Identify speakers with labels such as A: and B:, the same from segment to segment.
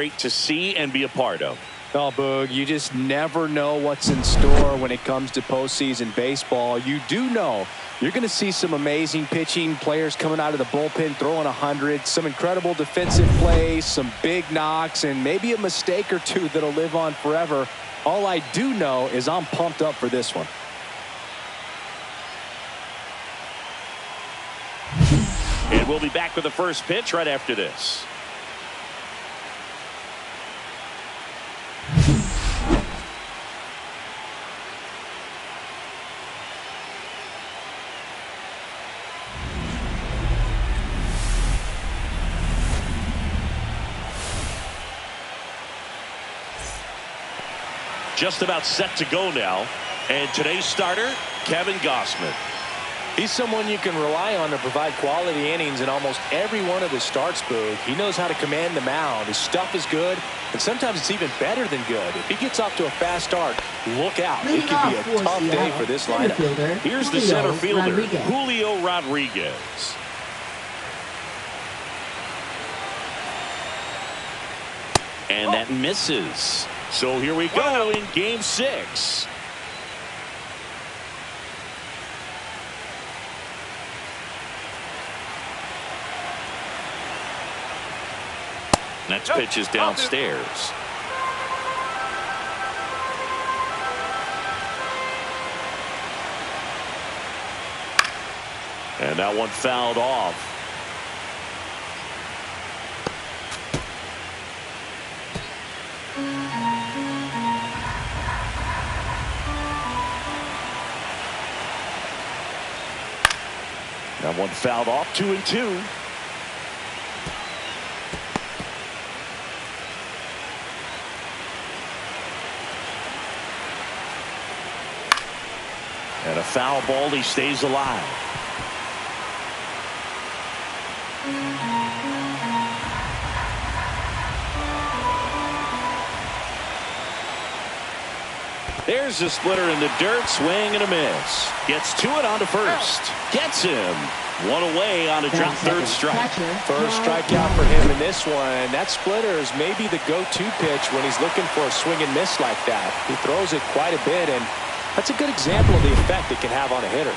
A: great to see and be a part of.
B: Oh, Boog, you just never know what's in store when it comes to postseason baseball. You do know you're going to see some amazing pitching, players coming out of the bullpen throwing 100, some incredible defensive plays, some big knocks, and maybe a mistake or two that'll live on forever. All I do know is I'm pumped up for this one.
A: And we'll be back with the first pitch right after this. Just about set to go now. And today's starter, Kevin Gausman.
B: He's someone you can rely on to provide quality innings in almost every one of his starts, Boog. He knows how to command the mound. His stuff is good, and sometimes it's even better than good. If he gets off to a fast start, look out. It could be a tough day for this lineup.
A: Here's the center fielder, Julio Rodriguez. And that misses. So here we go in Game 6. Next pitch is downstairs. And that one fouled off. That one fouled off, 2-2. And a foul ball, he stays alive. There's a splitter in the dirt, swing and a miss. Gets to it on to first. Gets him. One away on a drop third strike.
B: First strikeout for him in this one. That splitter is maybe the go-to pitch when he's looking for a swing and miss like that. He throws it quite a bit, and that's a good example of the effect it can have on a hitter.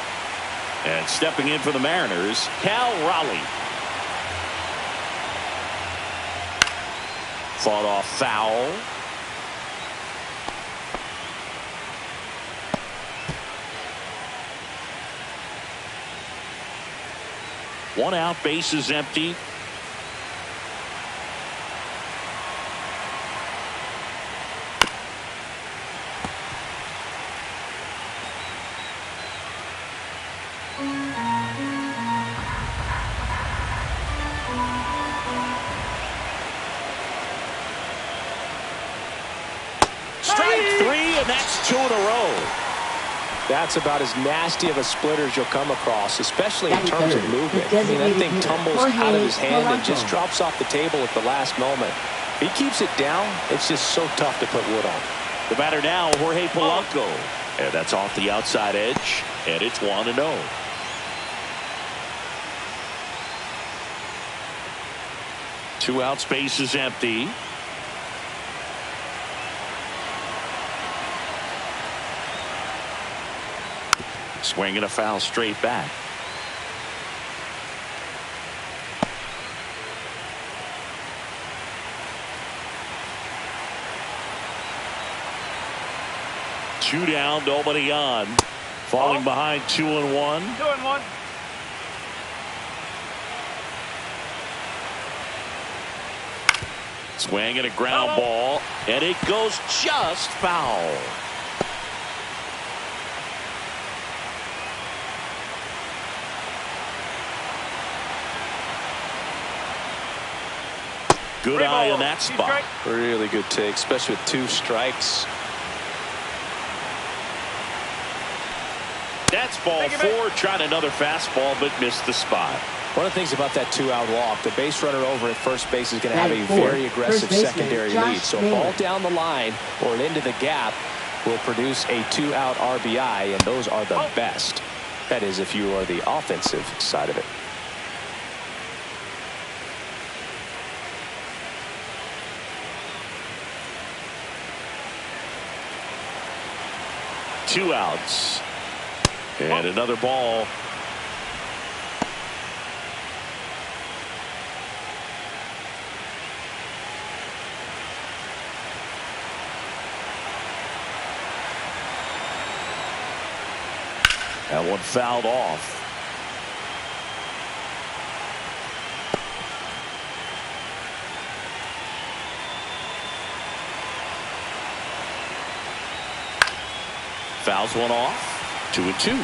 A: And stepping in for the Mariners, Cal Raleigh. Fought off foul. One out, base is empty. Strike three, and that's 2 in a row.
B: That's about as nasty of a splitter as you'll come across, especially in terms of movement. I mean, that thing tumbles out of his hand and just drops off the table at the last moment. If he keeps it down, it's just so tough to put wood on.
A: The batter now, Jorge Polanco. And that's off the outside edge, and it's 1-0. Two out, space is empty. Swing and a foul straight back. Two down, nobody on. Falling behind 2-1.
C: 2-1.
A: Swing and a ground ball, and it goes just foul. Good eye on that spot.
B: Really good take, especially with 2 strikes.
A: That's ball 4. Tried another fastball, but missed the spot.
B: One of the things about that 2-out walk, the base runner over at first base is going to have a very aggressive secondary lead. So a ball down the line or into the gap will produce a 2-out RBI, and those are the best. That is, if you are the offensive side of it.
A: 2 outs. And another ball. That one fouled off. Fouls one off. 2-2.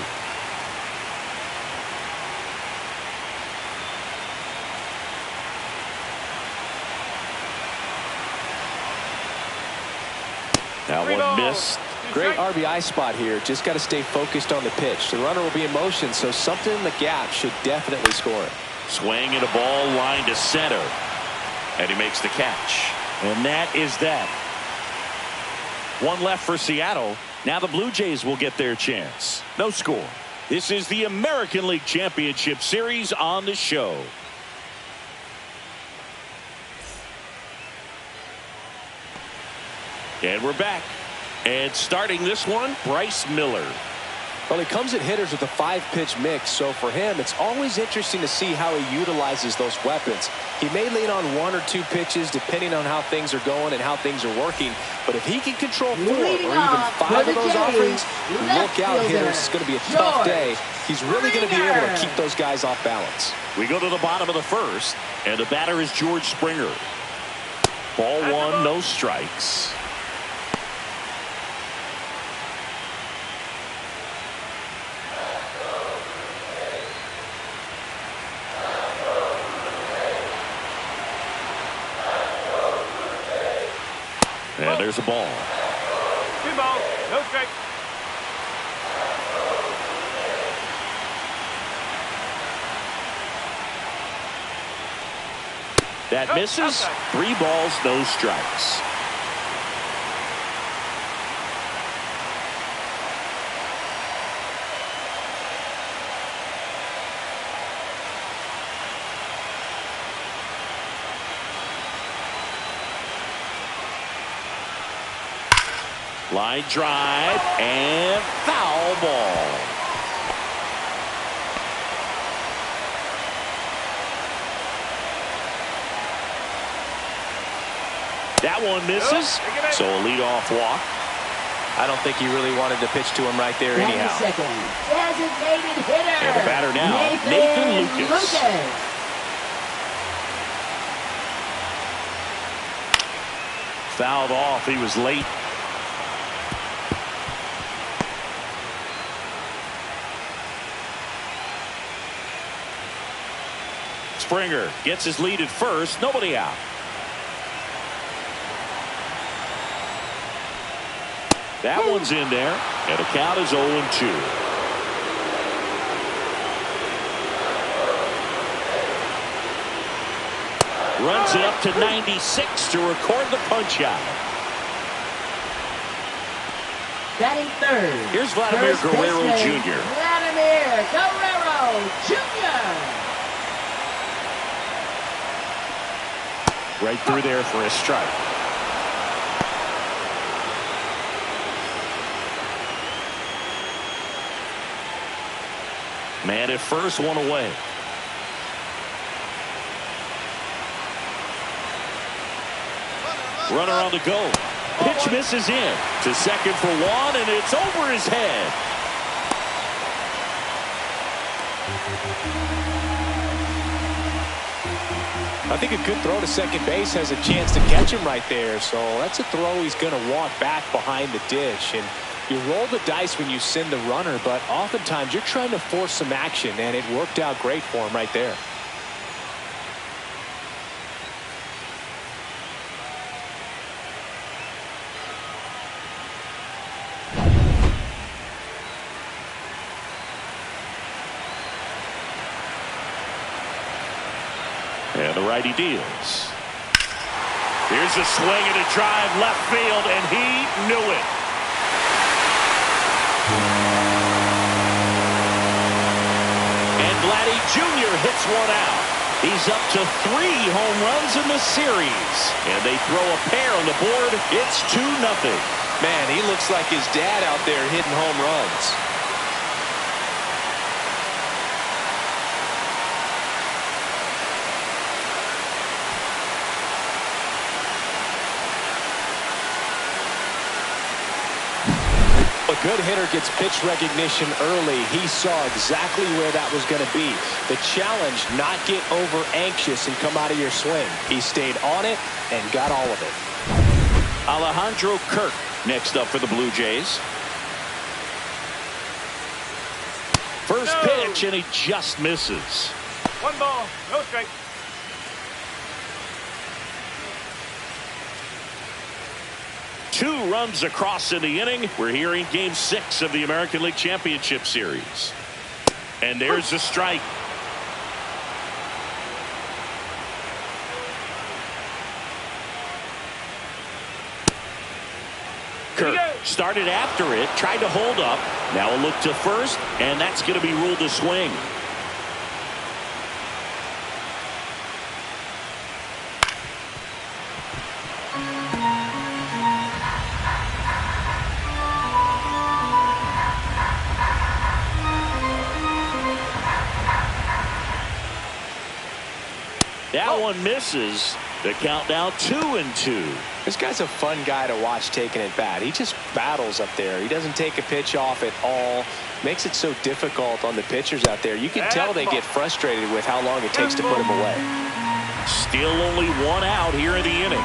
A: That one missed.
B: Great RBI spot here. Just got to stay focused on the pitch. The runner will be in motion, so something in the gap should definitely score it.
A: Swing and a ball line to center. And he makes the catch. And that is that. One left for Seattle. Now the Blue Jays will get their chance. No score. This is the American League Championship Series on the show. And we're back. And starting this one, Bryce Miller.
B: Well, he comes at hitters with a 5-pitch mix, so for him, it's always interesting to see how he utilizes those weapons. He may lean on 1 or 2 pitches depending on how things are going and how things are working, but if he can control 4 or even 5 of those offerings, look out, hitters. It's going to be a tough day. He's really going to be able to keep those guys off balance.
A: We go to the bottom of the first, and the batter is George Springer. Ball 1, no strikes. And there's a ball.
C: 2 balls, no strikes.
A: That misses. 3 balls, no strikes. Line drive and foul ball. That one misses, so a leadoff walk.
B: I don't think he really wanted to pitch to him right there anyhow.
D: Designated hitter.
A: And the batter now, Nathan Lucas. Fouled off, he was late. Springer gets his lead at first, nobody out. That one's in there, and the count is 0-2. Runs it up to 96 to record the punch out.
D: Batting third.
A: Here's Vladimir Guerrero Jr.
D: Vladimir Guerrero Jr.
A: Right through there for a strike. Man at first, one away. Runner on the go. Pitch misses in. To second for 1, and it's over his head.
B: I think a good throw to second base has a chance to catch him right there. So that's a throw he's going to want back behind the dish. And you roll the dice when you send the runner, but oftentimes you're trying to force some action, and it worked out great for him right there.
A: And the righty deals. Here's a swing and a drive left field, and he knew it. And Vladdy Jr. hits one out. He's up to 3 home runs in the series. And they throw a pair on the board. It's 2-0.
B: Man, he looks like his dad out there hitting home runs. A good hitter gets pitch recognition early. He saw exactly where that was going to be. The challenge, not get over anxious and come out of your swing. He stayed on it and got all of it.
A: Alejandro Kirk next up for the Blue Jays. First pitch, and he just misses.
C: 1 ball, no strike.
A: Two runs across in the inning. We're here in Game 6 of the American League Championship Series. And there's a strike. Kirk started after it, tried to hold up. Now a look to first, and that's going to be ruled a swing. That one misses. The count now 2-2.
B: This guy's a fun guy to watch taking it bat. He just battles up there. He doesn't take a pitch off at all. Makes it so difficult on the pitchers out there. You can tell they get frustrated with how long it takes to put him away.
A: Still only one out here in the inning.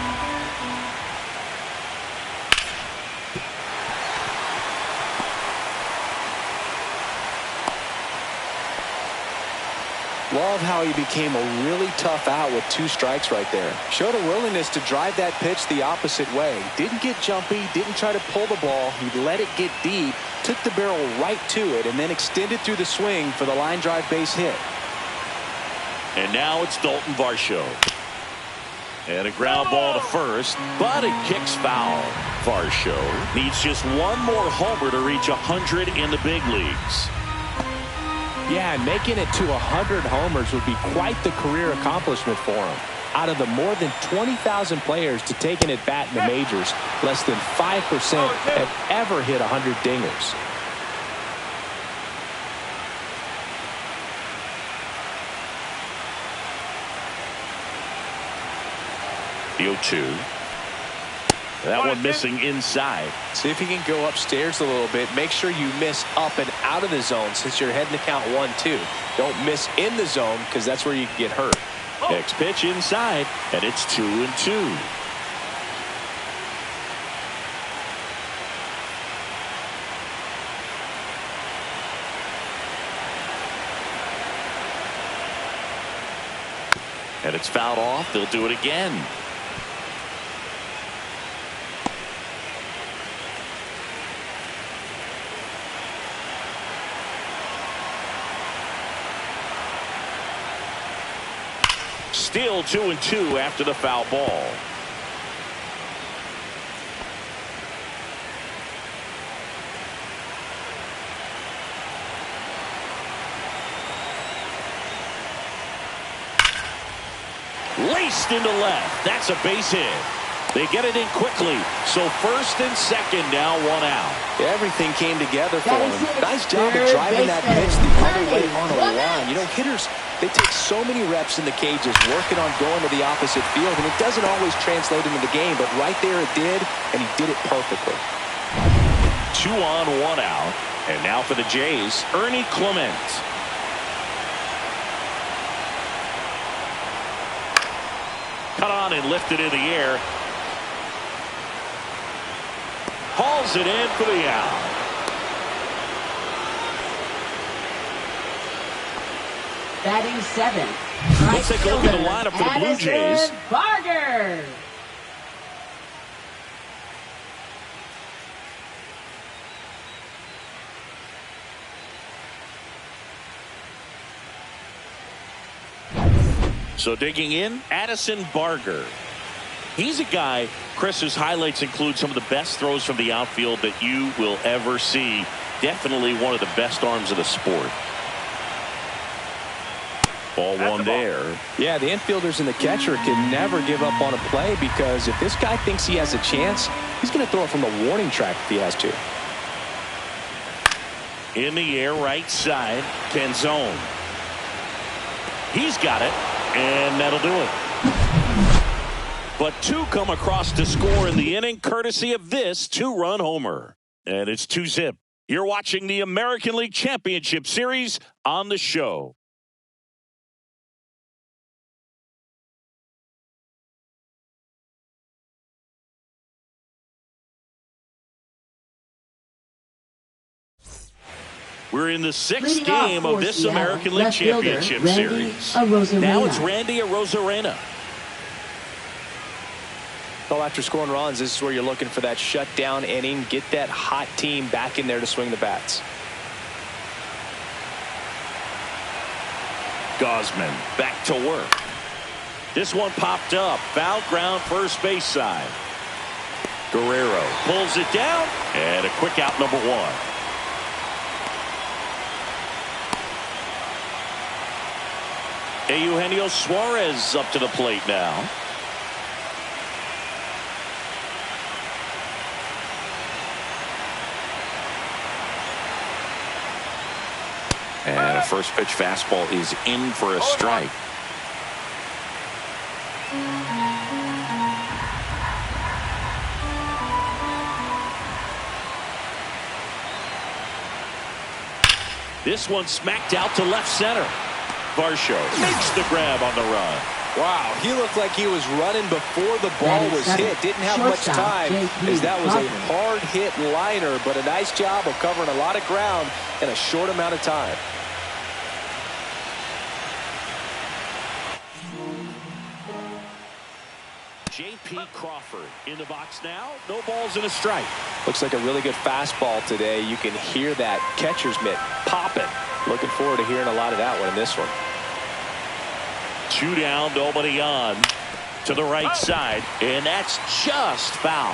B: Love how he became a really tough out with 2 strikes right there. Showed a willingness to drive that pitch the opposite way. Didn't get jumpy, didn't try to pull the ball. He let it get deep, took the barrel right to it, and then extended through the swing for the line drive base hit.
A: And now it's Dalton Varsho. And a ground ball to first, but it kicks foul. Varsho needs just one more homer to reach 100 in the big leagues.
B: Yeah, and making it to 100 homers would be quite the career accomplishment for him. Out of the more than 20,000 players to take an at-bat in the majors, less than 5% have ever hit 100 dingers.
A: The 0-2. That one missing inside.
B: See if you can go upstairs a little bit. Make sure you miss up and out of the zone since you're heading to count 1-2. Don't miss in the zone because that's where you can get hurt.
A: Next pitch inside, and it's 2-2. And it's fouled off. They'll do it again. Still 2-2 after the foul ball. Laced into left. That's a base hit. They get it in quickly. So first and second now, 1 out.
B: Everything came together for him. Nice job of driving that pitch the other way on a line. You know, hitters, they take so many reps in the cages working on going to the opposite field, and it doesn't always translate into the game, but right there it did, and he did it perfectly.
A: 2 on, 1 out. And now for the Jays, Ernie Clement. Cut on and lifted in the air. Hauls it in for the out.
D: Batting 7.
A: Let's take a look at the lineup for the Blue Jays.
D: Barger.
A: So digging in, Addison Barger. He's a guy, Chris's highlights include some of the best throws from the outfield that you will ever see. Definitely one of the best arms of the sport. Ball one there.
B: Yeah, the infielders and the catcher can never give up on a play, because if this guy thinks he has a chance, he's going to throw it from the warning track if he has to.
A: In the air, right side, Canzone. He's got it, and that'll do it. But two come across to score in the inning, courtesy of this two-run homer. And it's 2-zip. You're watching the American League Championship Series on the show. We're in the sixth game of this American League Championship Series. Now it's Randy Arozarena.
B: Well, after scoring runs, this is where you're looking for that shutdown inning. Get that hot team back in there to swing the bats.
A: Gausman back to work. This one popped up. Foul ground, first base side. Guerrero pulls it down, and a quick out, number one. Eugenio Suarez up to the plate now. And a first pitch fastball is in for a strike. This one smacked out to left center. Varsho makes the grab on the run.
B: Wow, he looked like he was running before the ball was hit. Didn't have much time, as that was a hard hit liner, but a nice job of covering a lot of ground in a short amount of time.
A: J.P. Crawford in the box now. No balls and a strike.
B: Looks like a really good fastball today. You can hear that catcher's mitt popping. Looking forward to hearing a lot of that one in this one.
A: Two down, nobody on. To the right side, and that's just foul.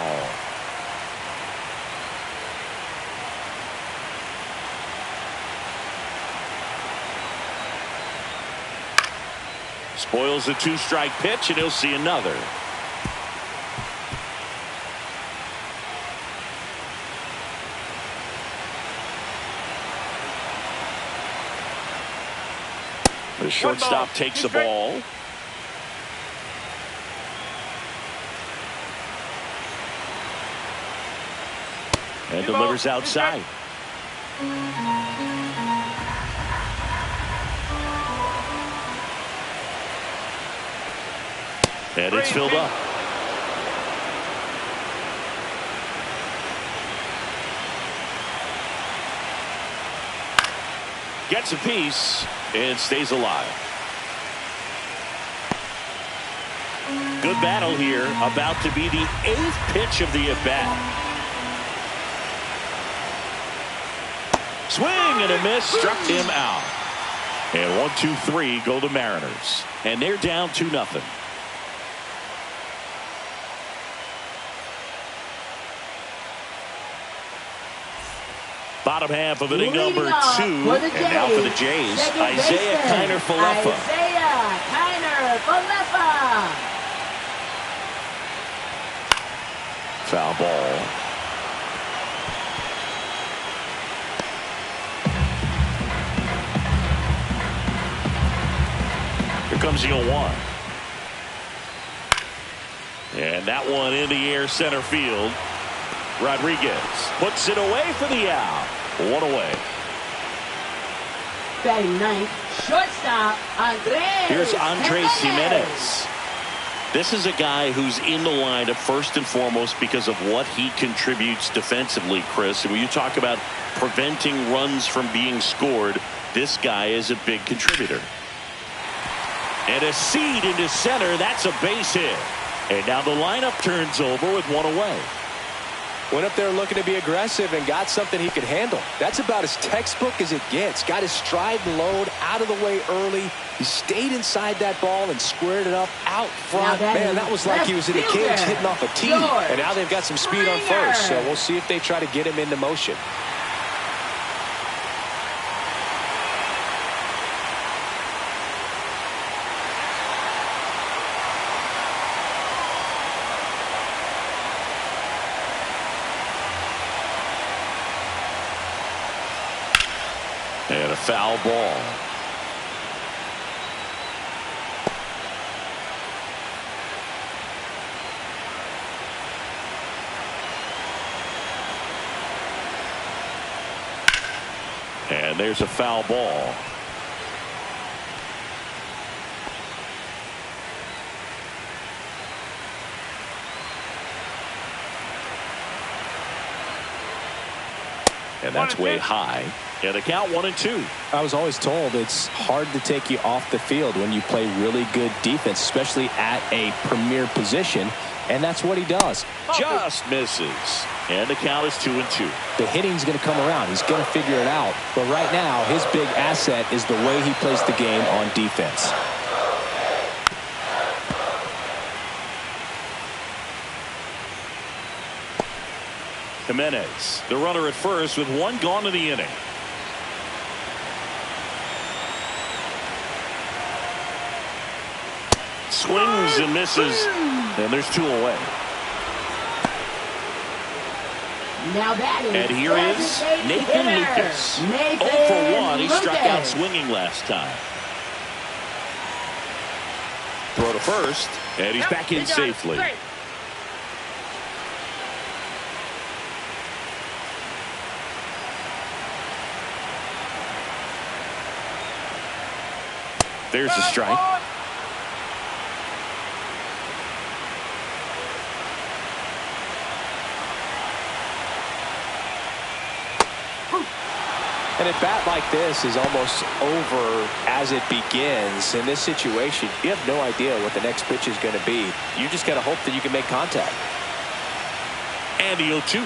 A: Spoils the two-strike pitch, and he'll see another. The shortstop takes the ball. And delivers outside. And it's filled up. Gets a piece and stays alive. Good battle here. About to be the 8th pitch of the at-bat. Swing and a miss, struck him out. And 1, 2, 3 go the Mariners. And they're down 2-0. Bottom half of inning number 2. And now for the Jays, Isaiah Kiner-Falefa. Foul ball. Here comes the 0-1. And that one in the air center field. Rodriguez puts it away for the out. One away.
D: Batting ninth, shortstop, Andres.
A: Here's Andres Jimenez. This is a guy who's in the lineup first and foremost because of what he contributes defensively, Chris. And when you talk about preventing runs from being scored, this guy is a big contributor. And a seed into center. That's a base hit. And now the lineup turns over with one away.
B: Went up there looking to be aggressive and got something he could handle. That's about as textbook as it gets. Got his stride and load out of the way early. He stayed inside that ball and squared it up out front. Man, that was like he was in the cage hitting off a tee. And now they've got some speed on first. So we'll see if they try to get him into motion.
A: And a foul ball. And there's a foul ball. And that's way high. And the count 1-2.
B: I was always told it's hard to take you off the field when you play really good defense, especially at a premier position. And that's what he does.
A: Just misses. And the count is 2-2.
B: The hitting's going to come around. He's going to figure it out. But right now, his big asset is the way he plays the game on defense.
A: Jimenez, the runner at first with one gone in the inning. Swings and misses, and there's 2 away.
D: Now that is
A: and here is Nathan Lucas. 0 for 1. He struck out swinging last time. Throw to first, and he's back in safely. There's a strike.
B: And a bat like this is almost over as it begins. In this situation, you have no idea what the next pitch is going to be. You just got to hope that you can make contact.
A: And the 0-2.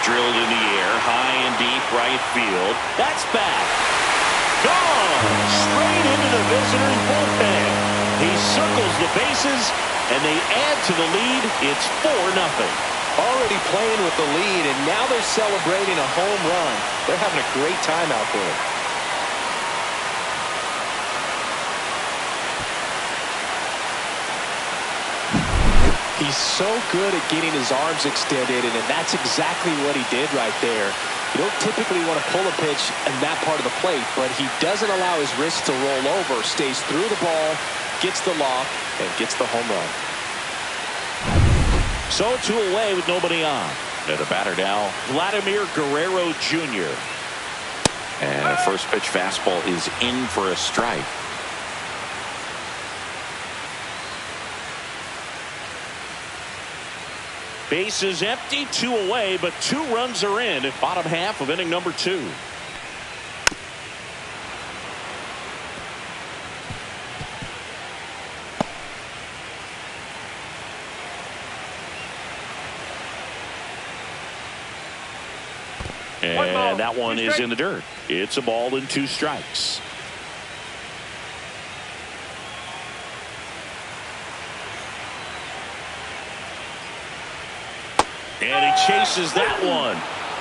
A: Drilled in the air, high and deep right field. That's back. Gone! Straight into the visitor's bullpen. He circles the bases, and they add to the lead. It's 4-0.
B: Already playing with the lead, and now they're celebrating a home run. They're having a great time out there. He's so good at getting his arms extended, and that's exactly what he did right there. You don't typically want to pull a pitch in that part of the plate, but he doesn't allow his wrist to roll over, stays through the ball, gets the lock, and gets the home run.
A: So 2 away with nobody on. And the batter now, Vladimir Guerrero Jr. And a first pitch fastball is in for a strike. Bases empty, 2 away, but 2 runs are in at bottom half of inning number 2. And that one is in the dirt. It's a ball and 2 strikes. And he chases that one.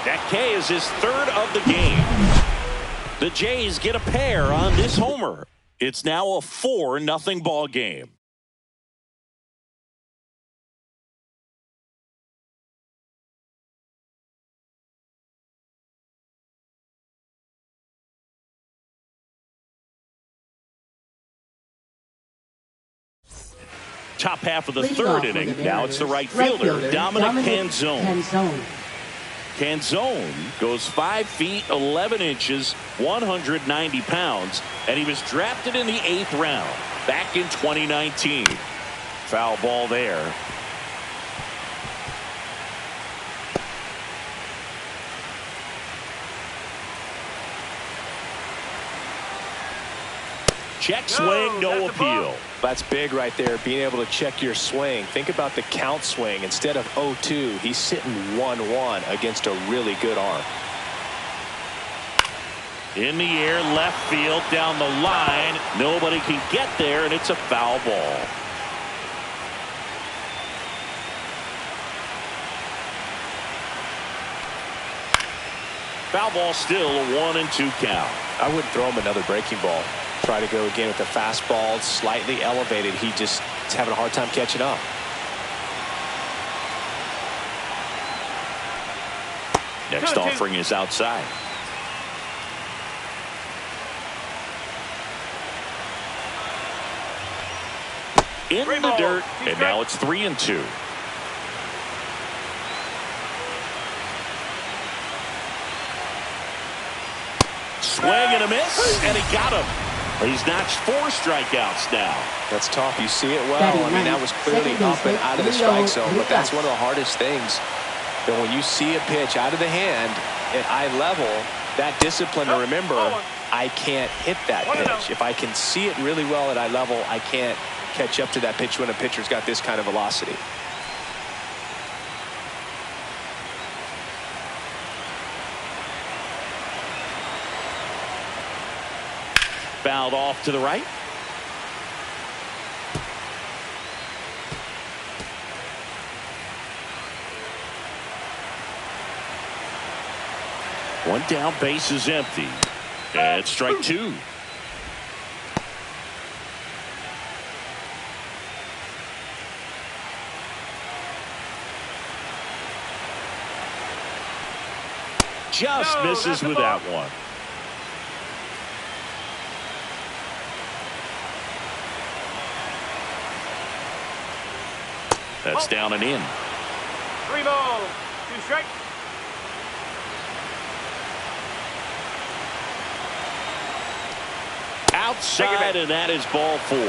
A: That K is his 3rd of the game. The Jays get a pair on this homer. It's now a 4-0 ball game. Top half of the 3rd inning. Now it's the right fielder, Dominic Canzone. Canzone goes 5 feet 11 inches, 190 pounds, and he was drafted in the 8th round back in 2019. Foul ball there. Check swing, no appeal.
B: That's big right there, being able to check your swing. Think about the count swing. Instead of 0-2, he's sitting 1-1 against a really good arm.
A: In the air, left field, down the line. Nobody can get there, and it's a foul ball. Foul ball, still a 1-2 count.
B: I wouldn't throw him another breaking ball. Try to go again with the fastball, slightly elevated. He just is having a hard time catching up.
A: Next offering is outside. in the dirt, and now it's 3-2. Swing and a miss, and he got him. He's notched 4 strikeouts now.
B: That's tough. You see it well. I mean, that was clearly up and out of the strike zone, but that's one of the hardest things. That when you see a pitch out of the hand at eye level, that discipline to remember, I can't hit that pitch. If I can see it really well at eye level, I can't catch up to that pitch when a pitcher's got this kind of velocity.
A: Fouled off to the right. One down, base is empty. And strike 2. Just misses with that one. That's down and in.
C: 3 balls, 2 strikes.
A: Outside, and that is ball 4.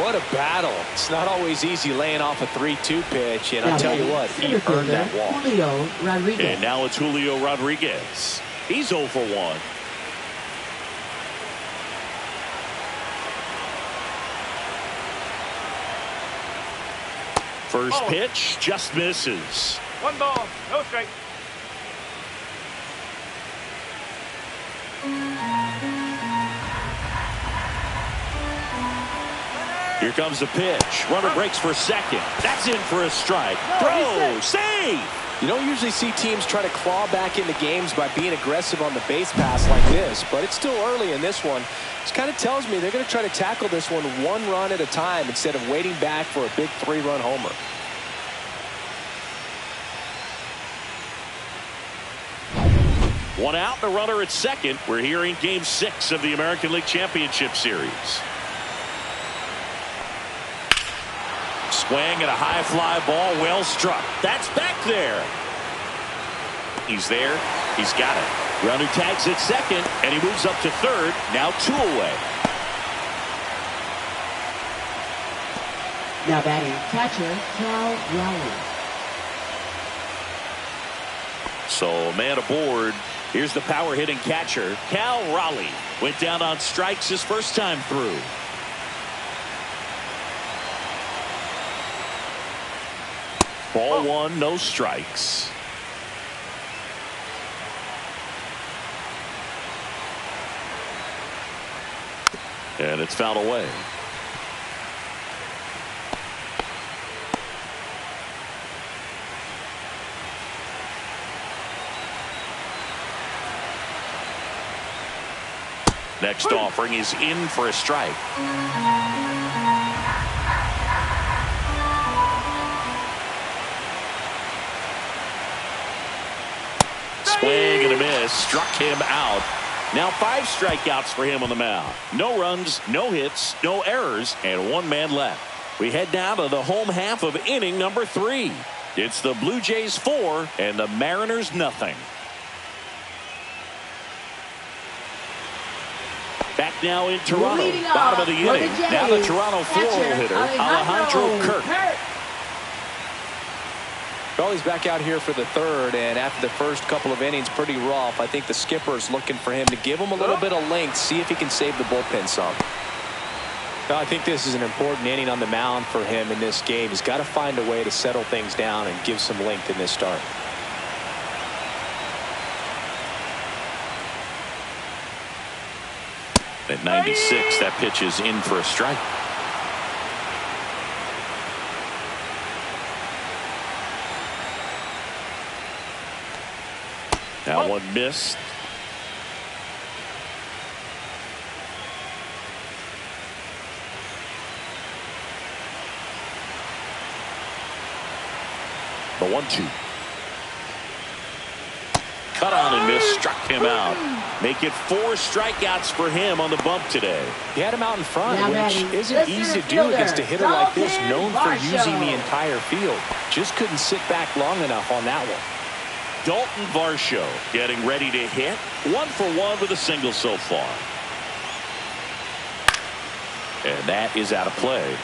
B: What a battle. It's not always easy laying off a 3-2 pitch, and I'll tell you what, he earned that walk.
D: Julio Rodriguez.
A: And now it's Julio Rodriguez. He's 0 for 1. First pitch just misses.
C: 1 ball, no strike.
A: Here comes the pitch. Runner breaks for second. That's in for a strike. Throw, save.
B: You don't usually see teams try to claw back into games by being aggressive on the base pass like this, but it's still early in this one. This kind of tells me they're going to try to tackle this one 1 run at a time instead of waiting back for a big 3-run homer.
A: One out, the runner at second. We're here in Game 6 of the American League Championship Series. Swing and a high fly ball, well struck. That's back there. He's there. He's got it. Runner tags at second, and he moves up to third. Now 2 away.
D: Now batting catcher, Cal Raleigh.
A: So man aboard. Here's the power hitting catcher, Cal Raleigh. Went down on strikes his first time through. Ball 1, no strikes. And it's fouled away. Next offering is in for a strike. Swing and a miss. Struck him out. Now 5 strikeouts for him on the mound. No runs, no hits, no errors, and 1 man left. We head now to the home half of inning number 3. It's the Blue Jays 4 and the Mariners nothing. Back now in Toronto. Bottom of the inning. Now the Toronto 4-hole hitter, Alejandro Kirk.
B: Well, he's back out here for the 3rd, and after the first couple of innings, pretty rough. I think the skipper is looking for him to give him a little bit of length, see if he can save the bullpen some. Well, I think this is an important inning on the mound for him in this game. He's got to find a way to settle things down and give some length in this start.
A: At 96, that pitch is in for a strike. Now 1 missed. The 1-2. cut on and miss, struck him out. Make it 4 strikeouts for him on the bump today.
B: He had him out in front,
D: Now
B: which
D: batting,
B: isn't
D: the
B: easy to do
D: center
B: against a hitter like this,
D: fielder,
B: known for
D: Dalton
B: using the
D: Varsho.
B: entire field. Just couldn't sit back long enough on that one.
A: Dalton Varsho getting ready to hit. 1 for 1 with a single so far. And that is out of play.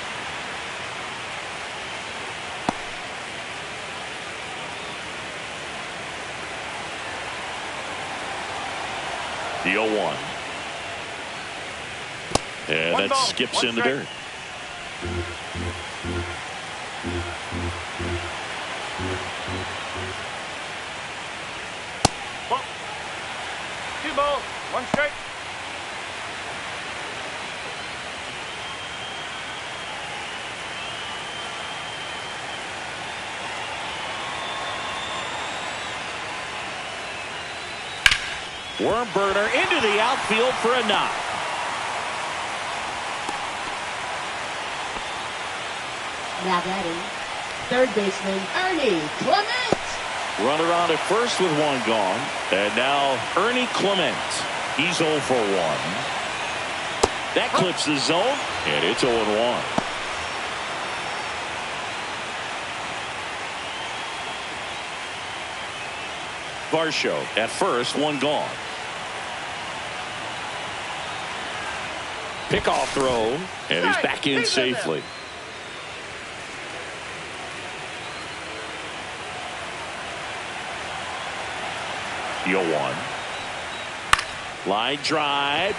A: The 0-1. And
C: One
A: that
C: ball,
A: skips
C: one
A: in the
C: strike.
A: dirt.
C: Ball. 2 balls, 1 strike.
A: Worm burner into the outfield for a knock.
D: Now batting, third baseman Ernie Clement.
A: Runner on at first with 1 gone. And now Ernie Clement. He's 0 for 1. That clips the zone, and it's 0-1. Varsho at first, 1 gone. Pickoff throw, and he's back in safely. The 0-1. Line drive.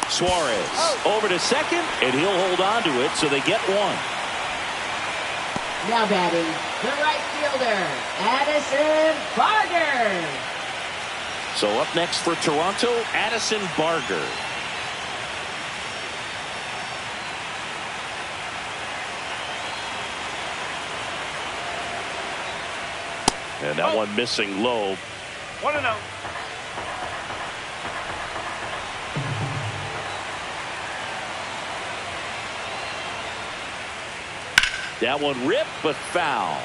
A: Suarez over to second, and he'll hold on to it, so they get 1.
D: Now batting, the right fielder Addison Barger.
A: So up next for Toronto, Addison Barger. And that one missing low.
C: 1-0.
A: That one ripped, but foul.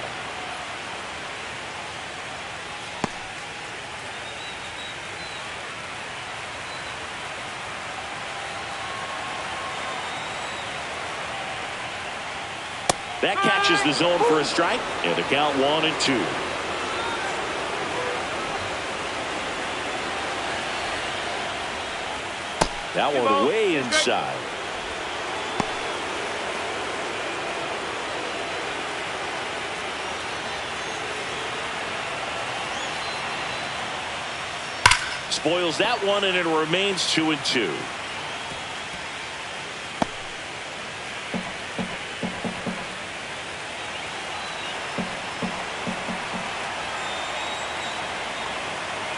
A: That catches the zone for a strike, and the count 1-2. That one way inside. Spoils that one, and it remains 2-2.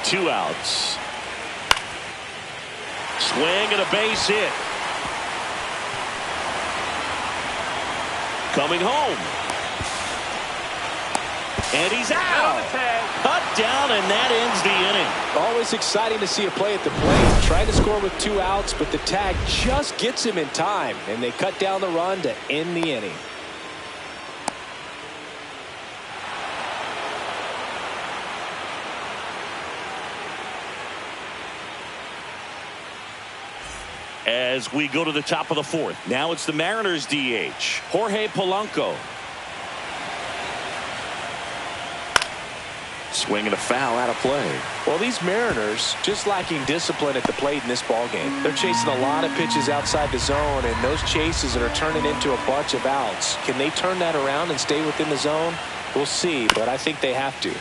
A: Two outs. Swing and a base hit. Coming home. And he's out. Cut down, and that ends the inning.
B: Always exciting to see a play at the plate. Trying to score with 2 outs, but the tag just gets him in time, and they cut down the run to end the inning.
A: As we go to the top of the 4th. Now it's the Mariners DH, Jorge Polanco. Swing and a foul, out of play.
B: Well, these Mariners just lacking discipline at the plate in this ballgame. They're chasing a lot of pitches outside the zone, and those chases are turning into a bunch of outs. Can they turn that around and stay within the zone? We'll see, but I think they have to.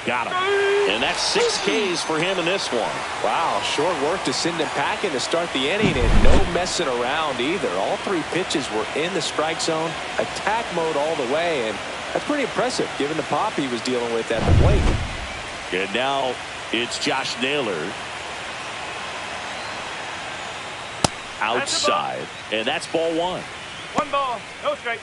A: Got him. And that's 6 Ks for him in this one.
B: Wow, short work to send him packing to start the inning, and no messing around either. All 3 pitches were in the strike zone, attack mode all the way, and that's pretty impressive given the pop he was dealing with at the plate.
A: And now it's Josh Naylor. Outside. And that's ball 1.
C: 1 ball, no strike.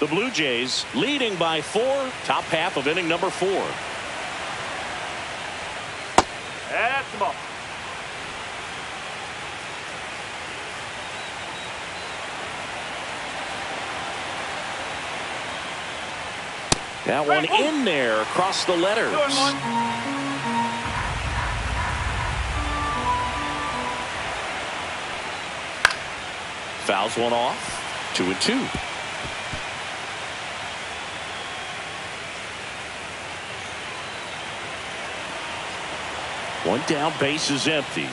A: The Blue Jays leading by 4, top half of inning number 4.
C: That's the ball.
A: That one in there across the letters. Fouls one off. 2-2. One down, base is empty.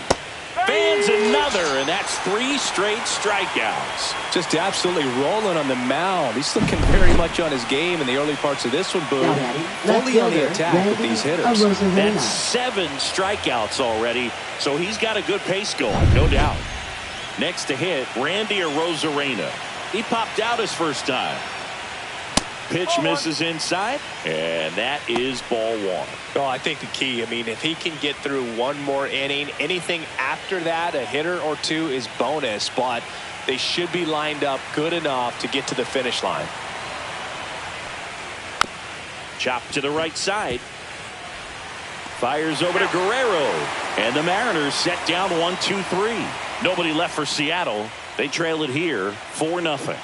A: Fans another, and that's 3 straight strikeouts.
B: Just absolutely rolling on the mound. He's looking very much on his game in the early parts of this one, Boone. Fully on the attack with these hitters.
A: That's 7 strikeouts already, so he's got a good pace going, no doubt. Next to hit, Randy Arozarena. He popped out his first time. Pitch misses inside, and that is ball 1.
B: Oh, I think the key, if he can get through one more inning, anything after that, a hitter or 2 is bonus, but they should be lined up good enough to get to the finish line.
A: Chopped to the right side. Fires over to Guerrero, and the Mariners set down 1-2-3. Nobody left for Seattle. They trail it here 4-0.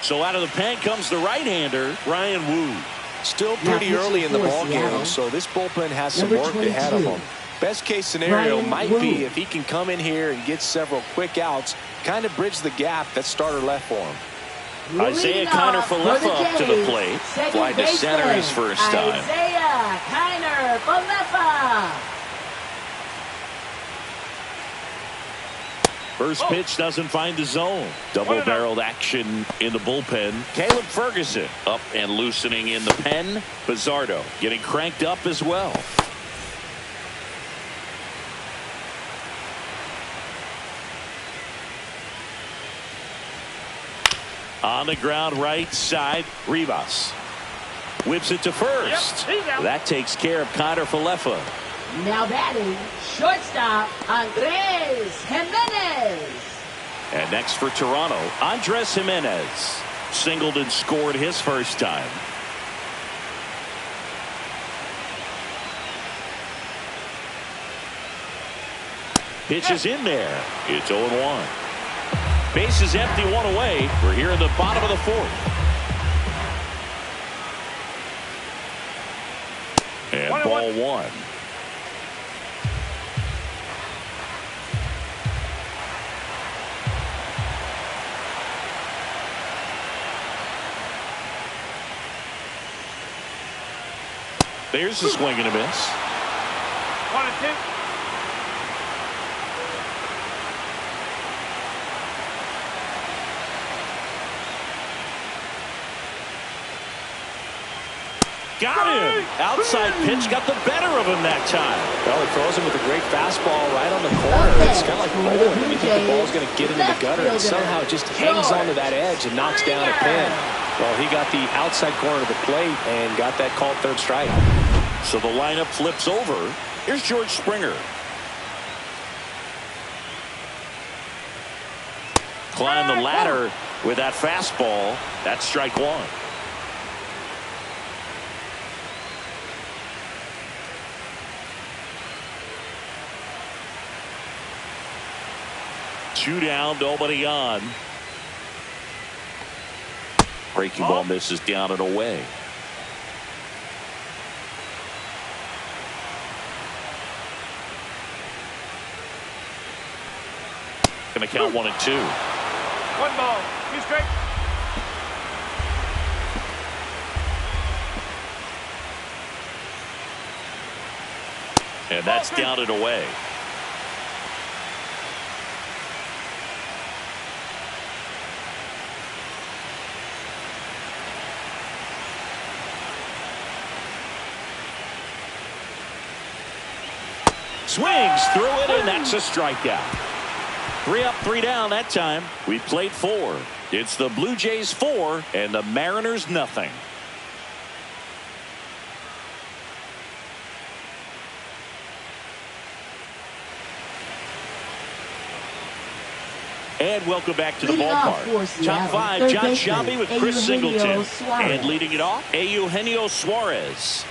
A: So out of the pen comes the right-hander, Ryan Wu.
B: Still pretty early in the ball game, so this bullpen has some work ahead of them. Best case scenario might be if he can come in here and get several quick outs, kind of bridge the gap that starter left for him.
A: Isaiah Kiner-Falefa up to the plate. Fly to center his first time.
D: Isaiah Kiner-Falefa.
A: First pitch doesn't find the zone. Double-barreled action in the bullpen. Caleb Ferguson up and loosening in the pen. Pizzardo getting cranked up as well. On the ground right side, Rivas whips it to first. That takes care of Kiner-Falefa.
D: Now batting, shortstop, Andres Jimenez.
A: And next for Toronto, Andres Jimenez. Singled and scored his first time. Pitch is in there. It's 0-1. Base is empty, 1 away. We're here in the bottom of the 4th. And ball 1. There's the swing and a miss.
C: 1-2.
A: Got him. Outside pitch got the better of him that time.
B: Well, he throws him with a great fastball right on the corner. It's kind of like bowling. You think the ball's going to get into the gutter, and somehow it just hangs onto that edge and knocks down a pin. Well, he got the outside corner of the plate and got that called third strike.
A: So the lineup flips over. Here's George Springer. Climb the ladder with that fastball. That's strike 1. Two down, nobody on. Breaking ball misses down and away. Gonna count 1 and 2.
C: 1 ball, 2 straight.
A: And that's down and away. Swings through it, and that's a strikeout. 3 up, 3 down that time. We played 4. It's the Blue Jays 4 and the Mariners nothing. And welcome back to the
D: Leading off
A: ballpark.
D: for Seattle,
A: Top 5,
D: third
A: John
D: baseman,
A: Sciambi with Chris
D: Eugenio
A: Singleton.
D: Suarez.
A: And leading it off, Eugenio Suarez.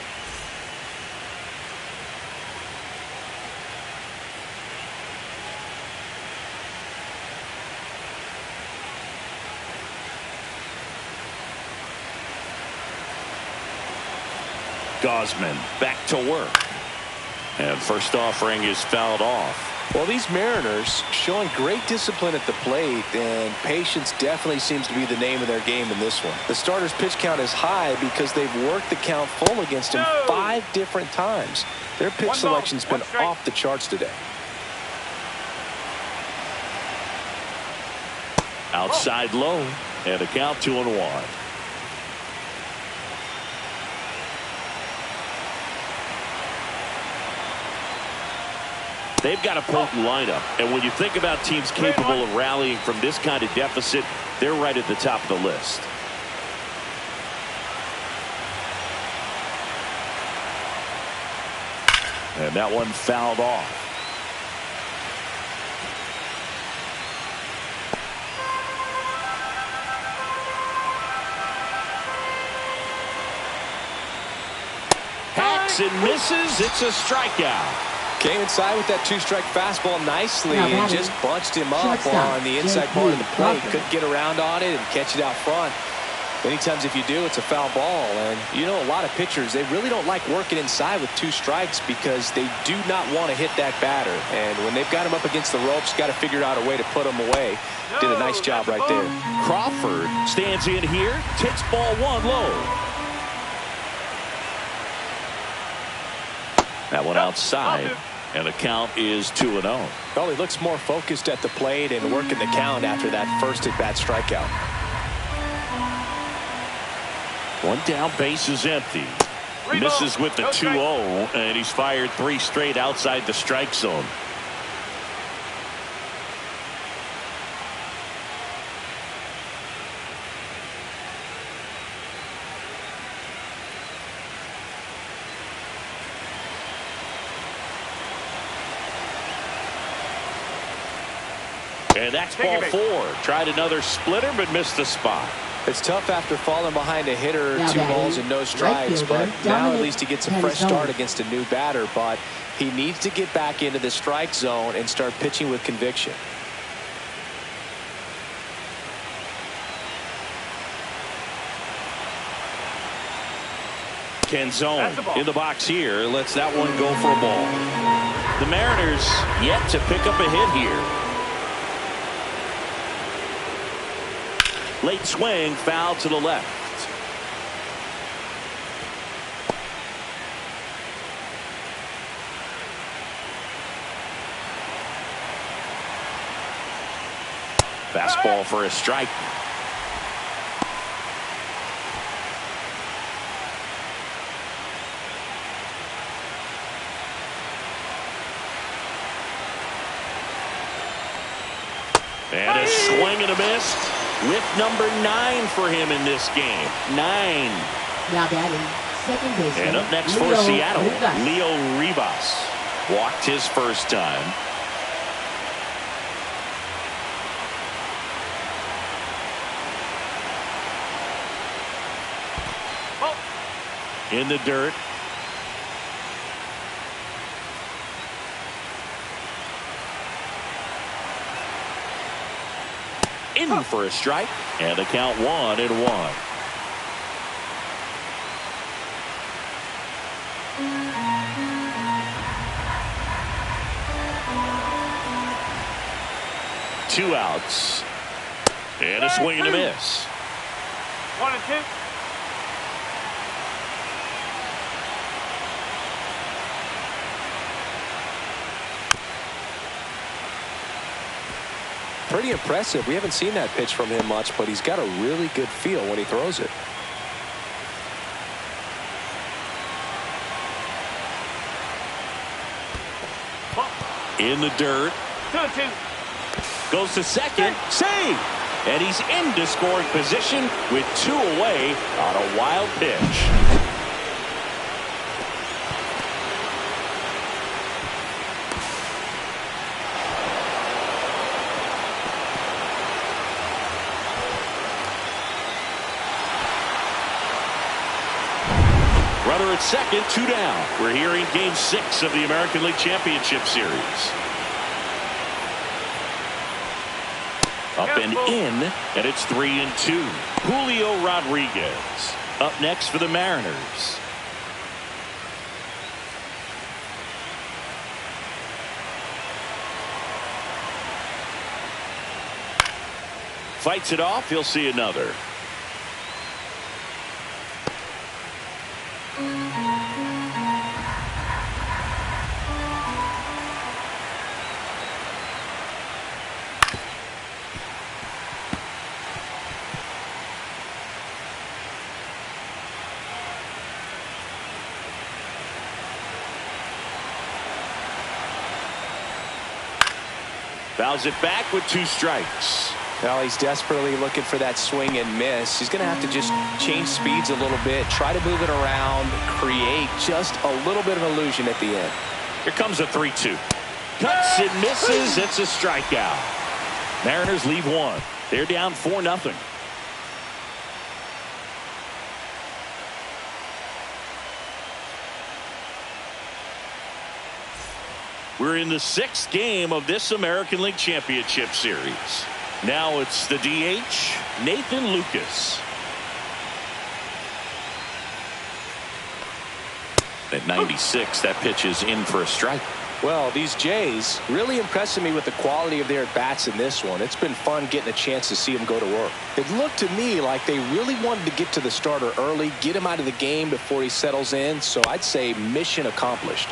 A: Gausman back to work. And first offering is fouled off.
B: Well, these Mariners showing great discipline at the plate, and patience definitely seems to be the name of their game in this one. The starter's pitch count is high because they've worked the count full against him 5 different times. Their pitch selection's been off the charts today.
A: Outside low, and a count 2-1. They've got a potent lineup, and when you think about teams capable of rallying from this kind of deficit, they're right at the top of the list. And that one fouled off. Hacks and misses. It's a strikeout.
B: Came inside with that 2-strike fastball nicely and just bunched him up on the inside part of the plate. Couldn't get around on it and catch it out front. Many times if you do, it's a foul ball. And you know, a lot of pitchers, they really don't like working inside with 2 strikes because they do not want to hit that batter. And when they've got him up against the ropes, got to figure out a way to put him away. Did a nice job right there.
A: Crawford stands in here, takes ball 1 low. That one outside, and the count is 2-0.
B: Well, he looks more focused at the plate and working the count after that first at-bat strikeout.
A: 1 down, base is empty. Misses with the 2-0, and he's fired 3 straight outside the strike zone. And that's ball 4. Tried another splitter, but missed the spot.
B: It's tough after falling behind a hitter, 2 balls and no strikes, but now at least he gets a fresh start against a new batter. But he needs to get back into the strike zone and start pitching with conviction.
A: Canzone in the box here, lets that one go for a ball. The Mariners yet to pick up a hit here. Late swing, foul to the left. Fastball for a strike. And a swing and a miss. With number 9 for him in this game. 9.
D: Now batting, second baseman.
A: And up next for Seattle, Leo Rivas. Walked his first time. In the dirt. In for a strike, and the count 1-1. Two outs, and a swing and a miss.
C: 1-2.
B: Pretty impressive. We haven't seen that pitch from him much, but he's got a really good feel when he throws it.
A: In the dirt.
C: 2-2.
A: Goes to second. Save. And he's into scoring position with 2 away on a wild pitch. at second, 2 down. We're here in Game 6 of the American League Championship Series. Up and in, and it's 3-2. Julio Rodriguez up next for the Mariners. Fights it off. He'll see another. Fouls it back with 2 strikes.
B: Well, he's desperately looking for that swing and miss. He's going to have to just change speeds a little bit, try to move it around, create just a little bit of illusion at the end.
A: Here comes a 3-2. Cuts and misses. It's a strikeout. Mariners leave 1. They're down 4-0. We're in the 6th game of this American League Championship Series. Now it's the DH, Nathan Lucas. At 96, that pitch is in for a strike.
B: Well, these Jays really impressing me with the quality of their at-bats in this one. It's been fun getting a chance to see them go to work. It looked to me like they really wanted to get to the starter early, get him out of the game before he settles in. So I'd say mission accomplished.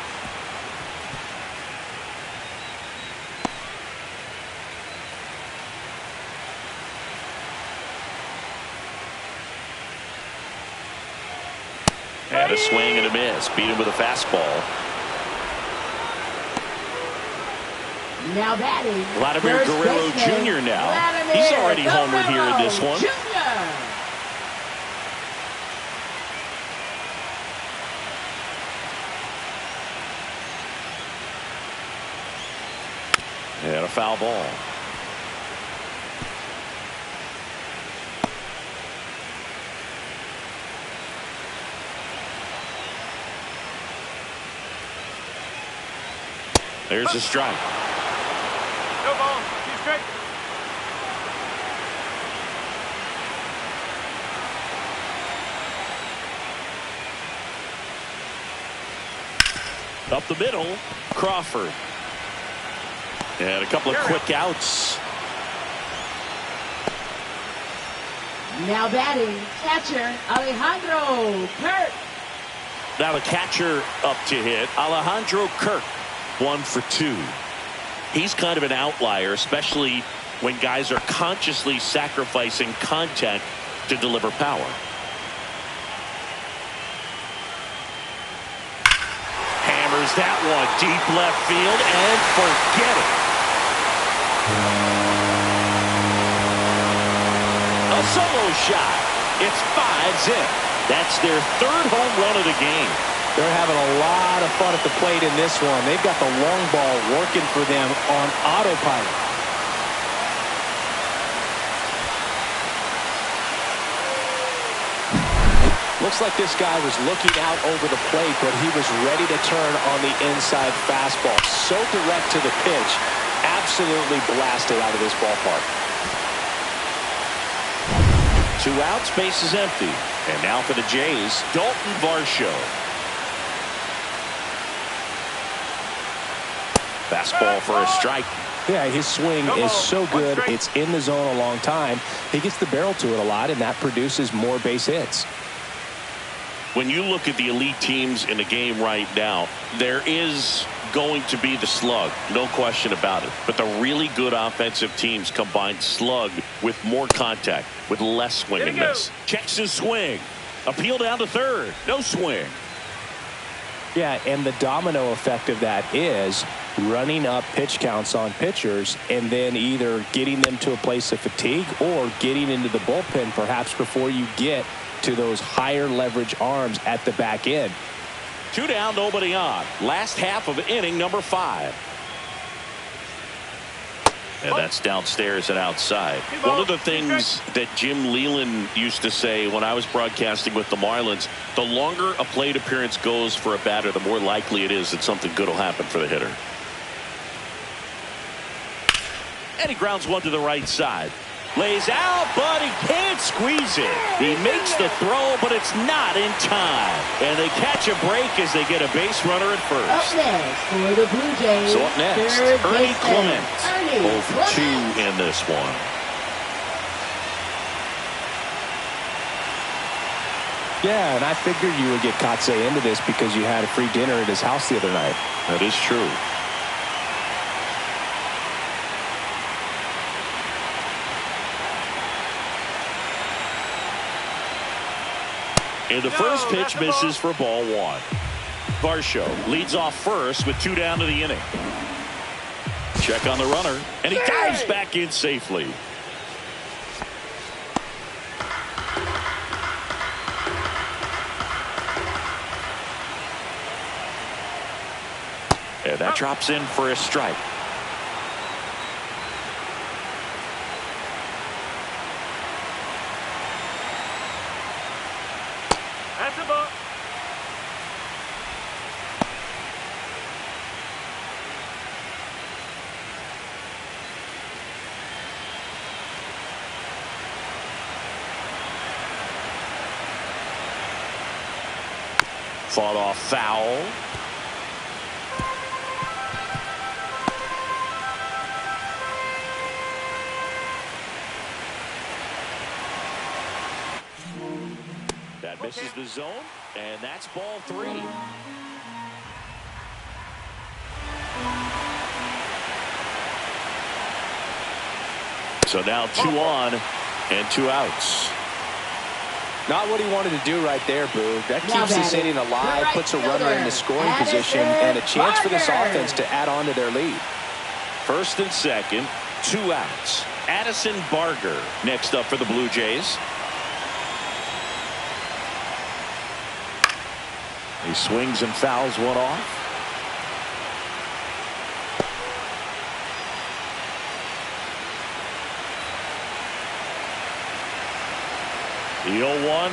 A: And a swing and a miss. Beat him with a fastball.
D: Now batting,
A: Vladimir
D: first
A: Guerrero
D: baseman,
A: Jr. now.
D: Vladimir
A: He's already homered here in this one.
D: Jr.
A: And a foul ball. There's a strike.
C: No ball. 2 strikes.
A: Up the middle, Crawford. And a couple of quick outs.
D: Now batting, catcher Alejandro Kirk.
A: Now the catcher up to hit, Alejandro Kirk. 1 for 2. He's kind of an outlier, especially when guys are consciously sacrificing contact to deliver power. Hammers that one deep left field and forget it. A solo shot. It's 5's in. That's their 3rd home run of the game.
B: They're having a lot of fun at the plate in this one. They've got the long ball working for them on autopilot. Looks like this guy was looking out over the plate, but he was ready to turn on the inside fastball. So direct to the pitch. Absolutely blasted out of this ballpark.
A: 2 outs, base is empty. And now for the Jays, Dalton Varsho. Fastball for a strike.
B: Yeah, his swing is so good. It's in the zone a long time. He gets the barrel to it a lot, and that produces more base hits.
A: When you look at the elite teams in the game right now, there is going to be the slug, no question about it. But the really good offensive teams combine slug with more contact, with less swing and miss. Checks his swing. Appeal down to third. No swing.
B: Yeah, and the domino effect of that is running up pitch counts on pitchers and then either getting them to a place of fatigue or getting into the bullpen perhaps before you get to those higher leverage arms at the back end.
A: 2 down, nobody on. Last half of inning number 5. And that's downstairs and outside. One of the things that Jim Leland used to say when I was broadcasting with the Marlins, the longer a plate appearance goes for a batter, the more likely it is that something good will happen for the hitter. And he grounds one to the right side. Lays out, but he can't squeeze it. He makes the throw, but it's not in time. And they catch a break as they get a base runner at first.
D: Up next for the Blue Jays.
A: So up next, Ernie Clement. 0 for 2 in this one.
B: Yeah, and I figured you would get Kotze into this because you had a free dinner at his house the other night.
A: That is true. And the first pitch misses for ball 1. Varsho leads off first with 2 down to the inning. Check on the runner, and he dives back in safely. And that drops in for a strike.
C: That's a ball.
A: Fought off foul. That misses the zone, and that's ball 3. So now 2 on and 2 outs.
B: Not what he wanted to do right there, Boo. That keeps this inning alive, puts a runner in the scoring position, and a chance for this offense to add on to their lead.
A: First and second, 2 outs. Addison Barger next up for the Blue Jays. He swings and fouls one off. The 0-1.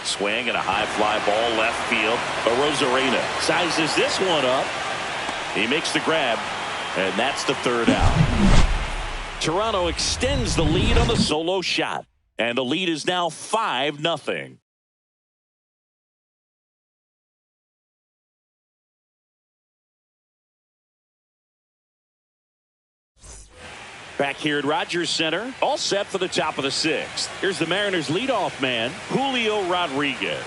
A: Swing and a high fly ball left field. Arozarena sizes this one up. He makes the grab, and that's the 3rd out. Toronto extends the lead on the solo shot, and the lead is now 5-0. Back here at Rogers Center, all set for the top of the 6th. Here's the Mariners' leadoff man, Julio Rodriguez.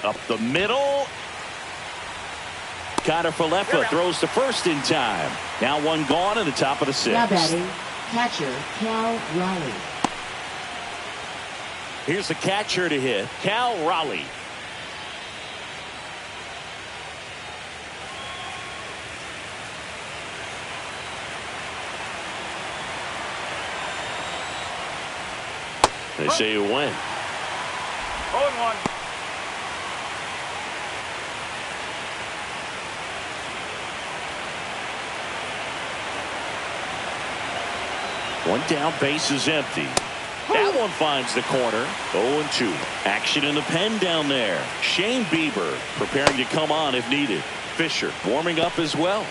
A: Up the middle. Connor Falefa throws to first in time. Now 1 gone in the top of the 6th.
D: Now batting, catcher Cal Raleigh.
A: Here's the catcher to hit, Cal Raleigh. They say you win.
C: 0-1.
A: One down, base is empty. That one finds the corner. 0-2. Action in the pen down there. Shane Bieber preparing to come on if needed. Fisher warming up as well.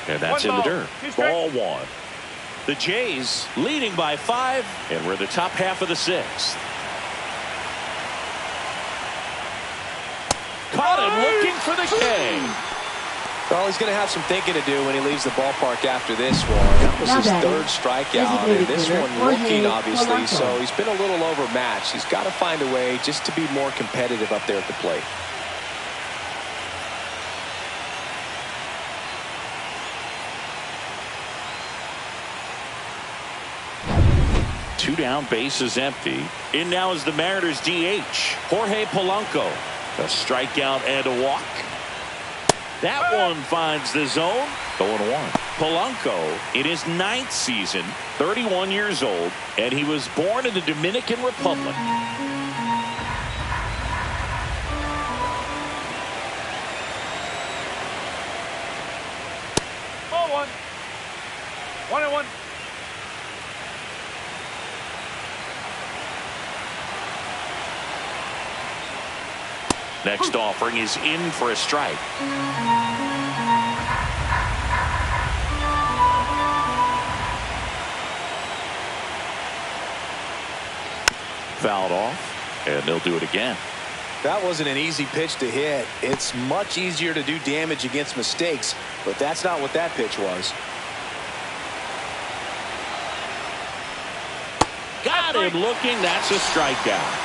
A: And that's in the dirt. Ball 1. The Jays leading by 5, and we're in the top half of the 6th. Caught him looking for the K.
B: Well, he's going to have some thinking to do when he leaves the ballpark after this one. That was his 3rd strikeout, and this one looking, obviously, so he's been a little overmatched. He's got to find a way just to be more competitive up there at the plate.
A: Two down, base is empty. In now is the Mariners DH, Jorge Polanco. A strikeout and a walk. That one finds the zone. 0-1. Polanco in his 9th season, 31 years old, and he was born in the Dominican Republic.
C: Oh, 1-1.
A: Next offering is in for a strike. Fouled off, and they'll do it again.
B: That wasn't an easy pitch to hit. It's much easier to do damage against mistakes, but that's not what that pitch was.
A: Got him looking. That's a strikeout.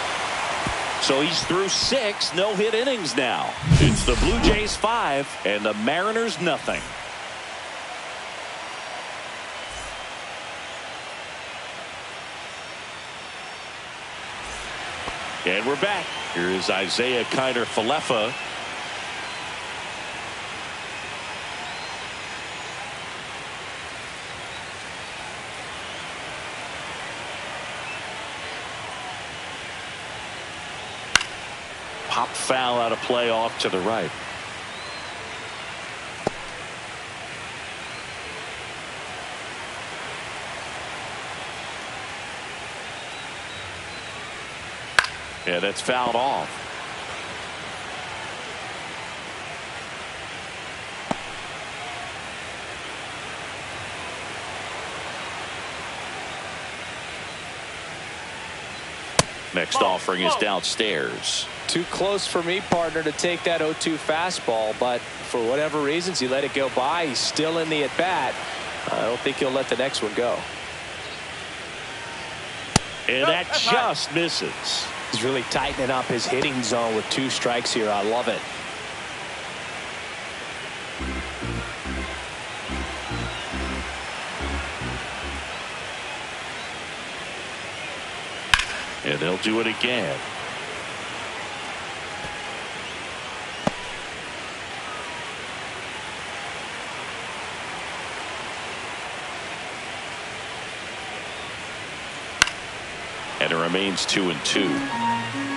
A: So he's through 6 no-hit innings now. It's the Blue Jays 5 and the Mariners nothing. And we're back. Here is Isaiah Kiner-Falefa. Popped foul out of play off to the right. Yeah, that's fouled off. Next offering is downstairs.
B: Too close for me, partner, to take that 0-2 fastball, but for whatever reasons, he let it go by. He's still in the at-bat. I don't think he'll let the next one go.
A: And that just misses.
B: He's really tightening up his hitting zone with 2 strikes here. I love it.
A: And they'll do it again. And it remains 2-2.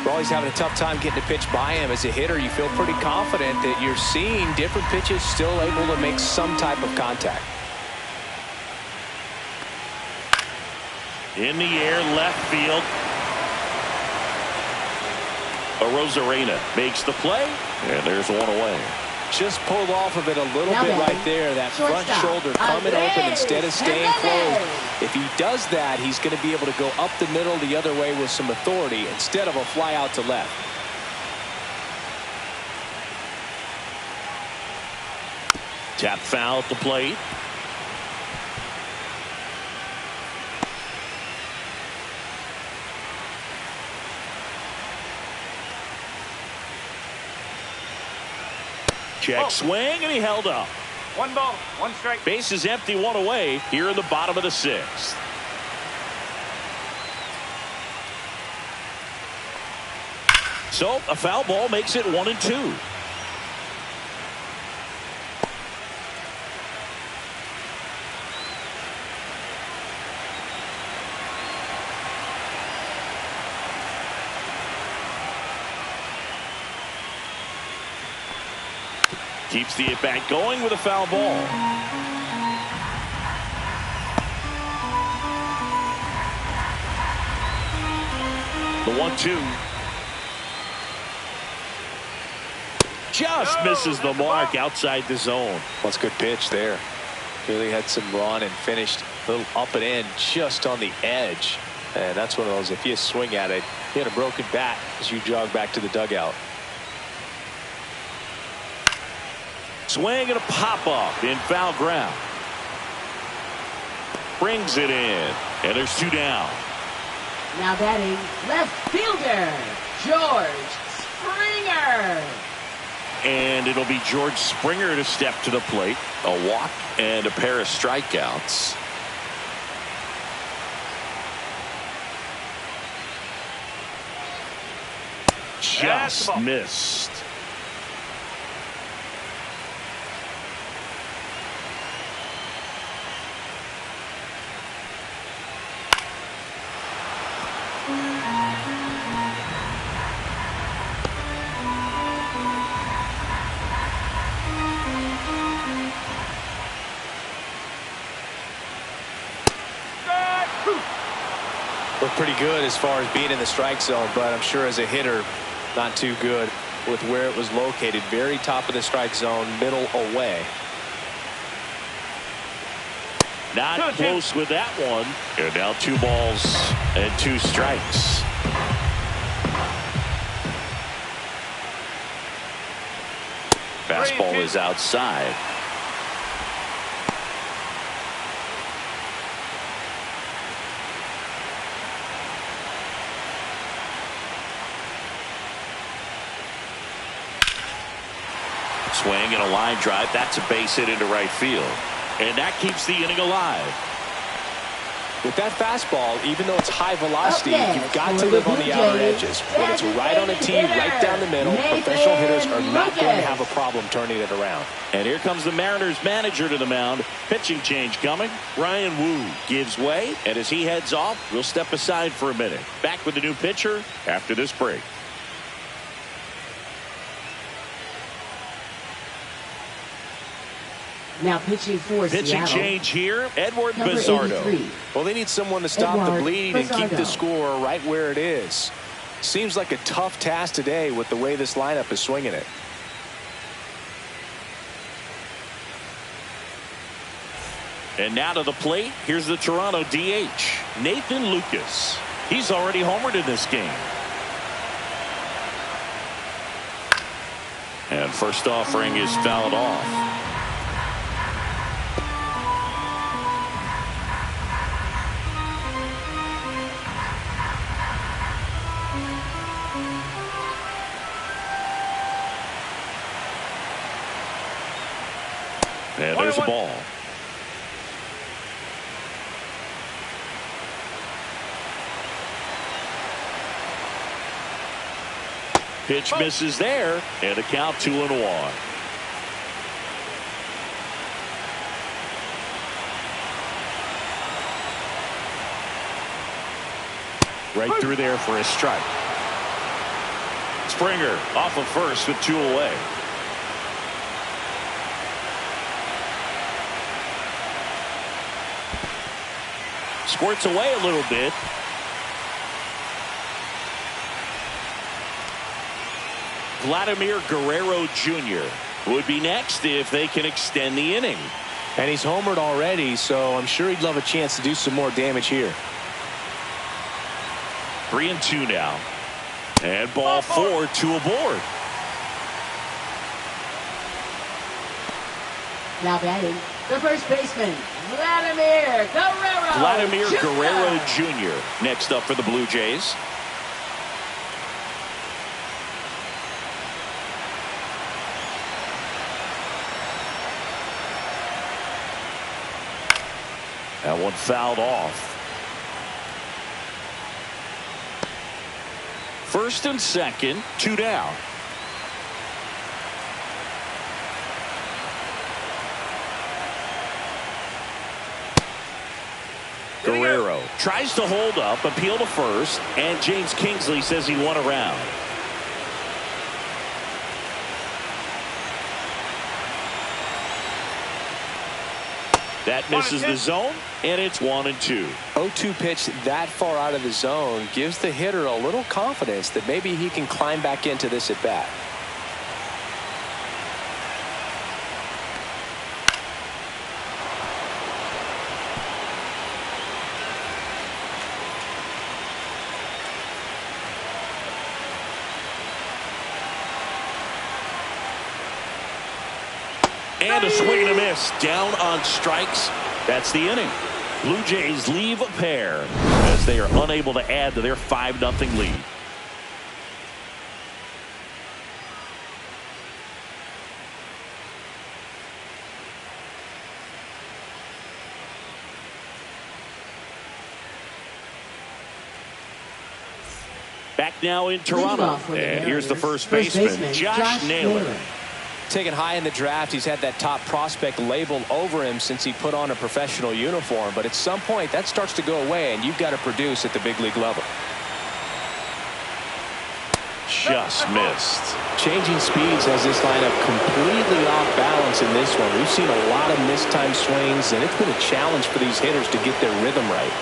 B: We're always having a tough time getting a pitch by him. As a hitter, you feel pretty confident that you're seeing different pitches still able to make some type of contact.
A: In the air, left field. Arozarena makes the play, and there's one away.
B: Just pulled off of it a little bit right there. That front shoulder coming open instead of staying closed. If he does that, he's going to be able to go up the middle the other way with some authority instead of a fly out to left.
A: Tap foul at the plate. Check swing, and he held up.
C: 1 ball, 1 strike.
A: Base is empty, 1 away here in the bottom of the 6th. So a foul ball makes it 1-2. Keeps the at-bat going with a foul ball. The 1-2. Just misses the mark outside the zone.
B: That's a good pitch there. Really had some run and finished a little up and in just on the edge. And that's one of those, if you swing at it, you had a broken bat as you jog back to the dugout.
A: Swing and a pop-up in foul ground. Brings it in. And there's 2 down.
D: Now batting left fielder, George Springer.
A: And it'll be George Springer to step to the plate. A walk and a pair of strikeouts. Just missed.
B: Looked pretty good as far as being in the strike zone, but I'm sure as a hitter, not too good with where it was located. Very top of the strike zone, middle away.
A: Not close with that one. And now 2 balls and 2 strikes. Fastball is outside. Swing and a line drive. That's a base hit into right field. And that keeps the inning alive.
B: With that fastball, even though it's high velocity, you've got to live on the outer edges. When it's right on a tee, right down the middle, professional hitters are not going to have a problem turning it around.
A: And here comes the Mariners manager to the mound. Pitching change coming. Ryan Wu gives way. And as he heads off, we'll step aside for a minute. Back with the new pitcher after this break.
D: Now pitching for
A: Pitching
D: Seattle.
A: change here, Edward
D: Number
A: Bizzardo.
D: 83.
B: Well, they need someone to stop the
D: Edward
B: bleed and keep the
D: Bizzardo.
B: score right where it is. Seems like a tough task today with the way this lineup is swinging it.
A: And now to the plate, here's the Toronto DH, Nathan Lucas. He's already homered in this game. And first offering is fouled off. And there's a ball. Pitch misses there, and a count 2-1. Right through there for a strike. Springer off of first with 2 away. Squirts away a little bit. Vladimir Guerrero Jr. would be next if they can extend the inning.
B: And he's homered already, so I'm sure he'd love a chance to do some more damage here.
A: 3-2 now. And ball 4, 2 aboard.
D: Now batting, the first baseman, Vladimir Guerrero.
A: Vladimir
D: Jr.
A: Guerrero Jr. next up for the Blue Jays. That one fouled off. First and second, 2 down. Guerrero tries to hold up, appeal to first, and James Kingsley says he won around. That misses the zone, and it's 1-2.
B: 0-2 pitch that far out of the zone gives the hitter a little confidence that maybe he can climb back into this at bat.
A: And a swing and a miss. Down on strikes. That's the inning. Blue Jays leave a pair as they are unable to add to their 5-0 lead. Back now in Toronto. And here's the first baseman, Josh Naylor.
B: Taken high in the draft, he's had that top prospect label over him since he put on a professional uniform. But at some point, that starts to go away, and you've got to produce at the big league level.
A: Just missed.
B: Changing speeds has this lineup completely off balance in this one. We've seen a lot of mistimed swings, and it's been a challenge for these hitters to get their rhythm right.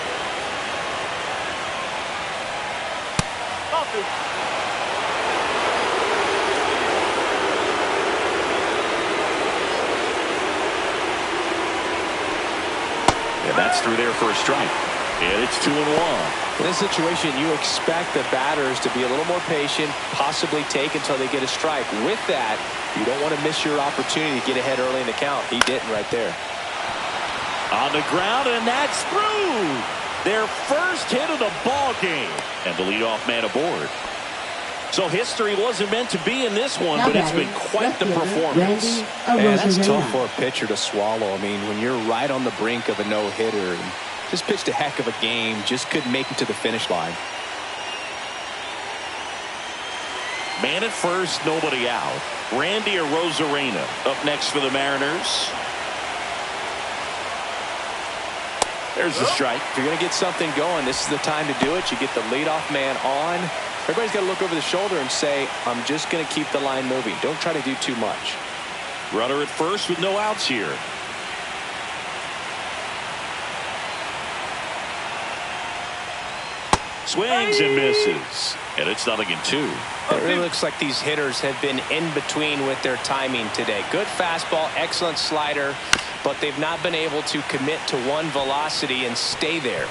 A: That's through there for a strike. And it's 2-1.
B: In this situation, you expect the batters to be a little more patient, possibly take until they get a strike. With that, you don't want to miss your opportunity to get ahead early in the count. He didn't right there.
A: On the ground, and that's through. Their first hit of the ball game. And the leadoff man aboard. So history wasn't meant to be in this one, but it's been quite the performance.
B: Man, that's tough for a pitcher to swallow. I mean, when you're right on the brink of a no-hitter, and just pitched a heck of a game, just couldn't make it to the finish line.
A: Man at first, nobody out. Randy Arozarena up next for the Mariners. There's the strike.
B: If you're going to get something going, this is the time to do it. You get the leadoff man on. Everybody's got to look over the shoulder and say, I'm just going to keep the line moving. Don't try to do too much.
A: Runner at first with no outs here. Swings and misses. And it's 0-2.
B: It really looks like these hitters have been in between with their timing today. Good fastball, excellent slider, but they've not been able to commit to one velocity and stay there.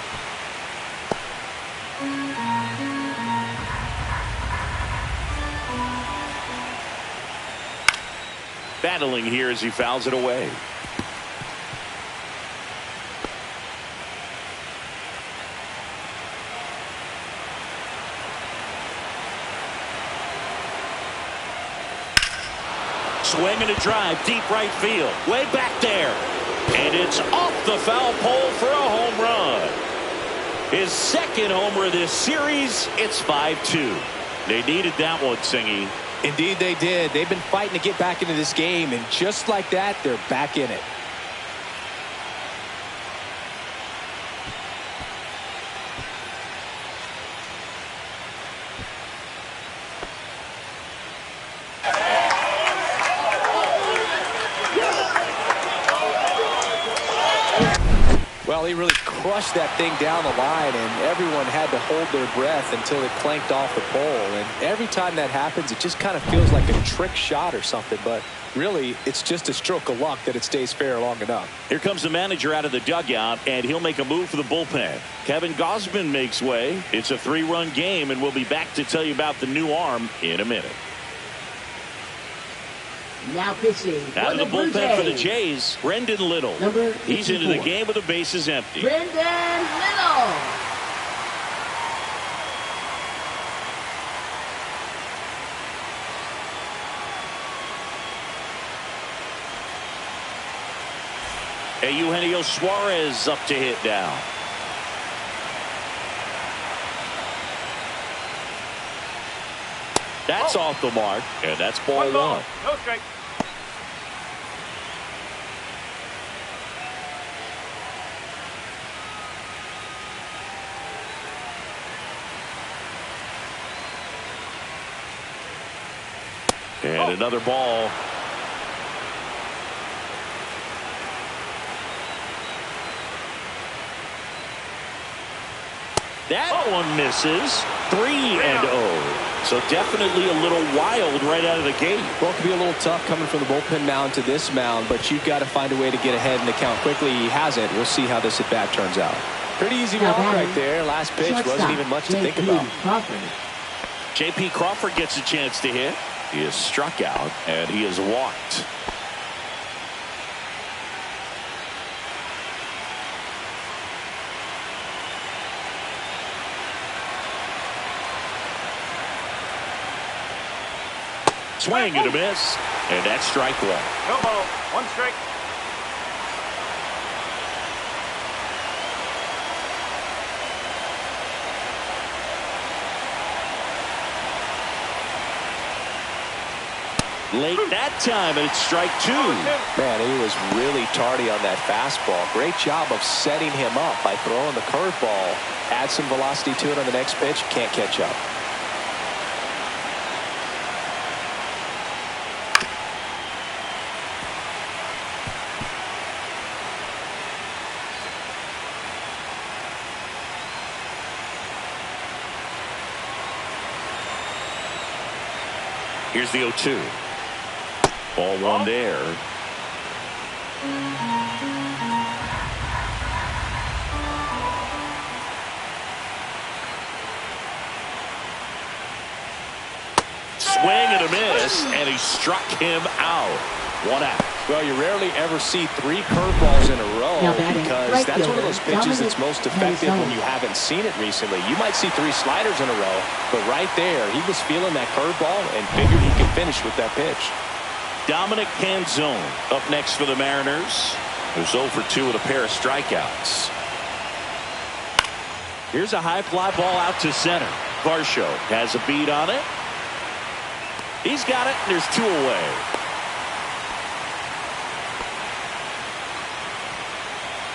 A: Battling here as he fouls it away. Swing and a drive, deep right field, way back there. And it's off the foul pole for a home run. His second homer of this series. It's 5-2. They needed that one, Singy.
B: Indeed they did. They've been fighting to get back into this game, and just like that, they're back in it. Well, he really crushed that thing down the line, and everyone had to hold their breath until it clanked off the pole. And every time that happens, it just kind of feels like a trick shot or something. But really, it's just a stroke of luck that it stays fair long enough.
A: Here comes the manager out of the dugout, and he'll make a move for the bullpen. Kevin Gausman makes way. It's a 3-run game, and we'll be back to tell you about the new arm in a minute.
D: Now pitching
A: out of the bullpen for the Jays, Brendan Little. He's into the game with the bases empty.
D: Brendan Little.
A: Eugenio Suarez up to hit now. That's off the mark, and that's ball one.
C: No strike.
A: And another ball. That one misses. 3-0. So definitely a little wild right out of the gate.
B: Well, it could be a little tough coming from the bullpen mound to this mound, but you've got to find a way to get ahead in the count quickly. He hasn't. We'll see how this at bat turns out. Pretty easy walk right there. Last pitch wasn't even much to think about.
A: J.P. Crawford gets a chance to hit. He is struck out, and he is walked. Swing and a miss, and that's strike one.
C: No ball, one strike.
A: Late that time, and it's strike two.
B: Man, he was really tardy on that fastball. Great job of setting him up by throwing the curveball. Add some velocity to it on the next pitch. Can't catch up.
A: Here's the 0-2. Ball one.
C: 1
A: there. 1-0 miss, and he struck him out. 1 out.
B: Well, you rarely ever see 3 curveballs in a row because
D: right
B: that's one of
D: fielder,
B: those pitches that's most effective when you haven't seen it recently. You might see 3 sliders in a row, but right there, he was feeling that curveball and figured he could finish with that pitch.
A: Dominic Canzone up next for the Mariners. Who's 0 for 2 with a pair of strikeouts. Here's a high fly ball out to center. Varsho has a beat on it. He's got it, and there's 2 away.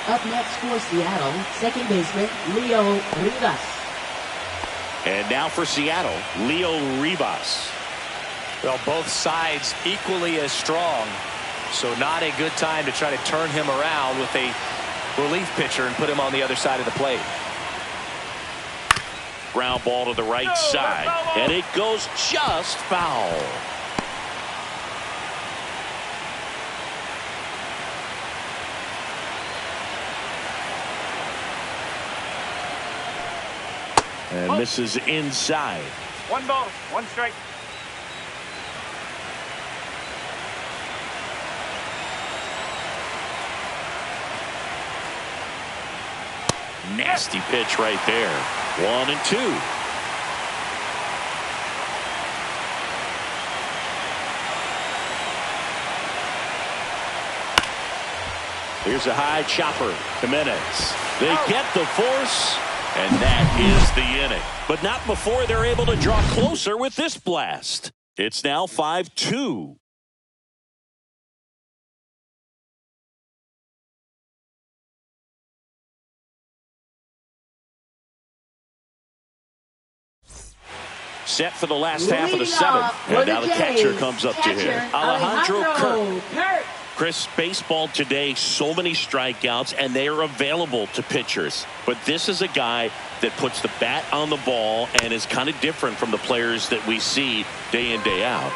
D: Up next for Seattle, second baseman Leo Rivas.
A: And now for Seattle, Leo Rivas.
B: Well, both sides equally as strong, so not a good time to try to turn him around with a relief pitcher and put him on the other side of the plate.
A: Ground ball to the right side, and it goes just foul. And misses inside.
C: 1 ball, 1 strike.
A: Nasty pitch right there. 1-2. Here's a high chopper. Jimenez. They get the force, and that is the inning. But not before they're able to draw closer with this blast. It's now 5-2. Set for the last half of the 7th. And now the catcher comes up to him. Alejandro Kirk. Chris, baseball today, so many strikeouts, and they are available to pitchers. But this is a guy that puts the bat on the ball and is kind of different from the players that we see day in, day out.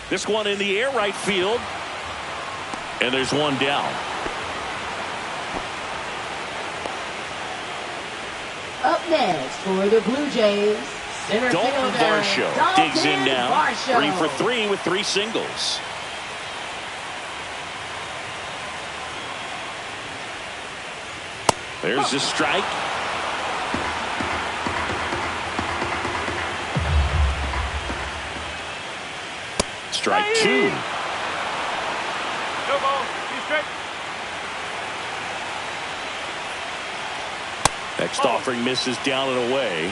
A: This one in the air, right field. And there's 1 down.
D: Up next for the Blue Jays, center
A: Dalton
D: fielder
A: Varsho digs in now.
D: Varsho.
A: 3 for 3 with 3 singles. There's a strike. Strike 2.
C: 2 balls, 2 strikes.
A: Next offering misses down and away.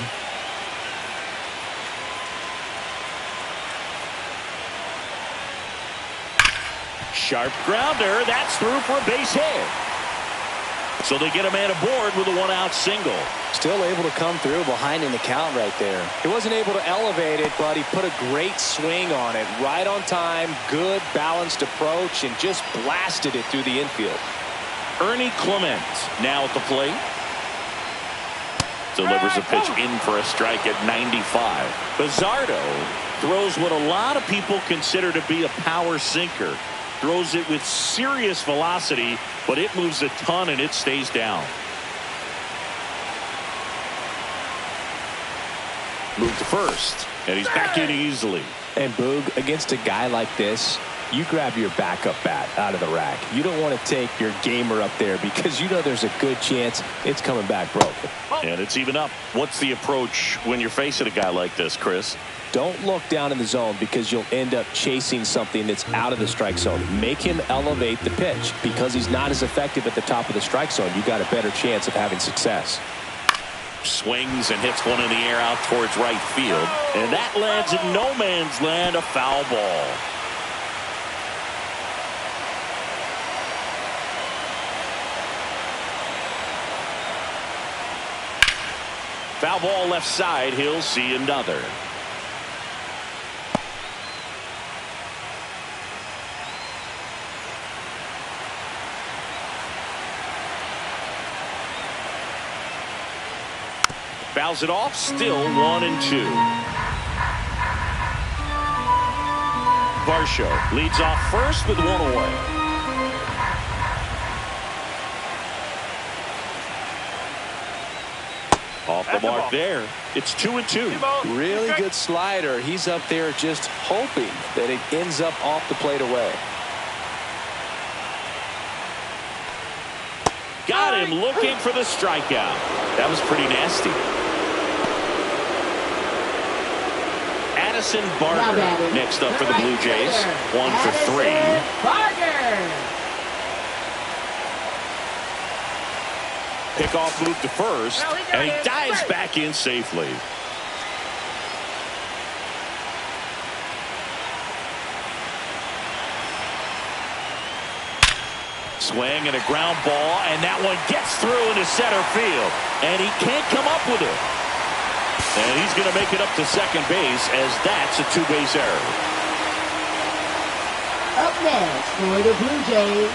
A: Sharp grounder. That's through for a base hit. So they get a man aboard with a 1-out single.
B: Still able to come through behind in the count right there. He wasn't able to elevate it, but he put a great swing on it. Right on time, good balanced approach, and just blasted it through the infield.
A: Ernie Clement now at the plate. Delivers a pitch in for a strike at 95. Bizzardo throws what a lot of people consider to be a power sinker. Throws it with serious velocity, but it moves a ton and it stays down. Move to first, and he's back in easily.
B: And Boog, against a guy like this, you grab your backup bat out of the rack. You don't want to take your gamer up there because you know there's a good chance it's coming back broken.
A: And it's even up. What's the approach when you're facing a guy like this, Chris?
B: Don't look down in the zone because you'll end up chasing something that's out of the strike zone. Make him elevate the pitch. Because he's not as effective at the top of the strike zone, you got a better chance of having success.
A: Swings and hits one in the air out towards right field. And that lands in no man's land, a foul ball. Foul ball left side. He'll see another. Fouls it off. Still 1-2. Varsho leads off first with 1 away. the mark there. It's 2-2.
B: Really good slider. He's up there just hoping that it ends up off the plate away.
A: Got him looking for the strikeout. That was pretty nasty. Addison Barger next up for the Blue Jays. 1 for 3. Pickoff move to first, and he dives back in safely. Swing and a ground ball, and that one gets through into center field, and he can't come up with it. And he's going to make it up to second base, as that's a two-base error.
D: Up next for the Blue Jays,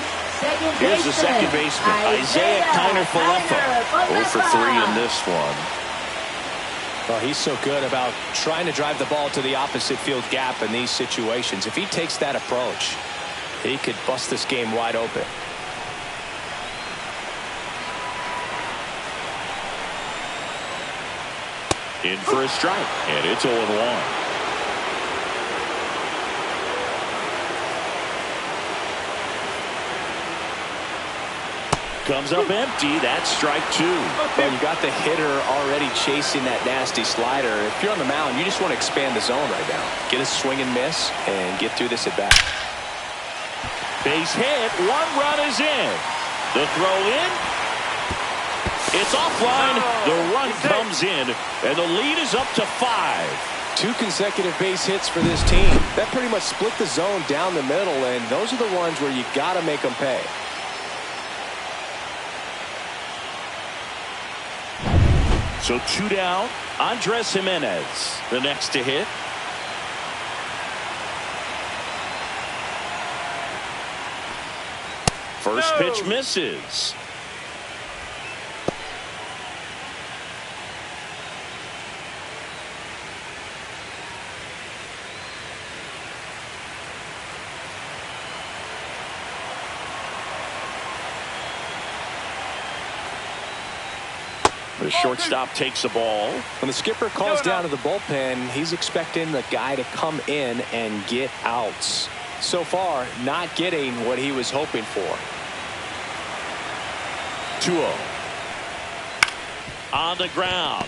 A: here's the second baseman, Isaiah Kiner-Falefa. 0 for 3 in this one.
B: Well, he's so good about trying to drive the ball to the opposite field gap in these situations. If he takes that approach, he could bust this game wide open.
A: In for a strike, and it's 0-1. Comes up empty. That's strike 2.
B: Well, you got the hitter already chasing that nasty slider. If you're on the mound, you just want to expand the zone right now. Get a swing and miss and get through this at bat.
A: Base hit. 1 run is in. The throw in. It's offline. The run comes in, and the lead is up to 5.
B: 2 consecutive base hits for this team. That pretty much split the zone down the middle, and those are the ones where you got to make them pay.
A: So 2 down. Andres Jimenez, the next to hit. First pitch misses. The shortstop takes the ball.
B: When the skipper calls down to the bullpen, he's expecting the guy to come in and get outs. So far, not getting what he was hoping for.
A: 2-0. On the ground.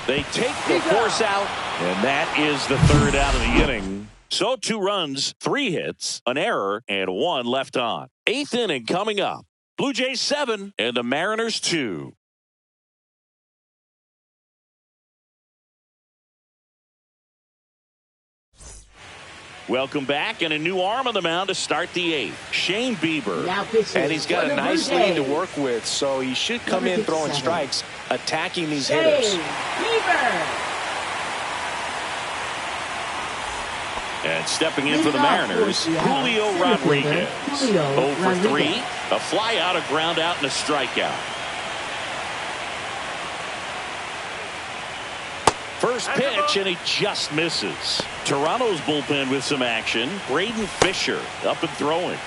A: They take the force out, and that is the 3rd out of the inning. So 2 runs, 3 hits, an error, and 1 left on. 8th inning coming up. Blue Jays 7 and the Mariners 2. Welcome back, and a new arm on the mound to start the 8th. Shane Bieber.
B: And he's got a nice lead to work with, so he should come in throwing strikes, attacking these hitters.
A: And stepping in for the Mariners, Julio Rodriguez. 0 for 3. A fly out, a ground out, and a strikeout. First pitch, and he just misses. Toronto's bullpen with some action. Braden Fisher up and throwing.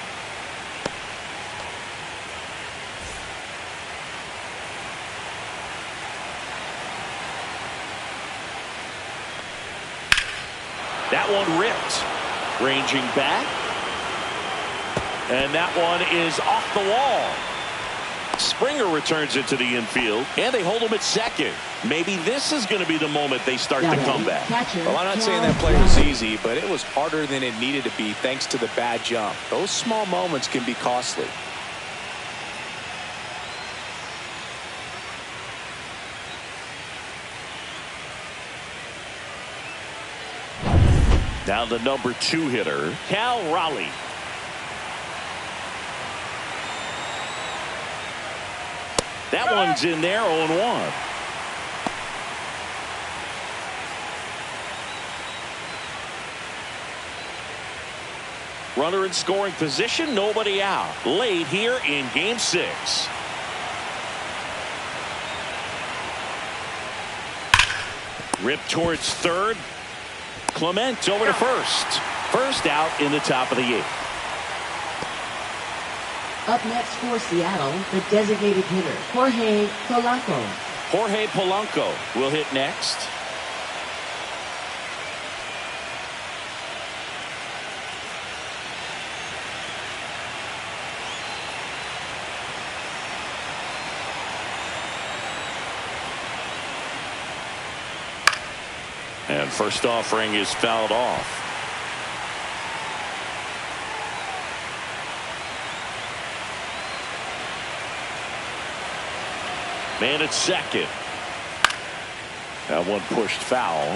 A: That one ripped. Ranging back. And that one is off the wall. Springer returns it to the infield, and they hold him at second. Maybe this is going to be the moment they start the comeback.
B: Well, I'm not saying that play was easy, but it was harder than it needed to be thanks to the bad jump. Those small moments can be costly.
A: Now the number 2 hitter, Cal Raleigh. That one's in there, 0-1. Runner in scoring position, nobody out. Late here in Game 6. Ripped towards third. Clement over to first. First out in the top of the 8th.
D: Up next for Seattle, the designated hitter, Jorge Polanco.
A: Jorge Polanco will hit next. And first offering is fouled off. Man at second. That one pushed foul.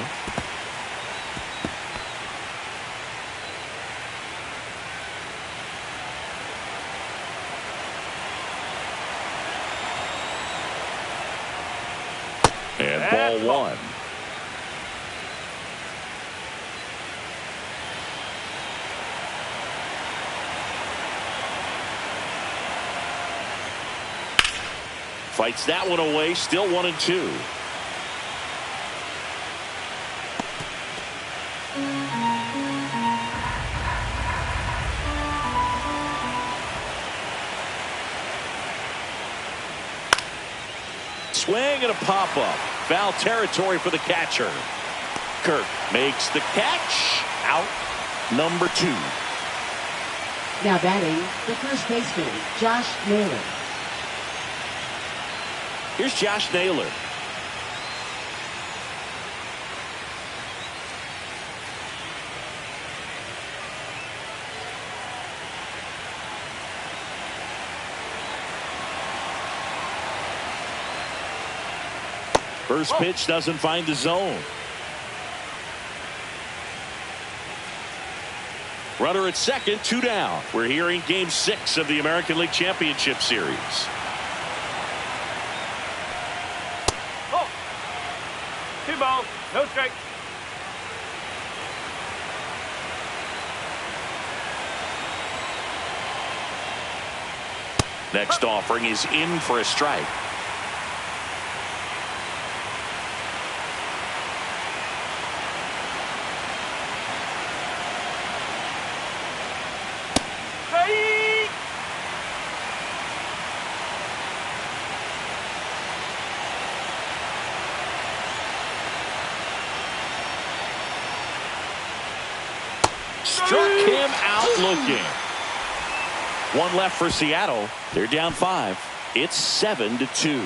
A: And ball one. Fights that one away. Still 1-2. Swing and a pop-up. Foul territory for the catcher. Kirk makes the catch. Out number 2.
D: Now batting, the first baseman, Josh Naylor.
A: Here's Josh Naylor. First pitch doesn't find the zone. Runner at second, 2 down. We're here in Game 6 of the American League Championship Series.
C: Oh. 2 balls, no strikes.
A: Next offering is in for a strike. Struck him out looking. One left for Seattle. They're down 5. It's 7-2.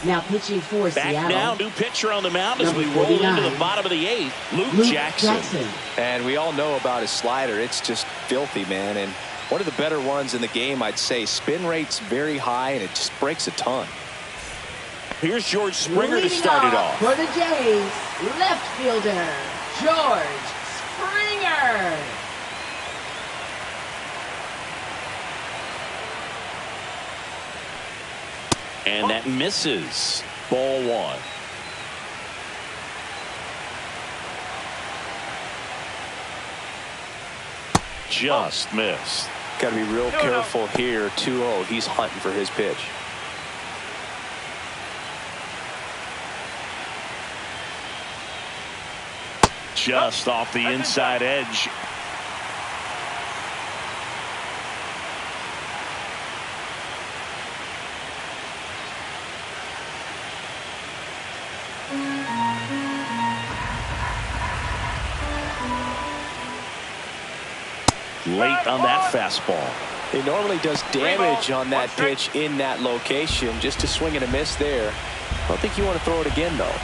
D: Now pitching for
A: Back
D: Seattle.
A: now, new pitcher on the mound as
D: Number
A: we roll
D: 49.
A: into the bottom of the 8th. Luke Jackson.
B: And we all know about his slider. It's just filthy, man. And one of the better ones in the game, I'd say. Spin rate's very high, and it just breaks a ton.
A: Here's George Springer to
D: Leading
A: start it off.
D: for the Jays, left fielder, George Springer.
A: And that misses. Ball 1. Just missed.
B: Got to be real careful here. 2-0. He's hunting for his pitch.
A: Just off the inside edge. Late on that fastball.
B: He normally does damage on that pitch in that location. Just a swing and a miss there. I don't think you want to throw it again, though.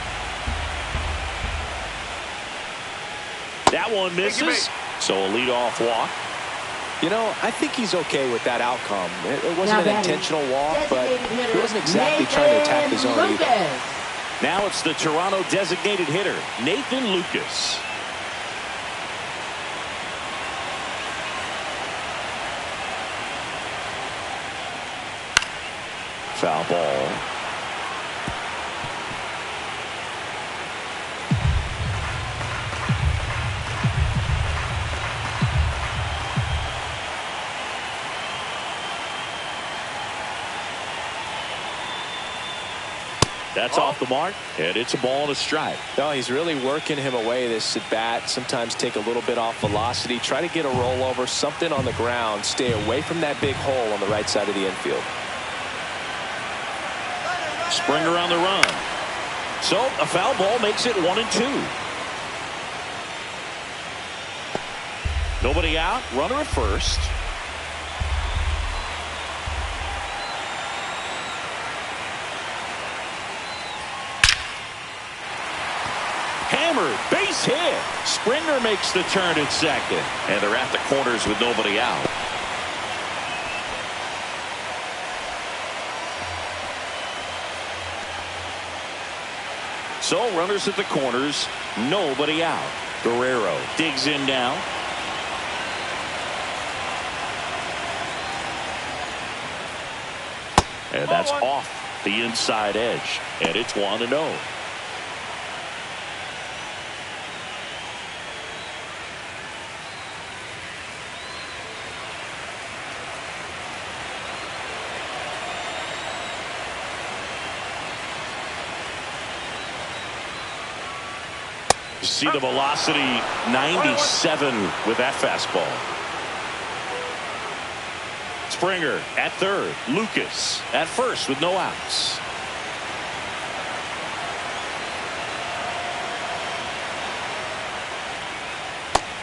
A: That one misses. So a leadoff walk.
B: You know, I think he's okay with that outcome. It wasn't an intentional walk, but he wasn't exactly trying to attack the zone either.
A: Now it's the Toronto designated hitter, Nathan Lucas. Foul ball. That's off the mark, and it's a ball and a strike.
B: No, he's really working him away, this at bat. Sometimes take a little bit off velocity, try to get a rollover, something on the ground, stay away from that big hole on the right side of the infield.
A: Springer on the run. So a foul ball makes it 1-2. Nobody out, runner at first. Hammered, base hit. Springer makes the turn at second, and they're at the corners with nobody out. So runners at the corners, nobody out. Guerrero digs in now. And that's off the inside edge, and it's 1-0. You see the velocity 97 with that fastball. Springer at third. Lucas at first with no outs.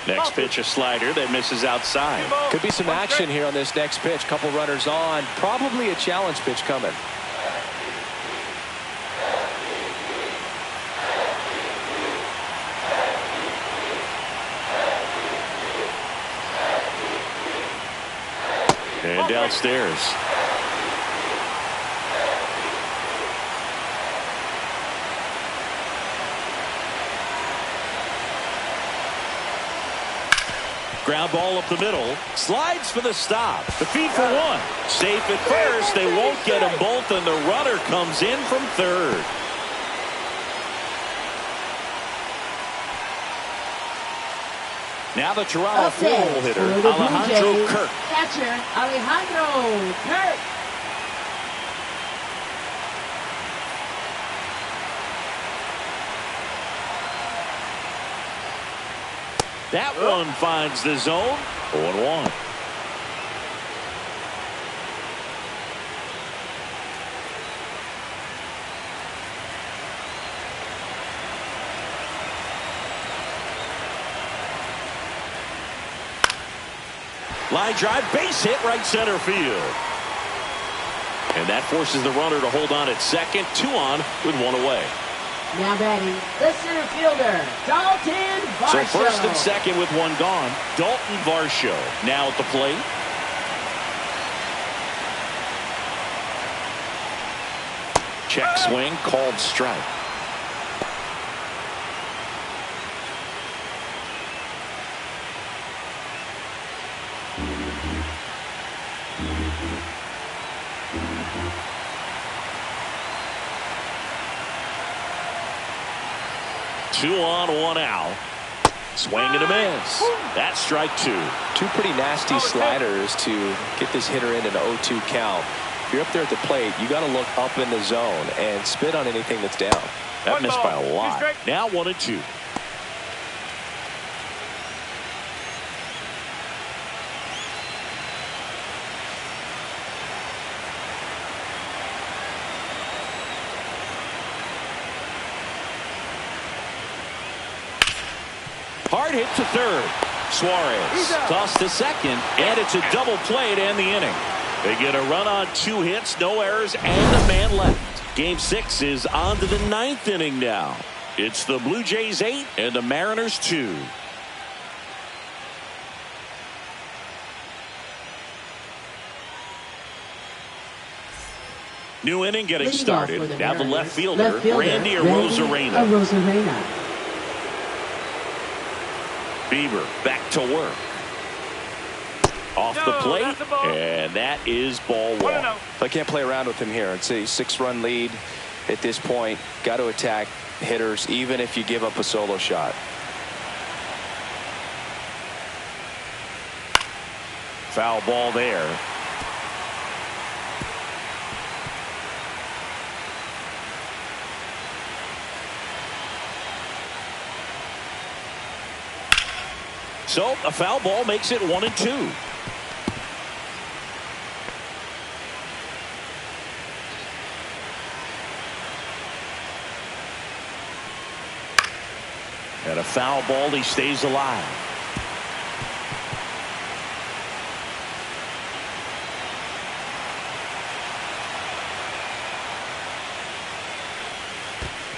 A: Next pitch, a slider that misses outside.
B: Could be some action here on this next pitch. Couple runners on. Probably a challenge pitch coming.
A: And downstairs. Ground ball up the middle. Slides for the stop. The feed for one. Safe at first. They won't get them both, and the runner comes in from third. Now the Toronto four-hole hitter, Alejandro Kirk.
D: Catcher, Alejandro Kirk.
A: That one finds the zone. 0-1. Line drive, base hit, right center field. And that forces the runner to hold on at second. 2 on with 1 away.
D: Now batting, the center fielder, Dalton Varsho.
A: So first and second with 1 gone. Dalton Varsho now at the plate. Check swing, called strike. Two on, 1 out. Swing and a miss. That's strike 2.
B: 2 pretty nasty sliders to get this hitter in an 0-2 count. If you're up there at the plate, you got to look up in the zone and spit on anything that's down.
A: That missed by a lot. Now 1-2. Hard hit to third. Suarez tossed to second, and it's a double play to end the inning. They get a run on 2 hits, no errors, and a man left. Game 6 is on to the 9th inning now. It's the Blue Jays 8 and the Mariners 2. New inning getting started. Now the left fielder, Randy Arozarena. Bieber back to work. Off the plate, and that is ball 1.
B: I can't play around with him here. It's a 6-run lead at this point. Got to attack hitters, even if you give up a solo shot.
A: Foul ball there. So a foul ball makes it 1-2. And a foul ball, he stays alive.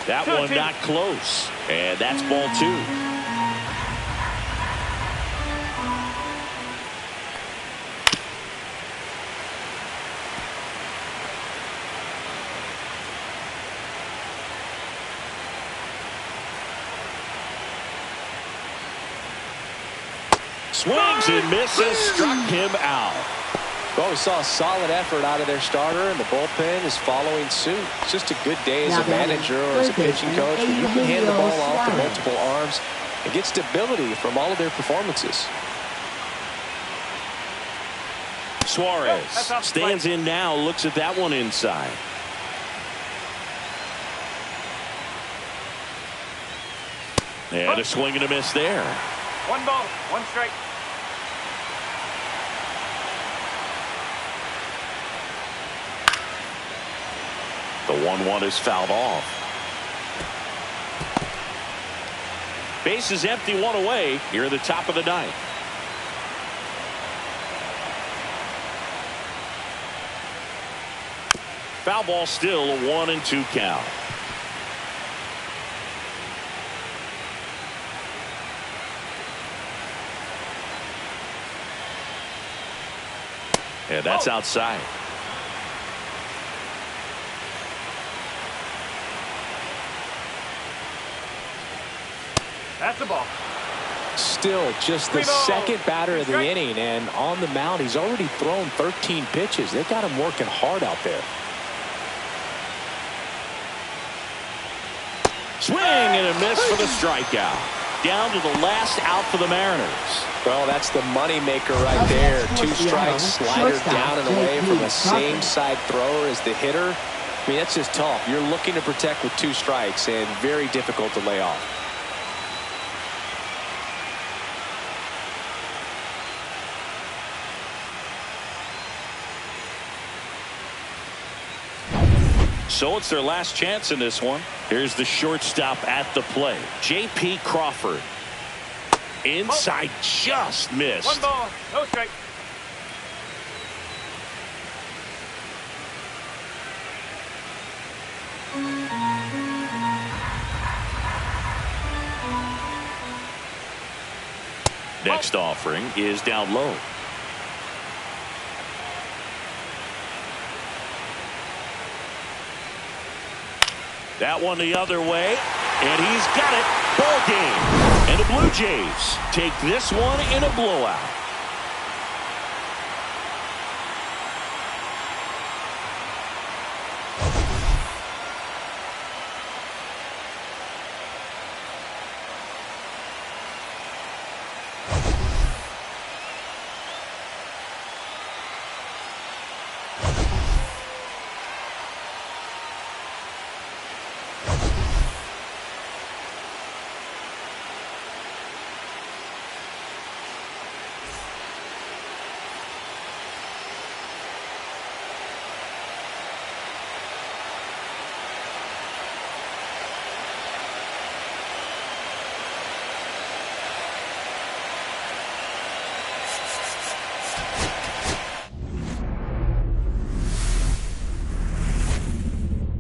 A: That one not close. And that's ball 2. Swings and misses, struck him out.
B: Well, we saw a solid effort out of their starter, and the bullpen is following suit. It's just a good day as a manager or as a pitching coach when you can hand the ball off to multiple arms and get stability from all of their performances.
A: Suarez stands in now, looks at that one inside. And a swing and a miss there.
C: 1 ball, 1 strike.
A: The 1-1 is fouled off. Base is empty, 1 away here at the top of the 9th. Foul ball, still a 1-2 count. And that's outside.
C: That's the ball.
B: Still just the second batter of the inning, and on the mound he's already thrown 13 pitches. They've got him working hard out there.
A: Swing and a miss for the strikeout. Down to the last out for the Mariners.
B: Well, that's the money maker right there. 2 strikes, slider down and away from the same side thrower as the hitter. I mean, that's just tough. You're looking to protect with 2 strikes, and very difficult to lay off.
A: So it's their last chance in this one. Here's the shortstop at the plate, J.P. Crawford. Inside, just missed.
C: 1 ball, no strike.
A: Next offering is down low. That one the other way, and he's got it. Ball game. And the Blue Jays take this one in a blowout.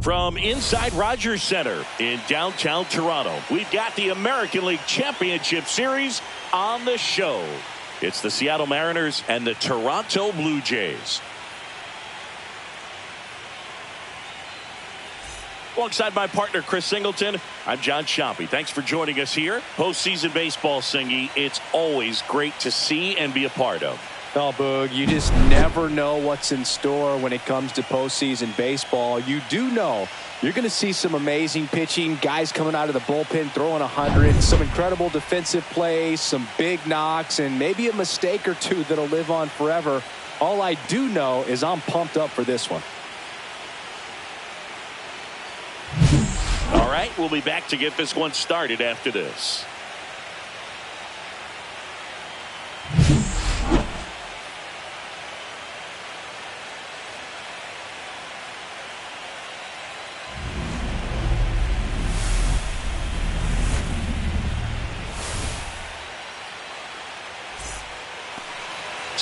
A: From inside Rogers Center in downtown Toronto, we've got the American League Championship Series on the show. It's the Seattle Mariners and the Toronto Blue Jays. Alongside my partner Chris Singleton, I'm John Chompy. Thanks for joining us here. Postseason baseball, Singy, it's always great to see and be a part of.
B: Oh, Boog, you just never know what's in store when it comes to postseason baseball. You do know you're going to see some amazing pitching, guys coming out of the bullpen throwing 100, some incredible defensive plays, some big knocks, and maybe a mistake or two that'll live on forever. All I do know is I'm pumped up for this one.
A: All right, we'll be back to get this one started after this.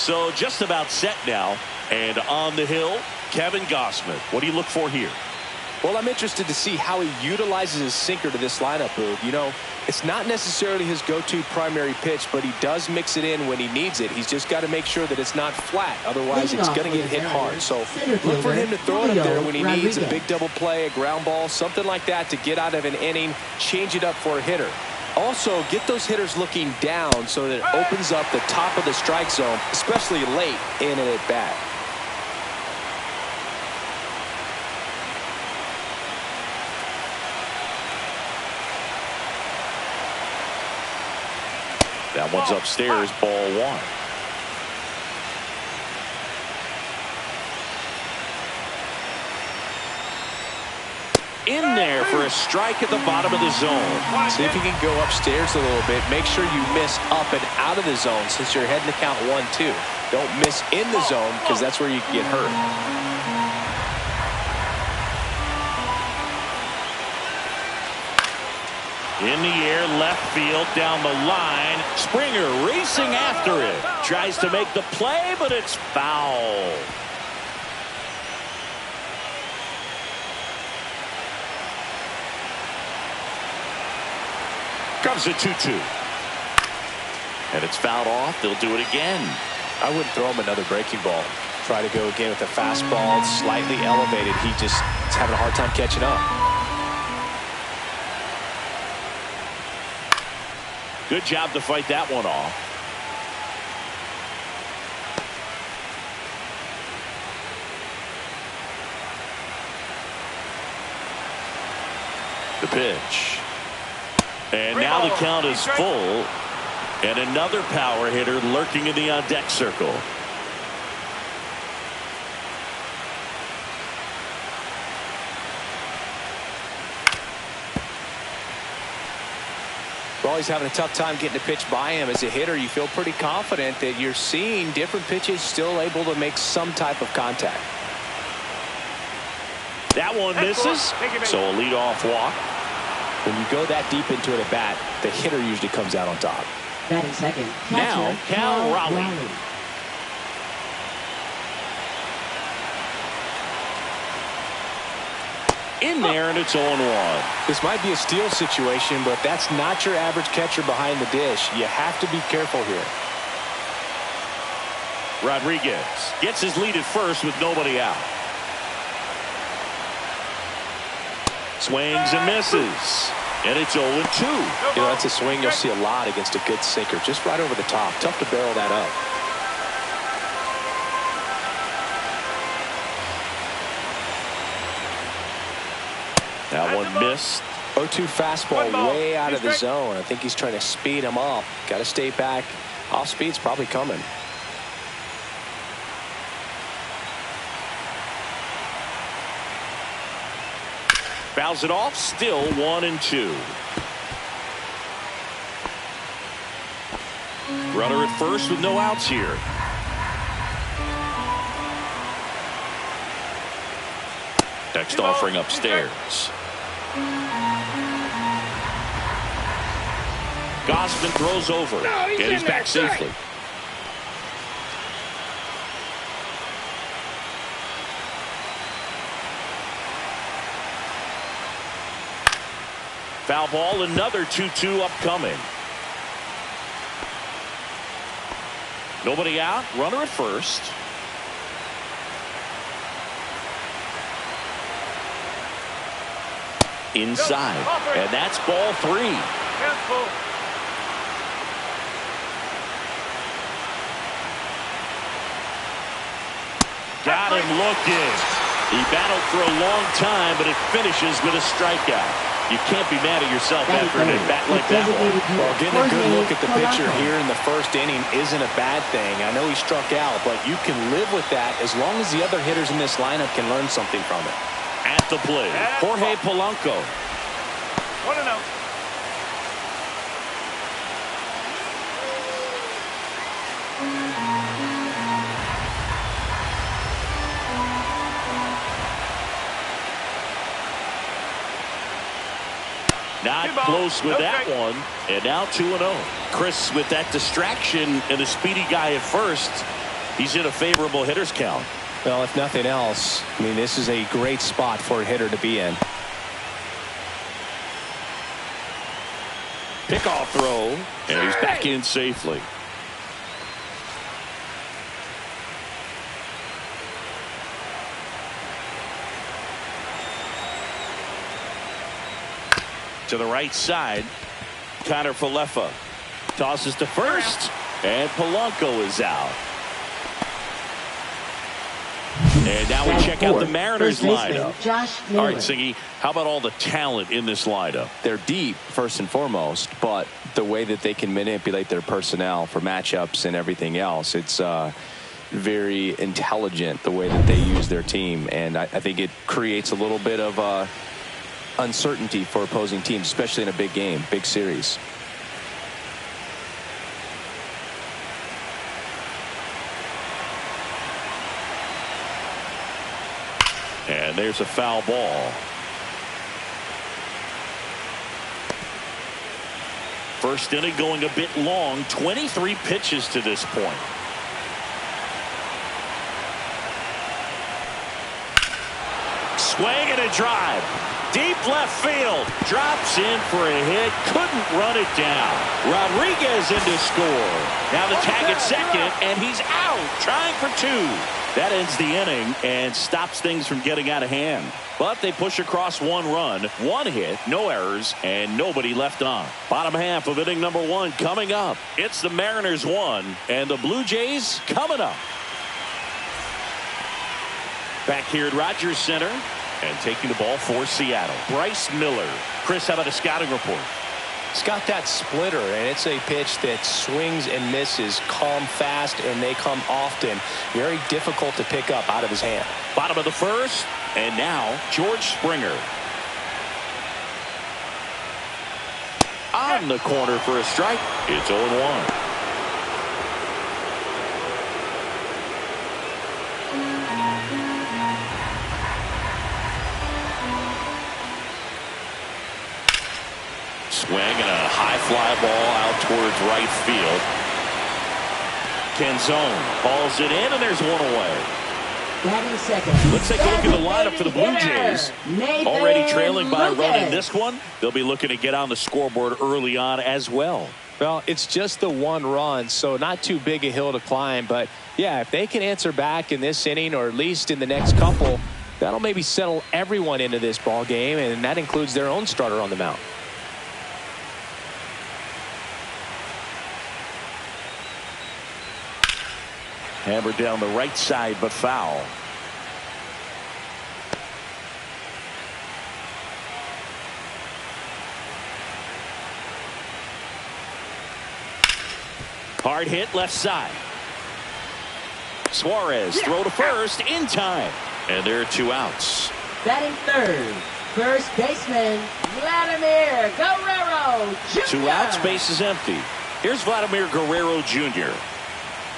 A: So just about set now. And on the hill, Kevin Gossman. What do you look for here?
B: Well, I'm interested to see how he utilizes his sinker to this lineup, Boog. You know, it's not necessarily his go-to primary pitch, but he does mix it in when he needs it. He's just got to make sure that it's not flat. Otherwise, it's going to get hit hard. So look for him to throw it up there when he needs a big double play, a ground ball, something like that to get out of an inning, change it up for a hitter. Also, get those hitters looking down so that it opens up the top of the strike zone, especially late in an at-bat.
A: That one's upstairs, ball one. In there for a strike at the bottom of the zone.
B: See if you can go upstairs a little bit. Make sure you miss up and out of the zone since you're heading to count 1-2. Don't miss in the zone because that's where you can get hurt.
A: In the air, left field, down the line. Springer racing after it. Tries to make the play, but it's foul. Comes a 2-2. And it's fouled off. They'll do it again.
B: I wouldn't throw him another breaking ball. Try to go again with a fastball, slightly elevated. He just is having a hard time catching up.
A: Good job to fight that one off. The pitch. And now the count is full. And another power hitter lurking in the on-deck circle.
B: Well, he's having a tough time getting a pitch by him. As a hitter, you feel pretty confident that you're seeing different pitches still able to make some type of contact.
A: That one misses. So a leadoff walk.
B: When you go that deep into it at bat, the hitter usually comes out on top.
D: Batting second.
A: Now, Cal Raleigh. In there, and it's 0-1.
B: This might be a steal situation, but that's not your average catcher behind the dish. You have to be careful here.
A: Rodriguez gets his lead at first with nobody out. Swings and misses. And it's 0-2.
B: You know, that's a swing you'll see a lot against a good sinker. Just right over the top. Tough to barrel that up.
A: That one missed.
B: 0-2 fastball way out of the zone. I think he's trying to speed him up. Got to stay back. Off speed's probably coming.
A: Fouls it off. Still 1-2. Runner at first with no outs here. Next offering upstairs. Gossman throws over. And he's back safely. Foul ball, another 2-2 upcoming. Nobody out, runner at first. Inside, and that's ball 3. Got him looking. He battled for a long time, but it finishes with a strikeout. You can't be mad at yourself after an at-bat like that one.
B: Well, getting a good look at the pitcher here in the first inning isn't a bad thing. I know he struck out, but you can live with that as long as the other hitters in this lineup can learn something from it.
A: At the plate, Jorge Polanco.
C: 1-0.
A: Not close with that one. And now 2-0. Chris with that distraction and a speedy guy at first. He's in a favorable hitter's count.
B: Well, if nothing else, I mean, this is a great spot for a hitter to be in.
A: Pickoff throw, and he's back in safely. To the right side, Connor Falefa tosses to first, and Polanco is out. And now we check out the Mariners lineup. All right, Siggy, how about all the talent in this lineup?
B: They're deep, first and foremost, but the way that they can manipulate their personnel for matchups and everything else, it's very intelligent the way that they use their team. And I think it creates a little bit of uncertainty for opposing teams, especially in a big game, big series.
A: And there's a foul ball. First inning going a bit long, 23 pitches to this point. Swing and a drive. Deep left field. Drops in for a hit. Couldn't run it down. Rodriguez in to score. Now the tag at second, and he's out. Trying for two. That ends the inning and stops things from getting out of hand. But they push across one run, one hit, no errors, and nobody left on. Bottom half of inning number one coming up. It's the Mariners 1 and the Blue Jays coming up. Back here at Rogers Center and taking the ball for Seattle, Bryce Miller. Chris, how about a scouting report?
B: It's got that splitter, and it's a pitch that swings and misses, come fast, and they come often. Very difficult to pick up out of his hand.
A: Bottom of the first, and now George Springer. On the corner for a strike. It's 0-1. Swing and a high fly ball out towards right field. Canzone hauls it in, and there's one away. Let's take a look at the lineup for the Blue Jays. Already trailing by a run in this one. They'll be looking to get on the scoreboard early on as well.
B: Well, it's just the one run, so not too big a hill to climb. But, yeah, if they can answer back in this inning or at least in the next couple, that'll maybe settle everyone into this ball game, and that includes their own starter on the mound.
A: Hammered down the right side, but foul. Hard hit left side. Suarez throw to first in time. And there are two outs.
D: Batting third, first baseman Vladimir Guerrero Jr.
A: Two outs, base is empty. Here's Vladimir Guerrero Jr.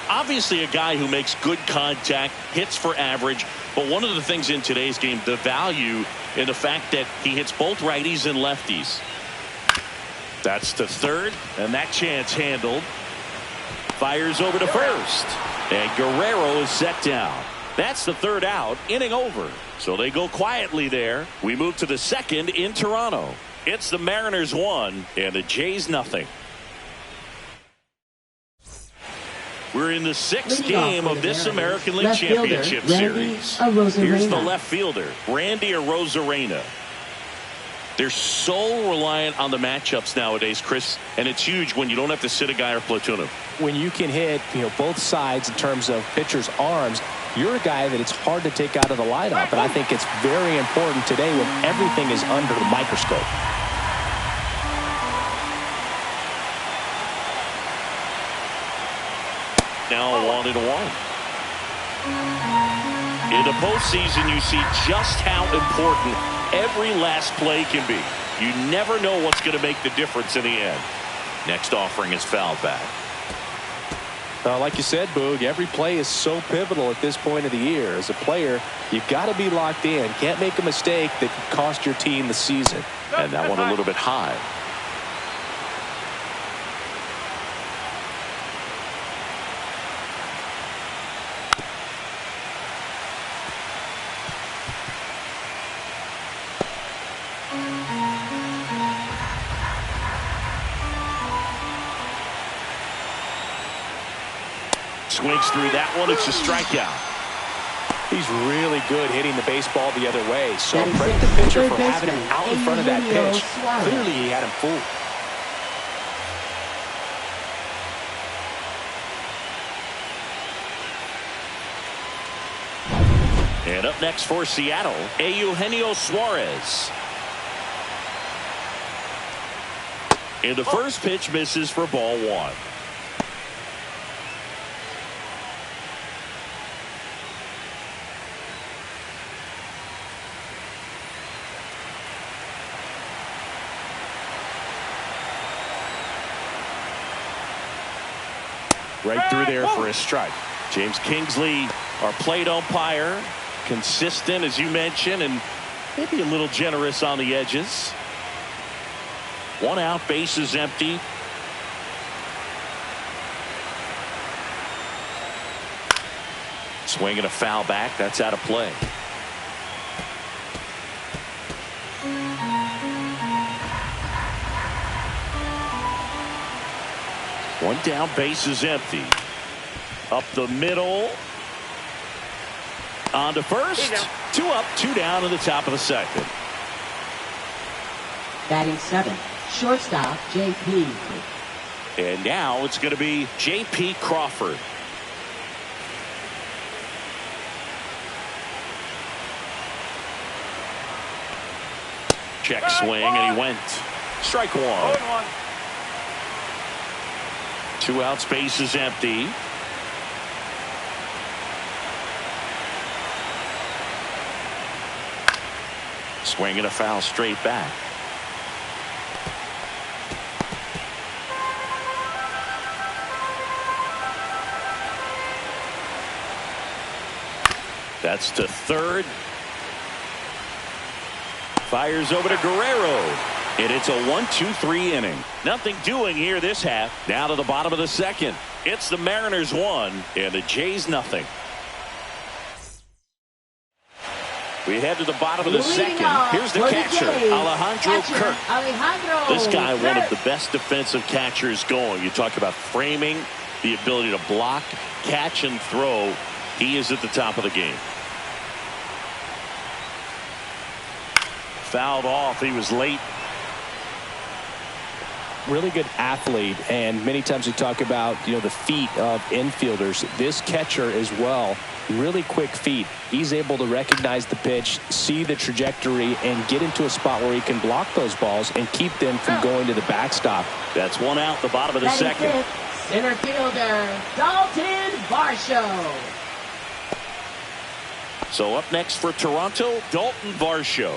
A: Obviously a guy who makes good contact, hits for average, but one of the things in today's game, the value in the fact that he hits both righties and lefties. That's to third, and that chance handled. Fires over to first, and Guerrero is set down. That's the third out, inning over. So they go quietly there. We move to the second in Toronto. It's the Mariners 1 and the Jays nothing. We're in the sixth game of this American League Championship Series. Here's the left fielder, Randy Arozarena. They're so reliant on the matchups nowadays, Chris, and it's huge when you don't have to sit a guy or platoon him.
B: When you can hit, both sides in terms of pitchers' arms, you're a guy that it's hard to take out of the lineup, and I think it's very important today when everything is under the microscope.
A: Now 1-1. In the postseason, you see just how important every last play can be. You never know what's going to make the difference in the end. Next offering is fouled back.
B: Like you said, Boog, every play is so pivotal at this point of the year. As a player, you've got to be locked in. Can't make a mistake that could cost your team the season.
A: And that one a little bit high. swings through that one. It's a strikeout.
B: He's really good hitting the baseball the other way. So credit the pitcher for having him out in front of that pitch. Clearly he had him fooled.
A: And up next for Seattle, Eugenio Suarez. And the first pitch misses for ball one. Right through there for a strike. James Kingsley, our plate umpire, consistent as you mentioned, and maybe a little generous on the edges. One out, bases empty. Swinging a foul back, that's out of play. One down, bases empty. Up the middle. On to first. Two up, two down in the top of the second.
D: Batting seven, shortstop J.P.
A: And now it's going to be J.P. Crawford. Check swing, and he went. Strike one. Two outs, bases empty. Swinging a foul straight back. That's to third. Fires over to Guerrero. And it's a 1-2-3 inning. Nothing doing here this half. Now to the bottom of the second. It's the Mariners 1 and the Jays nothing. We head to the bottom of the second. Here's the catcher, Alejandro Kirk. This guy, one of the best defensive catchers going. You talk about framing, the ability to block, catch, and throw. He is at the top of the game. Fouled off. He was late.
B: Really good athlete, and many times we talk about the feet of infielders. This catcher as well, really quick feet. He's able to recognize the pitch, see the trajectory, and get into a spot where he can block those balls and keep them from going to the backstop.
A: That's one out, the bottom of the second.
D: Center fielder Dalton Varsho.
A: So up next for Toronto, Dalton Varsho.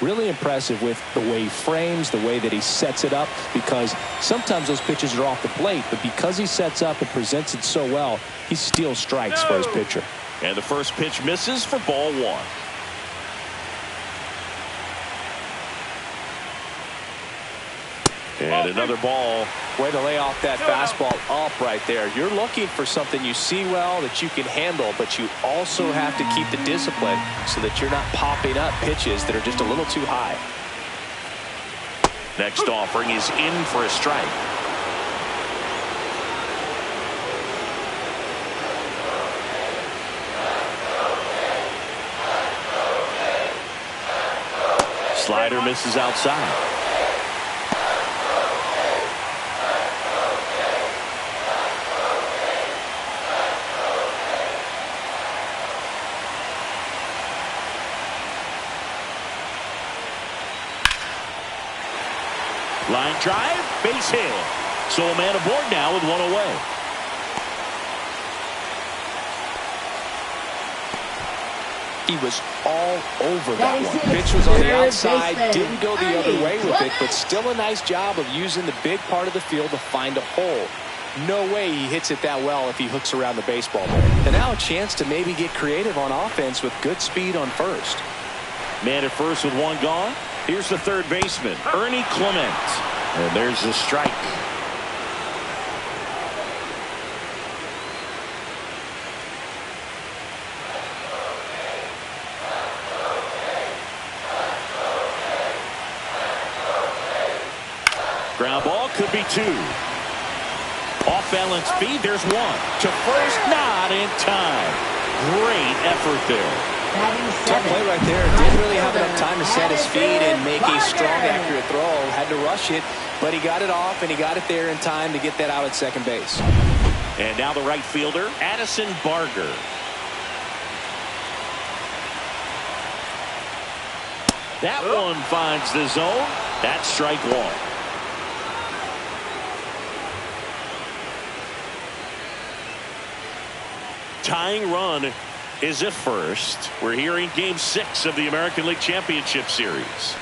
B: Really impressive with the way he frames, the way that he sets it up, because sometimes those pitches are off the plate, but because he sets up and presents it so well, he steals strikes for his pitcher.
A: And the first pitch misses for ball one. And another ball.
B: Way to lay off that fastball up right there. You're looking for something you see well that you can handle, but you also have to keep the discipline so that you're not popping up pitches that are just a little too high.
A: Next offering is in for a strike. Slider misses outside. Line drive, base hit. So a man aboard now with one away.
B: He was all over that one. Pitch was on the outside, didn't go the other way with it, but still a nice job of using the big part of the field to find a hole. No way he hits it that well if he hooks around the baseball there. And now a chance to maybe get creative on offense with good speed on first.
A: Man at first with one gone. Here's the third baseman, Ernie Clement. And there's the strike. Ground ball, could be two. Off-balance feed. There's one. To first, not in time. Great effort there.
B: Tough play right there. Didn't really have enough time to set his feet and make a strong, accurate throw. Had to rush it, but he got it off, and he got it there in time to get that out at second base.
A: And now the right fielder, Addison Barger. That one finds the zone. That's strike one. Tying run is at first. We're here in Game 6 of the American League Championship Series.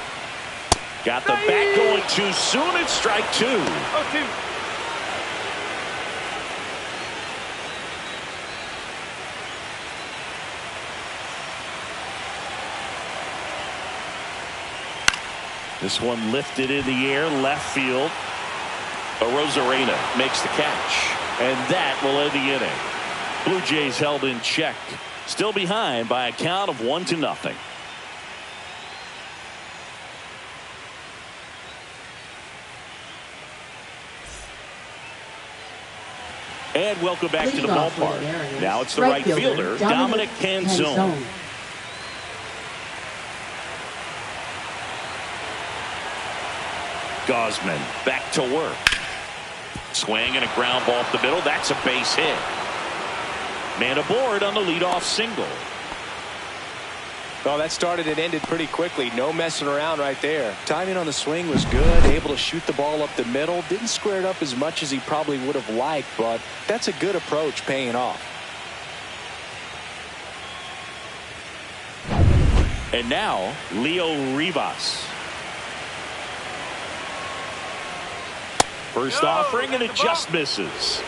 A: Got the bat going too soon. It's strike two.
C: 0-2.
A: This one lifted in the air, left field. Arozarena makes the catch, and that will end the inning. Blue Jays held in check, still behind by a count of 1-0. And welcome back to the ballpark. Now it's the right fielder, Dominic Canzone. Gosman back to work. Swing and a ground ball up the middle. That's a base hit. Man aboard on the leadoff single.
B: Well, that started and ended pretty quickly. No messing around right there. Timing on the swing was good. Able to shoot the ball up the middle. Didn't square it up as much as he probably would have liked, but that's a good approach, paying off.
A: And now, Leo Rivas. First offering, and it just misses.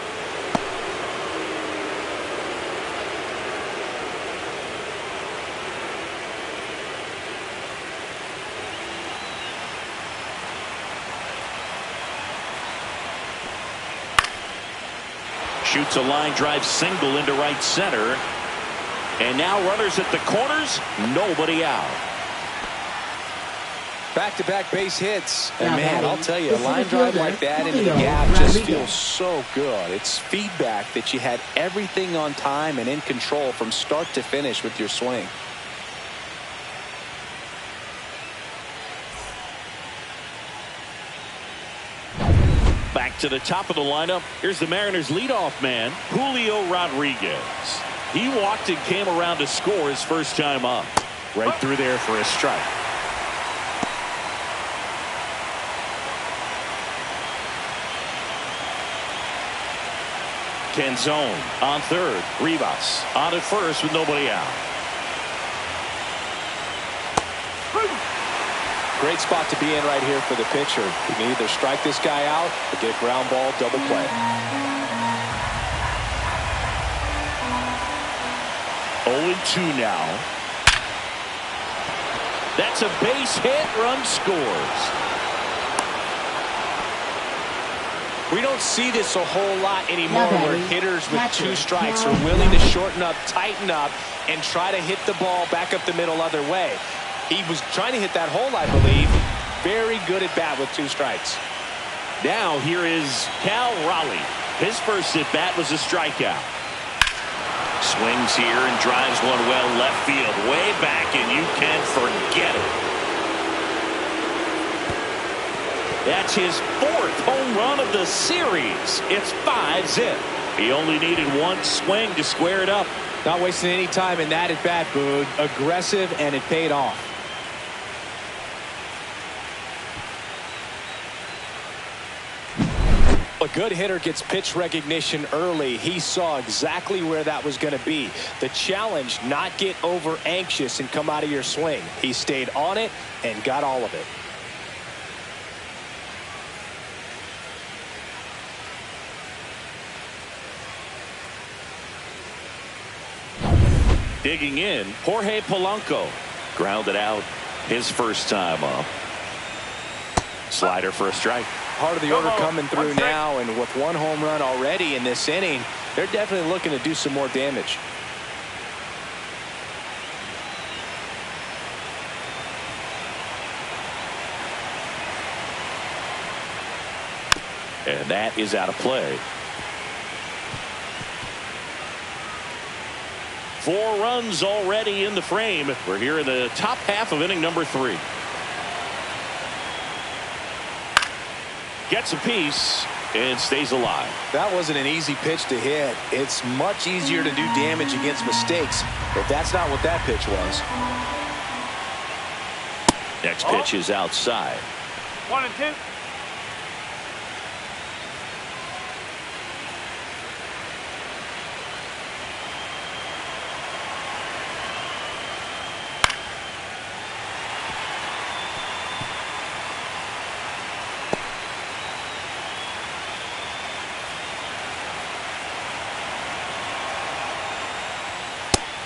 A: Shoots a line drive single into right center. And now runners at the corners, nobody out.
B: Back-to-back base hits. And man, I'll tell you, a line drive like that into the gap just feels so good. It's feedback that you had everything on time and in control from start to finish with your swing.
A: Back to the top of the lineup. Here's the Mariners' leadoff man, Julio Rodriguez. He walked and came around to score his first time up. Right through there for a strike. Canzone on third. Rivas on at first with nobody out.
B: Great spot to be in right here for the pitcher. You can either strike this guy out or get a ground ball double play.
A: 0-2 now. That's a base hit. Run scores.
B: We don't see this a whole lot anymore where hitters with two strikes are willing to shorten up, tighten up, and try to hit the ball back up the middle other way. He was trying to hit that hole, I believe. Very good at bat with two strikes.
A: Now here is Cal Raleigh. His first at bat was a strikeout. Swings here and drives one well left field, way back, and you can forget it. That's his fourth home run of the series. It's 5-zip. He only needed one swing to square it up.
B: Not wasting any time in that at bat, Boog. Aggressive, and it paid off. A good hitter gets pitch recognition early. He saw exactly where that was going to be. The challenge, not get over anxious and come out of your swing. He stayed on it and got all of it.
A: Digging in, Jorge Polanco. Grounded out his first time up. Slider for a strike.
B: Part of the order coming through now, and with one home run already in this inning, they're definitely looking to do some more damage.
A: And that is out of play. 4 runs already in the frame. We're here in the top half of inning number 3. Gets a piece and stays alive.
B: That wasn't an easy pitch to hit. It's much easier to do damage against mistakes, but that's not what that pitch was.
A: Next pitch is outside.
C: 1-2.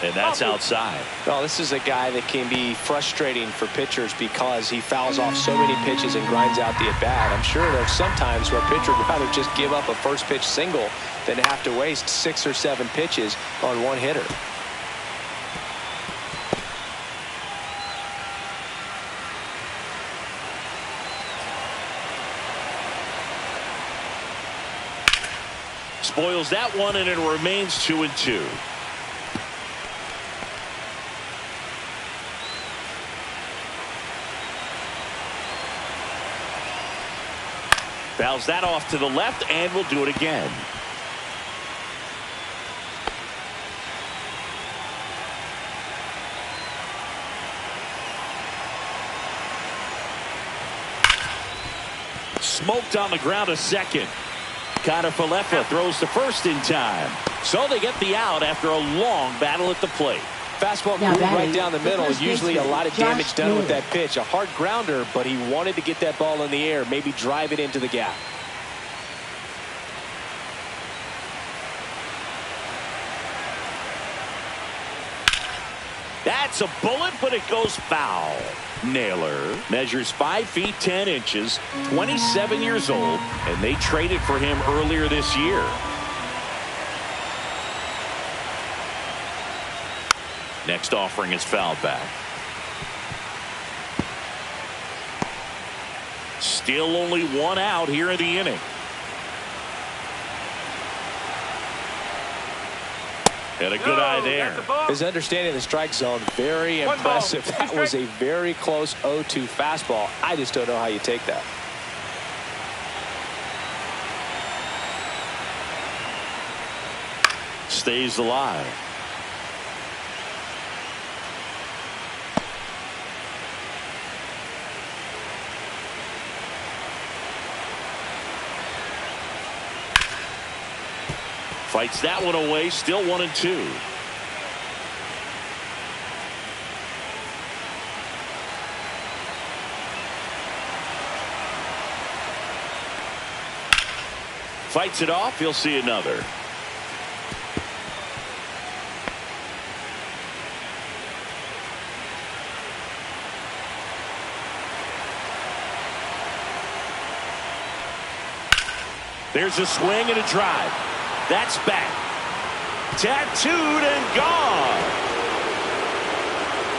A: And that's outside.
B: Well, this is a guy that can be frustrating for pitchers because he fouls off so many pitches and grinds out the at-bat. I'm sure there's some times where a pitcher would rather just give up a first pitch single than have to waste 6 or 7 pitches on one hitter.
A: Spoils that one, and it remains 2-2. Fouls that off to the left, and will do it again. Smoked on the ground to second. Connor Falefa throws to first in time. So they get the out after a long battle at the plate.
B: Fastball right down the middle. Usually a lot of damage done with that pitch. A hard grounder, but he wanted to get that ball in the air, maybe drive it into the gap.
A: That's a bullet, but it goes foul. Naylor measures 5 feet 10 inches, 27 years old, and they traded for him earlier this year. Next offering is fouled back. Still only 1 out here in the inning. And a good eye there.
B: His understanding of the strike zone, very impressive. That was a very close 0-2 fastball. I just don't know how you take that.
A: Stays alive. Fights that one away, still 1-2. Fights it off, he'll see another. There's a swing and a drive. That's back. Tattooed and gone.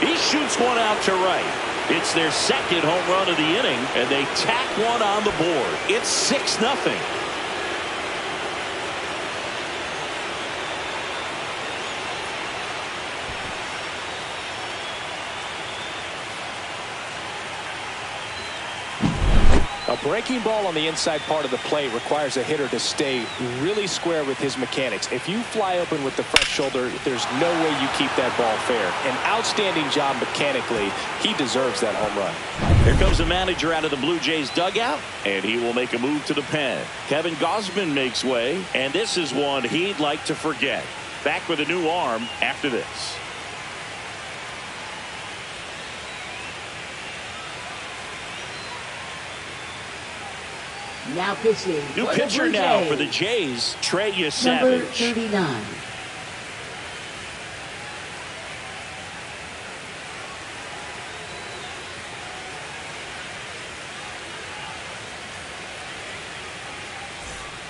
A: He shoots one out to right. It's their second home run of the inning, and they tack one on the board. It's 6-0.
B: A breaking ball on the inside part of the plate requires a hitter to stay really square with his mechanics. If you fly open with the front shoulder, there's no way you keep that ball fair. An outstanding job mechanically. He deserves that home run.
A: Here comes the manager out of the Blue Jays dugout, and he will make a move to the pen. Kevin Gausman makes way, and this is one he'd like to forget. Back with a new arm after this.
D: Now pitching.
A: New pitcher now for the Jays, Trey Yesavage.
D: Number 39.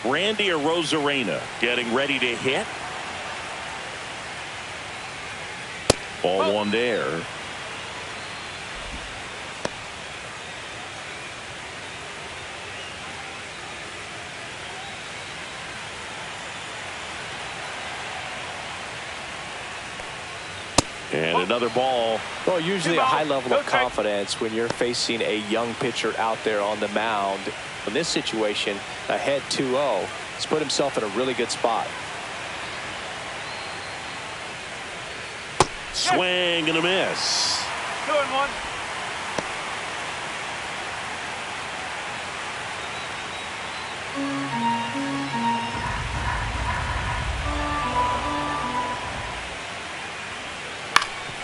A: Randy Arozarena getting ready to hit. Ball one there. another ball.
B: Well, usually a high level of confidence when you're facing a young pitcher out there on the mound. In this situation, ahead 2-0, he's put himself in a really good spot.
A: Swing and a miss.
C: 2-1.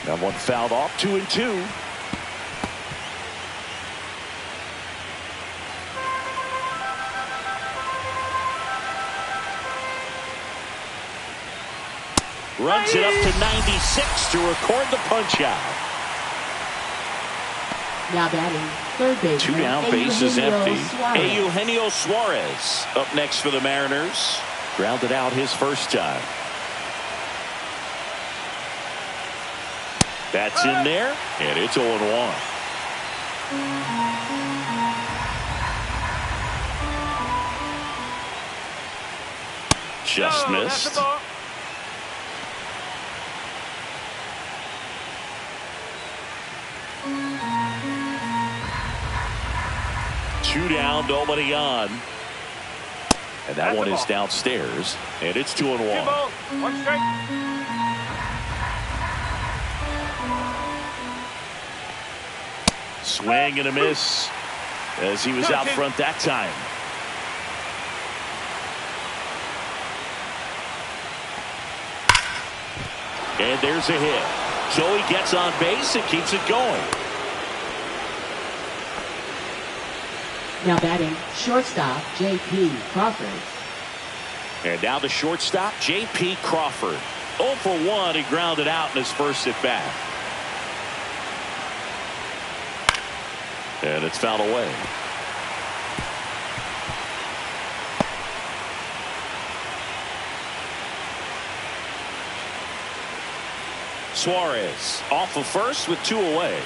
A: That one fouled off. 2-2. Runs it up to 96 to record the punch out.
D: Now batting, third base.
A: 2 down, bases empty.
D: Suarez.
A: Eugenio Suarez up next for the Mariners. Grounded out his first time. That's in there, and it's 0-1. Just missed. Two down, nobody on. And that one is downstairs, and it's 2-1.
C: 1 strike.
A: Swing and a miss as he was out front that time. And there's a hit. So he gets on base and keeps it going.
D: Now batting, shortstop, J.P. Crawford.
A: And now the shortstop, J.P. Crawford. 0 for 1. He grounded out in his first at bat. And it's fouled away. Suarez off of first with 2 away.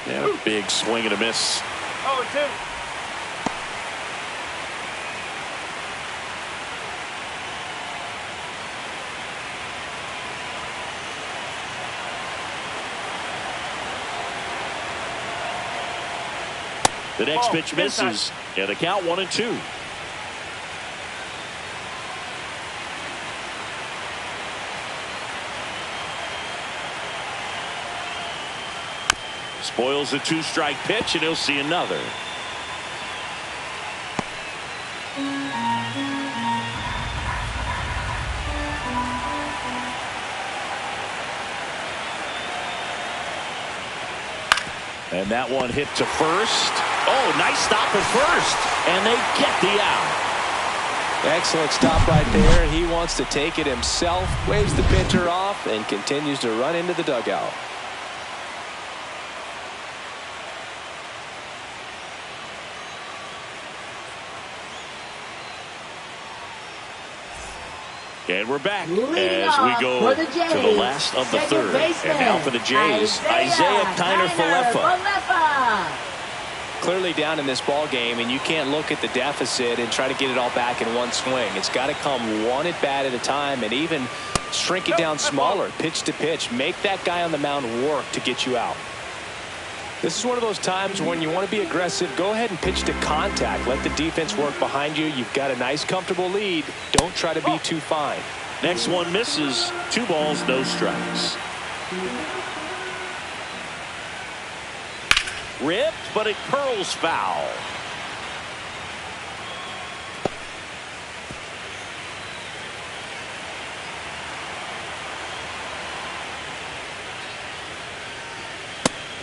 A: And a big swing and a miss.
C: 0-2.
A: The next pitch misses. And the count 1-2. Spoils a 2-strike pitch, and he'll see another. And that one hit to first. Oh, nice stop at first. And they get the out.
B: Excellent stop right there. He wants to take it himself, waves the pitcher off, and continues to run into the dugout.
A: And we're back
D: Leading
A: as we
D: off
A: go
D: for the
A: to
D: Jays,
A: the last of the
D: second
A: third.
D: baseman,
A: And now for the Jays, Isaiah Kiner-Falefa.
B: Clearly down in this ball game, and you can't look at the deficit and try to get it all back in one swing. It's got to come one at bat at a time, and even shrink it down smaller, pitch to pitch. Make that guy on the mound work to get you out. This is one of those times when you want to be aggressive. Go ahead and pitch to contact. Let the defense work behind you. You've got a nice, comfortable lead. Don't try to be too fine.
A: Next one misses. 2 balls, no strikes. Ripped, but it curls foul.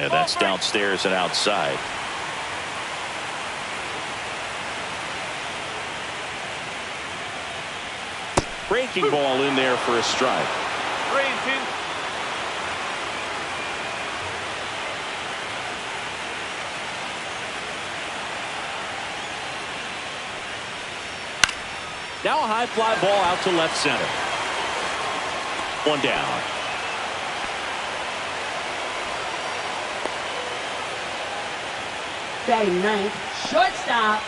A: And that's downstairs and outside. Breaking ball in there for a strike.
C: 3-2.
A: Now a high fly ball out to left center. 1 down.
D: Batting ninth, shortstop,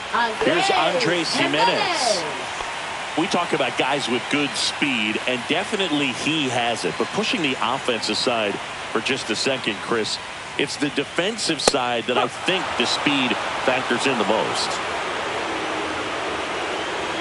A: Here's Andres Jimenez. We talk about guys with good speed, and definitely he has it. But pushing the offense aside for just a second, Chris, it's the defensive side that I think the speed factors in the most.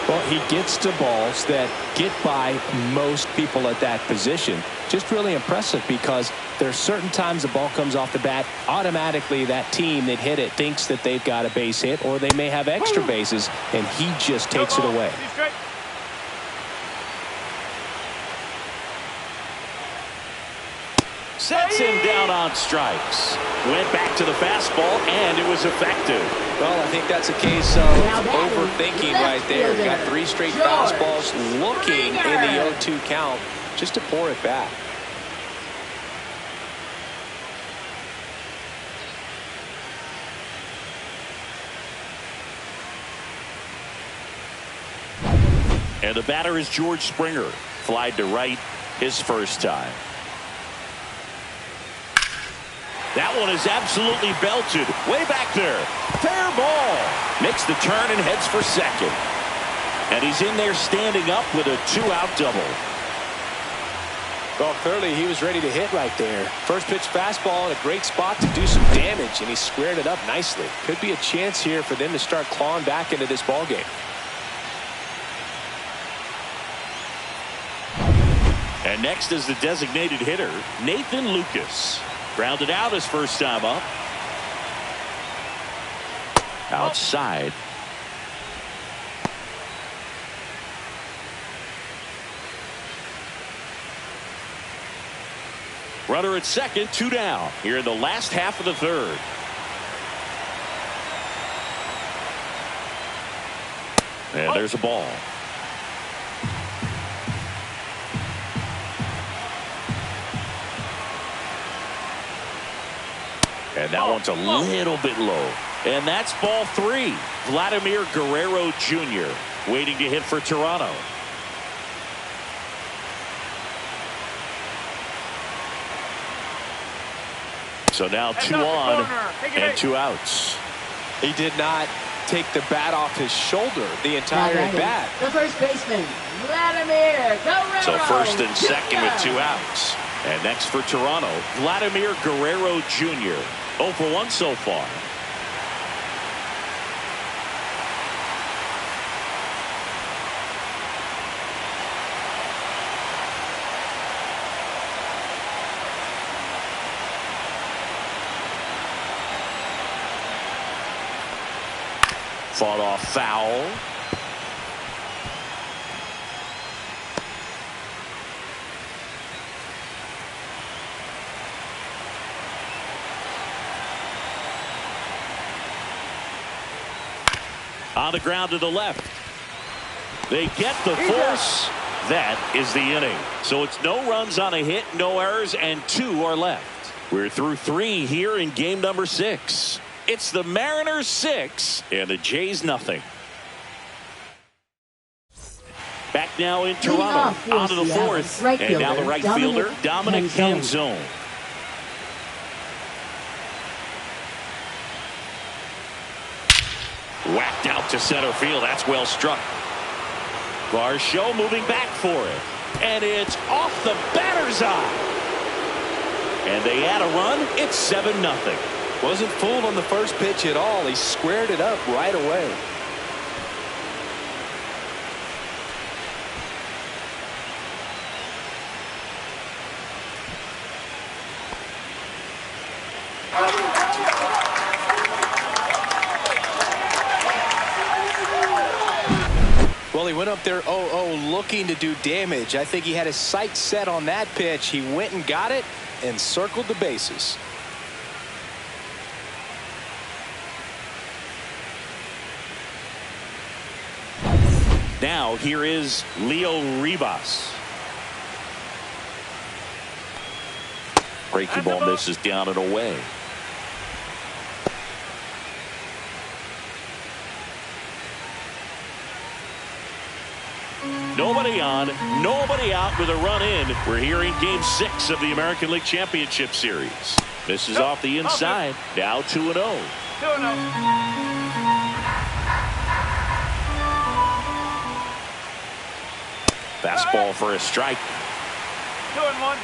B: Well, he gets to balls that get by most people at that position. Just really impressive because there's certain times the ball comes off the bat, automatically that team that hit it thinks that they've got a base hit, or they may have extra bases, and he just takes it away.
A: Sets him down on strikes. Went back to the fastball, and it was effective.
B: Well, I think that's a case of overthinking right there. Got 3 straight fastballs looking in the 0-2 count just to pour it back.
A: And the batter is George Springer. Flied to right his first time. That one is absolutely belted. Way back there. Fair ball. Makes the turn and heads for second. And he's in there standing up with a 2-out double.
B: Well, clearly he was ready to hit right there. First pitch fastball in a great spot to do some damage, and he squared it up nicely. Could be a chance here for them to start clawing back into this ball game.
A: And next is the designated hitter, Nathan Lucas. Grounded out his first time up. Outside. Runner at second, 2 down here in the last half of the third. And there's a ball. And that one's a little bit low. And that's ball 3. Vladimir Guerrero Jr. waiting to hit for Toronto. So now 2 on and 2 outs.
B: He did not take the bat off his shoulder the entire at bat.
D: The first baseman, Vladimir Guerrero.
A: So first and second with 2 outs. And next for Toronto, Vladimir Guerrero Jr. 0 for 1 so far. Fought off foul. On the ground to the left. They get the force. That is the inning. So it's no runs on a hit, no errors, and 2 are left. We're through 3 here in game number 6. It's the Mariners 6 and the Jays nothing. Back now in Toronto. On to the 4th. And now the right fielder, Dominic Canzone. Whacked out to center field. That's well struck. Varsho moving back for it. And it's off the batter's eye. And they add a run. It's 7-0.
B: Wasn't fooled on the first pitch at all. He squared it up right away. Well, he went up there 0-0 looking to do damage. I think he had his sights set on that pitch. He went and got it and circled the bases.
A: Now here is Leo Ribas. Breaking ball misses down and away. Nobody on, nobody out with a run in. We're here in game 6 of the American League Championship Series. This is off the inside. Now 2-0. 2-0. Fastball for a strike.
C: 2-1.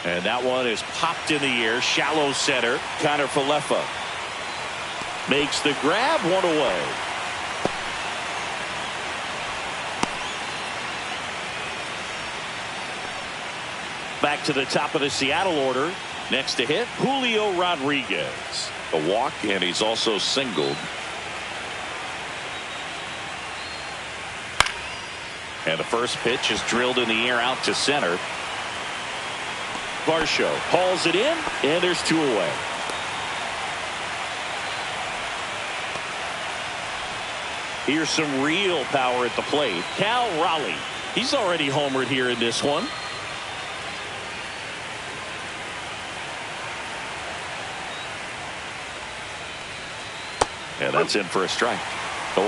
A: And that one is popped in the air. Shallow center. Connor Falefa makes the grab, one away. Back to the top of the Seattle order. Next to hit, Julio Rodriguez. A walk, and he's also singled. And the first pitch is drilled in the air out to center. Varsho hauls it in, and there's 2 away. Here's some real power at the plate. Cal Raleigh. He's already homered here in this one. And that's in for a strike. 0-1.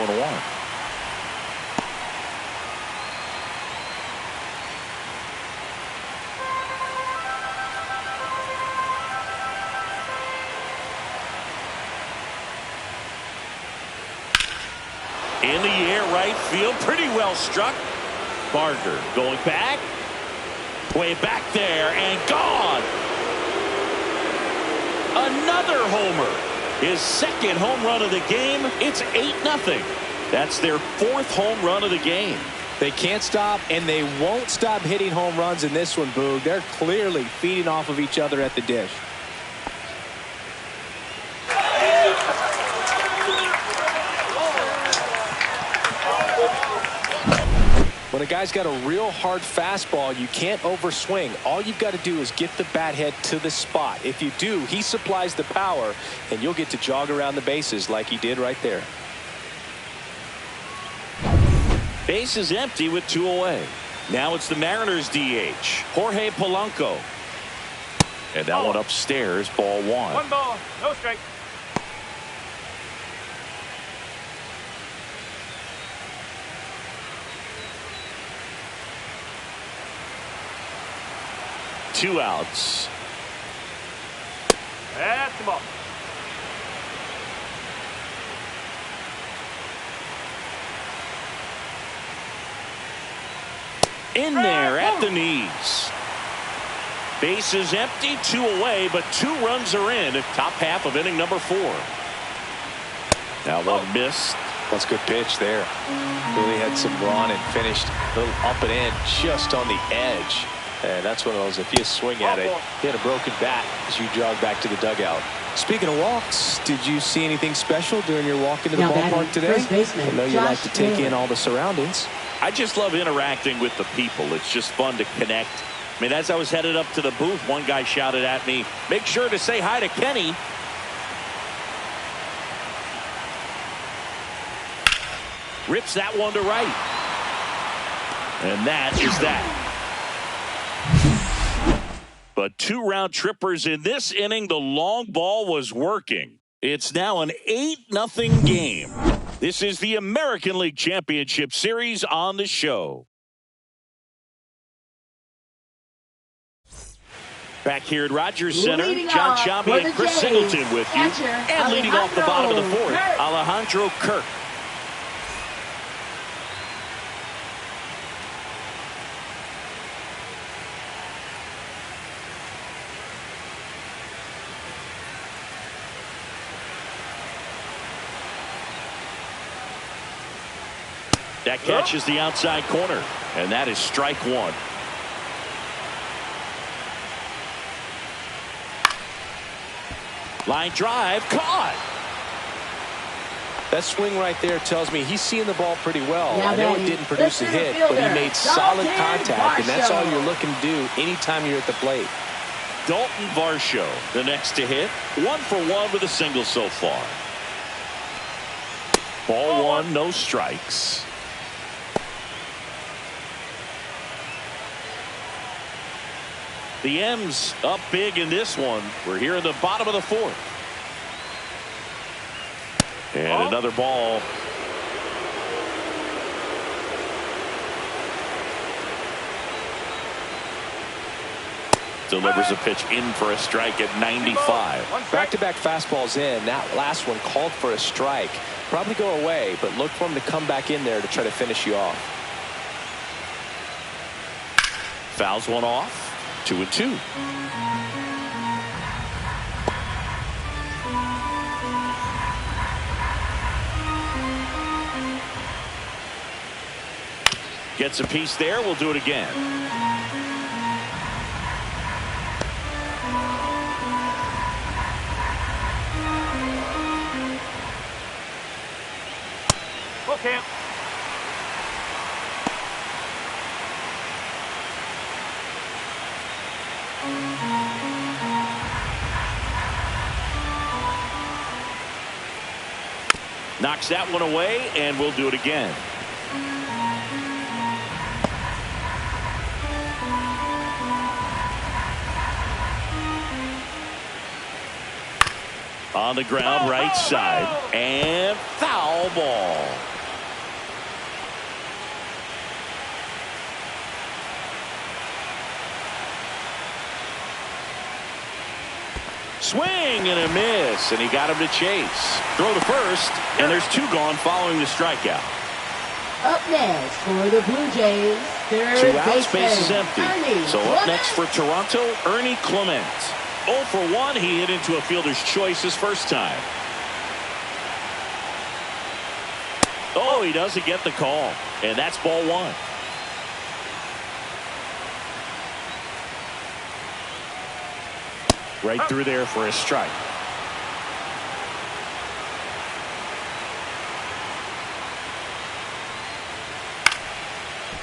A: In the air, right field, pretty well struck. Barger going back, way back there, and gone. Another homer. His second home run of the game. It's 8-0. That's their 4th home run of the game.
B: They can't stop, and they won't stop hitting home runs in this one, Boog. They're clearly feeding off of each other at the dish. When a guy's got a real hard fastball, you can't overswing. All you've got to do is get the bat head to the spot. If you do, he supplies the power, and you'll get to jog around the bases like he did right there.
A: Base is empty with 2 away. Now it's the Mariners DH, Jorge Polanco. And that one upstairs, ball 1.
C: 1 ball, no strike.
A: Two outs.
C: That's the ball.
A: In there at the knees. Base is empty, 2 away, but 2 runs are in. Top half of inning number 4. Now one missed.
B: That's a good pitch there. Really had some run and finished a little up and in, just on the edge. And that's one of those, if you swing at it, hit a broken bat as you jog back to the dugout. Speaking of walks, did you see anything special during your walk into the ballpark today? I know you like to take in all the surroundings.
A: I just love interacting with the people. It's just fun to connect. I mean, as I was headed up to the booth, one guy shouted at me, "Make sure to say hi to Kenny." Rips that one to right. And that is that. But 2 round trippers in this inning. The long ball was working. It's now an 8-0 game. This is the American League Championship Series on the show. Back here at Rogers Center, John Sciambi and Chris Singleton with you. And leading off the bottom of the 4th, Alejandro Kirk. That catches the outside corner, and that is strike 1. Line drive, caught.
B: That swing right there tells me he's seeing the ball pretty well. I know it didn't produce a hit, but he made solid contact, and that's all you're looking to do anytime you're at the plate.
A: Dalton Varsho, the next to hit. 1 for 1 with a single so far. Ball 1, no strikes. The M's up big in this one. We're here in the bottom of the 4th. And another ball. delivers a pitch in for a strike at 95.
B: Back-to-back fastballs in. That last one called for a strike. Probably go away, but look for him to come back in there to try to finish you off.
A: Fouls one off. 2-2. Gets a piece there. We'll do it again.
C: Full camp.
A: Knocks that one away, and we'll do it again. On the ground, right side, and foul ball. Swing and a miss, and he got him to chase. Throw to first, and there's two gone following the strikeout.
D: Up next for the Blue Jays, third
A: Two out,
D: baseman,
A: space is empty.
D: Ernie
A: So up
D: Clement.
A: next for Toronto, Ernie Clement. 0 for 1. He hit into a fielder's choice his first time. Oh, he doesn't get the call, and that's ball one. Right through there for a strike.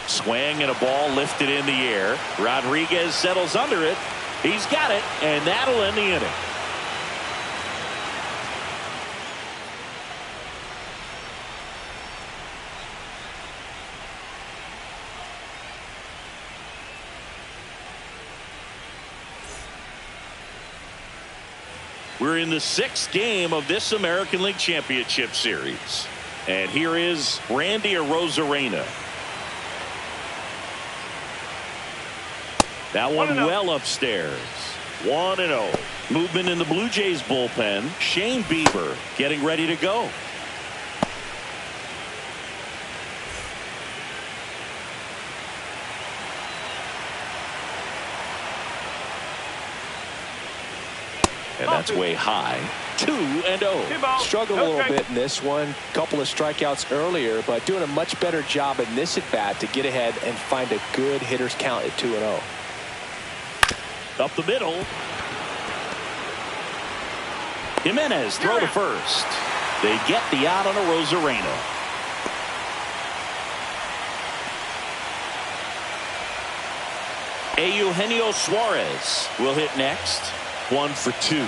A: Swing and a ball lifted in the air. Rodriguez settles under it. He's got it, and that'll end the inning. We're in the 6th game of this American League Championship Series. And here is Randy Arozarena. That one well upstairs. 1-0. Movement in the Blue Jays bullpen. Shane Bieber getting ready to go. And that's way high. 2-0.
B: Struggled a little bit in this one. Couple of strikeouts earlier, but doing a much better job in this at bat to get ahead and find a good hitter's count at 2-0.
A: Up the middle. Jimenez throw to first. They get the out on Arozarena. Eugenio Suarez will hit next. 1 for 2.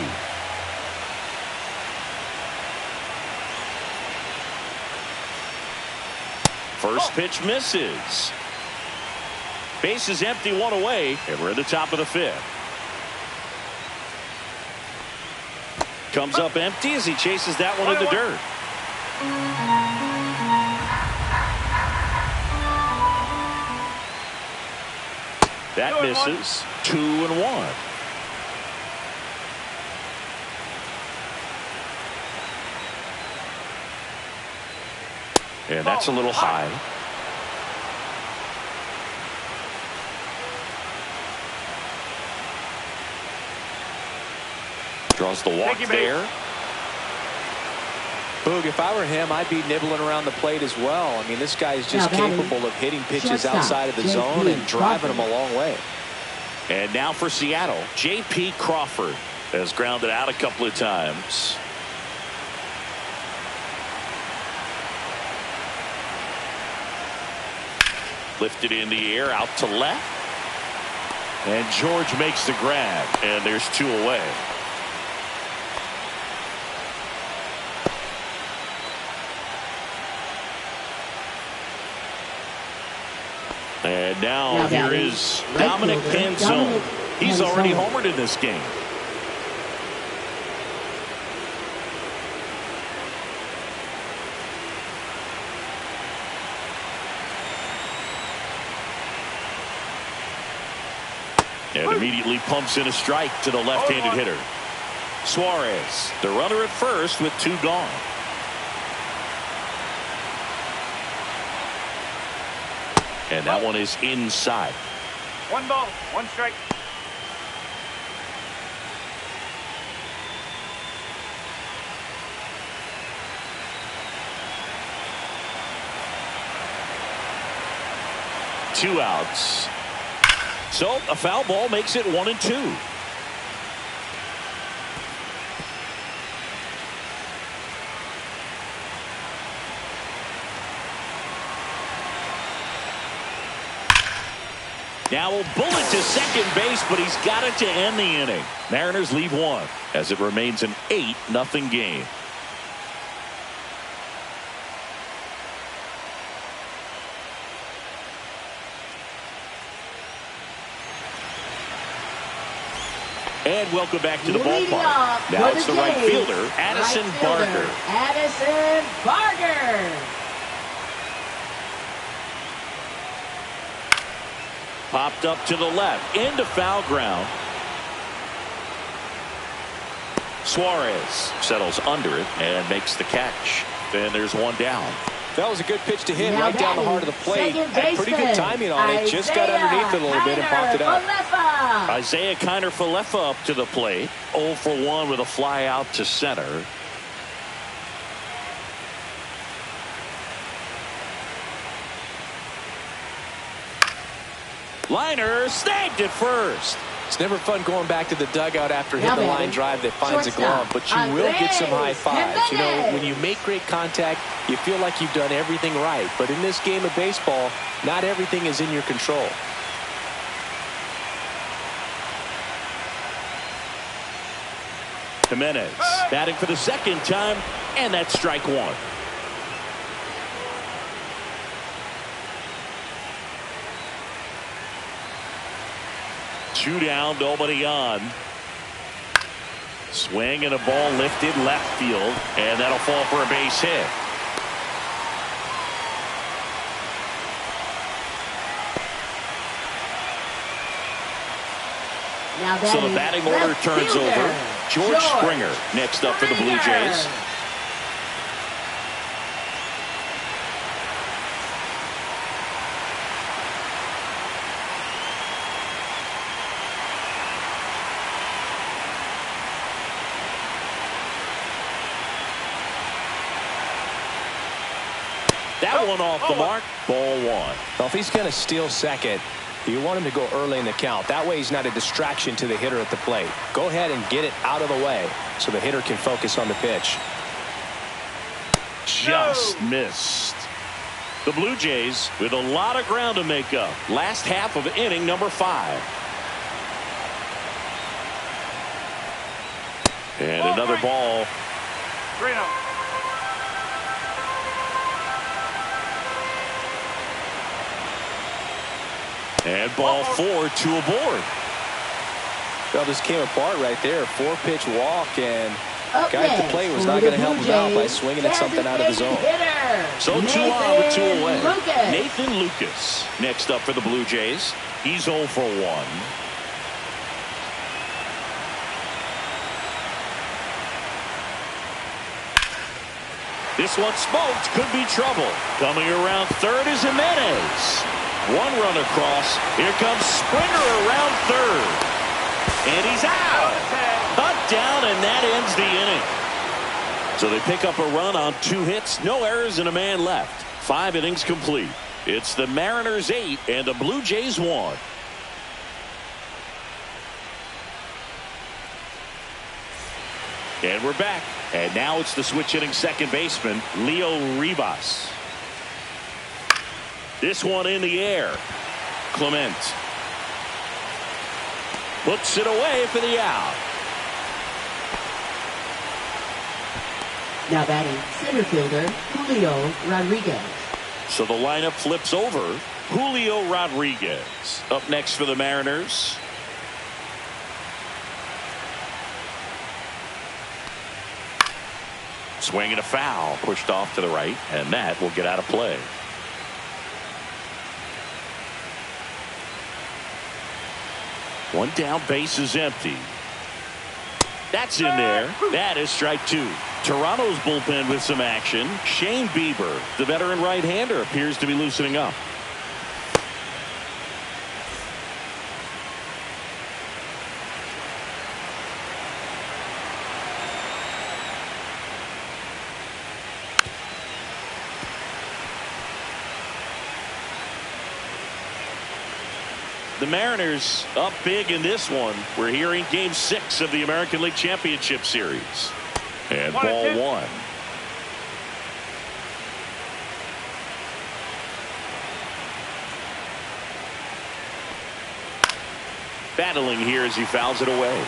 A: First pitch misses. Base is empty, 1 away, and we're at the top of the 5th. Comes up empty as he chases that one in the dirt. That misses. 2-1. And that's a little high. Draws the walk there.
B: Boog, if I were him, I'd be nibbling around the plate as well. I mean, this guy is just capable of hitting pitches outside of the zone and driving them a long way.
A: And now for Seattle, J.P. Crawford has grounded out a couple of times. Lifted in the air out to left. And George makes the grab, and there's 2 away. And now here is Dominic Panzone. He's already homered in this game. And immediately pumps in a strike to the left-handed hitter. Suarez, the runner at first with 2 gone. And that one is inside.
C: 1 ball, 1 strike.
A: Two outs. So a foul ball makes it 1-2. Now a bullet to second base, but he's got it to end the inning. Mariners leave 1 as it remains an 8-0 game. And welcome back to the ballpark. Now it's the right fielder, Addison Barger.
D: Addison Barger.
A: Popped up to the left, into foul ground. Suarez settles under it and makes the catch. Then there's 1 down.
B: That was a good pitch to hit right down the heart of the plate. Had pretty good timing on it. Just got underneath it a little bit and popped it up.
A: Isaiah Kiner-Falefa up to the plate. 0 for 1 with a fly out to center. Liner snagged it first.
B: It's never fun going back to the dugout after hitting the line drive that finds a glove, but you will get some high fives. You know, when you make great contact, you feel like you've done everything right. But in this game of baseball, not everything is in your control.
A: Jimenez batting for the 2nd time, and that's strike 1. Two down, nobody on. Swing and a ball lifted left field, and that'll fall for a base hit. So the batting order turns over. George Springer next up for the Blue Jays. That one off the mark. Ball 1.
B: Well, if he's going to steal second, you want him to go early in the count. That way he's not a distraction to the hitter at the plate. Go ahead and get it out of the way so the hitter can focus on the pitch.
A: Just missed. The Blue Jays with a lot of ground to make up. Last half of inning number 5. And another ball.
C: 3-0.
A: And ball 4, 2 aboard.
B: Well, this came apart right there. 4-pitch walk, and guy at the plate was not going to help him out by swinging at something out of the zone.
A: So 2 on with 2 away. Nathan Lucas next up for the Blue Jays. He's 0 for 1. This one smoked. Could be trouble. Coming around third is Jimenez. 1 run across. Here comes Springer around third. And he's out. Cut down, and that ends the inning. So they pick up a run on 2 hits. No errors and a man left. 5 innings complete. It's the Mariners 8 and the Blue Jays 1. And we're back. And now it's the switch hitting second baseman, Leo Rivas. This one in the air. Clement puts it away for the out.
D: Now batting center fielder Julio Rodriguez.
A: So the lineup flips over. Julio Rodriguez up next for the Mariners. Swing and a foul, pushed off to the right, and that will get out of play. One down, base is empty. That's in there. That is strike two. Toronto's bullpen with some action. Shane Bieber, the veteran right-hander, appears to be loosening up. The Mariners up big in this one. We're here in Game 6 of the American League Championship Series. And ball one. Battling here as he fouls it away.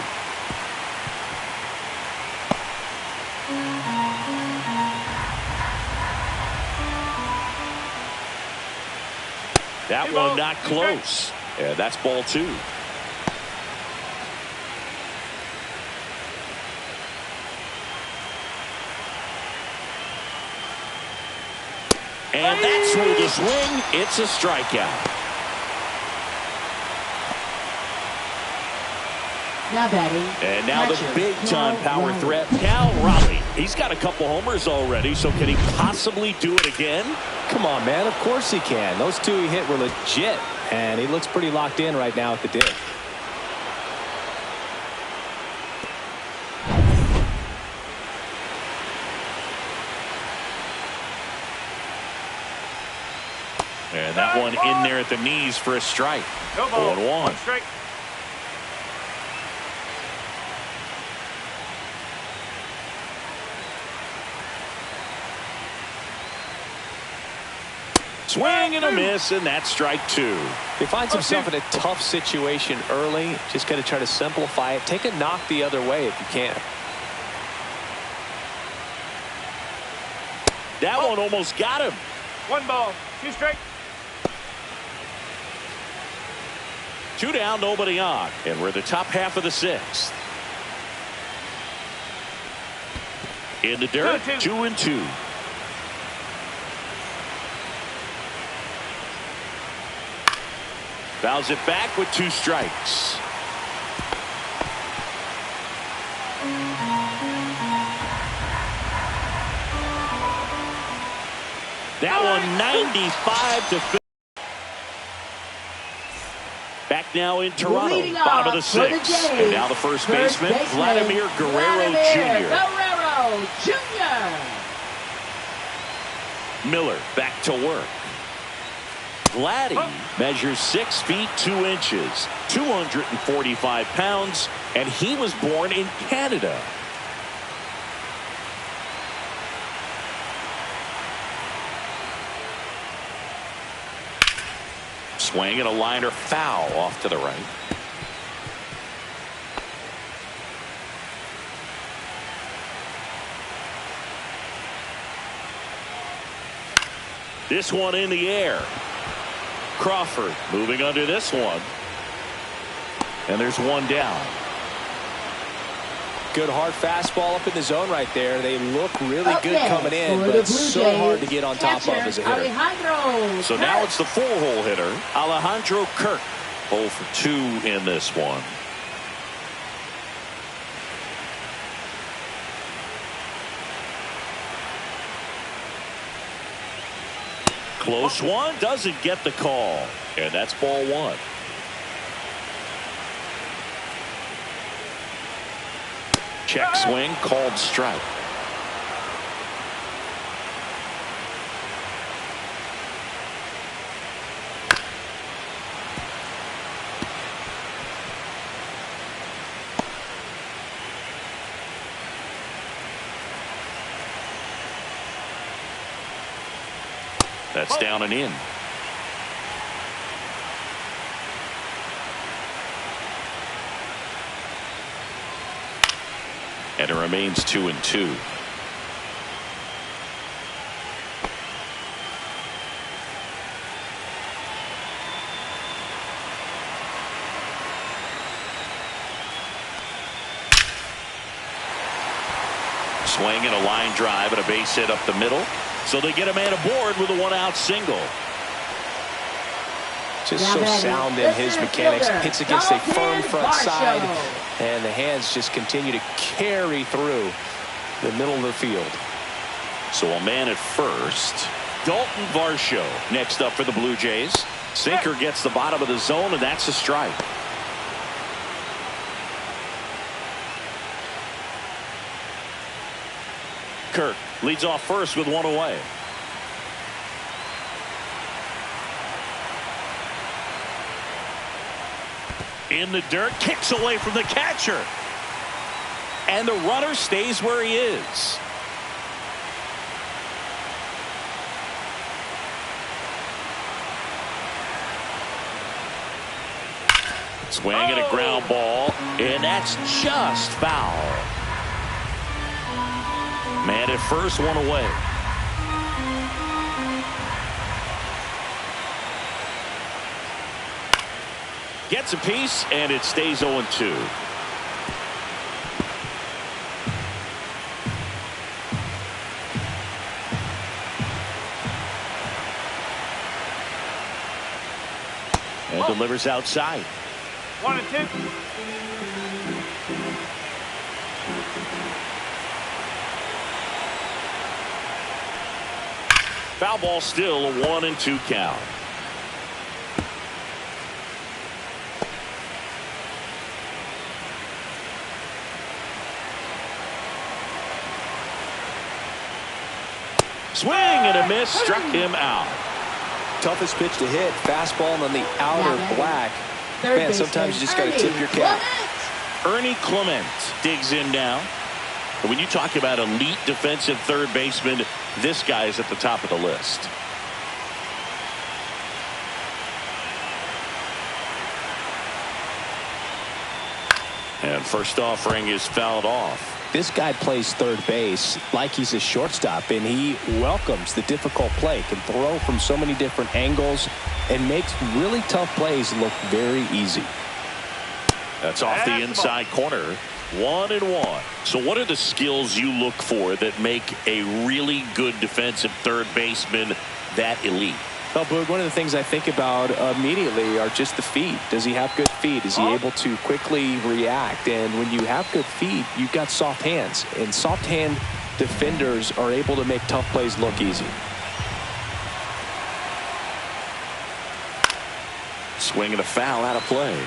A: That one not close. And that's ball two. And that's through the swing. It's a strikeout.
D: Now batting.
A: And now the big-time power threat, Cal Raleigh. He's got a couple homers already, so can he possibly do it again?
B: Come on, man. Of course he can. Those two he hit were legit, and he looks pretty locked in right now at the dig.
A: And that one in there at the knees for a strike. 0-1.
C: One strike.
A: Swing and a miss, and that's strike two.
B: He finds himself in a tough situation early. Just got to try to simplify it. Take a knock the other way if you can.
A: That one almost got him.
C: 1 ball, 2 strikes.
A: 2 down, nobody on. And we're the top half of the 6th. In the dirt, 2-2. Fouls it back with 2 strikes. That one 95 to 50. Back now in Toronto, bottom of the 6th. And now the first baseman, Vladimir Guerrero Jr.
D: Guerrero Jr.
A: Miller back to work. Vladdy measures 6 feet 2 inches, 245 pounds, and he was born in Canada. Swing and a liner foul off to the right. This one in the air. Crawford moving under this one. And there's 1 down.
B: Good hard fastball up in the zone right there. They look really good coming in,
D: for
B: but
D: the
B: it's
D: Blue
B: so
D: Jays,
B: hard to get on top of as a hitter.
D: Alejandro
A: So now it's the 4-hole hitter, Alejandro Kirk. 0 for 2 in this one. Close one, doesn't get the call. And that's ball 1. Check swing, called strike. That's down and in. And it remains 2-2. Swing and a line drive and a base hit up the middle. So they get a man aboard with a 1-out single.
B: Just so sound in his mechanics. Hits against a firm front side, and the hands just continue to carry through the middle of the field.
A: So a man at first. Dalton Varsho next up for the Blue Jays. Sinker gets the bottom of the zone, and that's a strike. Kirk leads off first with one away. In the dirt, kicks away from the catcher. And the runner stays where he is. Swinging a ground ball, and that's just foul. Man at first, one away. Gets a piece, and it stays 0-2. And delivers outside.
C: 1-2.
A: Foul ball, still a 1-2 count. Swing and a miss, struck him out.
B: Toughest pitch to hit, fastball on the outer black. Man, sometimes you just got to tip your cap.
A: Ernie Clement digs in now. And when you talk about elite defensive third baseman, this guy is at the top of the list. And first offering is fouled off.
B: This guy plays third base like he's a shortstop, and he welcomes the difficult play, can throw from so many different angles, and makes really tough plays look very easy.
A: That's off the inside corner. 1-1. So what are the skills you look for that make a really good defensive third baseman that elite?
B: Well, Boog, one of the things I think about immediately are just the feet. Does he have good feet? Is he able to quickly react? And when you have good feet, you've got soft hands. And soft hand defenders are able to make tough plays look easy.
A: Swinging a foul out of play.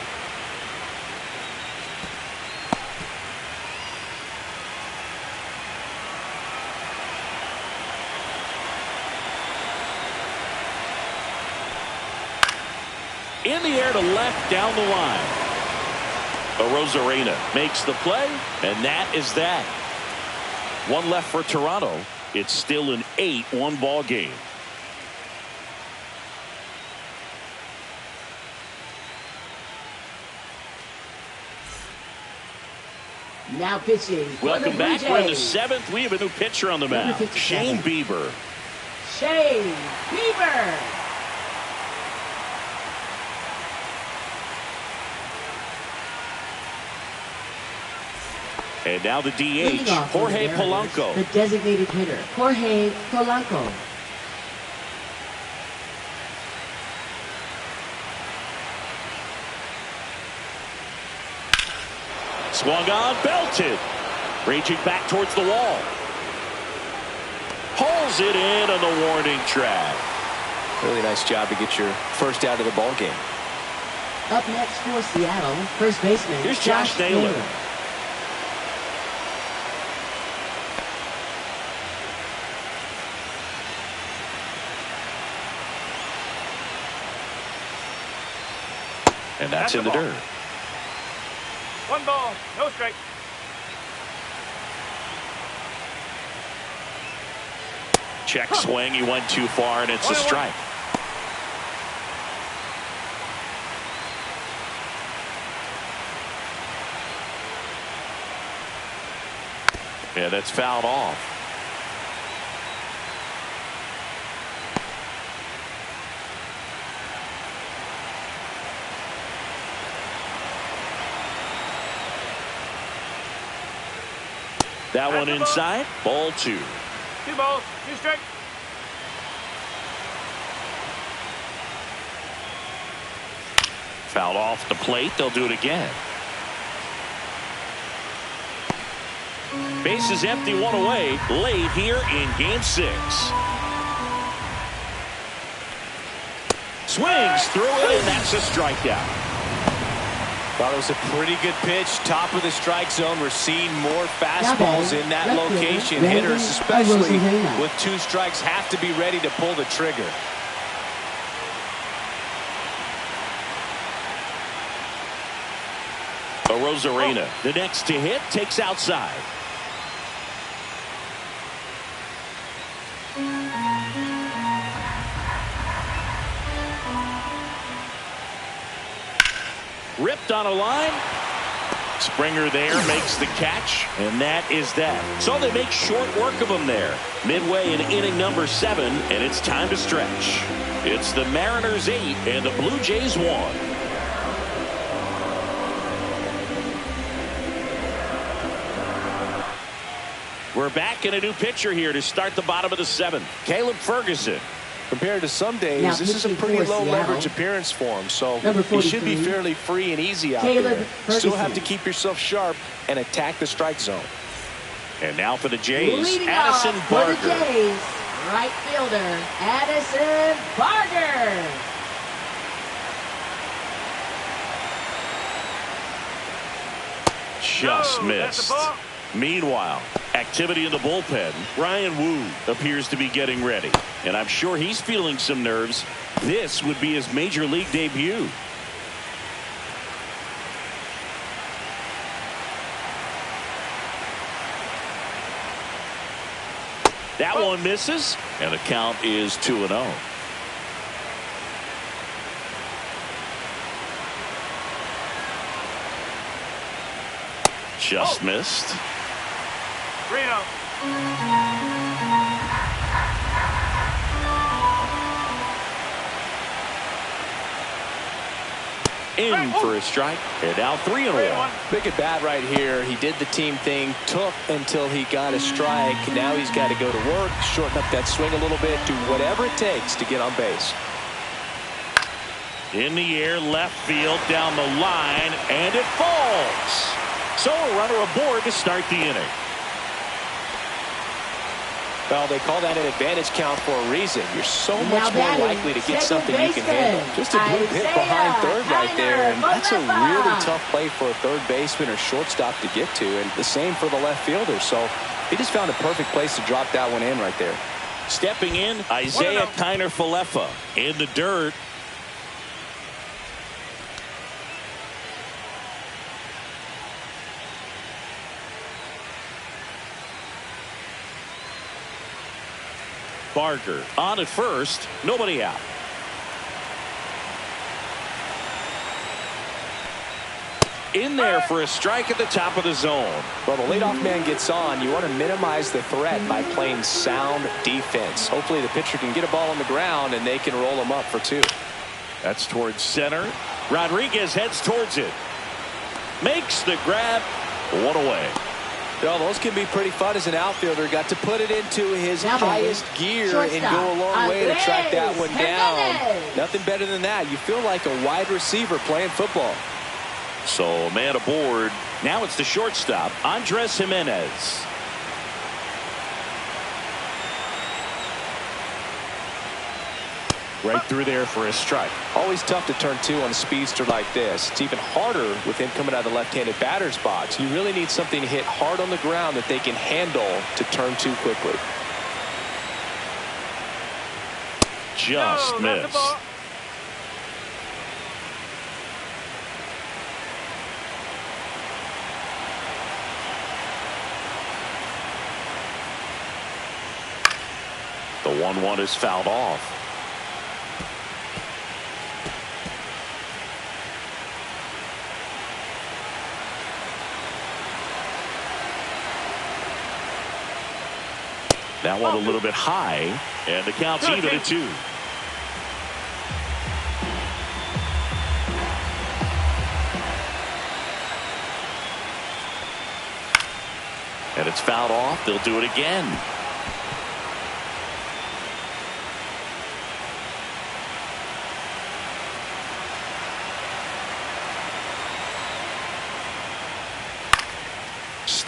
A: In the air to left down the line. Rosarena makes the play, and that is that. One left for Toronto. It's still an 8-1 ball game.
D: Now pitching.
A: Welcome back. We're in the 7th. We have a new pitcher on the mound. Shane Bieber.
D: Shane Bieber.
A: And now the DH, Jorge Polanco.
D: The designated hitter, Jorge Polanco.
A: Swung on, belted. Raging back towards the wall. Pulls it in on the warning track.
B: Really nice job to get your first out of the ball game.
D: Up next for Seattle, first baseman.
A: Here's Josh Naylor. And that's in the dirt.
C: 1 ball, no strike.
A: Check swing. He went too far, and it's a strike. Yeah, that's fouled off. That one inside. Ball 2.
C: 2 balls, 2 strikes.
A: Fouled off the plate. They'll do it again. Bases empty, one away, late here in Game 6. Swings through it, and that's a strikeout.
B: Thought it was a pretty good pitch. Top of the strike zone. We're seeing more fastballs in that location. Hitters, especially with 2 strikes, have to be ready to pull the trigger.
A: Rosarena, the next to hit, takes outside. Ripped on a line. Springer there makes the catch, and that is that. So they make short work of him there. Midway in inning number 7, and it's time to stretch. It's the Mariners 8 and the Blue Jays 1. We're back in a new pitcher here to start the bottom of the 7th. Caleb Ferguson.
B: Compared to some days, this is a pretty low leverage appearance for him, so he should be fairly free and easy out there. Still have to keep yourself sharp and attack the strike zone.
A: And now for the Jays,
D: Leading
A: Addison
D: off
A: Barger.
D: for the Jays, right fielder, Addison Barger.
A: Just missed. Meanwhile, activity in the bullpen. Ryan Wu appears to be getting ready, and I'm sure he's feeling some nerves. This would be his major league debut. That one misses, and the count is 2-0. Just missed.
C: Reno.
A: In for a strike, and now 3-1.
B: Big at bat right here. He did the team thing, took until he got a strike. Now he's got to go to work, shorten up that swing a little bit, do whatever it takes to get on base.
A: In the air, left field, down the line, and it falls. So a runner aboard to start the inning.
B: Well, they call that an advantage count for a reason. You're so much more likely to get something you can handle. Just a good hit behind third right there, and that's a really tough play for a third baseman or shortstop to get to, and the same for the left fielder. So he just found a perfect place to drop that one in right there.
A: Stepping in, Isaiah Kiner-Falefa in the dirt. Barger on at first, nobody out. In there for a strike at the top of the zone.
B: Well, the leadoff man gets on. You want to minimize the threat by playing sound defense. Hopefully the pitcher can get a ball on the ground and they can roll him up for 2.
A: That's towards center. Rodriguez heads towards it. Makes the grab. 1 away.
B: Well, those can be pretty fun as an outfielder. Got to put it into his highest gear and go a long way to track that one down. Nothing better than that. You feel like a wide receiver playing football.
A: So man aboard. Now it's the shortstop, Andres Jimenez. Right through there for a strike.
B: Always tough to turn 2 on a speedster like this. It's even harder with him coming out of the left-handed batter's box. You really need something to hit hard on the ground that they can handle to turn 2 quickly.
A: Just missed. The 1-1 is fouled off. That one a little bit high, and the count's even at 2. And it's fouled off. They'll do it again.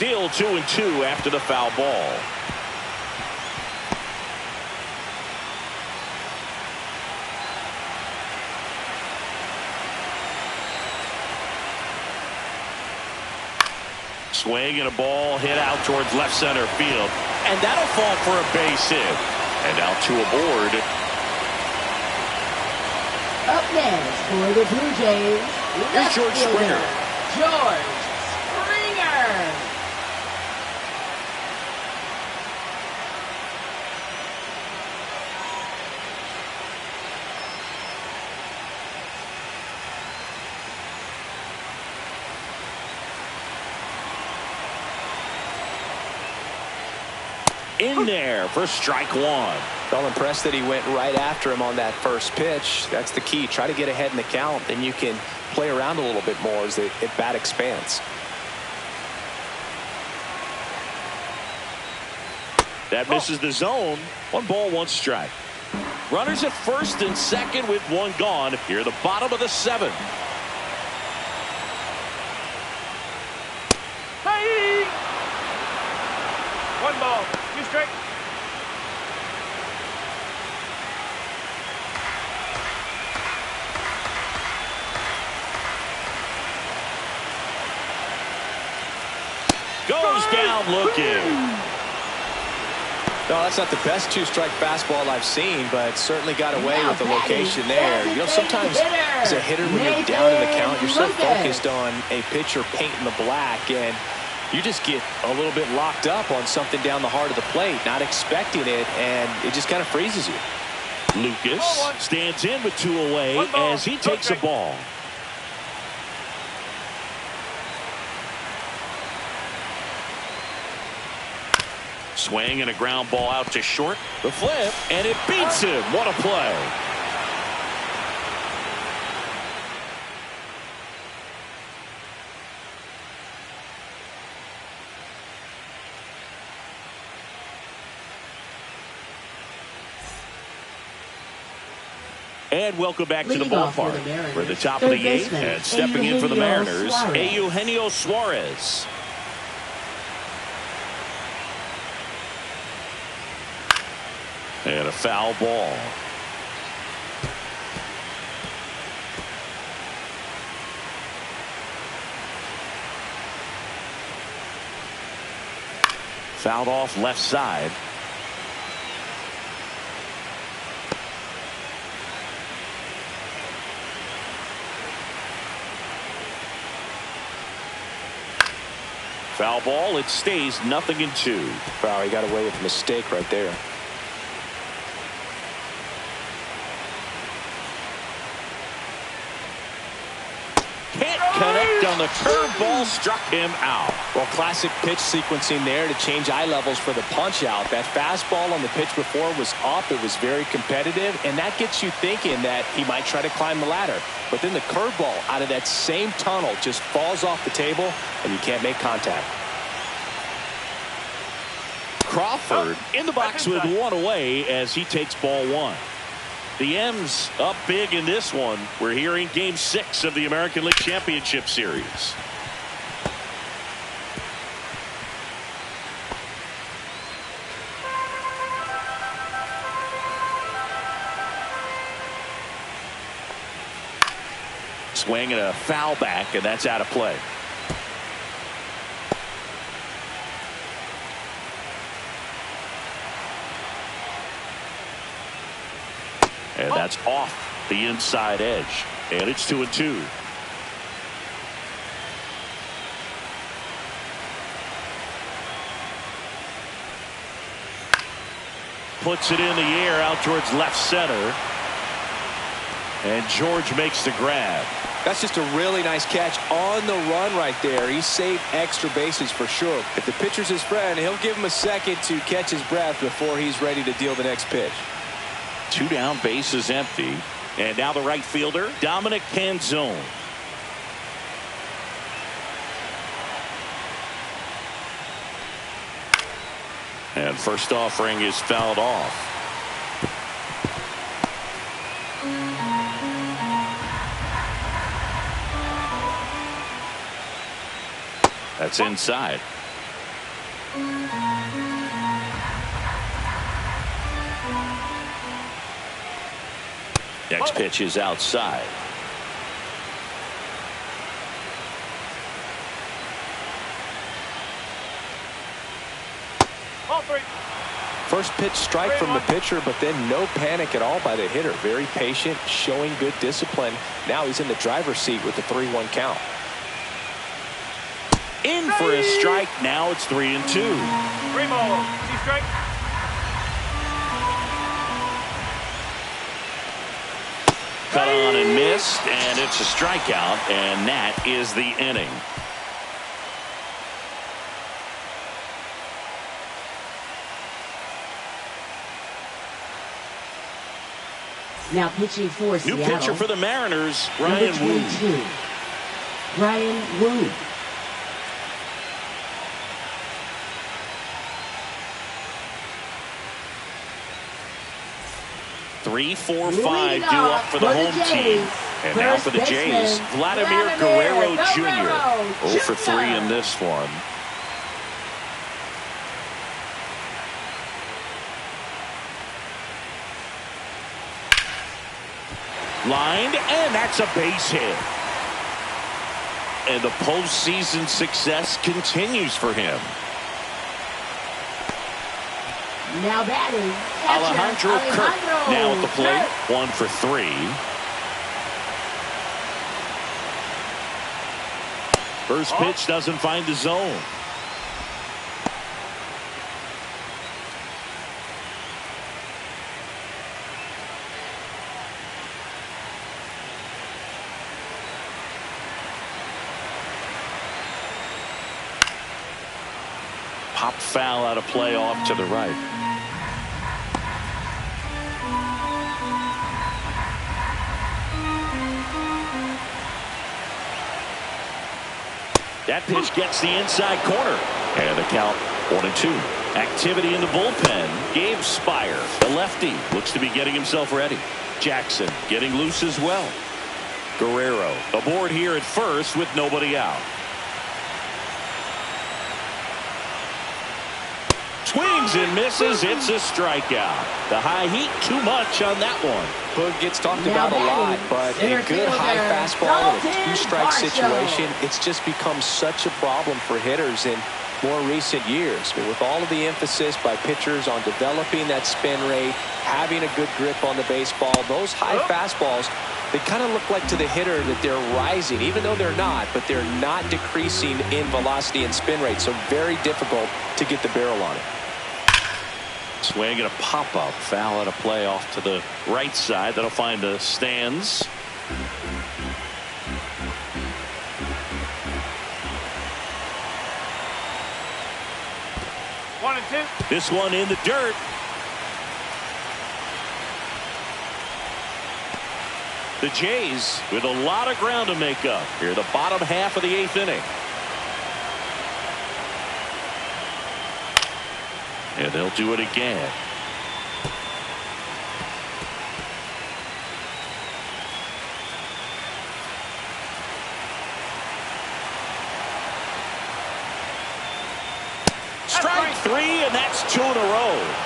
A: Still 2-2 after the foul ball. Swing and a ball hit out towards left center field. And that'll fall for a base hit. And now two aboard.
D: Up next for the Blue Jays,
A: Here's George Springer.
D: George Springer.
A: In there for strike one.
B: Well, impressed that he went right after him on that first pitch. That's the key. Try to get ahead in the count. Then you can play around a little bit more as the at-bat expands.
A: That misses the zone. 1 ball, 1 strike. Runners at first and second with 1 gone. Here the bottom of the 7th.
C: Hey! 1 ball, 2 strike.
A: Goes down looking.
B: No, that's not the best 2-strike fastball I've seen, but certainly got away with the location there. You know, sometimes as a hitter, when you're down in the count, you're so focused on a pitcher painting the black, and you just get a little bit locked up on something down the heart of the plate, not expecting it, and it just kind of freezes you.
A: Lucas stands in with 2 away as he takes a ball. Swing and a ground ball out to short. The flip, and it beats him. What a play. And welcome back to the ballpark. We're at the top of the 8th, and stepping in for the Mariners, Eugenio Suarez. And a foul ball. Fouled off left side. Foul ball. It stays 0-2.
B: Wow, he got away with a mistake right there.
A: Connect on the curveball, struck him out.
B: Well, classic pitch sequencing there to change eye levels for the punch out. That fastball on the pitch before was up. It was very competitive, and that gets you thinking that he might try to climb the ladder. But then the curveball out of that same tunnel just falls off the table, and you can't make contact.
A: Crawford in the box with 1 away as he takes ball 1. The M's up big in this one. We're here in Game 6 of the American League Championship Series. Swing and a foul back, and that's out of play. And that's off the inside edge. And it's 2-2. Puts it in the air out towards left center. And George makes the grab.
B: That's just a really nice catch on the run right there. He saved extra bases for sure. If the pitcher's his friend, he'll give him a second to catch his breath before he's ready to deal the next pitch.
A: 2 down, bases empty. And now the right fielder, Dominic Canzone. And first offering is fouled off. That's inside. Next pitch is outside.
C: Ball 3.
B: First pitch strike from the pitcher, but then no panic at all by the hitter. Very patient, showing good discipline. Now he's in the driver's seat with the 3-1 count.
A: In for a strike. Now it's 3-2.
C: 3 balls. See strike.
A: Cut on and missed, and it's a strikeout, and that is the inning.
D: Now pitching for
A: New
D: Seattle.
A: pitcher for the Mariners, Ryan
D: Number
A: Wu.
D: 22, Ryan Wu.
A: Three, 4, 5 due up for the home team. And now for the Jays, Vladimir Guerrero Jr. 0 for 3 in this one. Lined, and that's a base hit. And the postseason success continues for him.
D: Now batting,
A: Alejandro Kirk now at the plate. 1 for 3. First pitch doesn't find the zone. Pop foul out of play off to the right. That pitch gets the inside corner. And the count 1-2. Activity in the bullpen. Gabe Spire, the lefty, looks to be getting himself ready. Jackson getting loose as well. Guerrero aboard here at first with nobody out. Swings and misses. It's a strikeout. The high heat, too much on that one.
B: Hood gets talked about a lot, but a good high fastball in a 2-strike situation, it's just become such a problem for hitters in more recent years. But with all of the emphasis by pitchers on developing that spin rate, having a good grip on the baseball, those high fastballs, they kind of look like to the hitter that they're rising, even though they're not, but they're not decreasing in velocity and spin rate, so very difficult to get the barrel on it.
A: Swing and a pop-up. Foul out of play off to the right side. That'll find the stands.
C: One and two.
A: This one in the dirt. The Jays with a lot of ground to make up here, the bottom half of the 8th inning. And they'll do it again. Strike 3, and that's 2 in a row.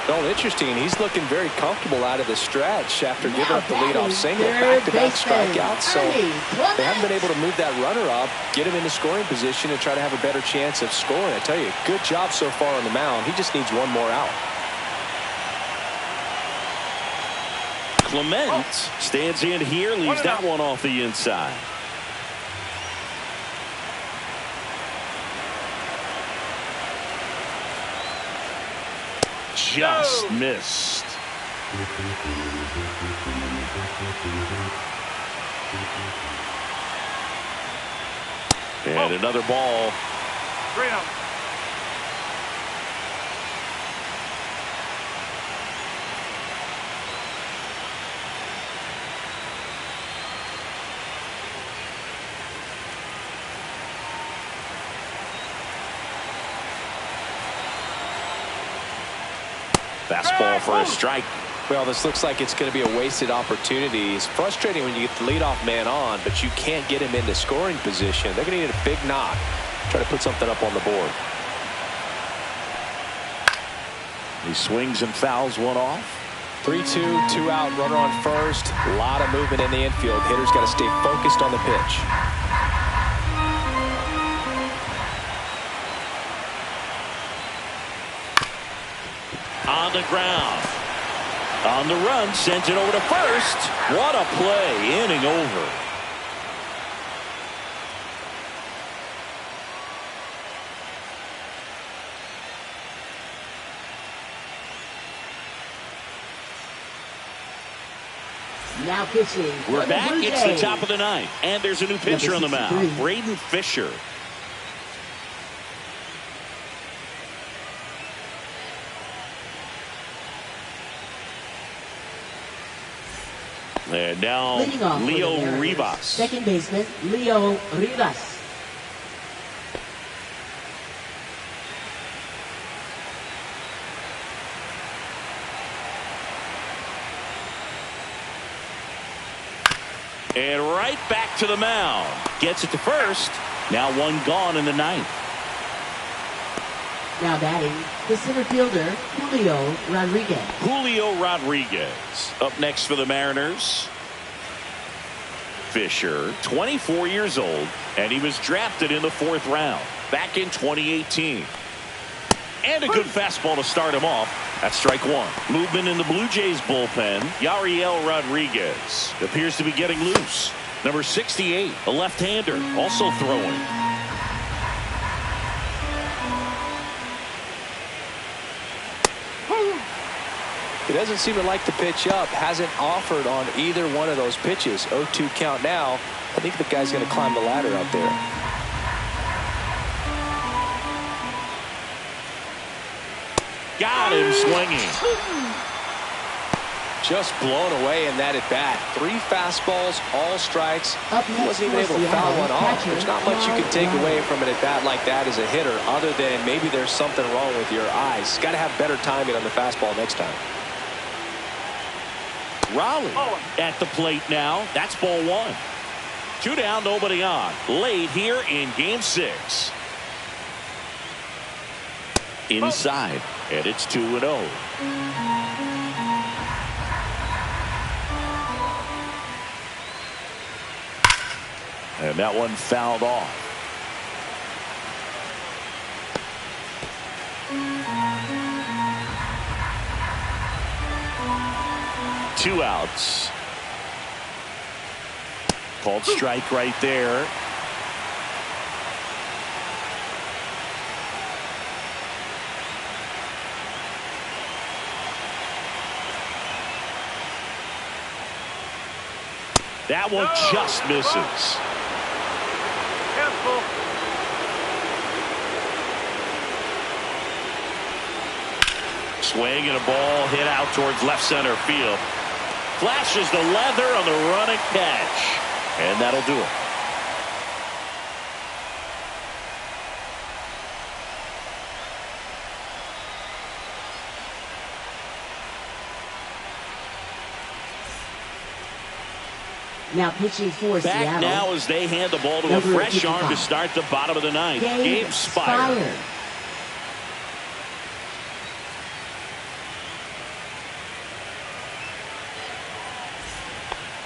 B: Well, interesting. He's looking very comfortable out of the stretch after giving up the leadoff single. Back-to-back strikeouts, so they haven't been able to move that runner up, get him into scoring position, and try to have a better chance of scoring. I tell you, good job so far on the mound. He just needs one more out.
A: Clement stands in here, leaves that one off the inside. Just missed. And another ball.
C: 3-0.
A: Fastball for a strike.
B: Well, this looks like it's going to be a wasted opportunity. It's frustrating when you get the leadoff man on, but you can't get him into scoring position. They're going to need a big knock, try to put something up on the board.
A: He swings and fouls one off.
B: 3-2, 2 out, runner on first. A lot of movement in the infield. Hitter's got to stay focused on the pitch.
A: On the ground. On the run, sends it over to first. What a play, inning over.
D: Now pitching.
A: We're back. It's the top of the ninth, and there's a new pitcher on the mound, Braden Fisher. And now Leo Rivas.
D: Second baseman, Leo Rivas.
A: And right back to the mound. Gets it to first. Now one gone in the ninth.
D: Now batting, the center fielder, Julio Rodriguez.
A: Julio Rodriguez up next for the Mariners. Fisher, 24 years old, and he was drafted in the 4th round back in 2018. And a good fastball to start him off. That's strike one. Movement in the Blue Jays bullpen. Yariel Rodriguez appears to be getting loose. Number 68, a left-hander, also throwing.
B: He doesn't seem to like the pitch up. Hasn't offered on either one of those pitches. 0-2 count now. I think the guy's going to climb the ladder out there.
A: Got him swinging.
B: Just blown away in that at bat. 3 fastballs, all strikes. He wasn't even able to foul one off. There's not much you can take away from an at bat like that as a hitter, other than maybe there's something wrong with your eyes. Got to have better timing on the fastball next time.
A: Raleigh at the plate now. That's ball one. 2 down, nobody on. Late here in game 6. Inside, and it's 2-0. And that one fouled off. Two outs. Called strike right there. That one just misses. Swing and a ball hit out towards left center field. Flashes the leather on the running catch. And that'll do it.
D: Now pitching for
A: Back
D: Seattle.
A: now as they hand the ball to a fresh arm to start the bottom of the ninth. Gabe Spire.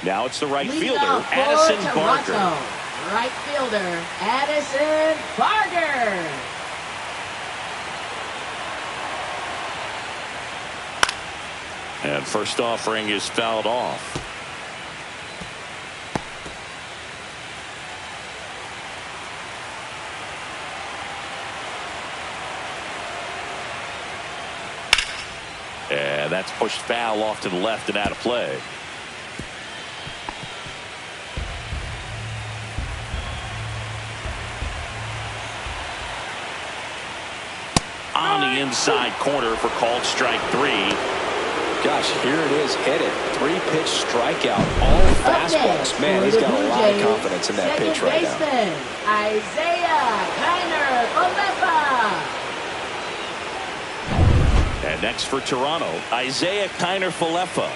A: Now it's the right fielder, Addison Barker.
D: Right fielder, Addison Barker.
A: And first offering is fouled off. And that's pushed foul off to the left and out of play. On the inside corner for called strike 3.
B: Gosh, here it is, hit it. 3-pitch strikeout, all fastballs. Man, he's got a lot of confidence in that pitch right now.
D: Isaiah Kiner-Falefa.
A: And next for Toronto, Isaiah Kiner-Falefa.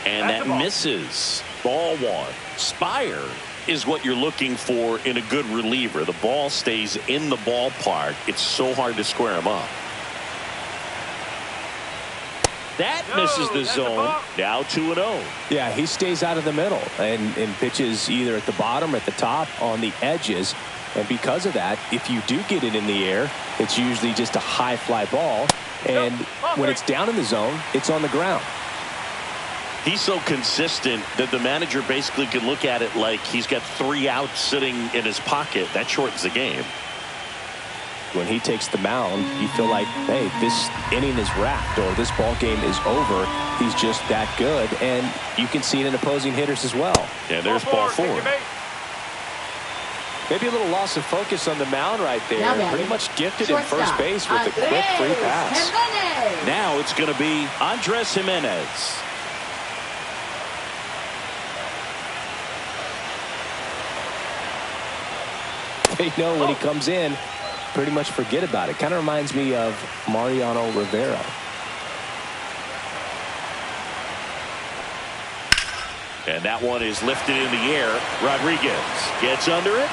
A: And that misses. Ball one. Spire is what you're looking for in a good reliever. The ball stays in the ballpark. It's so hard to square him up. That misses the zone. Now 2-0.
B: Yeah, he stays out of the middle and pitches either at the bottom or at the top on the edges. And because of that, if you do get it in the air, it's usually just a high fly ball. And when it's down in the zone, it's on the ground.
A: He's so consistent that the manager basically can look at it like he's got 3 outs sitting in his pocket. That shortens the game.
B: When he takes the mound, you feel like, hey, this inning is wrapped or this ball game is over. He's just that good. And you can see it in opposing hitters as well.
A: Yeah, there's ball 4.
B: Maybe a little loss of focus on the mound right there. Pretty much gifted in first base with a quick free pass.
A: Now it's going to be Andres Jimenez.
B: They know when he comes in, pretty much forget about it. Kind of reminds me of Mariano Rivera.
A: And that one is lifted in the air. Rodriguez gets under it,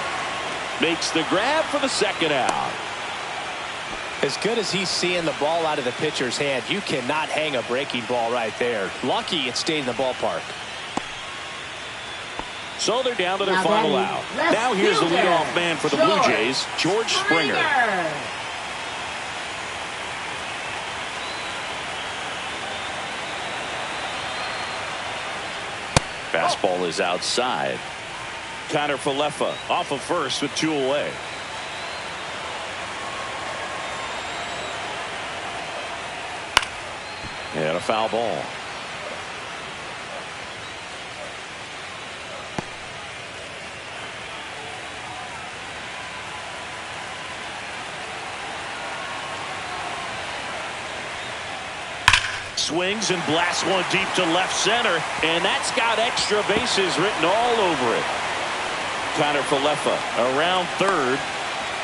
A: makes the grab for the second out.
B: As good as he's seeing the ball out of the pitcher's hand, you cannot hang a breaking ball right there. Lucky it stayed in the ballpark.
A: So they're down to their final out. Now here's the leadoff man for the Blue Jays, George Springer. Fastball is outside. Connor Falefa off of first with 2 away. And a foul ball. Swings and blasts one deep to left center, and that's got extra bases written all over it. Connor Falefa around third.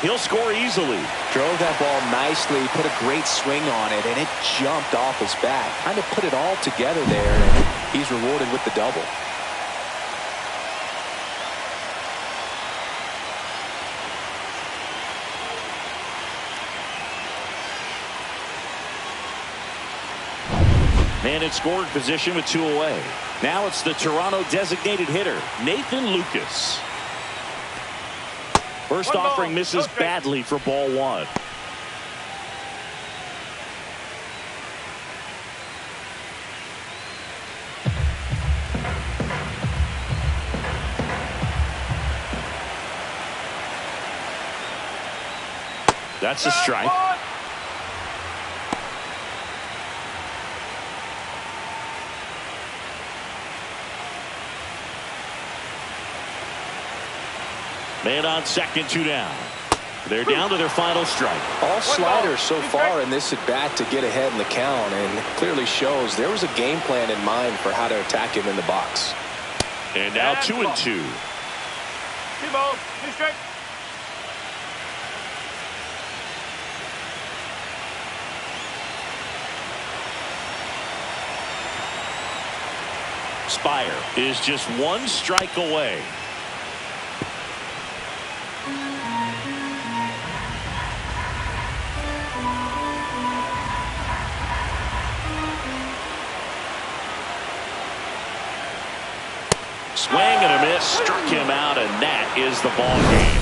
A: He'll score easily.
B: Drove that ball nicely, put a great swing on it, and it jumped off his bat. Kind of put it all together there, and he's rewarded with the double.
A: Man in scoring position with 2 away. Now it's the Toronto designated hitter, Nathan Lucas. First offering misses badly for ball 1. That's a strike. Man on second, 2 down. They're down to their final strike.
B: All sliders so far in this at bat to get ahead in the count, and it clearly shows there was a game plan in mind for how to attack him in the box.
A: And now 2-2.
C: 2 balls, 2 strikes.
A: Spire is just 1 strike away. Swing and a miss, struck him out, and that is the ball game.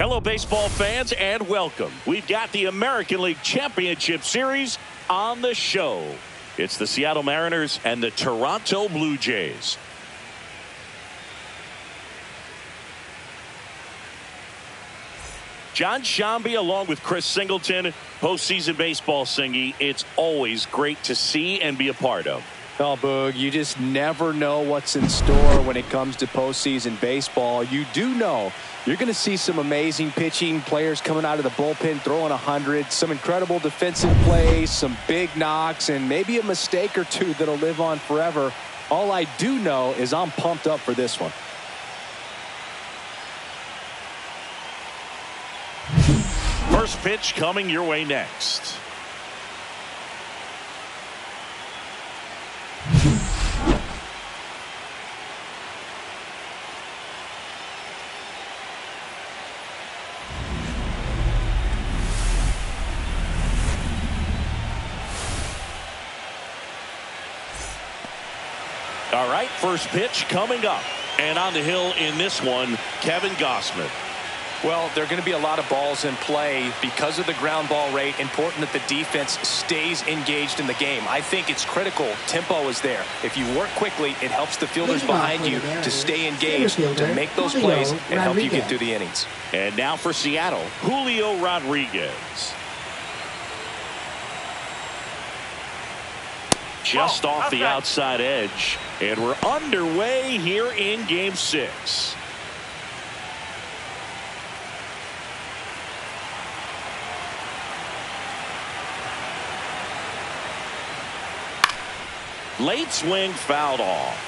A: Hello, baseball fans, and welcome. We've got the American League Championship Series on the show. It's the Seattle Mariners and the Toronto Blue Jays. John Shambi along with Chris Singleton, postseason baseball, Singy. It's always great to see and be a part of.
B: Oh, Boog, you just never know what's in store when it comes to postseason baseball. You do know you're going to see some amazing pitching, players coming out of the bullpen throwing 100, some incredible defensive plays, some big knocks, and maybe a mistake or two that'll live on forever. All I do know is I'm pumped up for this one.
A: First pitch coming your way next. All right, first pitch coming up. And on the hill in this one, Kevin Gausman.
E: Well, there are going to be a lot of balls in play because of the ground ball rate. Important that the defense stays engaged in the game. I think it's critical. Tempo is there. If you work quickly, it helps the fielders behind you to stay engaged, to make those plays, and help you get through the innings.
A: And now for Seattle, Julio Rodriguez. Just off the outside edge. And we're underway here in Game 6. Late swing fouled off.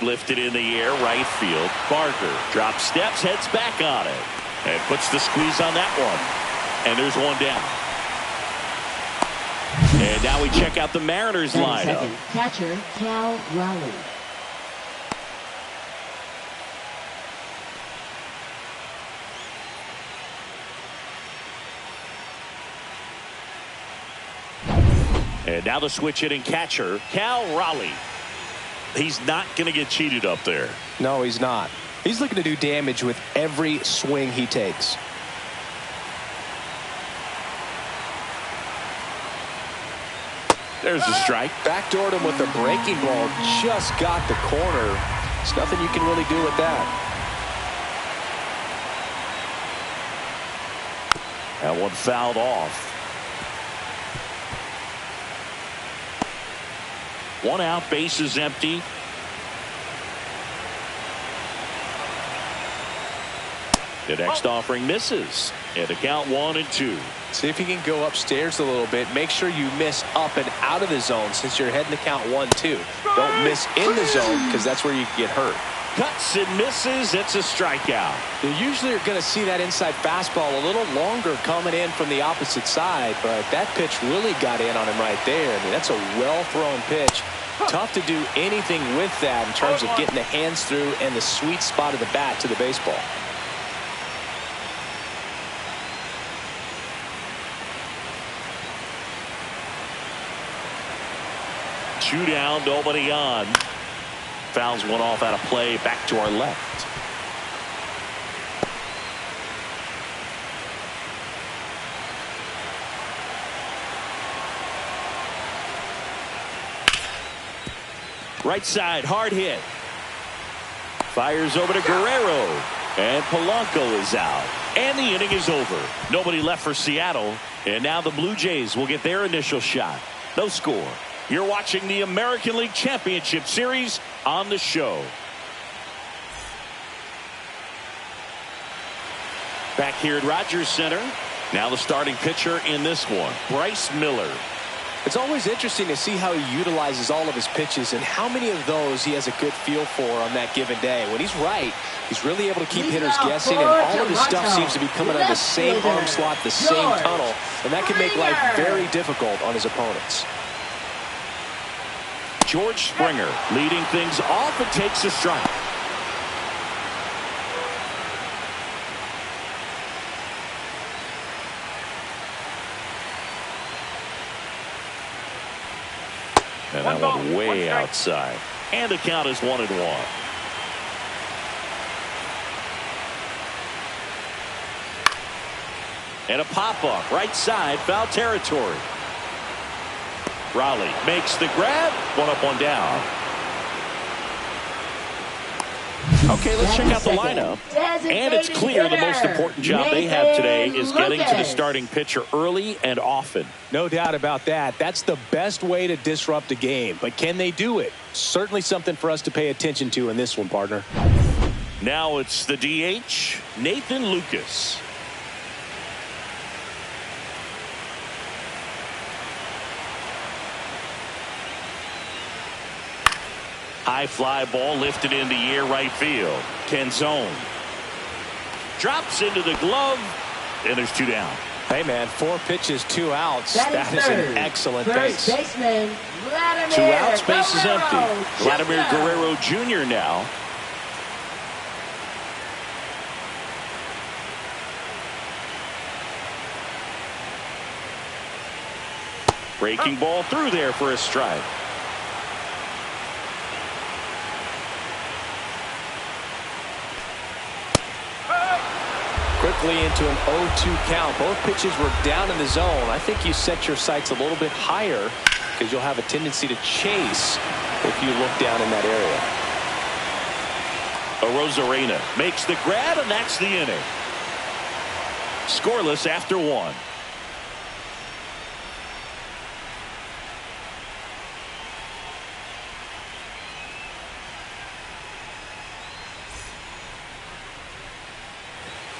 A: Lifted in the air, right field. Barker drops steps, heads back on it, and puts the squeeze on that one. And there's one down. And now we check out the Mariners lineup.
D: Catcher Cal Raleigh.
A: And now the switch hitting catcher Cal Raleigh. He's not going to get cheated up there.
B: No, he's not. He's looking to do damage with every swing he takes.
A: There's a strike.
B: Backdoored him with a breaking ball. Just got the corner. There's nothing you can really do with that.
A: That one fouled off. One out, base is empty. The next offering misses. And the count 1-2.
B: See if you can go upstairs a little bit. Make sure you miss up and out of the zone since you're heading to count 1-2. Don't miss in the zone because that's where you can get hurt.
A: Cuts and misses. It's a strikeout.
B: You usually are going to see that inside fastball a little longer coming in from the opposite side, but that pitch really got in on him right there. I mean, that's a well-thrown pitch. Tough to do anything with that in terms of getting the hands through and the sweet spot of the bat to the baseball.
A: Two down, nobody on. Fouls one off out of play, back to our left. Right side, hard hit. Fires over to Guerrero. And Polanco is out. And the inning is over. Nobody left for Seattle. And now the Blue Jays will get their initial shot. No score. You're watching the American League Championship Series on the show. Back here at Rogers Center. Now the starting pitcher in this one, Bryce Miller.
B: It's always interesting to see how he utilizes all of his pitches and how many of those he has a good feel for on that given day. When he's right, he's really able to keep hitters guessing, and all of his stuff seems to be coming out of the same arm slot, the same tunnel, and that can make life very difficult on his opponents.
A: George Springer leading things off and takes a strike. And that one way outside. And the count is 1-1. And a pop-up right side, foul territory. Raleigh makes the grab. 1 up, 1 down. Okay, let's check out the lineup. And it's clear the most important job they have today is getting to the starting pitcher early and often.
B: No doubt about that. That's the best way to disrupt a game. But can they do it? Certainly something for us to pay attention to in this one, partner.
A: Now it's the DH, Nathan Lucas. High fly ball lifted in the air right field. Canzone drops into the glove, and there's 2 down.
B: Hey, man, 4 pitches, 2 outs. That is an excellent base.
D: Baseman,
A: 2 outs, base is empty. Vladimir Guerrero Jr. now. Breaking ball through there for a strike.
B: Quickly into an 0-2 count. Both pitches were down in the zone. I think you set your sights a little bit higher because you'll have a tendency to chase if you look down in that area.
A: Rosarena makes the grab, and that's the inning. Scoreless after 1.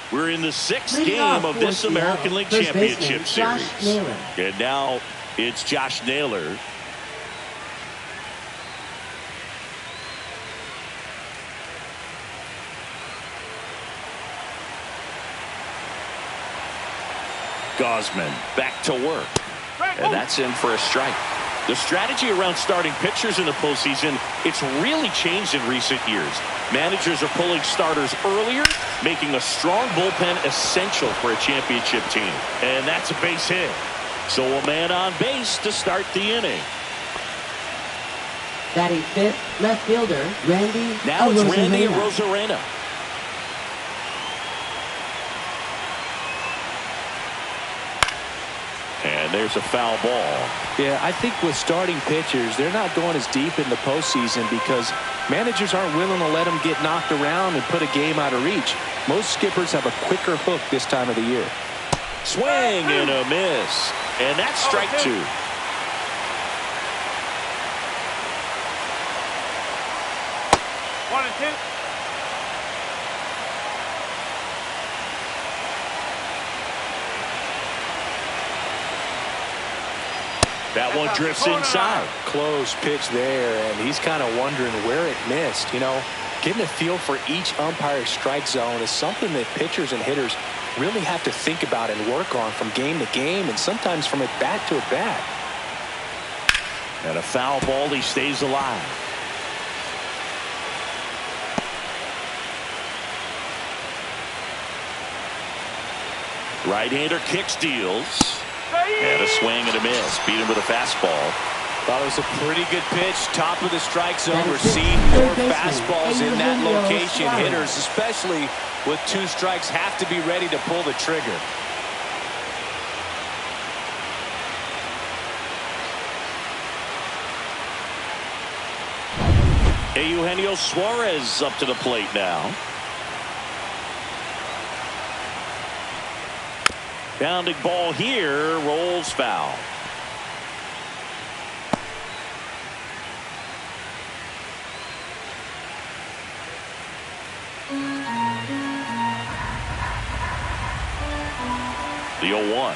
A: We're in the 6th game of this American League Championship Series. And now it's Josh Naylor. Gosman back to work. And that's in for a strike. The strategy around starting pitchers in the postseason, it's really changed in recent years. Managers are pulling starters earlier, making a strong bullpen essential for a championship team. And that's a base hit. So a man on base to start the inning.
D: Batting 5th, left fielder, Randy.
A: Now it's Randy Rosarena. And there's a foul ball.
B: Yeah, I think with starting pitchers, they're not going as deep in the postseason because managers aren't willing to let them get knocked around and put a game out of reach. Most skippers have a quicker hook this time of the year.
A: Swing and a miss. And that's strike 2.
C: One and two.
A: That one drifts inside.
B: Close pitch there, and he's kind of wondering where it missed. You know, getting a feel for each umpire's strike zone is something that pitchers and hitters really have to think about and work on from game to game and sometimes from at bat to at bat.
A: And a foul ball, he stays alive. Right-hander kicks, deals. And a swing and a miss. Beat him with a fastball.
B: Thought it was a pretty good pitch. Top of the strike zone. We're seeing more fastballs in that location. Hitters, especially with 2 strikes, have to be ready to pull the trigger.
A: Eugenio Suarez up to the plate now. Bounding ball here, rolls foul. The 0-1.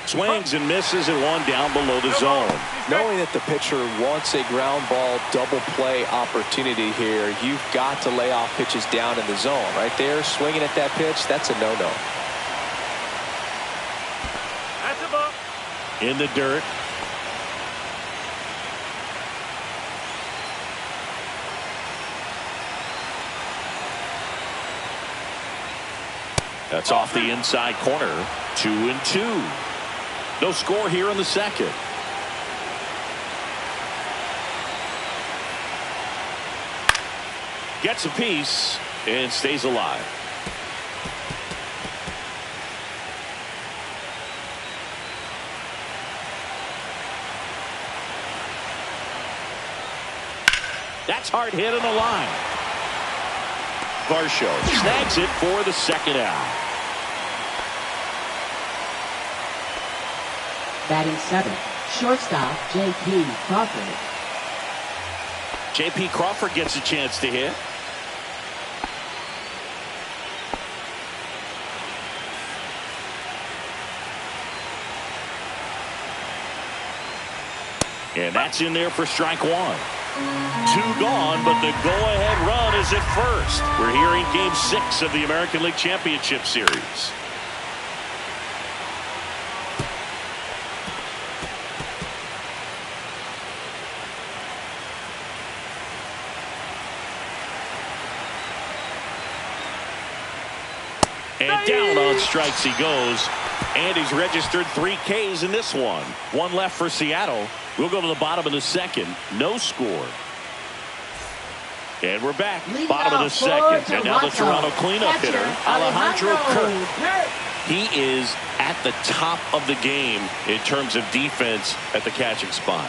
A: Swings and misses and one down below the zone.
E: Knowing that the pitcher wants a ground ball double play opportunity here, you've got to lay off pitches down in the zone. Right there, swinging at that pitch, that's a no-no.
C: That's a ball.
A: In the dirt. That's off the inside corner. 2-2. No score here in the second. Gets a piece and stays alive. That's hard hit on the line. Varsho snags it for the second out.
D: Batting 7th, shortstop J.P. Crawford.
A: J.P. Crawford gets a chance to hit. And that's in there for strike one. 2 gone, but the go-ahead run is at first. We're here in Game 6 of the American League Championship Series. And down on strikes he goes. And he's registered 3 Ks in this one. 1 left for Seattle. We'll go to the bottom of the second. No score. And we're back. Bottom of the second. And now the Toronto cleanup hitter, Alejandro Kirk. He is at the top of the game in terms of defense at the catching spot.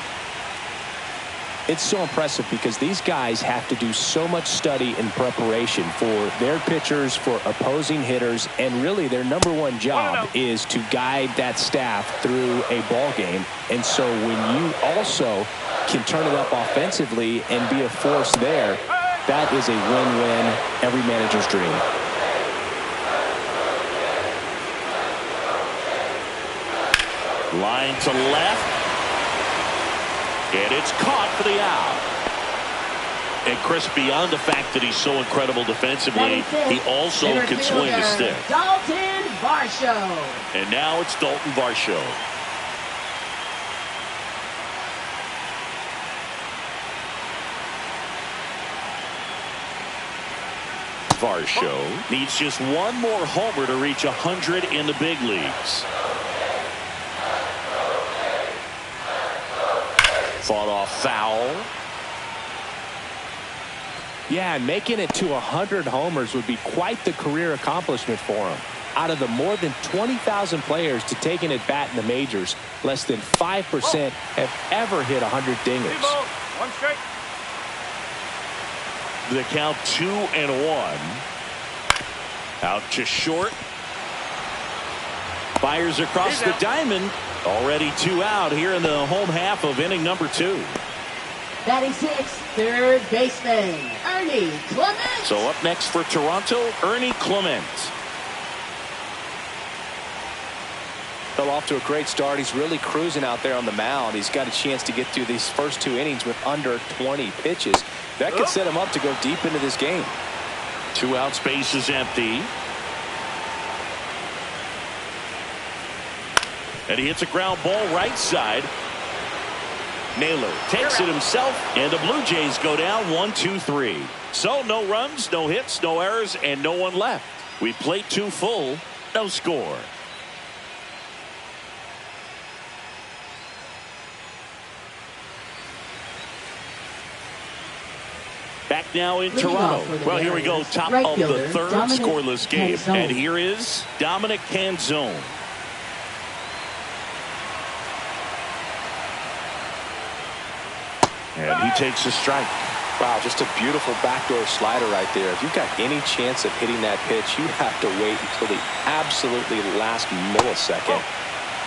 B: It's so impressive because these guys have to do so much study and preparation for their pitchers, for opposing hitters, and really their #1 job is to guide that staff through a ball game. And so when you also can turn it up offensively and be a force there, that is a win-win, every manager's dream.
A: Line to left. And it's caught for the out. And Chris, beyond the fact that he's so incredible defensively, he also can swing the stick.
D: Dalton Varsho.
A: And now it's Dalton Varsho. Varsho needs just one more homer to reach 100 in the big leagues. Fought off foul.
B: Yeah, and making it to 100 homers would be quite the career accomplishment for him. Out of the more than 20,000 players to take an at-bat in the majors, less than 5% have ever hit 100 dingers.
C: 1 strike.
A: The count 2-1. Out to short. Fires across the diamond. Already 2 out here in the home half of inning number 2.
D: Batting 6th, third baseman Ernie Clement.
A: So up next for Toronto, Ernie Clement.
E: Fell off to a great start. He's really cruising out there on the mound. He's got a chance to get through these first 2 innings with under 20 pitches. That could set him up to go deep into this game.
A: 2 out, space is empty. And he hits a ground ball right side. Naylor takes it himself, and the Blue Jays go down 1-2-3. So no runs, no hits, no errors, and no one left. We played 2 full, no score. Back now in Toronto. Well, here we go, top of the 3rd scoreless game. And here is Dominic Canzone. And he takes a strike.
E: Wow, just a beautiful backdoor slider right there. If you've got any chance of hitting that pitch, you have to wait until the absolutely last millisecond.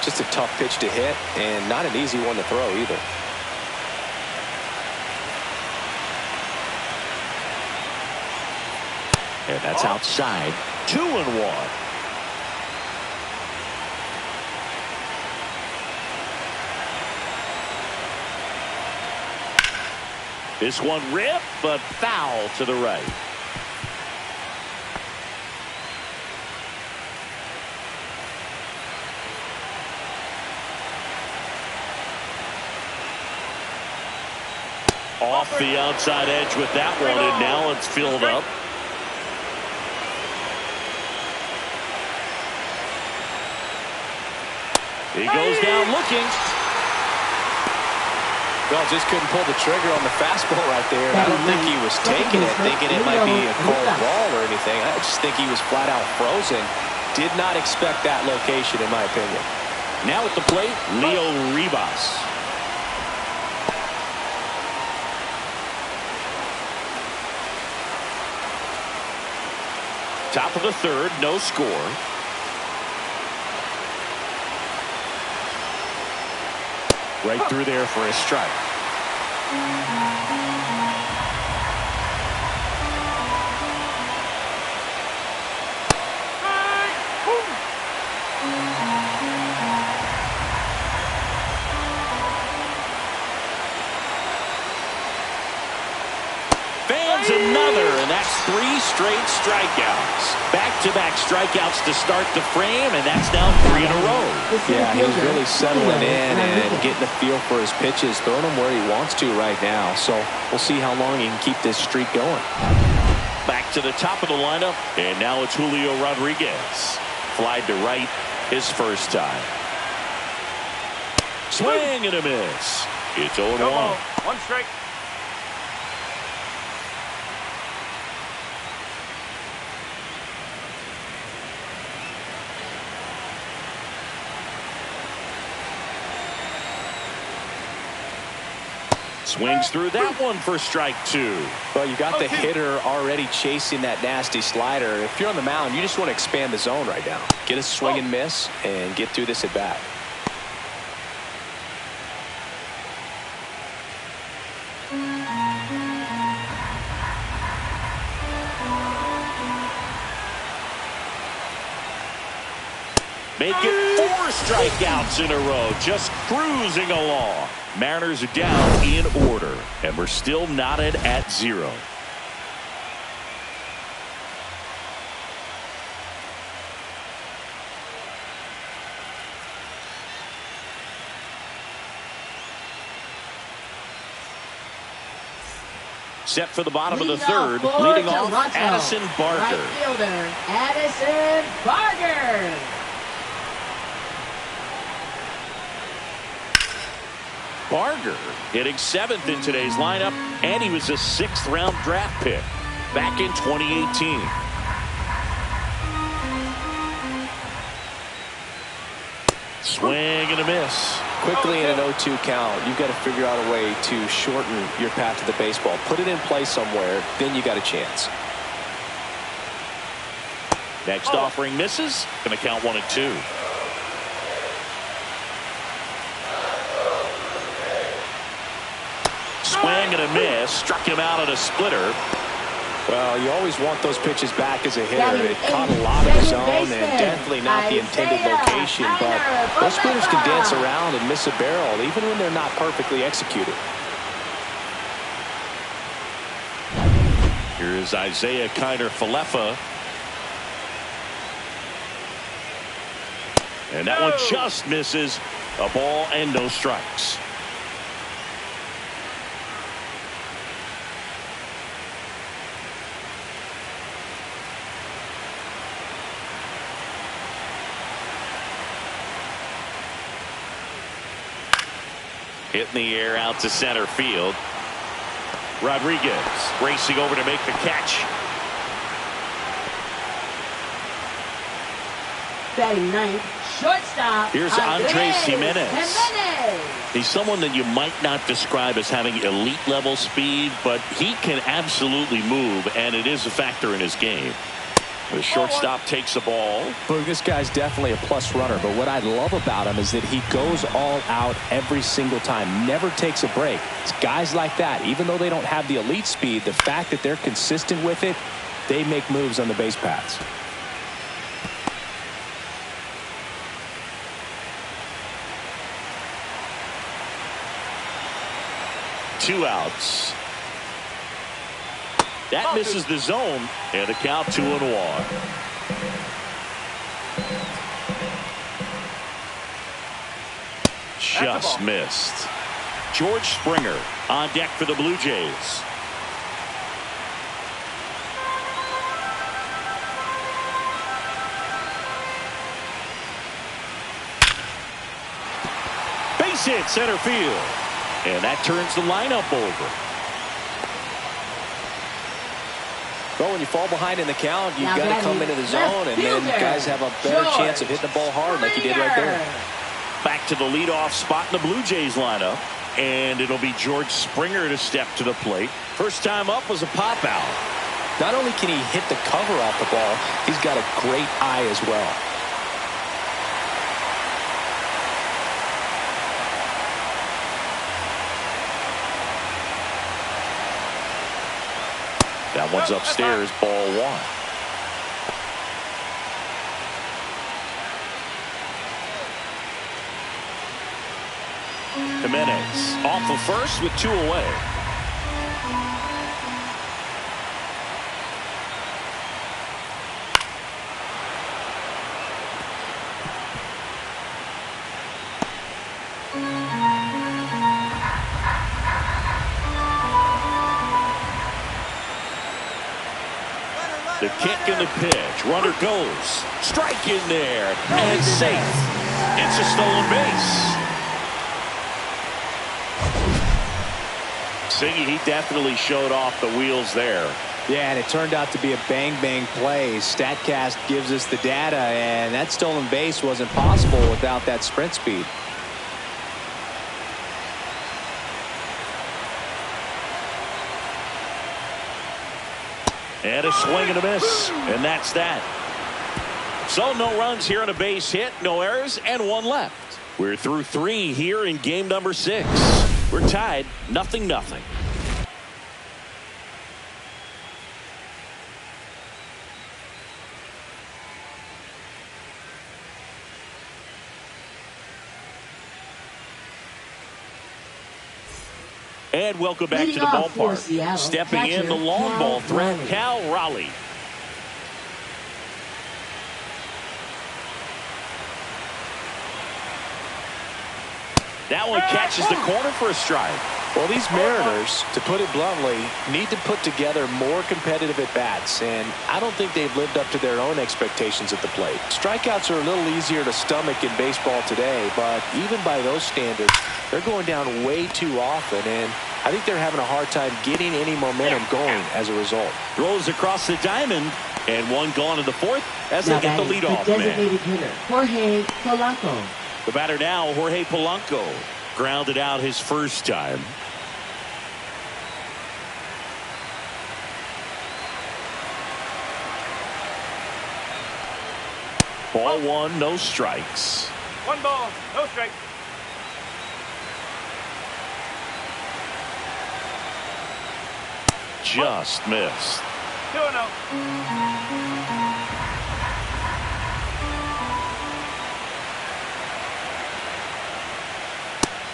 E: Just a tough pitch to hit, and not an easy one to throw either.
A: And that's outside. 2-1. This one ripped, but foul to the right. Off the outside edge with that one, and now it's filled up. He goes down looking.
E: Well, just couldn't pull the trigger on the fastball right there. I don't think he was taking it, thinking it might be a called ball or anything. I just think he was flat out frozen. Did not expect that location, in my opinion.
A: Now at the plate, Leo Ribas. Top of the third, no score. Right through there for a strike. Fans another, and that's 3 straight strikeouts. Back-to-back strikeouts to start the frame, and that's now 3 in a row.
B: Yeah, he's really settling in and getting a feel for his pitches, throwing them where he wants to right now. So we'll see how long he can keep this streak going.
A: Back to the top of the lineup, and now it's Julio Rodriguez. Flied to right his first time. Swing and a miss. It's 0-1.
C: 1 strike.
A: Swings through that one for strike 2.
E: Well, you got the hitter already chasing that nasty slider. If you're on the mound, you just want to expand the zone right now. Get a swing and miss and get through this at bat.
A: Make it 4 strikeouts in a row, just cruising along. Mariners are down in order, and we're still knotted at 0. Set for the bottom of the third, leading off Addison Barger.
D: Right fielder, Addison Barger.
A: Barger hitting 7th in today's lineup, and he was a 6th-round draft pick back in 2018. Swing and a miss.
E: Quickly in an 0-2 count, you've got to figure out a way to shorten your path to the baseball. Put it in play somewhere, then you got a chance.
A: Next offering misses. Going to count 1-2. Swing and a miss. Struck him out on a splitter.
E: Well, you always want those pitches back as a hitter. It caught a lot of his own and definitely not the intended location. But those splitters can dance around and miss a barrel even when they're not perfectly executed.
A: Here is Isaiah Kiner-Falefa. And that one just misses. A ball and no strikes. Hit in the air out to center field. Rodriguez racing over to make the catch.
D: Batting ninth, shortstop.
A: Here's Andres Jimenez. He's someone that you might not describe as having elite level speed, but he can absolutely move, and it is a factor in his game. The shortstop takes the ball.
B: Well, this guy's definitely a plus runner, but what I love about him is that he goes all out every single time, never takes a break. It's guys like that, even though they don't have the elite speed, the fact that they're consistent with it, they make moves on the base paths.
A: Two outs. That misses the zone, and the count 2-1. Just missed. George Springer on deck for the Blue Jays. Base hit center field. And that turns the lineup over.
B: Well, when you fall behind in the count, you've got to come into the zone, and then guys have a better chance of hitting the ball hard like you did right there.
A: Back to the leadoff spot in the Blue Jays lineup. And it'll be George Springer to step to the plate. First time up was a pop out.
B: Not only can he hit the cover off the ball, he's got a great eye as well.
A: That one's upstairs, ball 1. Jimenez off of first with 2 away. The kick and the pitch. Runner goes. Strike in there. And safe. It's a stolen base. Singy, he definitely showed off the wheels there.
B: Yeah, and it turned out to be a bang-bang play. StatCast gives us the data, and that stolen base wasn't possible without that sprint speed.
A: And a swing and a miss. And that's that. So no runs here on a base hit, no errors, and 1 left. We're through 3 here in game number 6. We're tied 0-0. And welcome back to the ballpark. Stepping in the long ball threat, Cal Raleigh. That one catches the corner for a strike.
B: Well, these Mariners, to put it bluntly, need to put together more competitive at-bats, and I don't think they've lived up to their own expectations at the plate. Strikeouts are a little easier to stomach in baseball today, but even by those standards, they're going down way too often, and I think they're having a hard time getting any momentum going as a result.
A: Throws across the diamond, and 1 gone in the 4th as they get the leadoff man.
D: Designated hitter, Jorge Polanco.
A: The batter now, Jorge Polanco, grounded out his first time. Ball 1, no strikes.
C: 1 ball, no strike.
A: Just missed.
C: 2-0.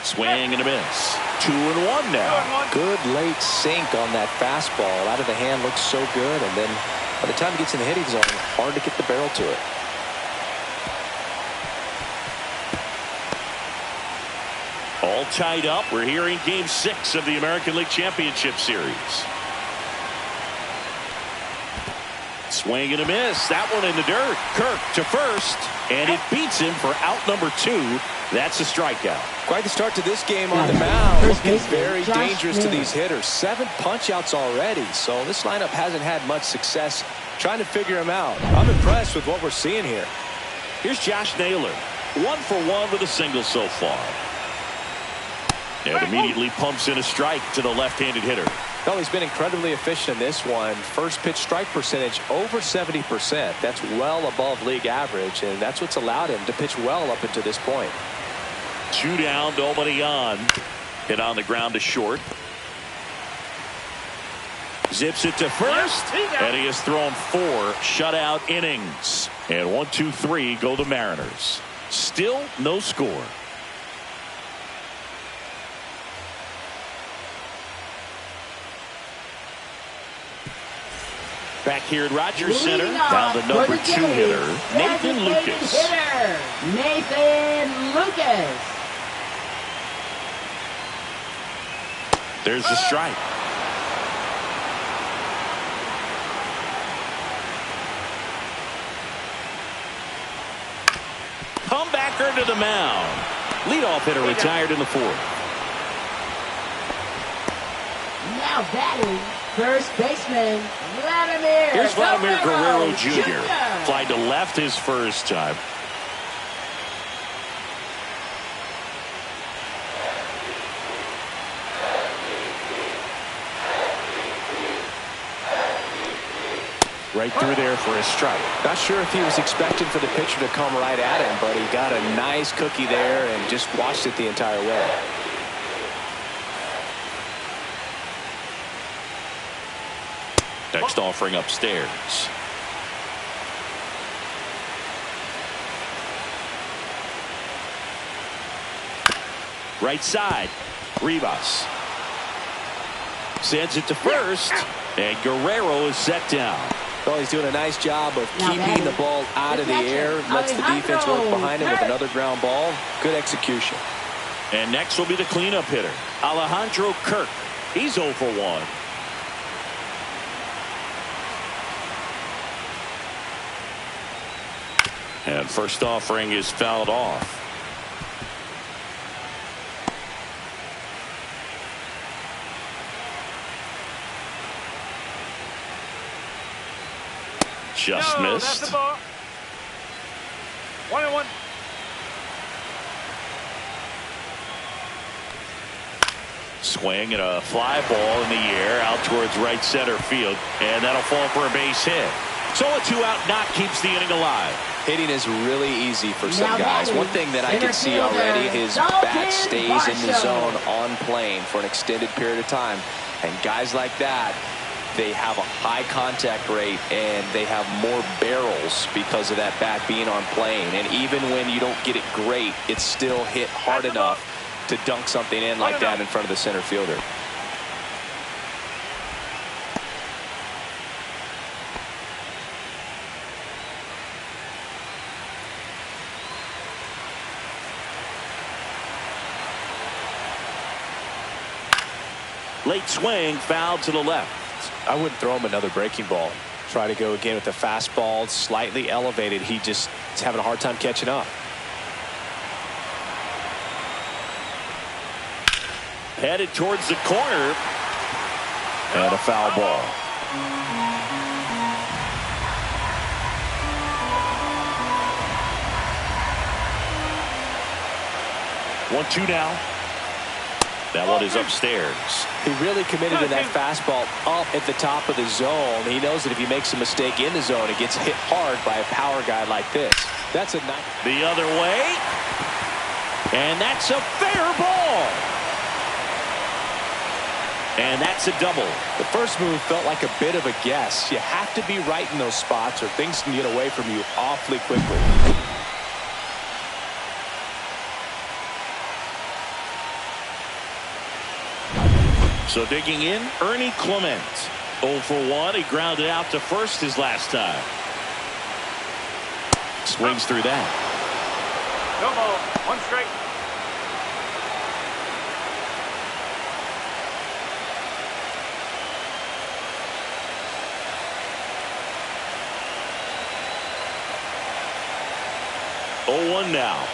A: Swing and a miss. 2-1 now.
B: Good late sink on that fastball. Out of the hand looks so good, and then by the time it gets in the hitting zone, hard to get the barrel to it.
A: All tied up. We're here in game 6 of the American League Championship Series. Swing and a miss. That one in the dirt. Kirk to first, and it beats him for out number 2. That's a strikeout.
B: Quite the start to this game on the mound. Looking very dangerous to these hitters. 7 punch-outs already, so this lineup hasn't had much success trying to figure him out. I'm impressed with what we're seeing here.
A: Here's Josh Naylor. 1 for 1 with a single so far. And immediately pumps in a strike to the left-handed hitter.
B: Well, he's been incredibly efficient in this one. First pitch strike percentage over 70%. That's well above league average, and that's what's allowed him to pitch well up until this point.
A: 2 down, nobody on. Hit on the ground to short. Zips it to first, and he has thrown 4 shutout innings. And 1, 2, 3 go the Mariners. Still no score. Back here at Rogers
D: Leading
A: Center,
D: off
A: now the
D: for
A: number
D: the
A: 2
D: Jays,
A: hitter, Nathan
D: designated
A: Lucas.
D: hitter, Nathan Lucas.
A: There's the strike. Comebacker to the mound. Leadoff hitter retired in the 4th.
D: Now batting, first baseman, Vladimir.
A: Here's Vladimir Guerrero
D: Jr.
A: Jr. Flied to left his first time. Right through there for a strike.
E: Not sure if he was expecting for the pitcher to come right at him, but he got a nice cookie there and just watched it the entire way.
A: Next offering upstairs. Right side. Rivas sends it to first, and Guerrero is set down.
E: Well, he's doing a nice job of
D: Now
E: keeping
D: batting,
E: the ball out of the air, lets the defense work behind him with another ground ball. Good execution.
A: And next will be the cleanup hitter, Alejandro Kirk. He's 0 for 1. And first offering is fouled off. Just
C: No,
A: missed.
C: that's the ball. 1-1.
A: Swing and a fly ball in the air out towards right center field, and that'll fall for a base hit. So a 2-out knock keeps the inning alive.
E: Hitting is really easy for some
D: Now
E: guys.
D: batting,
E: One thing that I can see
D: center
E: already,
D: fielder,
E: his
D: Dalton
E: bat stays in the
D: Varsho.
E: zone on plane for an extended period of time. And guys like that, they have a high contact rate and they have more barrels because of that bat being on plane. And even when you don't get it great, it's still hit hard enough to dunk something in like that in front of the center fielder.
A: Late swing, foul to the left.
E: I wouldn't throw him another breaking ball. Try to go again with the fastball, slightly elevated. He just is having a hard time catching up.
A: Headed towards the corner. And a foul ball. One-two now. That one is upstairs.
E: He really committed to that fastball up at the top of the zone. He knows that if he makes a mistake in the zone, it gets hit hard by a power guy like this. That's a nice.
A: The other way. And that's a fair ball. And that's a double.
E: The first move felt like a bit of a guess. You have to be right in those spots or things can get away from you awfully quickly.
A: So digging in, Ernie Clement. 0 for 1. He grounded out to first his last time. Swings through that.
C: No ball. 1 strike.
A: Oh, 1 now.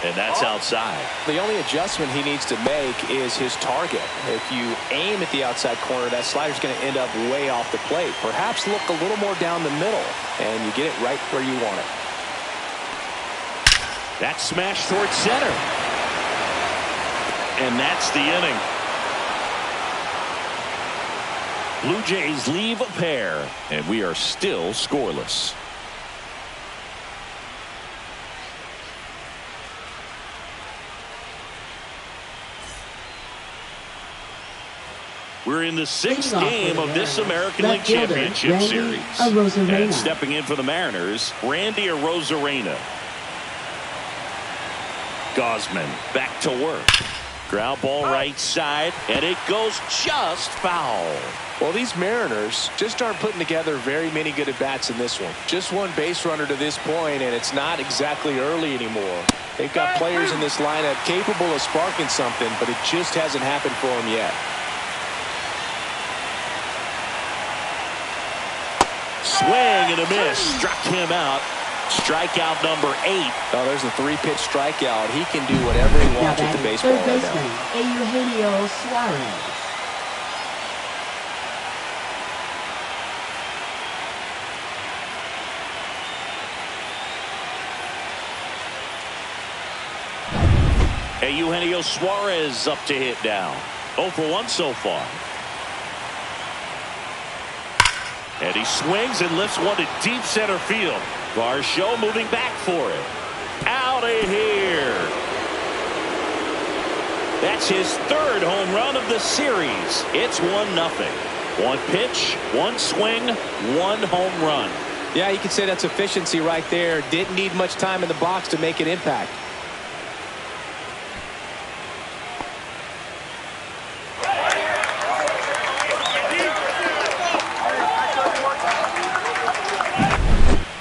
A: And that's outside.
E: The only adjustment he needs to make is his target. If you aim at the outside corner, that slider's going to end up way off the plate. Perhaps look a little more down the middle, and you get it right where you want it.
A: That's smashed towards center. And that's the inning. Blue Jays leave a pair, and we are still scoreless. We're in the 6th game of this American League Championship Series. And stepping in for the Mariners, Randy Arozarena. Gausman back to work. Ground ball right side, and it goes just foul.
E: Well, these Mariners just aren't putting together very many good at-bats in this one. Just one base runner to this point, and it's not exactly early anymore. They've got players in this lineup capable of sparking something, but it just hasn't happened for them yet.
A: Swing and a miss. Struck him out. Strikeout number 8.
E: Oh, there's a 3-pitch strikeout. He can do whatever he wants with the baseball right now.
D: Eugenio Suarez.
A: Eugenio Suarez up to hit now. 0 for 1 so far. And he swings and lifts one to deep center field. Varsho moving back for it. Out of here. That's his 3rd home run of the series. It's 1-0. 1 pitch, 1 swing, 1 home run.
E: Yeah, you could say that's efficiency right there. Didn't need much time in the box to make an impact.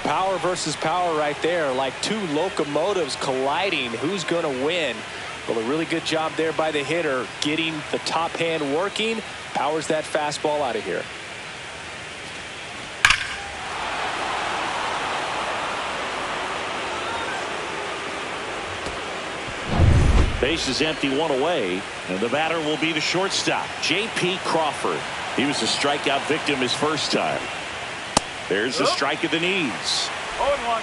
E: Power versus power right there, like 2 locomotives colliding. Who's going to win? Well, a really good job there by the hitter, getting the top hand working. Powers that fastball out of here.
A: Base is empty, 1 away, and the batter will be the shortstop, J.P. Crawford. He was a strikeout victim his first time. There's the strike at the knees.
C: 0-1.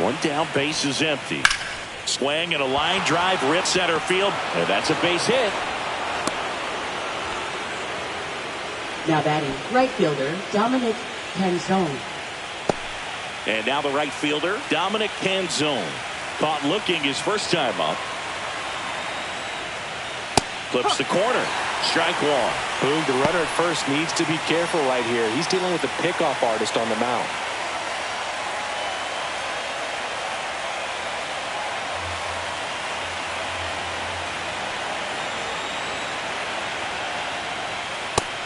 A: One down, base is empty. Swing and a line drive, rip center field, and that's a base hit.
D: Now batting, right fielder, Dominic Canzone.
A: And now the right fielder, Dominic Canzone. Caught looking his first time up. Clips the corner. Strike 1.
E: Boog, the runner at first needs to be careful right here. He's dealing with a pickoff artist on the mound.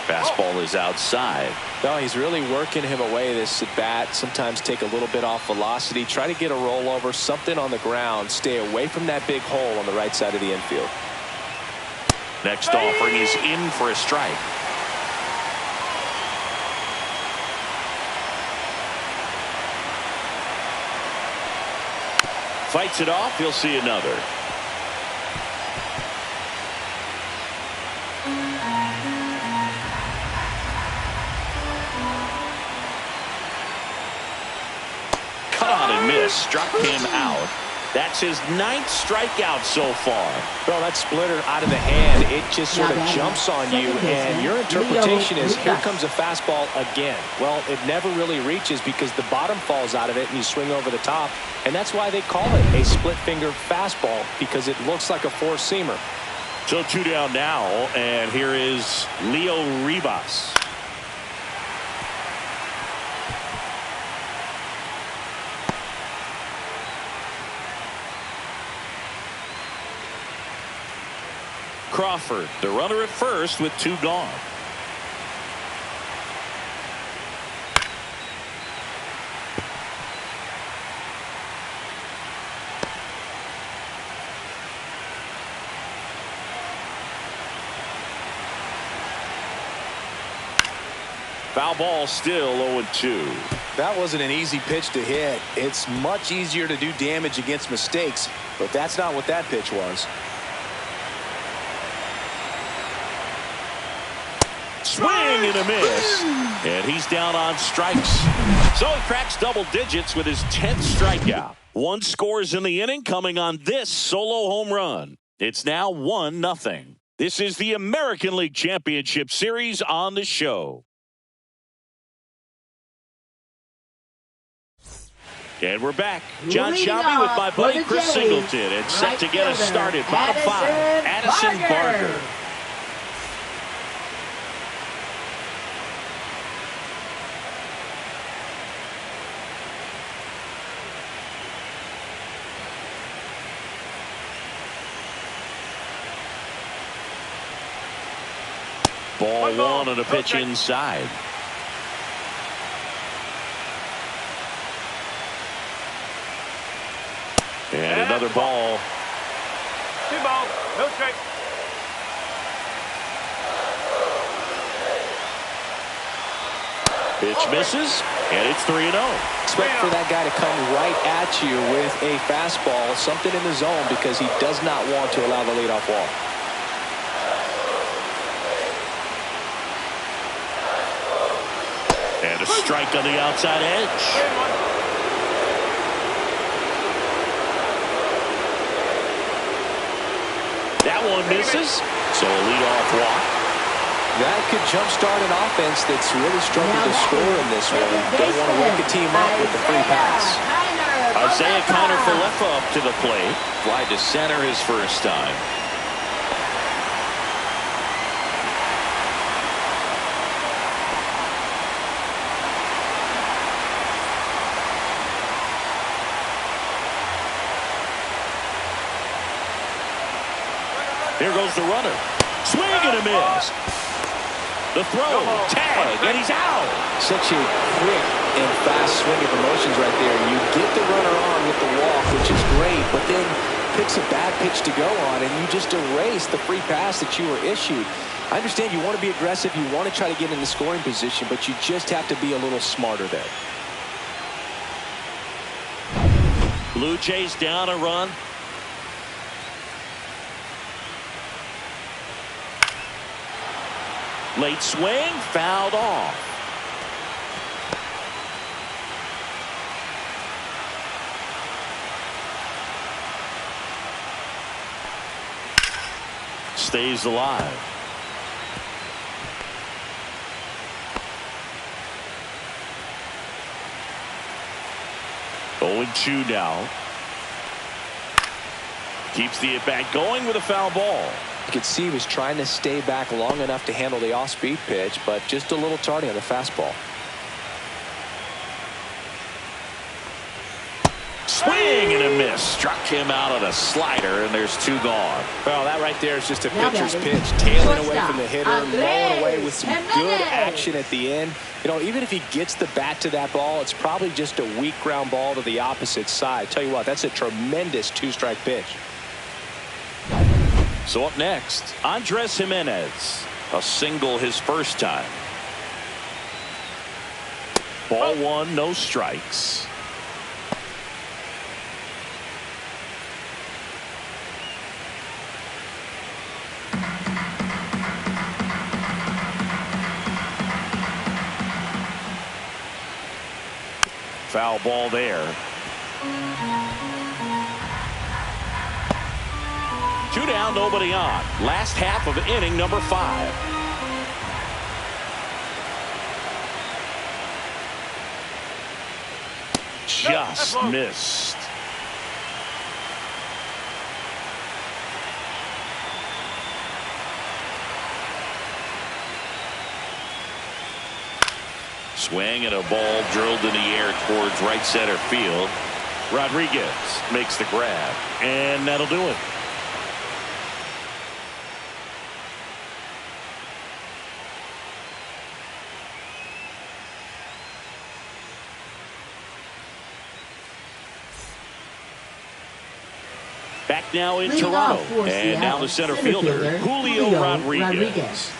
A: Fastball is outside.
E: No, he's really working him away this at bat. Sometimes take a little bit off velocity. Try to get a rollover, something on the ground. Stay away from that big hole on the right side of the infield.
A: Next offering is in for a strike. Fights it off. He'll see another. Struck him out. That's his 9th strikeout so far.
E: Well, that splitter out of the hand, it just sort of jumps on you, and your interpretation is, here comes a fastball again. Well, it never really reaches because the bottom falls out of it and you swing over the top, and that's why they call it a split finger fastball, because it looks like a four-seamer.
A: So 2 down now, and here is Leo Rivas. Crawford, the runner at first with 2 gone. Foul ball, still 0-2.
E: That wasn't an easy pitch to hit. It's much easier to do damage against mistakes, but that's not what that pitch was.
A: Swing and a miss. And he's down on strikes. So he cracks double digits with his 10th strikeout. 1 scores in the inning coming on this solo home run. It's now 1-0. This is the American League Championship Series on the show. And we're back. John Shelby with my buddy Chris Singleton. And set to get us started. Bottom 5, Addison Barger. Ball one on a pitch inside. And another ball.
C: 2 balls, no strike.
A: Pitch misses, and it's 3-0.
B: Expect for that guy to come right at you with a fastball, something in the zone, because he does not want to allow the leadoff walk.
A: And a strike on the outside edge. That one misses, so a leadoff walk.
B: That could jumpstart an offense that's really struggled to score in this one. Don't want to wake a team up with the free pass.
A: Isaiah Kiner-Falefa up to the plate. Fly to center his first time. Here goes the runner. Swing and a miss. The throw, tag, and he's out.
B: Such a quick and fast swing of emotions right there. You get the runner on with the walk, which is great, but then picks a bad pitch to go on, and you just erase the free pass that you were issued. I understand you want to be aggressive, you want to try to get in the scoring position, but you just have to be a little smarter there.
A: Blue Jays down a run. Late swing, fouled off. Stays alive. Oh, 0-2 now. Keeps the at-bat going with a foul ball.
B: You could see he was trying to stay back long enough to handle the off-speed pitch, but just a little tardy on the fastball.
A: Swing and a miss. Struck him out on a slider, and there's 2 gone.
B: Well, that right there is just a pitcher's pitch. Tailing away from the hitter, rolling away with some good action at the end. You know, even if he gets the bat to that ball, it's probably just a weak ground ball to the opposite side. Tell you what, that's a tremendous 2-strike pitch.
A: So up next, Andres Jimenez. A single his first time. Ball 1, no strikes. Foul ball there. 2 down, nobody on. Last half of inning number 5. Just missed. Swing and a ball drilled in the air towards right center field. Rodriguez makes the grab, and that'll do it. Back now in Toronto, and now the center fielder, Julio Rodriguez.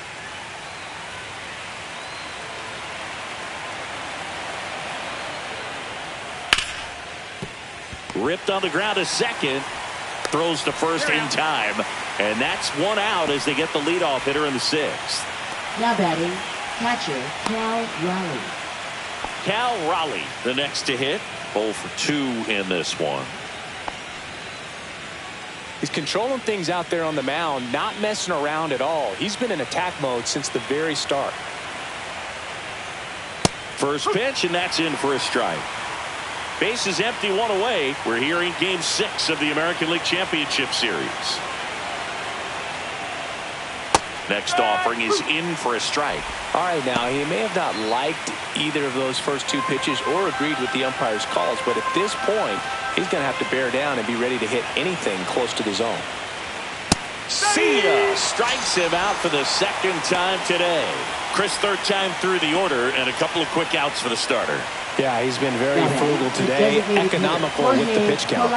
A: Ripped on the ground to second, throws to first in time, and that's 1 out as they get the leadoff hitter in the 6th.
D: Now batting, catcher Cal Raleigh.
A: Cal Raleigh, the next to hit, 0 for 2 in this one.
B: He's controlling things out there on the mound, not messing around at all. He's been in attack mode since the very start.
A: First pitch, and that's in for a strike. Base is empty, 1 away. We're here in Game 6 of the American League Championship Series. Next offering is in for a strike.
B: All right, now, he may have not liked either of those first 2 pitches or agreed with the umpire's calls, but at this point, he's going to have to bear down and be ready to hit anything close to the zone.
A: See ya. Strikes him out for the second time today. Chris, third time through the order, and a couple of quick outs for the starter.
B: Yeah, he's been very frugal today, economical with the pitch count.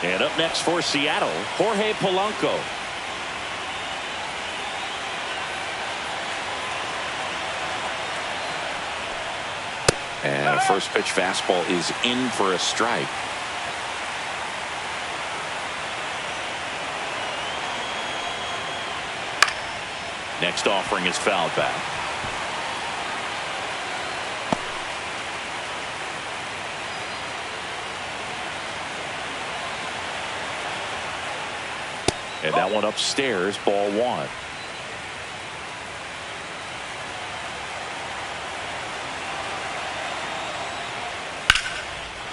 A: And up next for Seattle, Jorge Polanco. And a first pitch fastball is in for a strike. Next offering is fouled back. And that one upstairs, ball one.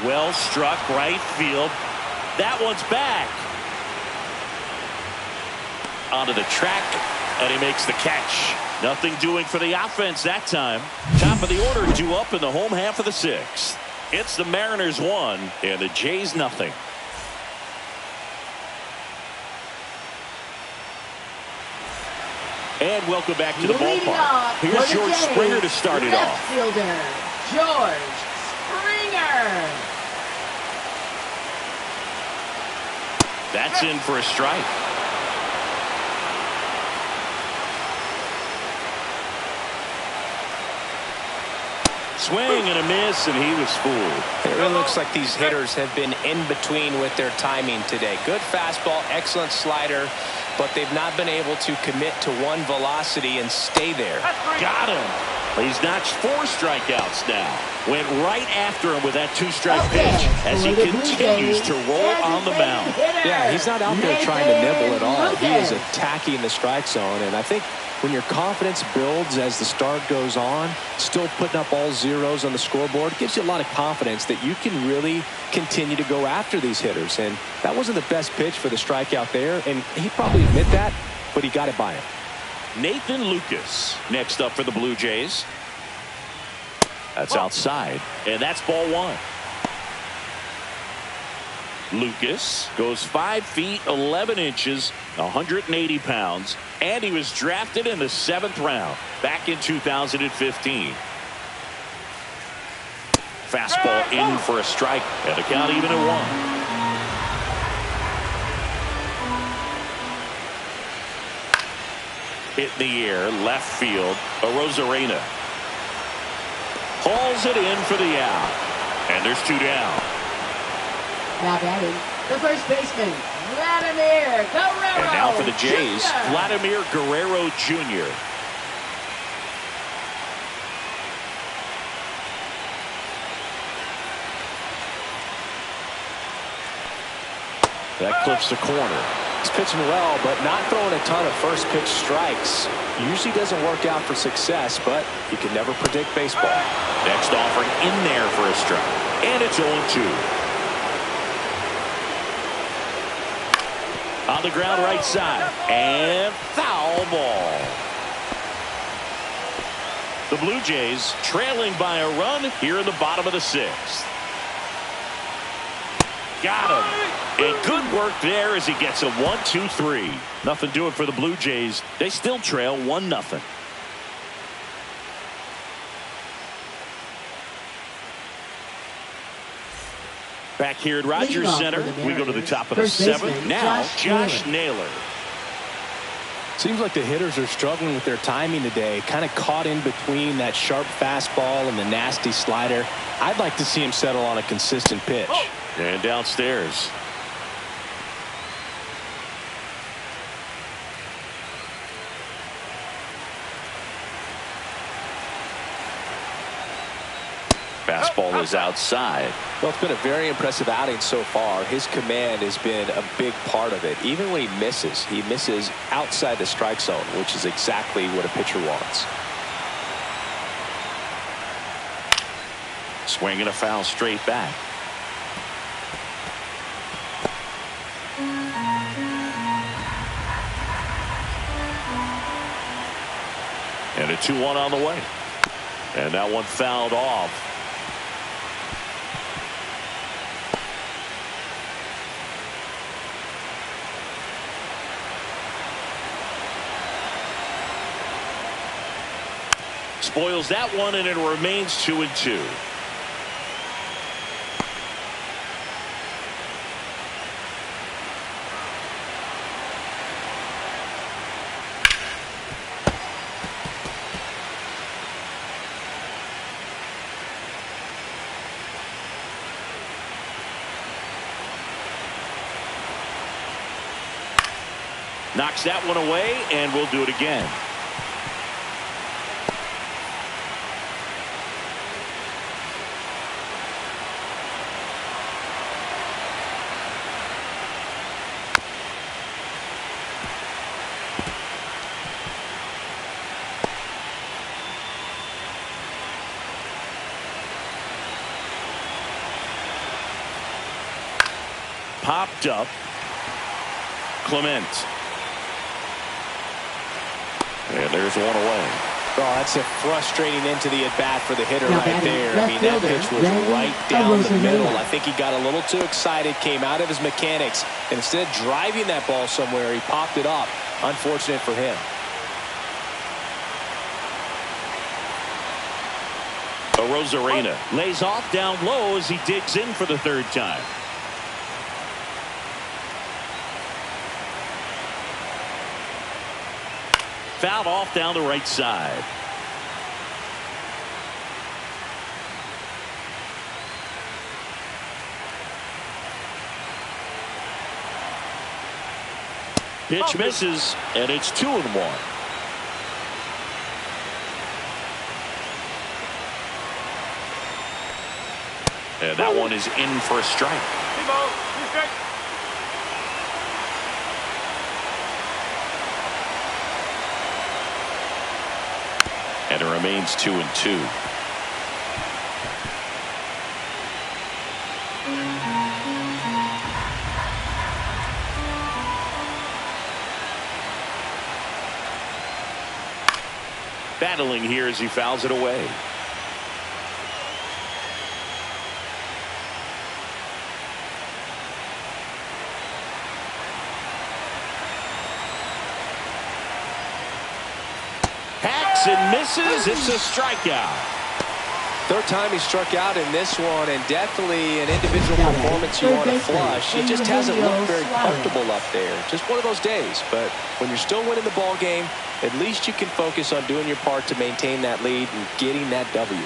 A: Well struck, right field. That one's back. Onto the track, and he makes the catch. Nothing doing for the offense that time. Top of the order due up in the home half of the sixth. It's the Mariners 1 and the Jays nothing. And welcome back to the ballpark. Here's George Springer to start it off.
D: Fielder George Springer.
A: That's in for a strike. Swing and a miss, and he was fooled.
E: It really looks like these hitters have been in between with their timing today. Good fastball, excellent slider, but they've not been able to commit to one velocity and stay there.
A: Got him. He's notched 4 strikeouts now. Went right after him with that 2-strike pitch as he continues to roll on the mound.
B: Yeah, he's not out there trying to nibble at all. He is attacking the strike zone, and I think when your confidence builds as the start goes on, still putting up all zeros on the scoreboard, gives you a lot of confidence that you can really continue to go after these hitters. And that wasn't the best pitch for the strikeout there, and he'd probably admit that, but he got it by him.
A: Nathan Lucas next up for the Blue Jays. That's outside, and that's ball one. Lucas goes 5 feet 11 inches, 180 pounds, and he was drafted in the 7th round back in 2015. Fastball in for a strike, and the count even at 1. Hit in the air, left field, Arozarena hauls it in for the out, and there's 2 down.
D: Now batting, the first baseman, Vladimir Guerrero.
A: And now for the Jays,
D: Jr.
A: Vladimir Guerrero Jr. That clips the corner.
B: He's pitching well, but not throwing a ton of first pitch strikes. Usually doesn't work out for success, but you can never predict baseball.
A: Next offering in there for a strike, and it's 0-2. On the ground right side, and foul ball. The Blue Jays trailing by a run here in the bottom of the 6th. Got him. And good work there as he gets a 1-2-3. Nothing doing for the Blue Jays. They still trail 1-0. Back here at Rogers Center, we go to the top of the 7th. Now, Josh Naylor.
B: Seems like the hitters are struggling with their timing today, kind of caught in between that sharp fastball and the nasty slider. I'd like to see him settle on a consistent pitch.
A: And downstairs. Fastball is outside.
B: Well, it's been a very impressive outing so far. His command has been a big part of it. Even when he misses outside the strike zone, which is exactly what a pitcher wants.
A: Swinging a foul straight back. And a 2-1 on the way. And that one fouled off. spoils that one, and it remains 2-2. Knocks that one away, and we'll do it again. Popped up. Clement. And there's one away.
E: Oh, that's a frustrating end to the at-bat for the hitter
D: Now
E: right there. I mean, that pitch was right down the middle. I think he got a little too excited, came out of his mechanics, and instead of driving that ball somewhere, he popped it up. Unfortunate for him.
A: Rosarena lays off down low as he digs in for the third time. Fouled off down the right side. Pitch misses, and it's 2-1. And that one is in for a strike. And it remains 2-2. Battling here as he fouls it away. And misses. It's a strikeout.
E: Third time he struck out in this one, and definitely an individual performance you want to flush. He just hasn't looked very comfortable up there. Just one of those days. But when you're still winning the ball game, at least you can focus on doing your part to maintain that lead and getting that W.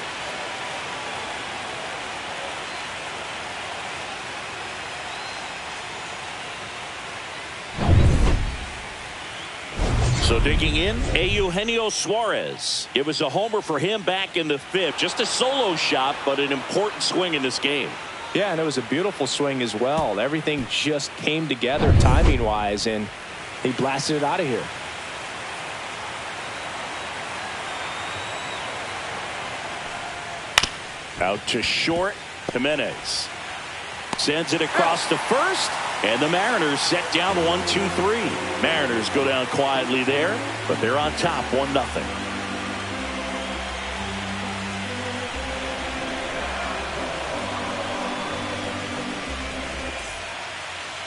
A: So digging in, Eugenio Suarez. It was a homer for him back in the fifth. Just a solo shot, but an important swing in this game.
E: Yeah, and it was a beautiful swing as well. Everything just came together timing-wise, and he blasted it out of here.
A: Out to short, Jimenez. Sends it across to first, and the Mariners set down 1-2-3. Mariners go down quietly there, but they're on top 1-0.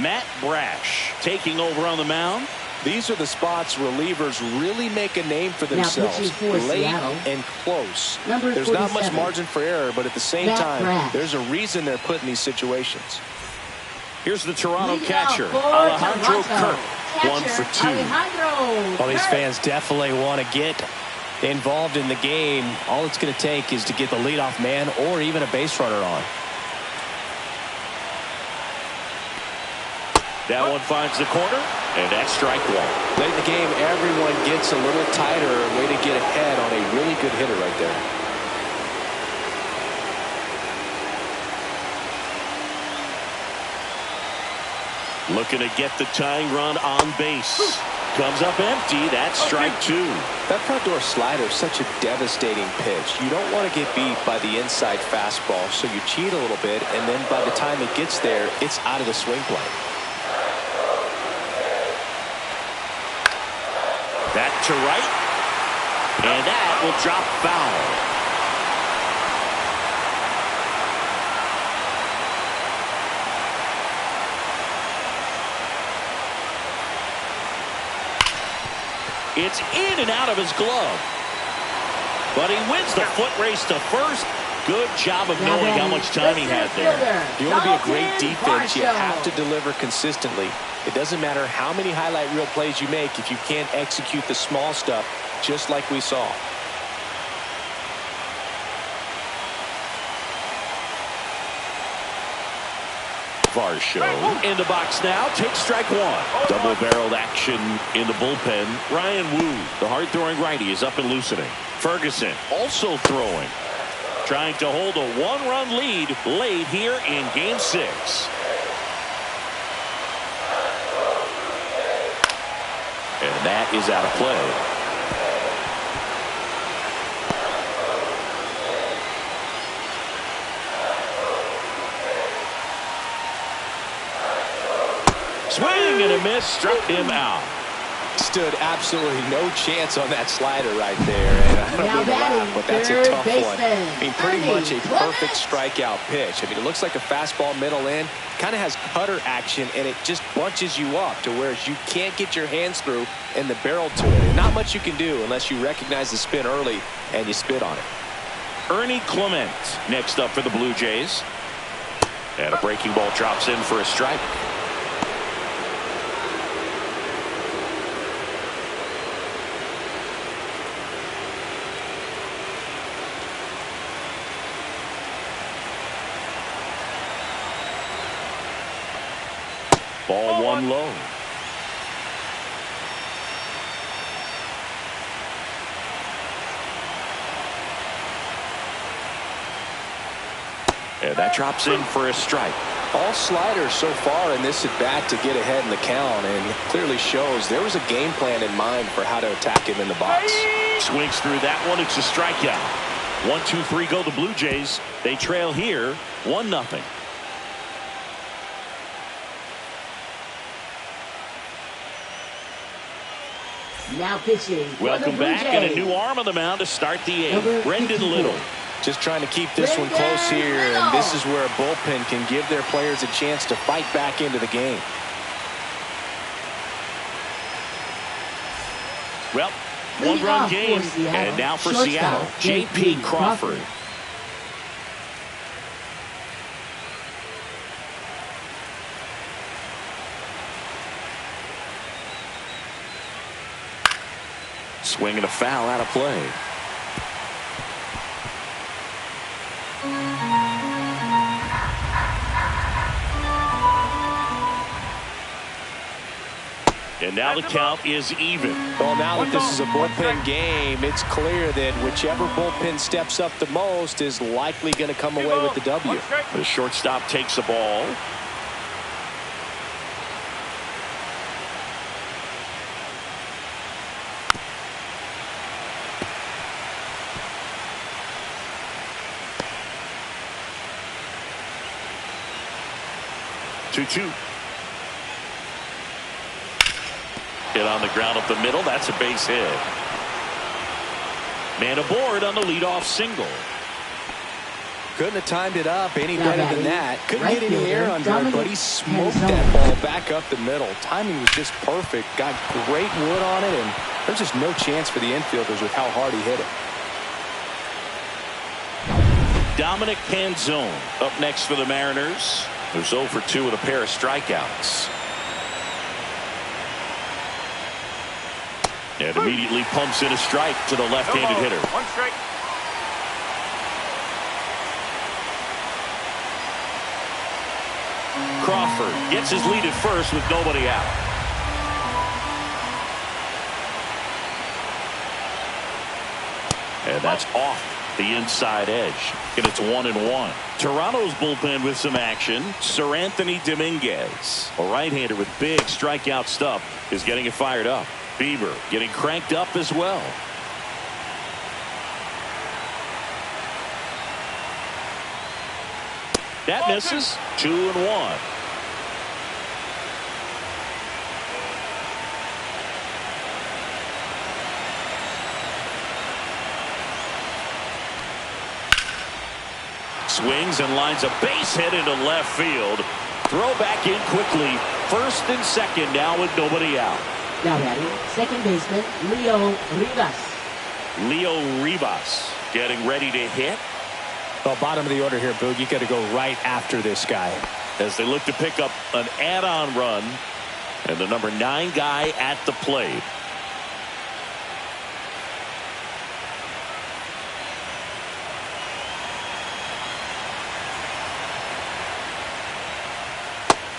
A: Matt Brash taking over on the mound.
E: These are the spots relievers really make a name for themselves. Late and close. There's not much margin for error, but at the same time, there's a reason they're put in these situations.
A: Here's the Toronto catcher, Alejandro Kirk, 1 for 2.
E: Well, these fans definitely want to get involved in the game. All it's going to take is to get the leadoff man or even a base runner on.
A: That one finds the corner, and that's strike one.
E: Late in the game, everyone gets a little tighter. Way to get ahead on a really good hitter right there.
A: Looking to get the tying run on base. Comes up empty. That's strike two.
E: That front door slider is such a devastating pitch. You don't want to get beat by the inside fastball, so you cheat a little bit, and then by the time it gets there, it's out of the swing plane.
A: That to right, and that will drop foul. It's in and out of his glove. But he wins the foot race to first. Good job of knowing how much time he had there.
E: If you want to be a great defense, you have to deliver consistently. It doesn't matter how many highlight reel plays you make if you can't execute the small stuff, just like we saw.
A: Show in the box now. Takes strike one. Double-barreled action in the bullpen. Ryan Wu, the hard-throwing righty, is up and loosening. Ferguson also throwing. Trying to hold a one-run lead late here in Game 6. And that is out of play. Swing and a miss, struck him out.
E: Stood absolutely no chance on that slider right there. And I don't mean to laugh, but that's a tough one. I mean, pretty much a perfect strikeout pitch. I mean, it looks like a fastball middle in. Kind of has cutter action, and it just bunches you up to where you can't get your hands through and the barrel to it. And not much you can do unless you recognize the spin early and you spit on it.
A: Ernie Clement next up for the Blue Jays. And a breaking ball drops in for a strike. Ball one low. And that drops in for a strike.
E: All sliders so far in this at bat to get ahead in the count, and it clearly shows there was a game plan in mind for how to attack him in the box.
A: Swings through that one. It's a strikeout. 1-2-3 go the Blue Jays. They trail here 1-0.
D: Now pitching.
A: Welcome back, and a new arm on the mound to start the 8th. Brendan Little.
E: Just trying to keep this one close here, and this is where a bullpen can give their players a chance to fight back into the game.
A: Well, one-run game, and now for Seattle, J.P. Crawford. Swing and a foul out of play. And now the count is even.
E: Well, now that this is a bullpen game, it's clear that whichever bullpen steps up the most is likely going to come away with the W.
A: The shortstop takes the ball. Two. Hit on the ground up the middle. That's a base hit. Man aboard on the leadoff single.
E: Couldn't have timed it up any better than that. Couldn't get any air under it, but he smoked that ball back up the middle. Timing was just perfect. Got great wood on it, and there's just no chance for the infielders with how hard he hit it.
A: Dominic Canzone up next for the Mariners. Who's 0 for 2 with a pair of strikeouts. And immediately pumps in a strike to the left-handed hitter.
C: One strike.
A: Crawford gets his lead at first with nobody out. And that's off the inside edge. And it's 1-1. Toronto's bullpen with some action. Sir Anthony Dominguez, a right-hander with big strikeout stuff, is getting it fired up. Bieber getting cranked up as well. That misses. 2-1. Swings and lines a base hit into left field. Throw back in quickly. First and second now with nobody out.
D: Now batting, second baseman Leo Rivas.
A: Leo Rivas getting ready to hit.
B: Well, bottom of the order here, Boog. You got to go right after this guy.
A: As they look to pick up an add-on run. And the number 9 guy at the plate.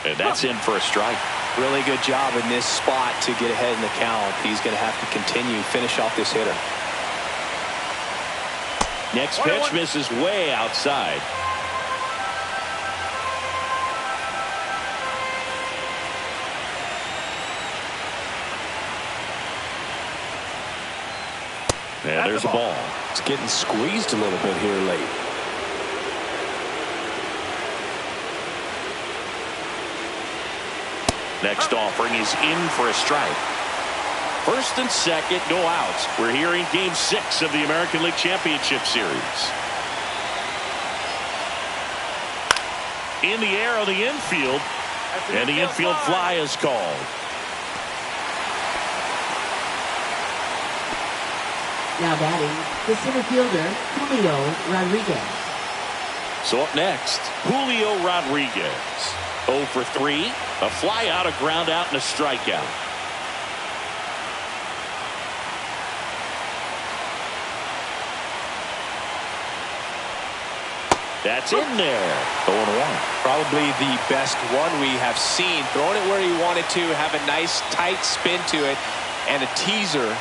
A: And that's in for a strike.
B: Really good job in this spot to get ahead in the count. He's going to have to continue, finish off this hitter.
A: Next pitch misses way outside. And there's a ball.
B: It's getting squeezed a little bit here late.
A: Next offering is in for a strike. First and second, no outs. We're here in Game 6 of the American League Championship Series. In the air on the infield. And the infield fly is called.
D: Now batting, the center fielder, Julio Rodriguez.
A: So up next, Julio Rodriguez. 0 for 3. A fly out, a ground out, and a strikeout. That's in there. 0-1.
B: Probably the best one we have seen. Throwing it where he wanted to, have a nice tight spin to it, and a teaser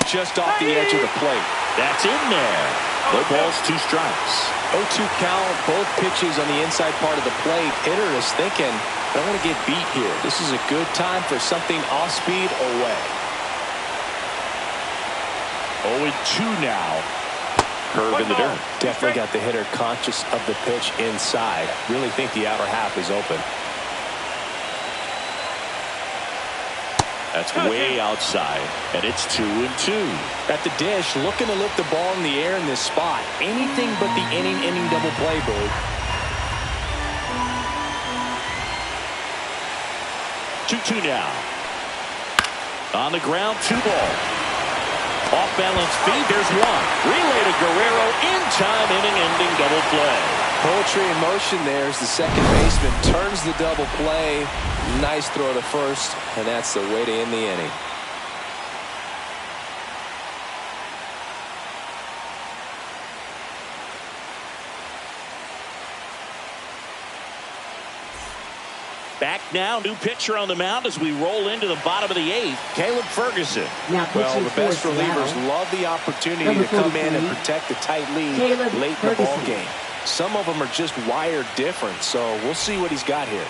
B: just off the edge of the plate.
A: That's in there. No balls, 2 strikes.
B: 0-2 count, both pitches on the inside part of the plate. Hitter is thinking, I don't want to get beat here. This is a good time for something off speed away.
A: 0-2 now. Curve in the dirt.
B: Definitely got the hitter conscious of the pitch inside. Really think the outer half is open.
A: That's way outside, and it's 2-2.
B: At the dish, looking to lift the ball in the air in this spot. Anything but the inning double play, Boog.
A: 2-2 now. On the ground, 2 ball. Off balance feed, there's 1. Relay to Guerrero, in time, inning-ending double play.
B: Poetry in motion there as the second baseman turns the double play. Nice throw to first, and that's the way to end the inning.
A: Back now, new pitcher on the mound as we roll into the bottom of the 8th, Caleb Ferguson.
B: Well, the best relievers love the opportunity to come in and protect a tight lead late in the ball game. Some of them are just wired different, so we'll see what he's got here.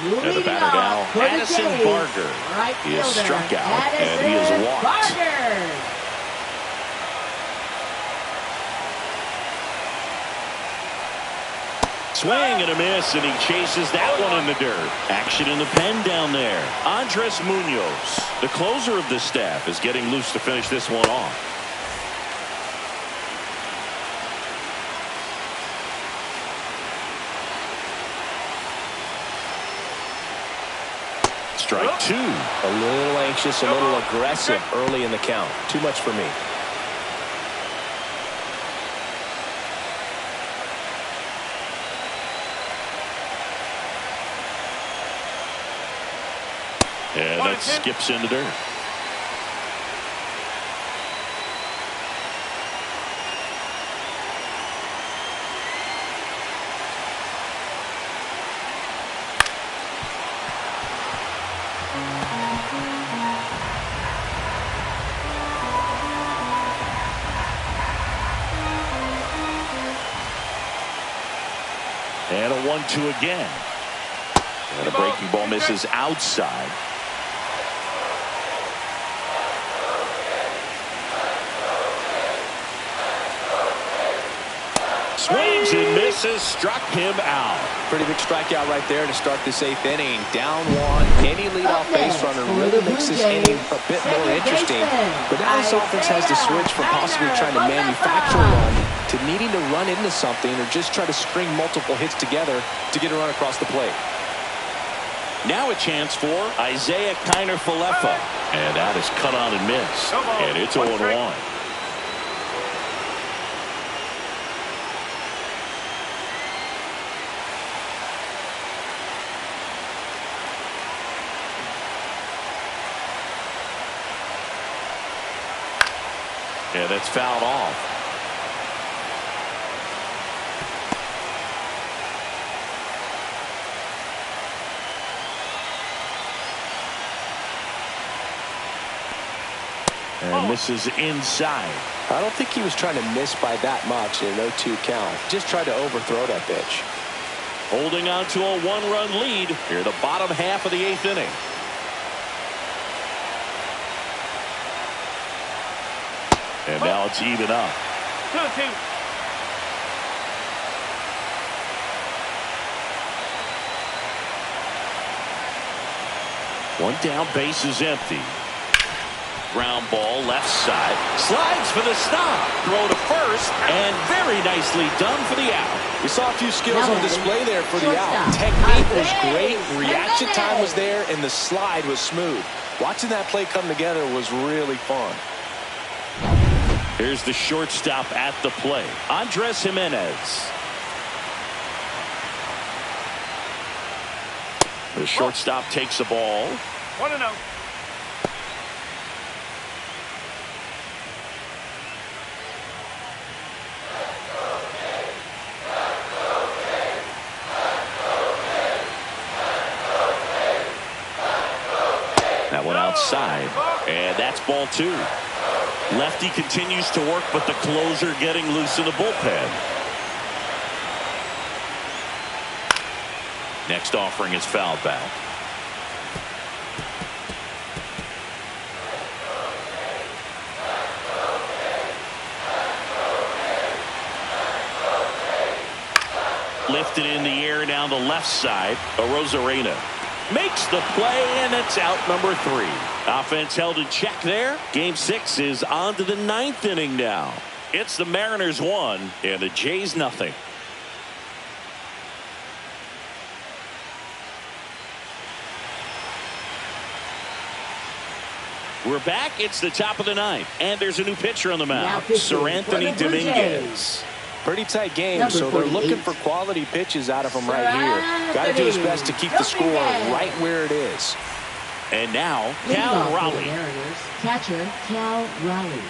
A: And the batter now, Addison Barger. He is struck out, and he is walked. Swing and a miss, and he chases that one in the dirt. Action in the pen down there. Andres Munoz, the closer of the staff, is getting loose to finish this one off. Strike 2.
B: A little anxious, a little aggressive early in the count. Too much for me.
A: And that skips into dirt. And a 1-2 again. And a breaking ball misses outside. Swings and misses, struck him out.
B: Pretty big strikeout right there to start this 8th inning. Down 1, any leadoff base runner really makes this inning a bit more interesting. But now this offense has to switch from possibly trying to manufacture a run to needing to run into something or just try to string multiple hits together to get a run across the plate.
A: Now a chance for Isaiah Kiner-Falefa. And that is cut on and missed. And it's 0-1. Yeah, that's fouled off. And misses inside.
B: I don't think he was trying to miss by that much in an 0-2 count. Just tried to overthrow that pitch.
A: Holding on to a one-run lead here in the bottom half of the 8th inning. And now it's even up.
C: 2-2.
A: One down, base is empty. Ground ball left side. Slides for the stop. Throw to first. And very nicely done for the out.
B: We saw a few skills on display there for the out. Technique was great. Reaction time was there. And the slide was smooth. Watching that play come together was really fun.
A: Here's the shortstop at the plate. Andres Jimenez. The shortstop takes the ball.
C: 1-0.
A: That one outside. And that's ball 2. Lefty continues to work, but the closer getting loose in the bullpen. Next offering is fouled back. Lifted in the air down the left side. Arozarena makes the play, and it's out number 3. Offense held in check there. Game 6 is on to the 9th inning now. It's the Mariners 1 and the Jays nothing. We're back. It's the top of the 9th, and there's a new pitcher on the mound. Sir Anthony Dominguez.
B: Pretty tight game, so they're looking for quality pitches out of him right here. Got to do his best to keep the score right where it is.
A: And now, Cal Raleigh.
D: Catcher, Cal Raleigh.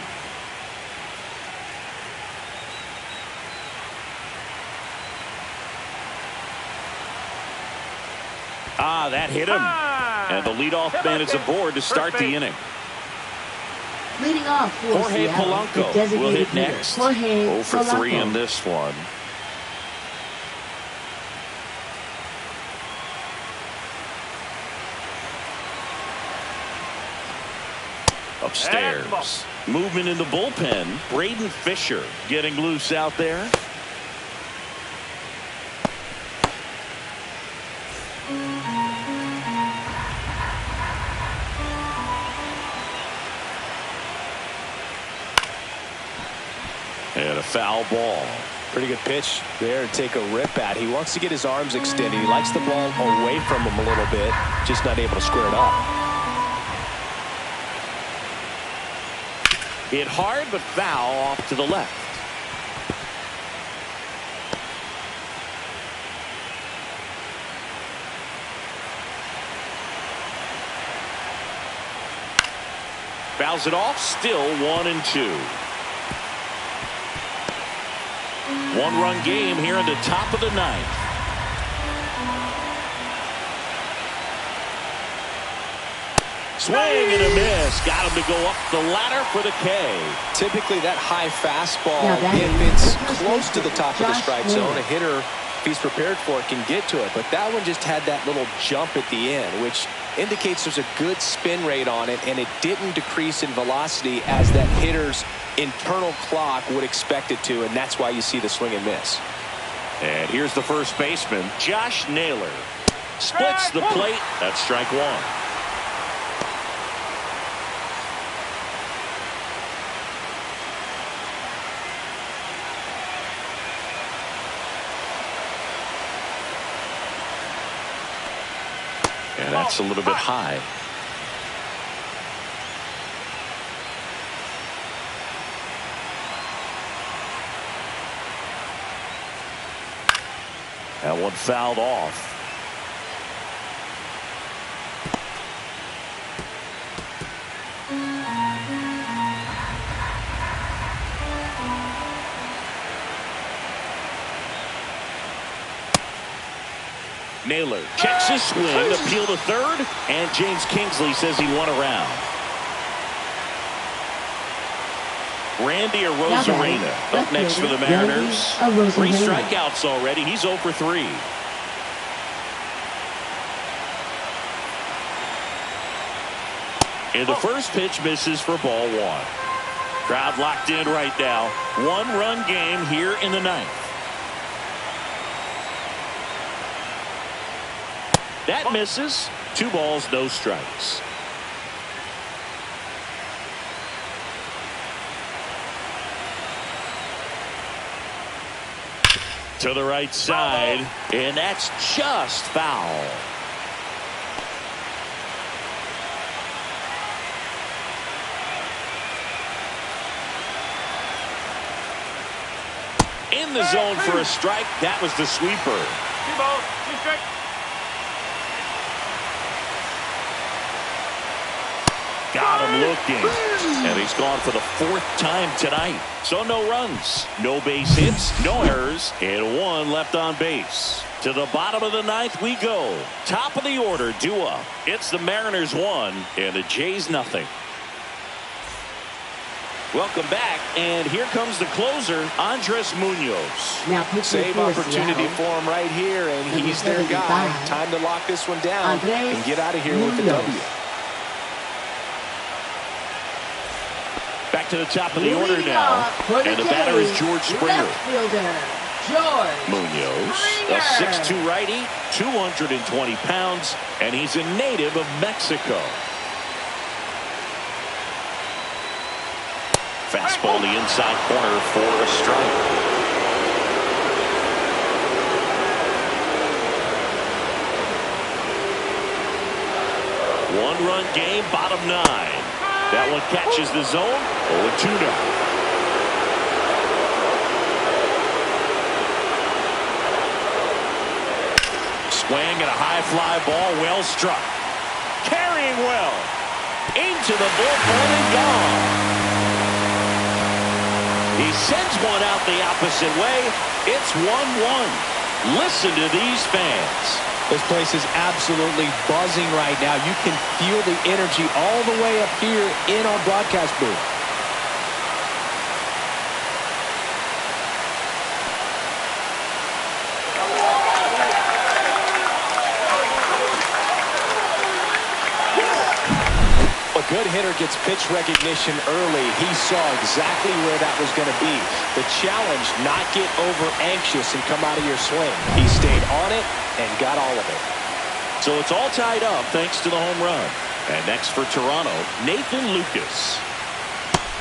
A: Ah, that hit him. And the leadoff man is aboard to start the inning.
D: Leading off for
A: Jorge
D: Seattle,
A: Polanco
D: the
A: will hit
D: designated
A: next.
D: hitter, Jorge
A: 0 for 3
D: Polanco.
A: in this one. Upstairs. Movement in the bullpen. Braden Fisher getting loose out there. And a foul ball.
B: Pretty good pitch there to take a rip at. He wants to get his arms extended. He likes the ball away from him a little bit, just not able to square it up.
A: Hit hard, but foul off to the left. Fouls it off, still 1-2. One-run game here in the top of the 9th. Swing and a miss. Got him to go up the ladder for the K.
B: Typically that high fastball, if it's close to the top of the strike zone, a hitter, if he's prepared for it, can get to it. But that one just had that little jump at the end, which indicates there's a good spin rate on it, and it didn't decrease in velocity as that hitter's internal clock would expect it to, and that's why you see the swing and miss.
A: And here's the first baseman, Josh Naylor. Splits the plate. That's strike 1. And that's a little bit high. That one fouled off. Naylor checks his swing, appeal to third, and James Kingsley says he won around. Randy Arozarena up next for the Mariners. 3 strikeouts already. He's 0 for 3. And the first pitch misses for ball 1. Crowd locked in right now. 1-run game here in the 9th. That misses. 2 balls, no strikes. To the right side, and that's just foul. In the zone for a strike. That was the sweeper.
C: 2 balls, 2 strikes.
A: Got him looking. And he's gone for the 4th time tonight. So no runs, no base hits, no errors, and 1 left on base. To the bottom of the 9th we go. Top of the order, due up. It's the Mariners 1 and the Jays nothing. Welcome back, and here comes the closer, Andres Munoz.
D: Now
B: Save opportunity for him right here, and he's their guy. Time to lock this one down and get out of here with the W.
A: Back to the top of the order now, and the batter is George Springer. Munoz, a 6'2" righty, 220 pounds, and he's a native of Mexico. Fastball in the inside corner for a strike. One-run game, bottom 9. That one catches the zone. 0-2 now. Swing and a high fly ball, well struck. Carrying well. Into the bullpen and gone. He sends one out the opposite way. It's 1-1. Listen to these fans.
B: This place is absolutely buzzing right now. You can feel the energy all the way up here in our broadcast booth. A good hitter gets pitch recognition early. He saw exactly where that was going to be. The challenge, not get over anxious and come out of your swing. He stayed on it and got all of it.
A: So it's all tied up thanks to the home run. And next for Toronto, Nathan Lucas.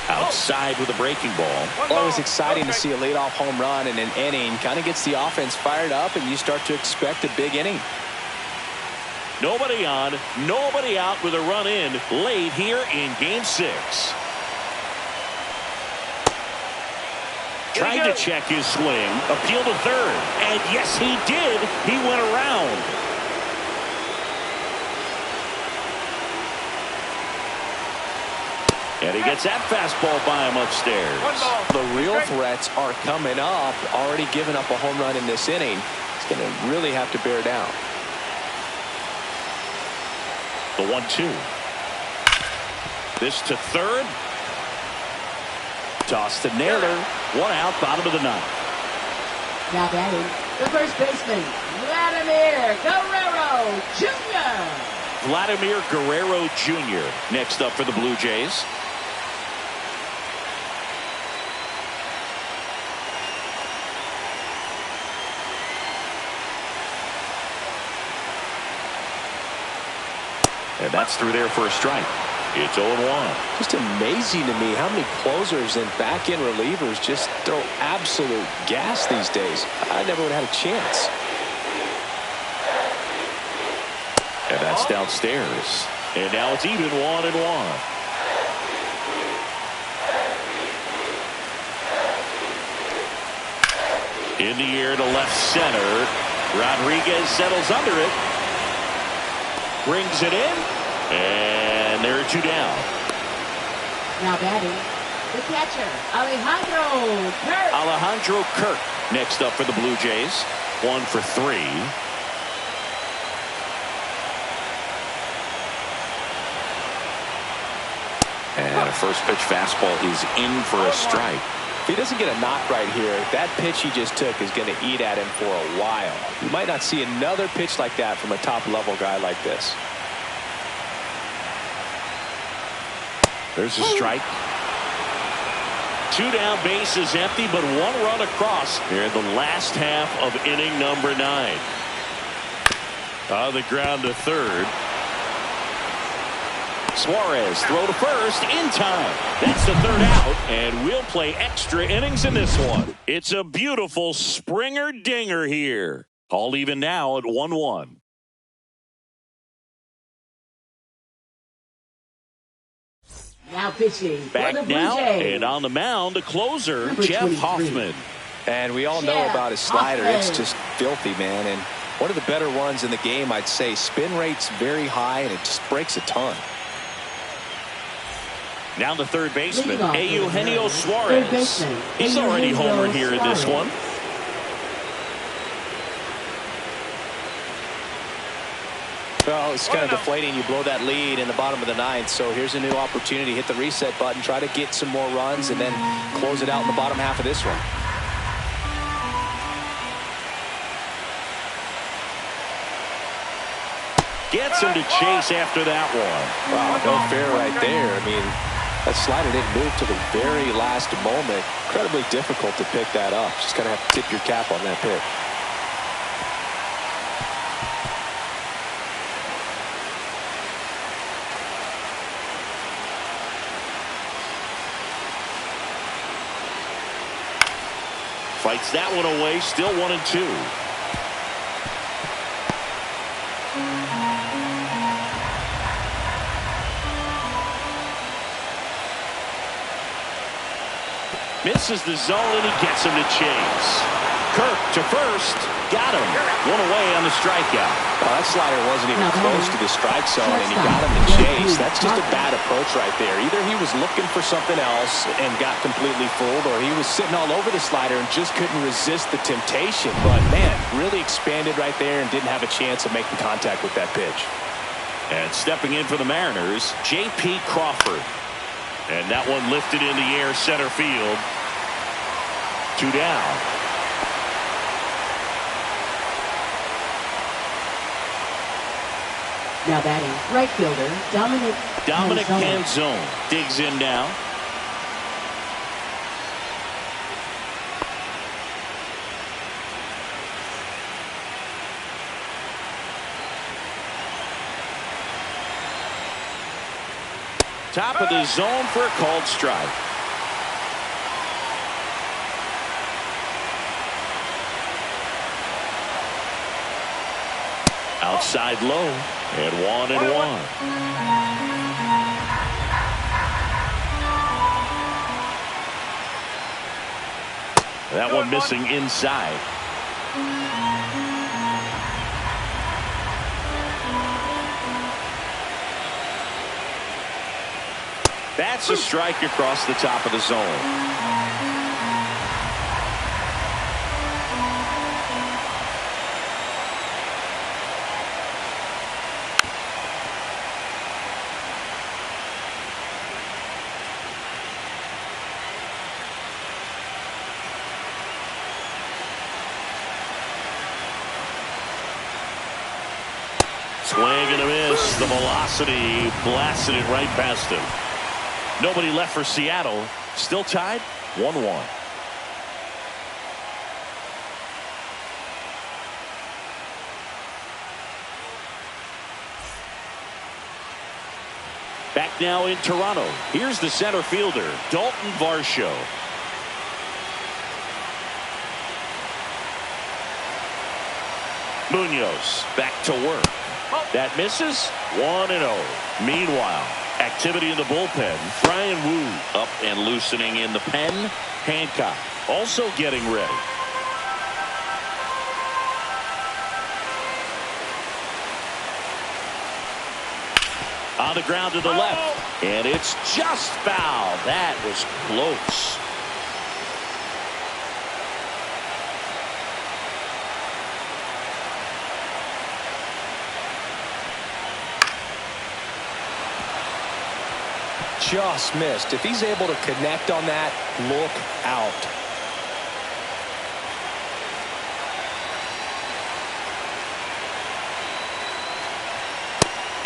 A: Outside with a breaking ball.
B: Always exciting to see a leadoff home run in an inning. Kind of gets the offense fired up, and you start to expect a big inning.
A: Nobody on, nobody out with a run in late here in Game 6. Tried to check his swing, appeal to third, and yes, he did. He went around. And he gets that fastball by him upstairs.
B: The real threats are coming up. Already given up a home run in this inning. He's going to really have to bear down.
A: The 1-2. This to third. Toss to Naylor. 1 out, bottom of the 9th.
D: Now batting, the first baseman, Vladimir Guerrero Jr.
A: Vladimir Guerrero Jr. next up for the Blue Jays. And that's through there for a strike. It's 0-1.
B: Just amazing to me how many closers and back-end relievers just throw absolute gas these days. I never would have had a chance.
A: And that's downstairs. And now it's even 1-1. In the air to left center. Rodriguez settles under it. Brings it in. And there are 2 down.
D: Now batting, the catcher, Alejandro Kirk.
A: Alejandro Kirk next up for the Blue Jays. 1 for 3. That first pitch fastball is in for a strike.
E: If he doesn't get a knock right here, that pitch he just took is going to eat at him for a while. You might not see another pitch like that from a top-level guy like this.
A: There's a strike. 2 down, base is empty, but 1 run across here in the last half of inning number 9. On the ground to third. Suarez throw to first in time. That's the 3rd out, and we'll play extra innings in this one. It's a beautiful Springer dinger here. All even now at 1-1.
D: Now pitching.
A: Back now, and on the mound, the closer,
D: Number
A: Jeff
D: 23.
A: Hoffman.
E: And we all know about his slider. It's just filthy, man. And one of the better ones in the game, I'd say. Spin rate's very high, and it just breaks a ton.
A: Now the third baseman,
D: Leadoff
A: Eugenio
D: Third
A: Suarez.
D: baseman,
A: He's already
D: Eugenio
A: homered here in this
D: Suarez.
A: one.
E: Well, it's kind of deflating. You blow that lead in the bottom of the 9th. So here's a new opportunity. Hit the reset button, try to get some more runs, and then close it out in the bottom half of this one.
A: Gets him to chase after that one.
E: Wow, no fair right there. I mean, that slider didn't move to the very last moment. Incredibly difficult to pick that up. Just kind of have to tip your cap on that pitch.
A: Fights that one away, still 1-2. Misses the zone, and he gets him to chase. Kirk to first. Got him. 1 away on the strikeout.
E: Well, that slider wasn't even close to the strike zone, and he got him to chase. That's just a bad approach right there. Either he was looking for something else and got completely fooled, or he was sitting all over the slider and just couldn't resist the temptation. But, man, really expanded right there and didn't have a chance of making contact with that pitch.
A: And stepping in for the Mariners, J.P. Crawford. And that one lifted in the air, center field. 2 down.
D: Now batting, right fielder, Dominic
A: Canzone digs in now. Top of the zone for a called strike. Outside low, and 1-1. That one missing inside. That's a strike across the top of the zone. Swing and a miss. The velocity blasted it right past him. Nobody left for Seattle. Still tied 1-1. Back now in Toronto. Here's the center fielder, Dalton Varsho. Munoz back to work. That misses. 1-0. Meanwhile, activity in the bullpen. Brian Wu up and loosening in the pen. Hancock also getting ready. On the ground to the left, and it's just foul. That was close.
E: just missed. If he's able to connect on that, look out.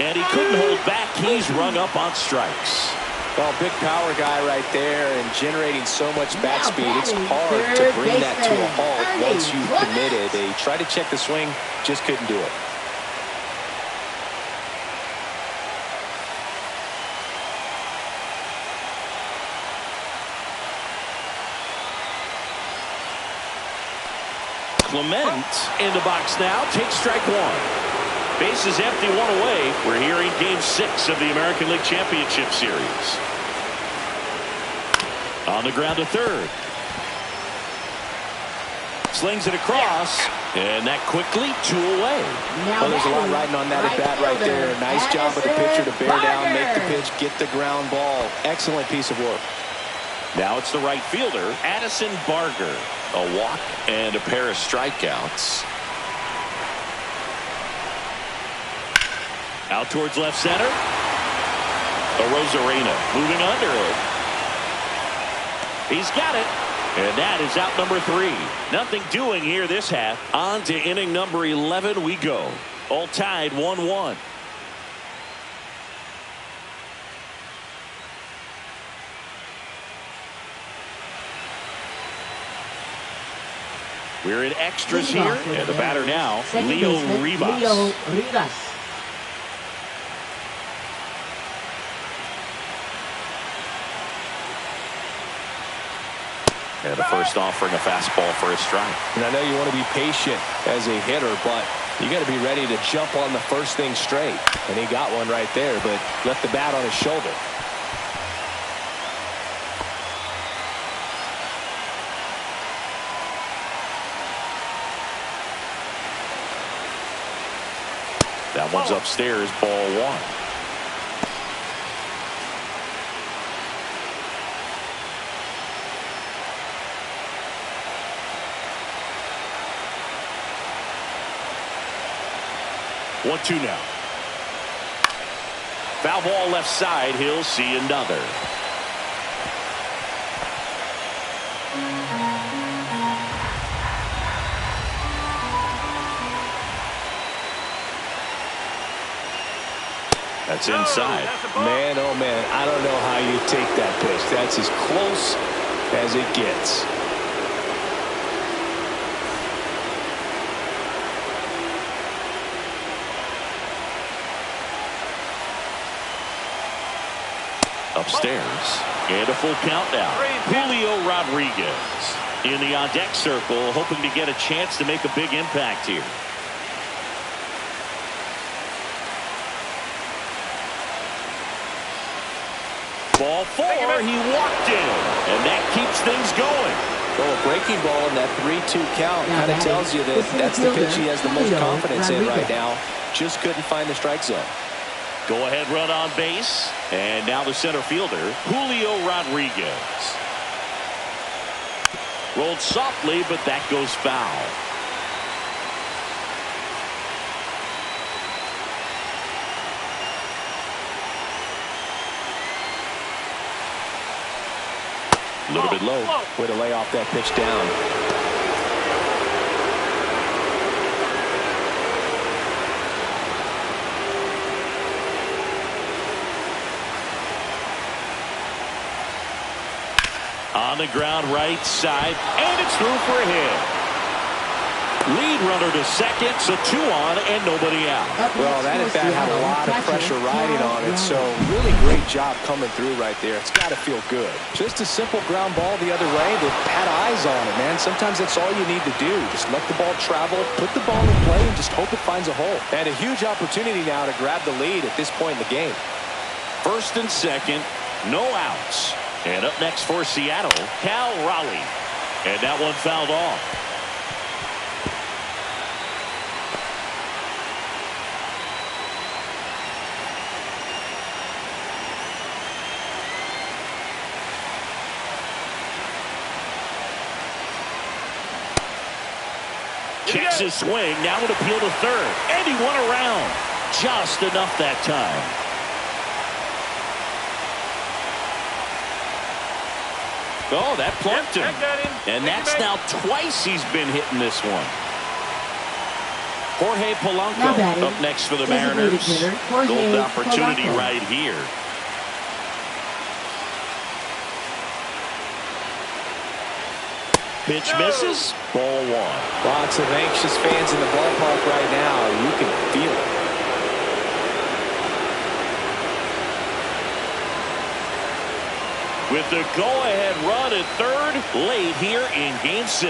A: And he couldn't hold back. He's rung up on strikes.
E: Well, big power guy right there and generating so much bat speed. It's hard to bring that to a halt once you've committed. They tried to check the swing, just couldn't do it.
A: Clement in the box now. Takes strike one. Bases empty, one away. We're here in Game 6 of the American League Championship Series. On the ground to third. Slings it across. And that quickly, 2 away.
E: Well, there's a lot riding on that at bat right there. Nice job of the pitcher to bear down, make the pitch, get the ground ball. Excellent piece of work.
A: Now it's the right fielder, Addison Barger. A walk and a pair of strikeouts. Out towards left center. Rosarena moving under it. He's got it. And that is out number 3. Nothing doing here this half. On to inning number 11 we go. All tied 1-1. We're in extras here. And the batter now, Leo Rivas. And the first offering a fastball for a strike.
E: And I know you want to be patient as a hitter, but you got to be ready to jump on the first thing straight. And he got one right there, but left the bat on his shoulder.
A: That one's upstairs, ball 1. One, 2 now. Foul ball left side. He'll see another. That's inside.
E: Man, oh man, I don't know how you take that pitch. That's as close as it gets.
A: Upstairs. And a full count now. Julio Rodriguez in the on-deck circle, hoping to get a chance to make a big impact here. Ball 4, he walked in, and that keeps things going.
E: Well, a breaking ball in that 3-2 count kind of tells you that that's the pitch he has the most confidence in right now. Just couldn't find the strike zone.
A: Go ahead run on base. And now the center fielder, Julio Rodriguez. Rolled softly, but that goes foul. A little bit low.
E: Way to lay off that pitch down.
A: On the ground right side, and it's through for a hit. Lead runner to second, so 2 on and nobody out.
E: Well, that at bat had a lot of pressure riding on it, so really great job coming through right there. It's got to feel good. Just a simple ground ball the other way. They've had eyes on it, man. Sometimes that's all you need to do. Just let the ball travel, put the ball in play, and just hope it finds a hole. And a huge opportunity now to grab the lead at this point in the game.
A: First and second, no outs. And up next for Seattle, Cal Raleigh. And that one fouled off. Kicks his swing, now would appeal to third. And he won around. Just enough that time. Oh, that plumped him. And that's now twice he's been hitting this one. Jorge Polanco up next for the Mariners. Golden opportunity right here. Pitch misses. Ball one.
B: Lots of anxious fans in the ballpark right now. You can feel it.
A: With the go-ahead run at third late here in Game 6.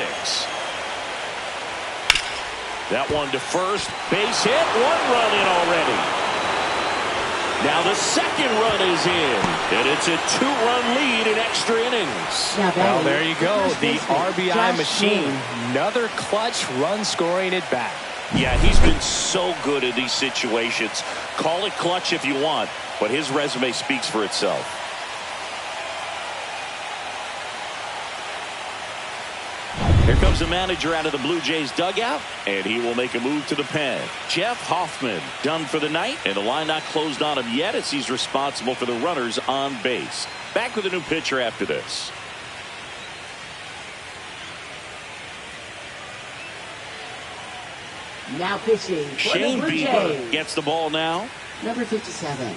A: That one to first. Base hit. One run in already. Now the second run is in. And it's a 2-run lead in extra innings.
B: Well, there you go. The RBI machine. Another clutch run scoring at bat.
A: Yeah, he's been so good in these situations. Call it clutch if you want, but his resume speaks for itself. Here comes the manager out of the Blue Jays dugout, and he will make a move to the pen. Jeff Hoffman done for the night, and the line not closed on him yet as he's responsible for the runners on base. Back with a new pitcher after this.
D: Now pitching for
A: Shane
D: the Blue
A: Bieber
D: Jays.
A: gets the ball now.
D: Number 57,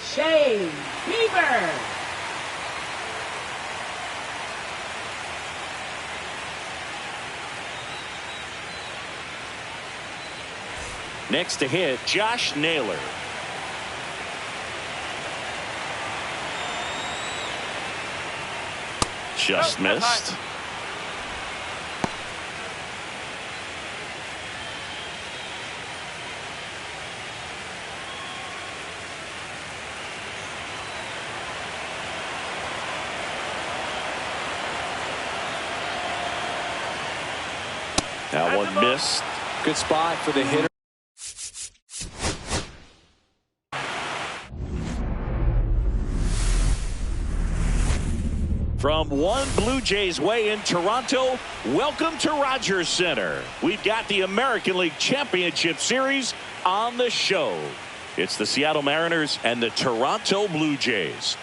D: Shane Bieber.
A: Next to hit, Josh Naylor. Just missed. That one missed.
B: Good spot for the hitter.
A: From one Blue Jays way in Toronto, welcome to Rogers Center. We've got the American League Championship Series on the show. It's the Seattle Mariners and the Toronto Blue Jays.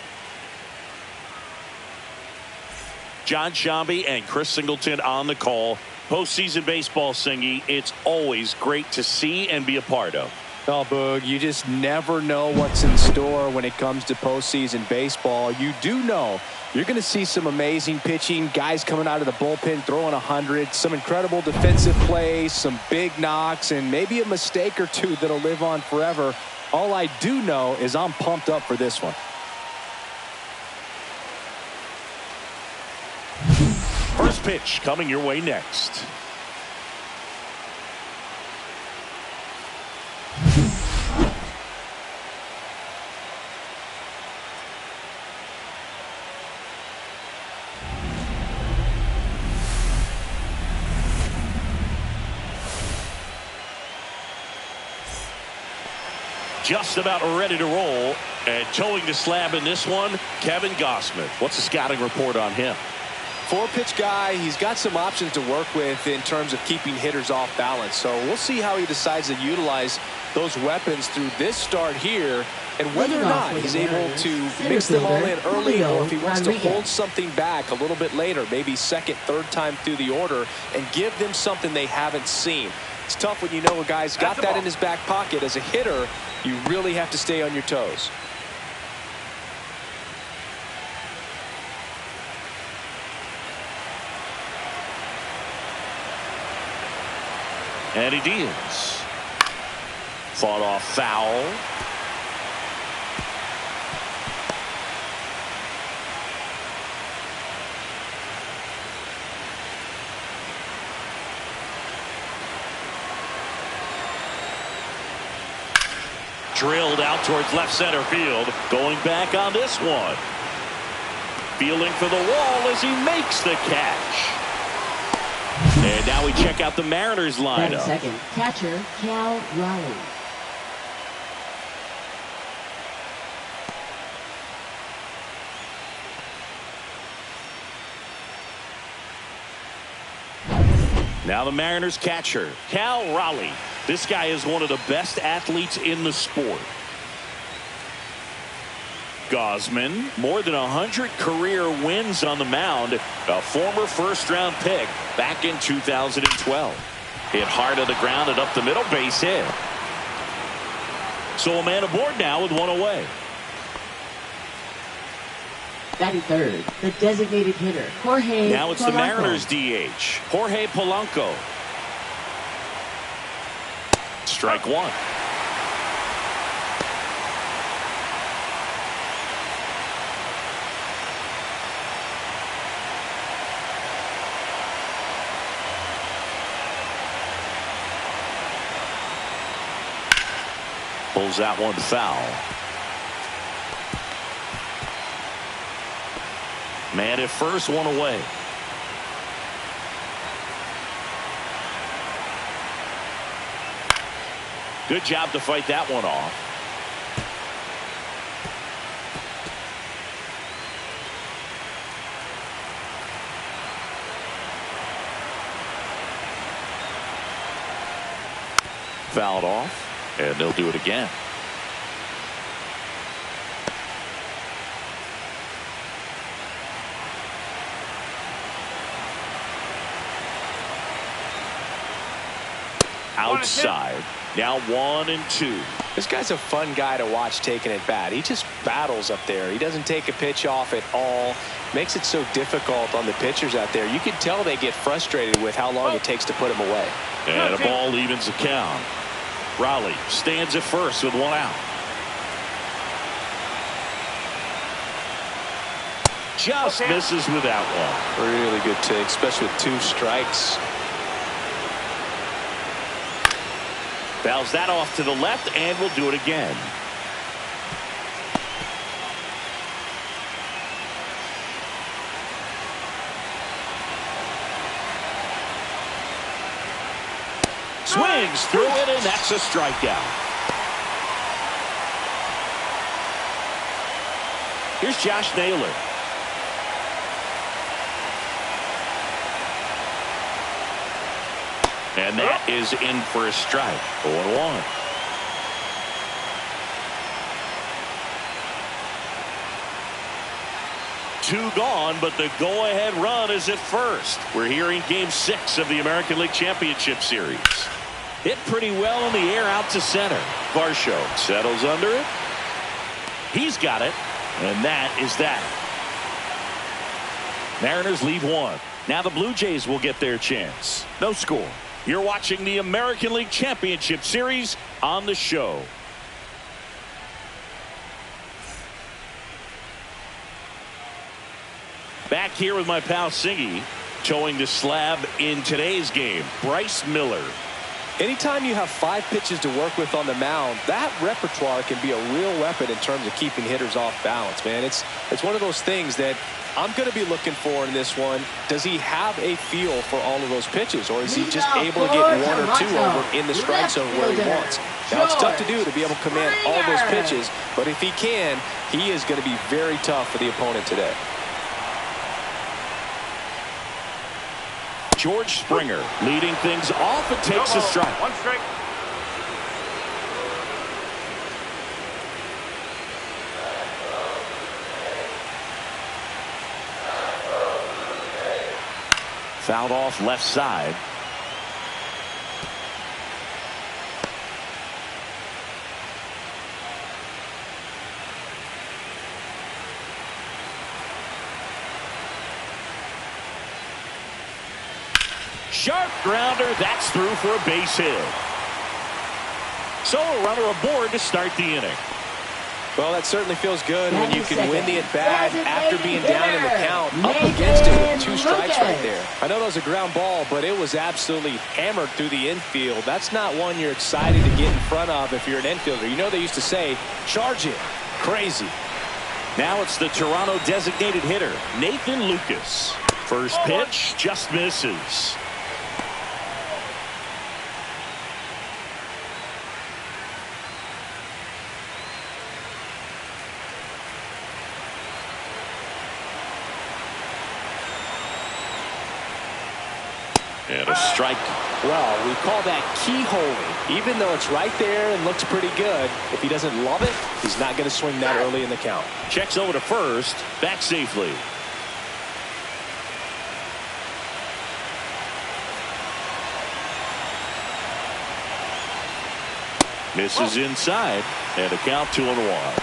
A: John Shambi and Chris Singleton on the call. Postseason baseball, Singy, it's always great to see and be a part of.
B: Oh, Boog, you just never know what's in store when it comes to postseason baseball. You do know you're going to see some amazing pitching, guys coming out of the bullpen throwing 100, some incredible defensive plays, some big knocks, and maybe a mistake or two that'll live on forever. All I do know is I'm pumped up for this one.
A: First pitch coming your way next. Just about ready to roll, and towing the slab in this one, Kevin Gossman. What's the scouting report on him?
B: 4-pitch guy. He's got some options to work with in terms of keeping hitters off balance. So we'll see how he decides to utilize those weapons through this start here, and whether or not he's able to mix them all in early, or if he wants to hold something back a little bit later, maybe second, third time through the order, and give them something they haven't seen. It's tough when you know a guy's got that in his back pocket. As a hitter, you really have to stay on your toes.
A: Eddie Diaz. Fought off foul. Drilled out towards left center field. Going back on this one. Feeling for the wall as he makes the catch. And now we check out the Mariners lineup.
D: Second, catcher Cal Raleigh.
A: Now the Mariners catcher, Cal Raleigh. This guy is one of the best athletes in the sport. Gausman, more than 100 career wins on the mound, a former first-round pick back in 2012. Hit hard on the ground and up the middle, base hit. So a man aboard now with one away.
D: Batting third, the designated hitter, Jorge
A: Now it's
D: Polanco.
A: the Mariners DH, Jorge Polanco. Strike one. Pulls that one foul. Man at first, one away. Good job to fight that one off. Fouled off, and they'll do it again. Outside. Now 1-2.
E: This guy's a fun guy to watch taking at bat. He just battles up there. He doesn't take a pitch off at all. Makes it so difficult on the pitchers out there. You can tell they get frustrated with how long it takes to put him away.
A: And a ball evens the count. Raleigh stands at first with one out. Just misses with that one.
E: Really good take, especially with 2 strikes.
A: Fouls that off to the left, and will do it again. Swings through it, and that's a strikeout. Here's Josh Naylor. And that is in for a strike. 0-1. Two gone, but the go-ahead run is at first. We're here in Game 6 of the American League Championship Series. Hit pretty well in the air out to center. Varsho settles under it. He's got it, and that is that. Mariners lead 1. Now the Blue Jays will get their chance. No score. You're watching the American League Championship Series on the show. Back here with my pal Singy, towing the slab in today's game, Bryce Miller.
E: Anytime you have 5 pitches to work with on the mound, that repertoire can be a real weapon in terms of keeping hitters off balance, man. It's one of those things that I'm going to be looking for in this one. Does he have a feel for all of those pitches, or is he just able to get 1 or 2 over in the strike zone where he wants? Now, it's tough to do to be able to command all those pitches, but if he can, he is going to be very tough for the opponent today.
A: George Springer leading things off and takes a strike.
C: 1 strike.
A: Fouled off left side. Sharp grounder, that's through for a base hit. So a runner aboard to start the inning.
E: Well, that certainly feels good when you can win the at-bat after being down in the count, up against it with 2 strikes right there. I know that was a ground ball, but it was absolutely hammered through the infield. That's not one you're excited to get in front of if you're an infielder. You know they used to say, charge it. Crazy.
A: Now it's the Toronto designated hitter, Nathan Lucas. First pitch just misses. And a strike.
E: Well, we call that keyholing. Even though it's right there and looks pretty good, if he doesn't love it, he's not going to swing that early in the count.
A: Checks over to first. Back safely. Misses inside. And a count 2-1.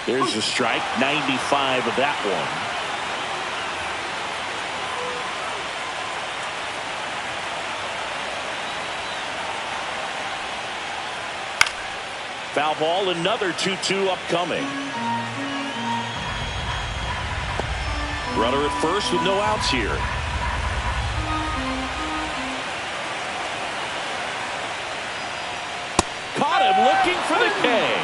A: There's a strike. 95 of that one. Foul ball. Another 2-2 upcoming. Runner at first with no outs here. Caught him looking for the K.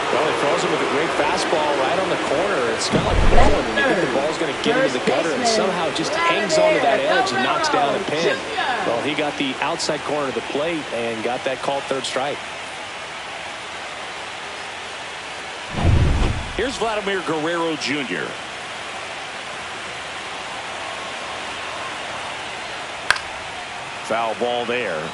E: Well, he throws him with a great fastball right on the corner. It's kind of like bowling when you think the ball's going to get into the gutter and somehow just hangs onto that edge and knocks down a pin. Well, he got the outside corner of the plate and got that called third strike.
A: Here's Vladimir Guerrero Jr. Foul ball there.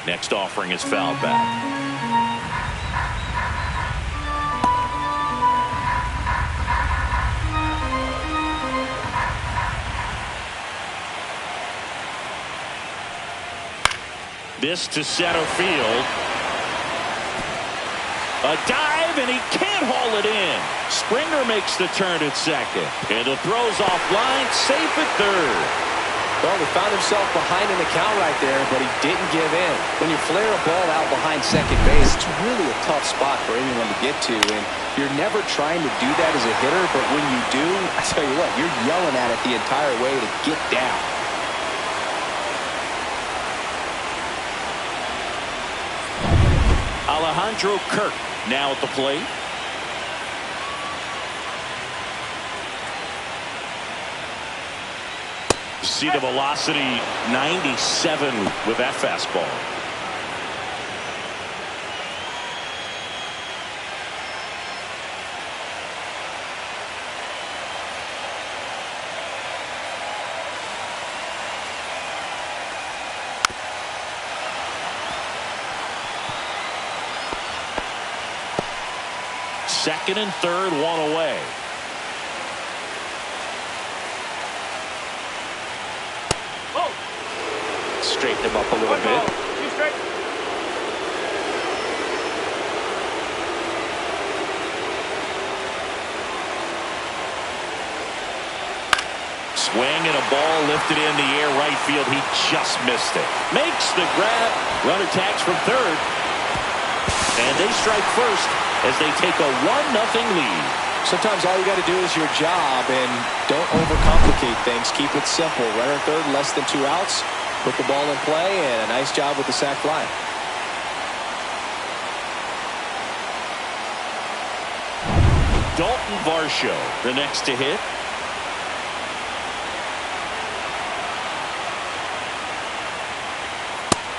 A: Next offering is fouled back. This to center field. A dive, and he can't haul it in. Springer makes the turn at second. And the throw's offline, safe at third.
E: Well, he found himself behind in the count right there, but he didn't give in. When you flare a ball out behind second base, it's really a tough spot for anyone to get to, and you're never trying to do that as a hitter, but when you do, I tell you what, you're yelling at it the entire way to get down.
A: Alejandro Kirk now at the plate. See the velocity, 97 with that fastball. Second and third, one away.
E: Straighten him up a little bit.
A: Swing and a ball lifted in the air right field. He just missed it. Makes the grab. Runner tags from third. And they strike first as they take a 1-0 lead.
E: Sometimes all you got to do is your job and don't overcomplicate things. Keep it simple. Runner third, less than 2 outs. Put the ball in play, and a nice job with the sac fly.
A: Dalton Varsho, the next to hit.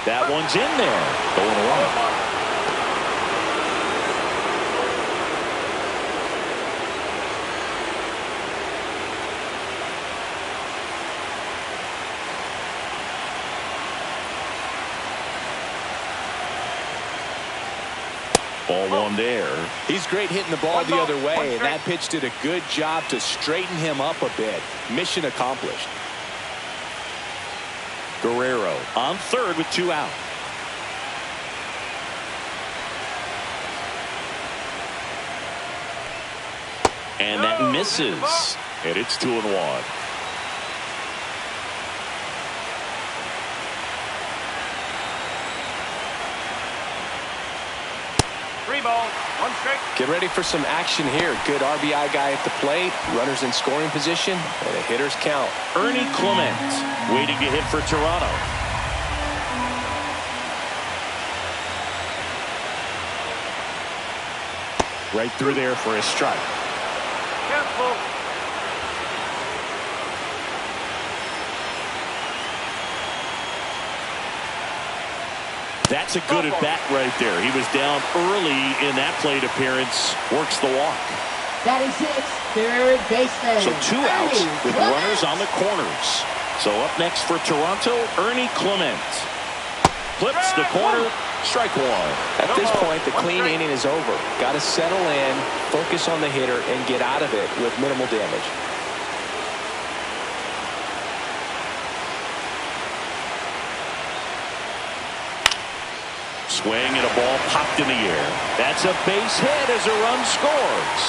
A: That one's in there. 0-1. Ball one there.
E: He's great hitting the ball the other way, and that pitch did a good job to straighten him up a bit. Mission accomplished.
A: Guerrero on third with 2 out. And that misses. And it's 2-1.
C: Three ball. One strike.
E: Get ready for some action here. Good RBI guy at the plate. Runners in scoring position. And a hitter's count.
A: Ernie Clement waiting to hit for Toronto. Right through there for a strike.
C: Careful.
A: That's a good at bat right there. He was down early in that plate appearance. Works the walk.
D: Batting sixth, third baseman.
A: So 2 outs
D: Ernie
A: with
D: Clement.
A: runners on the corners. So up next for Toronto, Ernie Clement. Flips the corner. Strike one.
E: At this point, the clean inning is over. Got to settle in, focus on the hitter, and get out of it with minimal damage.
A: Swing and a ball popped in the air. That's a base hit as a run scores.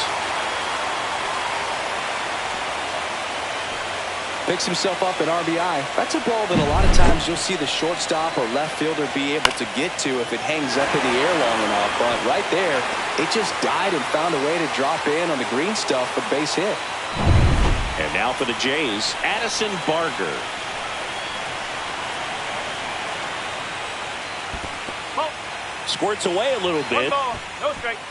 B: Picks himself up an RBI. That's a ball that a lot of times you'll see the shortstop or left fielder be able to get to if it hangs up in the air long enough. But right there, it just died and found a way to drop in on the green stuff for base hit.
A: And now for the Jays, Addison Barger.
C: Ball.
A: Squirts away a little
C: One
A: bit.
C: ball. No strike.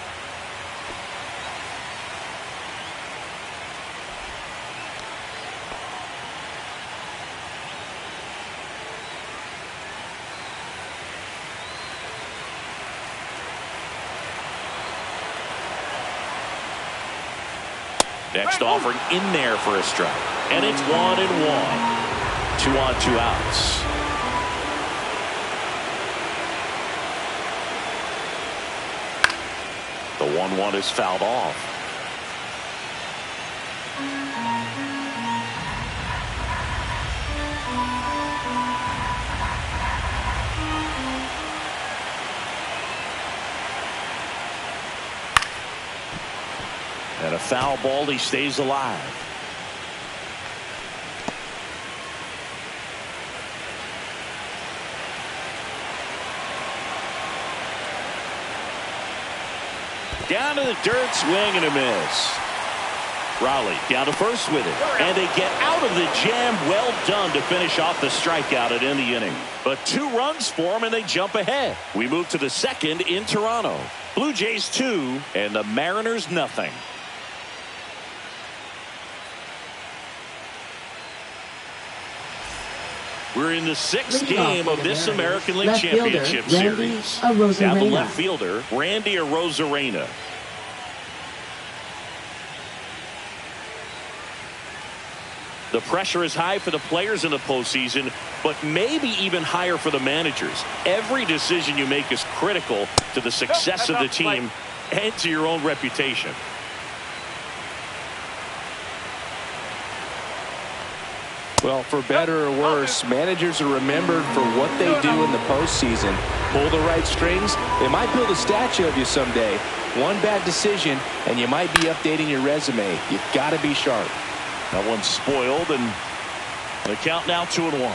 A: Next offering in there for a strike. And it's 1-1. 2 on, 2 outs. The 1-1 is fouled off. And a foul ball, he stays alive. Down to the dirt, swing and a miss. Raleigh down to first with it. And they get out of the jam. Well done to finish off the strikeout at end of the inning. But 2 runs for them and they jump ahead. We move to the second in Toronto. Blue Jays 2 and the Mariners nothing. We're in the 6th game of this American League Championship Series. Now the left fielder, Randy Arozarena. The pressure is high for the players in the postseason, but maybe even higher for the managers. Every decision you make is critical to the success of the team and to your own reputation.
B: Well, for better or worse, managers are remembered for what they do in the postseason. Pull the right strings, they might build a statue of you someday. One bad decision, and you might be updating your resume. You've got to be sharp.
A: That one's spoiled, and the count now 2-1.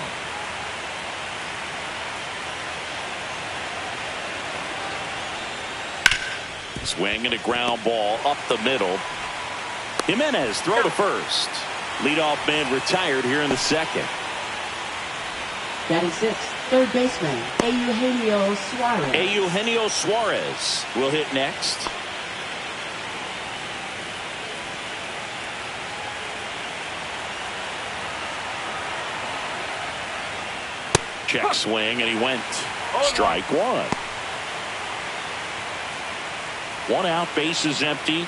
A: Swing and a ground ball up the middle. Jimenez throw to first. Leadoff man retired here in the second.
D: Batting sixth, third baseman, Eugenio Suarez.
A: Eugenio Suarez will hit next. Check swing, and he went. Strike one. 1 out, base is empty.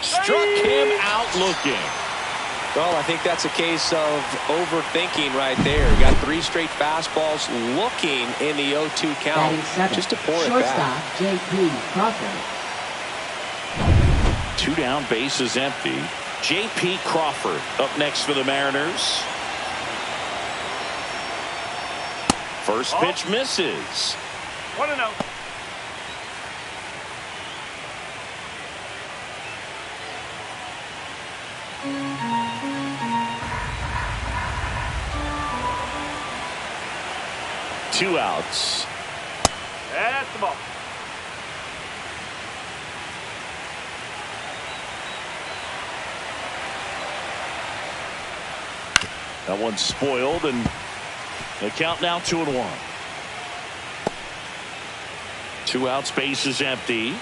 A: Struck him out looking.
B: Well, I think that's a case of overthinking right there. You got 3 straight fastballs looking in the 0-2 count.
D: Batting seventh,
B: Just to pour it
D: shortstop,
B: back.
D: J.P. Crawford.
A: 2 down, base is empty. J.P. Crawford up next for the Mariners. First pitch misses.
C: 1-0.
A: Two outs.
C: That's the ball.
A: That one's spoiled, and the count now 2-1. 2 outs, base is empty.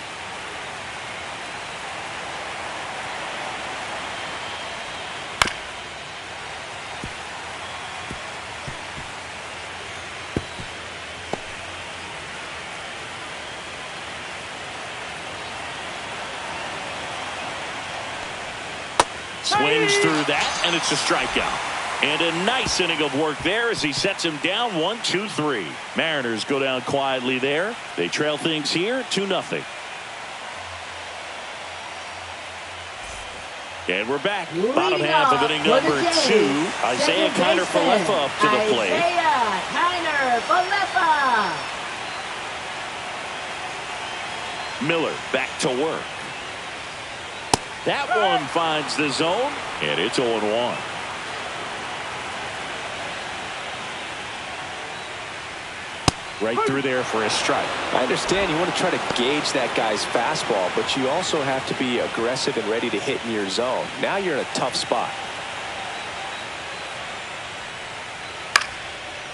A: Swings through that, and it's a strikeout. And a nice inning of work there as he sets him down 1-2-3. Mariners go down quietly there. They trail things here 2-0. And we're back. Bottom half of inning number 2. Isaiah Kiner-Falefa up to the plate.
D: Isaiah Kiner-Falefa.
A: Miller back to work. That one finds the zone, and it's 0-1. Right through there for a strike.
B: I understand you want to try to gauge that guy's fastball, but you also have to be aggressive and ready to hit in your zone. Now you're in a tough spot.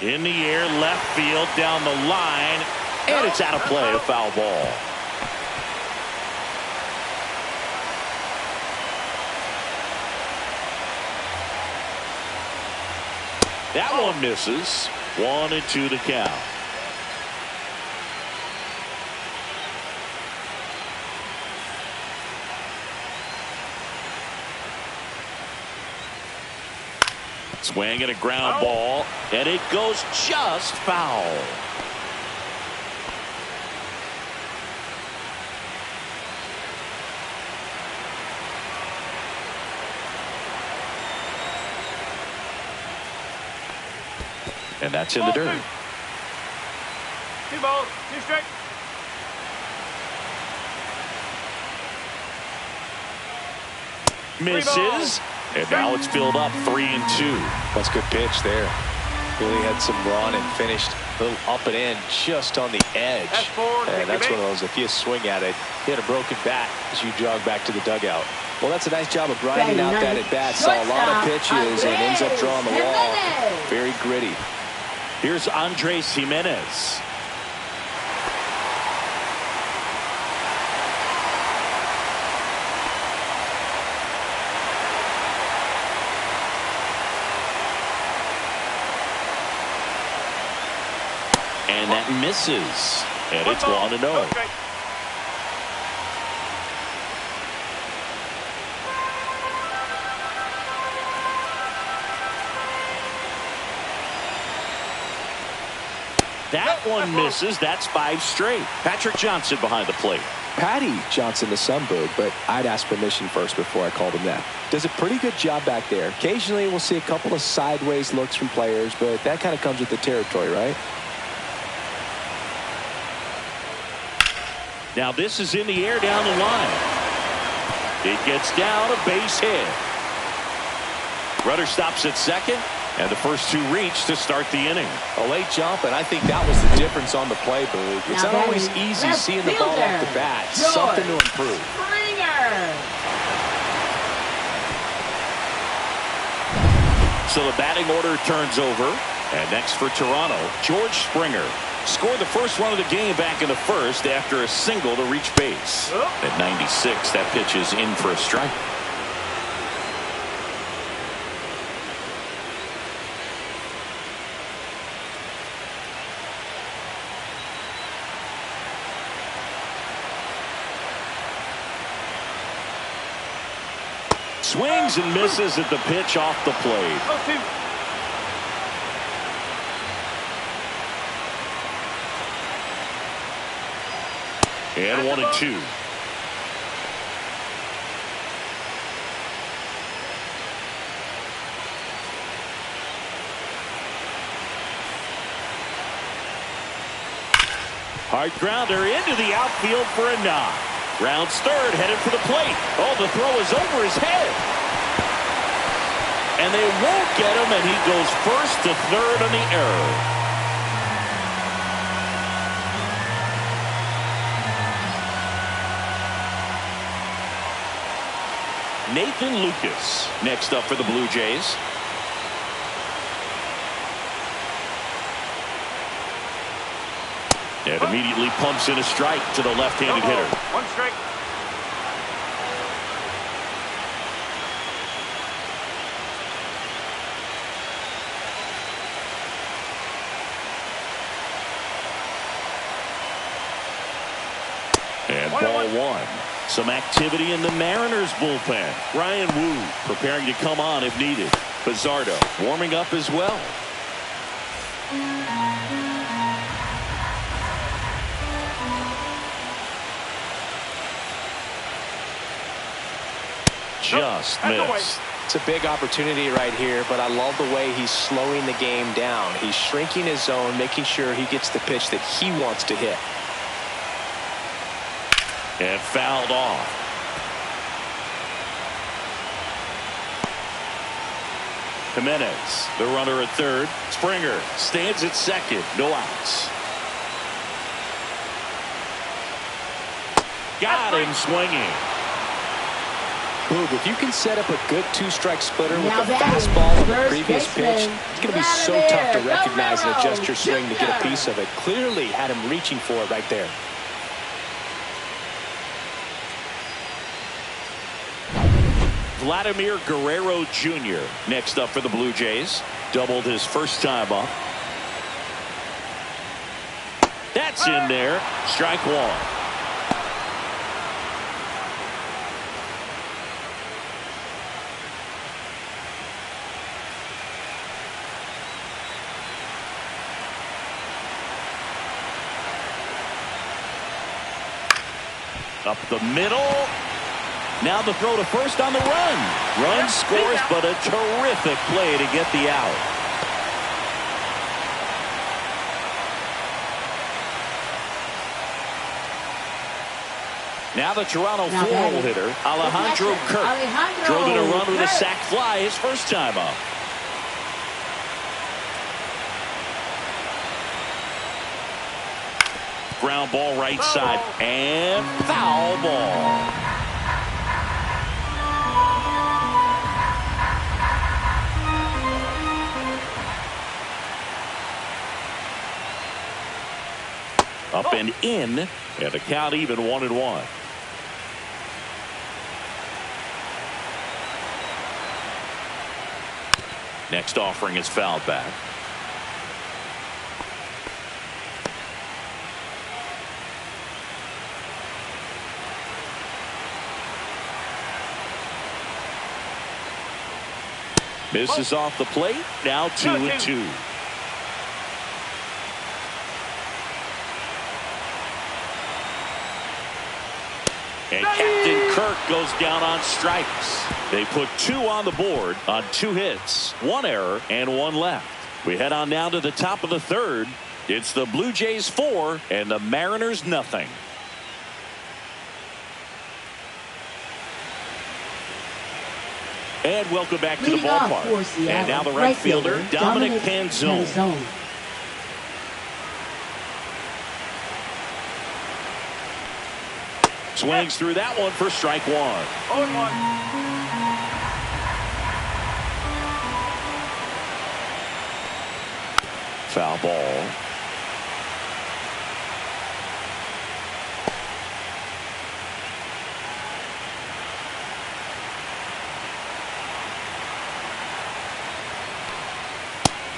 A: In the air, left field, down the line, and it's out of play, a foul ball. That one misses. 1-2 the count. Swing and a ground ball, and it goes just foul. And that's in the dirt.
C: 2 balls, 2 strikes.
A: Misses. And now it's filled up 3-2.
B: That's a good pitch there. Really had some run and finished a little up and in just on the edge. And that's one of those, if you swing at it, hit a broken bat as you jog back to the dugout. Well, that's a nice job of grinding out that at bat. Saw a lot of pitches and ends up drawing the wall. Very gritty.
A: Here's Andres Jimenez. And that misses. And it's 1-0. That one misses. That's 5 straight. Patrick Johnson behind the plate.
B: Patty Johnson, the Sunbird, but I'd ask permission first before I called him that. Does a pretty good job back there. Occasionally we'll see a couple of sideways looks from players, but that kind of comes with the territory, right?
A: Now this is in the air down the line. It gets down, a base hit. Runner stops at second, and the first 2 reach to start the inning.
B: A late jump, and I think that was the difference on the play, Boo. It's not always easy seeing the ball off the bat. Something to improve.
A: So the batting order turns over. And next for Toronto, George Springer. Scored the first run of the game back in the first after a single to reach base. At 96, that pitch is in for a strike. Swings and misses at the pitch off the plate. And 1-2. Hard grounder into the outfield for a knock. Rounds third, headed for the plate. Oh, the throw is over his head. And they won't get him, and he goes first to third on the error. Nathan Lucas next up for the Blue Jays. And immediately pumps in a strike to the left-handed hitter.
C: One strike.
A: And ball one. Some activity in the Mariners bullpen. Ryan Wu preparing to come on if needed. Pizzardo warming up as well. Just missed.
E: It's a big opportunity right here, but I love the way he's slowing the game down. He's shrinking his zone, making sure he gets the pitch that he wants to hit.
A: And fouled off. Jimenez, the runner at third. Springer stands at second. No outs. Got him swinging.
E: Boog, if you can set up a good two-strike splitter with the fastball on the previous pitch, it's going to be so tough to recognize and adjust your swing to get a piece of it. Clearly had him reaching for it right there.
A: Vladimir Guerrero Jr. next up for the Blue Jays. Doubled his first time up. That's in there. Strike one. Up the middle. Now the throw to first on the run. Run scores, but a terrific play to get the out. Now the Toronto four-hole hitter, Alejandro Kirk. Drove in a run with a sac fly his first time up. Ground ball right side and foul ball. Up and in, and the count even 1-1. Next offering is fouled back. Misses off the plate. Now 2-2. And Captain Kirk goes down on strikes. They put 2 on the board on 2 hits, 1 error, and 1 left. We head on now to the top of the third. It's the Blue Jays 4 and the Mariners nothing. And welcome back to the ballpark. And now the right fielder, Dominic Canzone. Swings through that one for strike one.
C: 0-1.
A: Foul ball.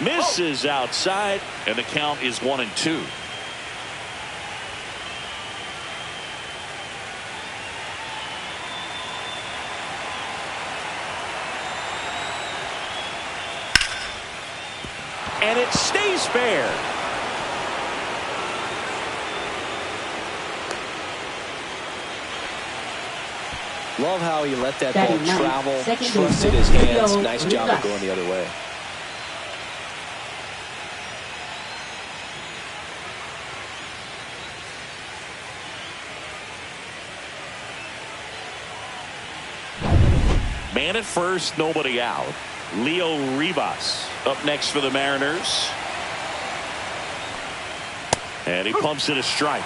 A: Misses outside, and the count is 1-2. And it stays fair.
E: Love how he let that ball travel, trusted his hands. Nice job of going the other way.
A: Man at first, nobody out. Leo Rivas up next for the Mariners. And he pumps it a strike.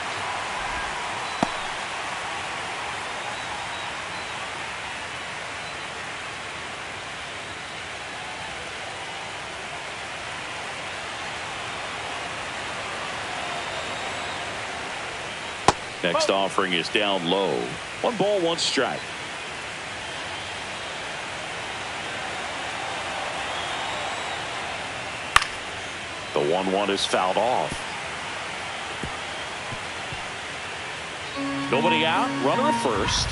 A: Next offering is down low. 1 ball, 1 strike. The 1-1 is fouled off. Nobody out. Runner at first.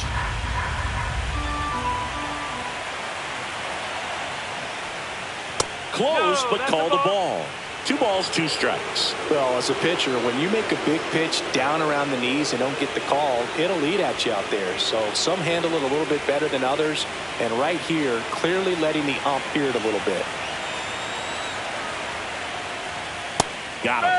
A: Close, but called the ball. 2 balls, 2 strikes.
B: Well, as a pitcher, when you make a big pitch down around the knees and don't get the call, it'll eat at you out there. So some handle it a little bit better than others. And right here, clearly letting the ump hear it a little bit.
A: Got him.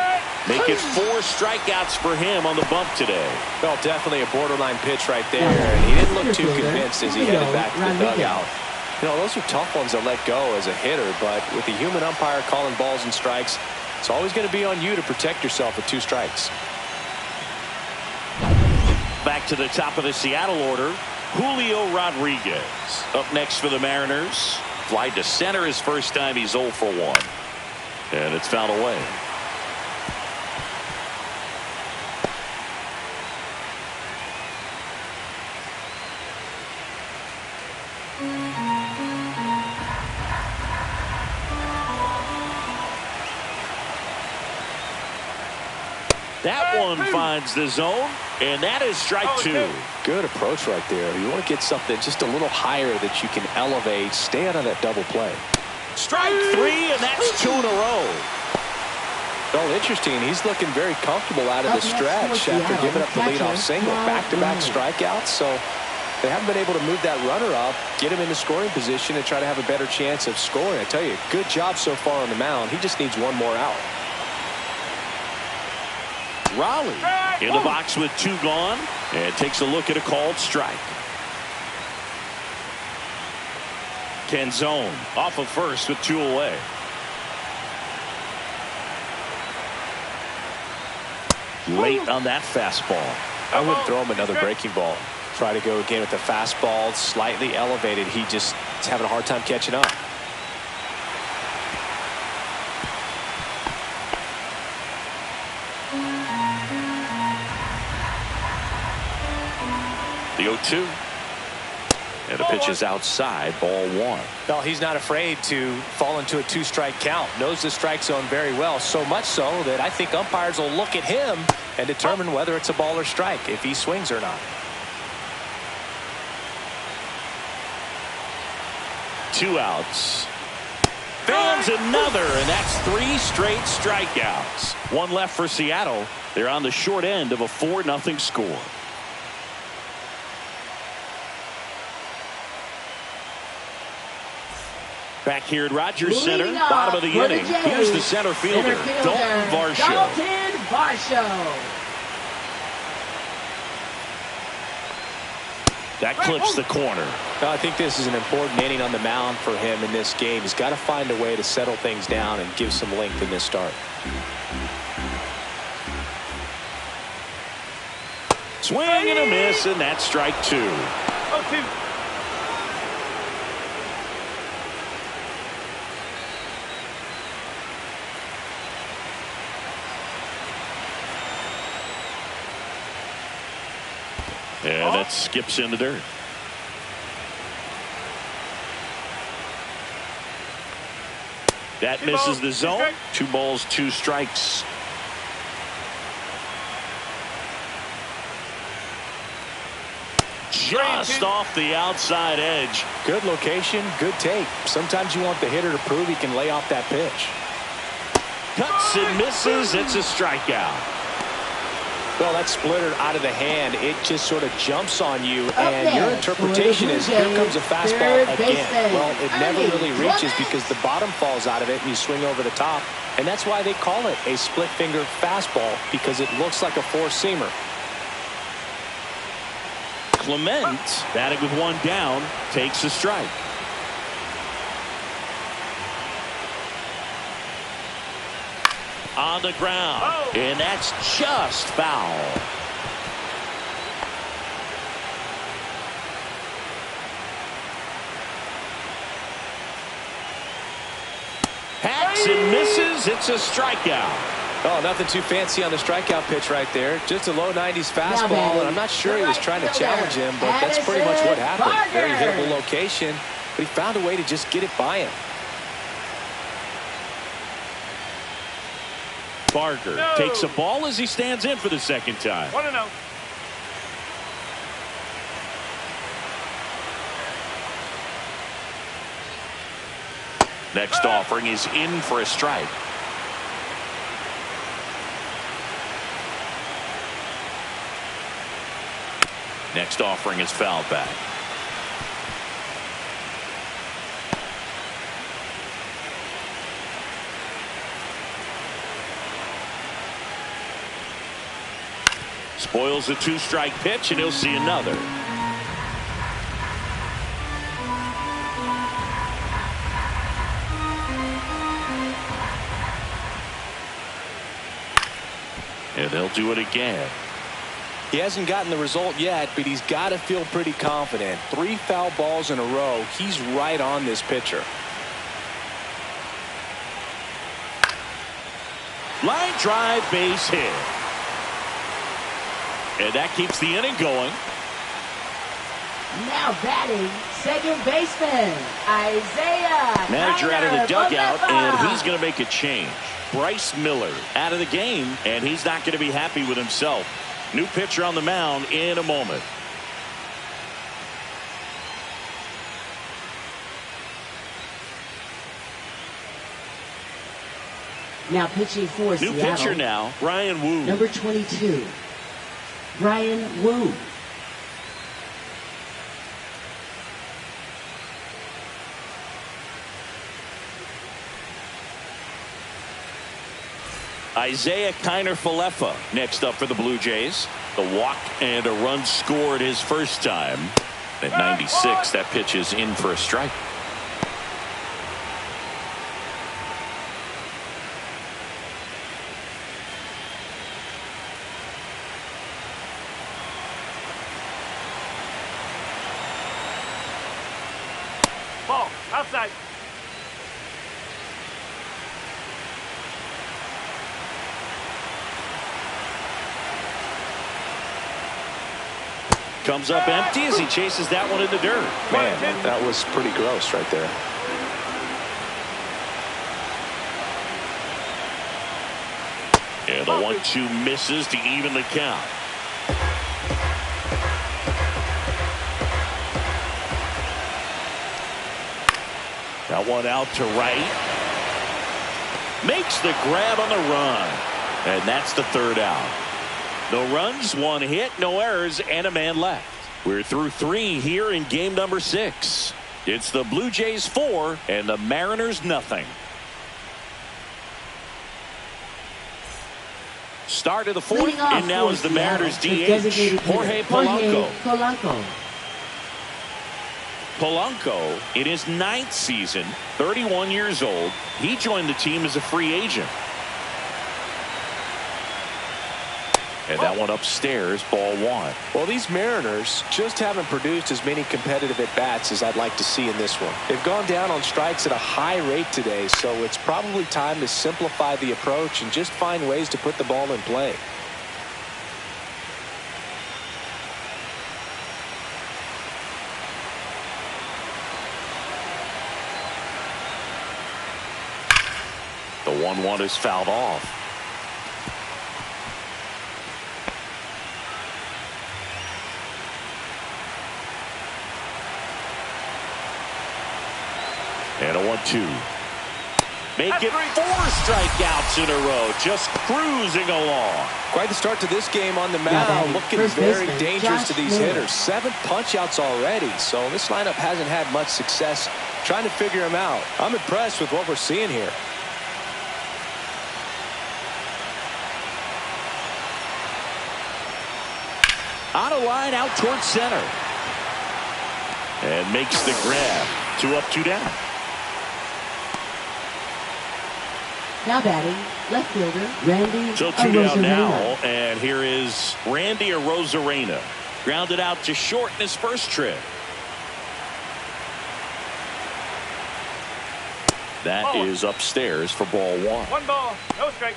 A: Make it 4 strikeouts for him on the bump today.
B: Well, definitely a borderline pitch right there. And he didn't look too convinced as he headed back to the dugout. You know, those are tough ones to let go as a hitter, but with the human umpire calling balls and strikes, it's always going to be on you to protect yourself with 2 strikes.
A: Back to the top of the Seattle order, Julio Rodriguez. Up next for the Mariners. Fly to center his first time. He's 0 for 1. And it's fouled away. That one finds the zone, and that is strike 2.
B: Good approach right there. You want to get something just a little higher that you can elevate. Stay out of that double play.
A: Strike 3, and that's 2 in a row.
B: Well, interesting. He's looking very comfortable out of the stretch after giving up the leadoff single. Back-to-back strikeouts, so they haven't been able to move that runner up, get him in the scoring position, and try to have a better chance of scoring. I tell you, good job so far on the mound. He just needs 1 more out.
A: Raleigh in the box with 2 gone and takes a look at a called strike. Canzone off of first with 2 away. Late on that fastball.
B: I wouldn't throw him another breaking ball. Try to go again with the fastball, slightly elevated. He just is having a hard time catching up.
A: The 0-2. And the pitch is outside, ball 1.
E: Well, he's not afraid to fall into a 2-strike count. Knows the strike zone very well, so much so that I think umpires will look at him and determine whether it's a ball or strike, if he swings or not.
A: 2 outs. Fans another, and that's 3 straight strikeouts. 1 left for Seattle. They're on the short end of a 4-0 score. Back here at Rogers Center, bottom of the inning. Here's the center fielder, Dalton Varsho. That clips the corner.
B: Well, I think this is an important inning on the mound for him in this game. He's got to find a way to settle things down and give some length in this start.
A: Swing and a miss, and that's strike 2.
C: 0-2.
A: And that skips in the dirt. That misses the zone. 2 balls, 2 strikes. Just off the outside edge.
B: Good location, good take. Sometimes you want the hitter to prove he can lay off that pitch.
A: Cuts and misses. It's a strikeout.
B: Well, that splitter out of the hand, it just sort of jumps on you, and your interpretation is, here comes a fastball again. Well, it never really reaches because the bottom falls out of it and you swing over the top, and that's why they call it a split finger fastball, because it looks like a 4-seamer.
A: Clement, batting with 1 down, takes a strike. on the ground.
C: Oh.
A: And that's just foul. Hacks and misses. It's a strikeout.
E: Oh, nothing too fancy on the strikeout pitch right there. Just a low 90s fastball, and I'm not sure he was trying to challenge him, but that's pretty much what happened. Very hittable location, but he found a way to just get it by him.
A: Barker takes a ball as he stands in for the second time.
C: 1-0.
A: Next offering is in for a strike. Next offering is fouled back. Spoils a two-strike pitch, and he'll see another. And they'll do it again.
E: He hasn't gotten the result yet, but he's got to feel pretty confident. 3 foul balls in a row. He's right on this pitcher.
A: Line drive, base hit. And that keeps the inning going.
D: Now batting, second baseman, Isaiah.
A: Manager out of the dugout,
D: Olefa.
A: and he's going to make a change. Bryce Miller out of the game, and he's not going to be happy with himself. New pitcher on the mound in a moment.
D: Now pitching for
A: New
D: Seattle.
A: pitcher now, Brian Wu.
D: Number 22, Brian Wu.
A: Isaiah Olefa next up for the Blue Jays. The walk and a run scored his first time. At 96, that pitch is in for a strike.
C: Ball. Outside.
A: Comes up empty as he chases that one in the dirt.
E: Man, that was pretty gross right there.
A: And the 1-2 misses to even the count. That one out to right. Makes the grab on the run. And that's the third out. No runs, 1 hit, no errors, and a man left. We're through 3 here in game number 6. It's the Blue Jays 4 and the Mariners nothing. Start of the 4th, and now is the Mariners DH, Jorge Polanco. Polanco, in his 9th season, 31 years old, he joined the team as a free agent. And that one upstairs, ball 1.
E: Well, these Mariners just haven't produced as many competitive at-bats as I'd like to see in this one. They've gone down on strikes at a high rate today, so it's probably time to simplify the approach and just find ways to put the ball in play.
A: The 1-1 is fouled off. And a 1-2. Make it 4 strikeouts in a row. Just cruising along.
E: Quite the start to this game on the mound. Looking very dangerous to these hitters. 7 punch-outs already. So this lineup hasn't had much success trying to figure them out. I'm impressed with what we're seeing here.
A: On a line out towards center. And makes the grab. 2 up, 2 down.
D: Now batting, Left fielder, Randy
A: So 2 down now,
D: Arozarena.
A: and here is Randy Arozarena. Grounded out to short in his first trip. That is upstairs for ball 1.
C: 1 ball, no strike.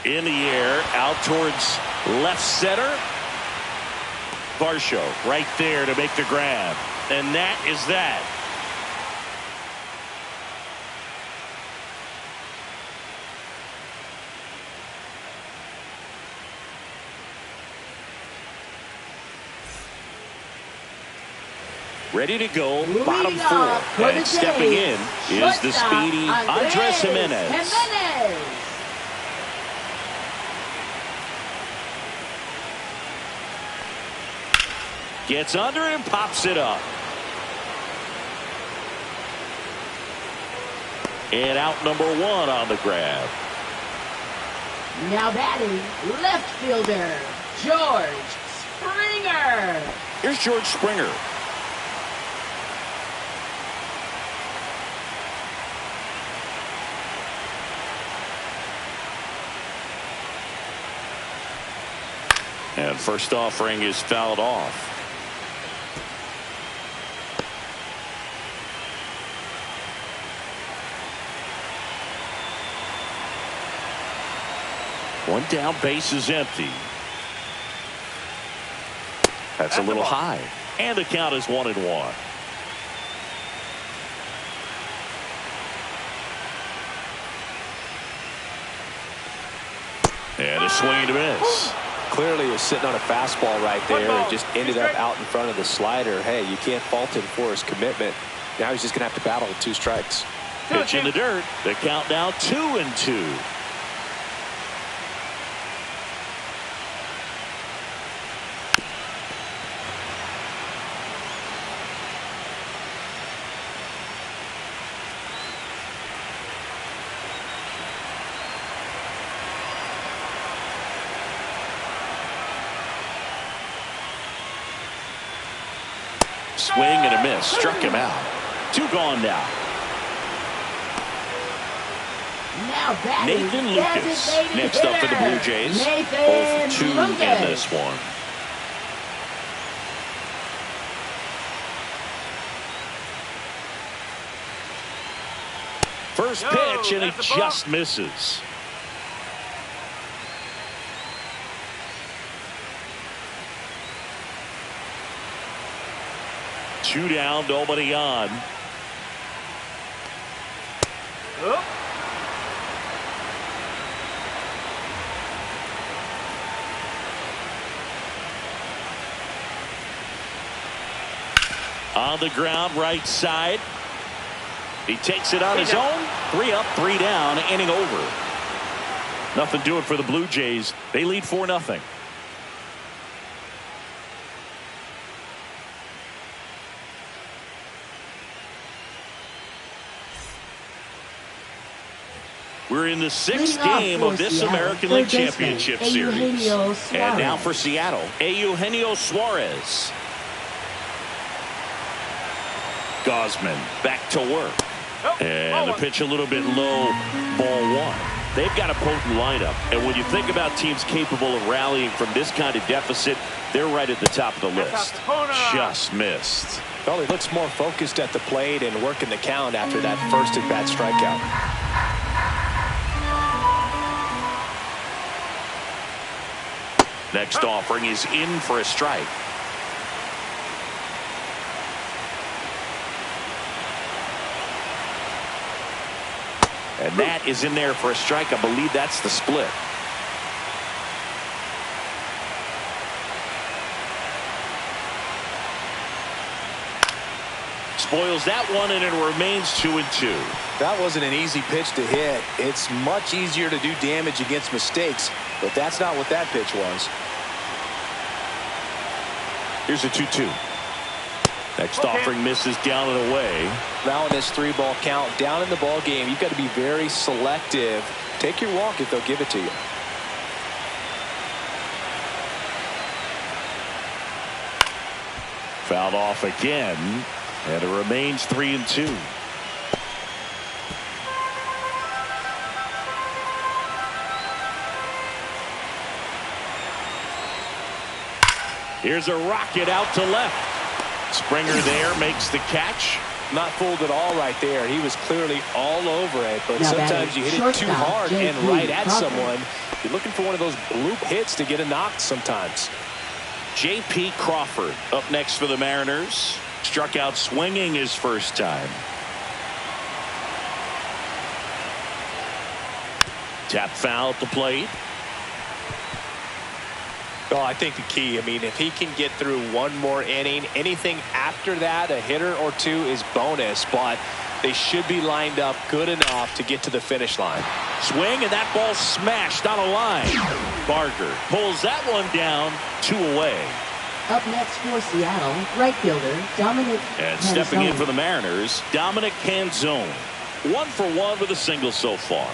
A: In the air, out towards left center. Varsho right there to make the grab. And that is that. Ready to go, bottom 4. And stepping in is the speedy Andres Jimenez. Gets under and pops it up. And out number 1 on the grab.
D: Now batting, left fielder, George Springer.
A: Here's George Springer. And first offering is fouled off. One down, base is empty. That's a little high. And the count is 1-1. And a swing and a miss.
B: Clearly is sitting on a fastball right there. It just ended up out in front of the slider. Hey, you can't fault him for his commitment. Now he's just going to have to battle with 2 strikes.
A: Pitch in the dirt. The count now 2-2. Swing and a miss. Struck him out. 2 gone now.
D: Now batting,
A: Nathan Lucas
D: designated
A: next up for the Blue Jays.
D: Nathan
A: 0 for 2
D: Lucas.
A: in this one. First pitch, and he just misses. Two down, nobody on. On the ground, right side. He takes it on his own. 3 up, 3 down, inning over. Nothing doing for the Blue Jays. They lead 4-0. We're in the 6th game of this American League Championship Series. And now for Seattle, Eugenio Suarez. Gosman back to work. And the pitch a little bit low, ball 1. They've got a potent lineup. And when you think about teams capable of rallying from this kind of deficit, they're right at the top of the list. Just missed.
B: Well, he looks more focused at the plate and working the count after that first at-bat strikeout.
A: Next offering is in for a strike. And that is in there for a strike. I believe that's the split. Spoils that one, and it remains 2-2.
B: That wasn't an easy pitch to hit. It's much easier to do damage against mistakes, but that's not what that pitch was.
A: Here's a 2-2. Next offering misses down and away.
B: Now in this 3-ball count, down in the ball game, you've got to be very selective. Take your walk if they'll give it to you.
A: Fouled off again, and it remains 3-2. Here's a rocket out to left. Springer there makes the catch.
E: Not fooled at all right there. He was clearly all over it, but sometimes you hit it too hard and right at someone. You're looking for one of those bloop hits to get a knock sometimes.
A: J.P. Crawford up next for the Mariners. Struck out swinging his first time. Tap foul at the plate.
E: Well, I think the key, I mean, if he can get through one more inning, anything after that, a hitter or two is bonus, but they should be lined up good enough to get to the finish line.
A: Swing, and that ball smashed on a line. Barger pulls that one down, 2 away.
D: Up next for Seattle, right fielder Dominic
A: And stepping in for the Mariners, Dominic Canzone. 1 for 1 with a single so far.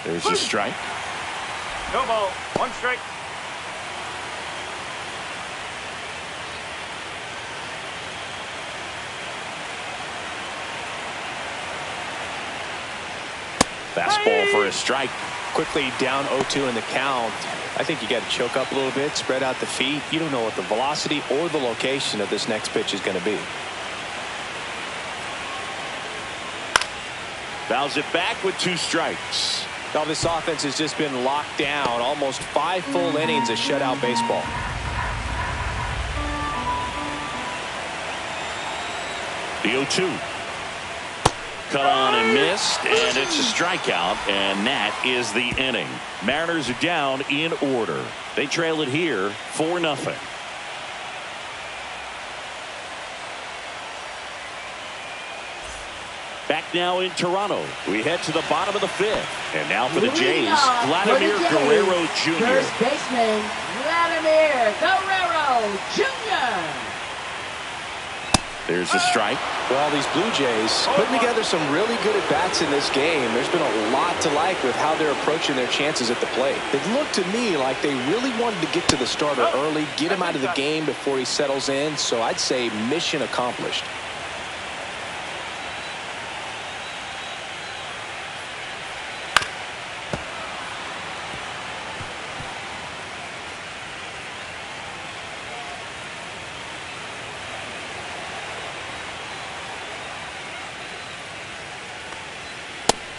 A: There's a strike.
C: No ball. 1 strike.
A: Fastball for a strike.
E: Quickly down 0-2 in the count. I think you got to choke up a little bit, spread out the feet. You don't know what the velocity or the location of this next pitch is going to be.
A: Fouls it back with 2 strikes.
E: Now this offense has just been locked down. Almost 5 full innings of shutout baseball.
A: The 0-2. Cut on and missed, and it's a strikeout, and that is the inning. Mariners are down in order. They trail it here 4-0. Back now in Toronto. We head to the bottom of the 5th. And now for the Jays, Vladimir Guerrero Jr.
D: First baseman, Vladimir Guerrero Jr.
A: There's a strike.
E: Well, these Blue Jays putting together some really good at-bats in this game. There's been a lot to like with how they're approaching their chances at the plate. It looked to me like they really wanted to get to the starter early, get him out of the game before he settles in. So I'd say mission accomplished.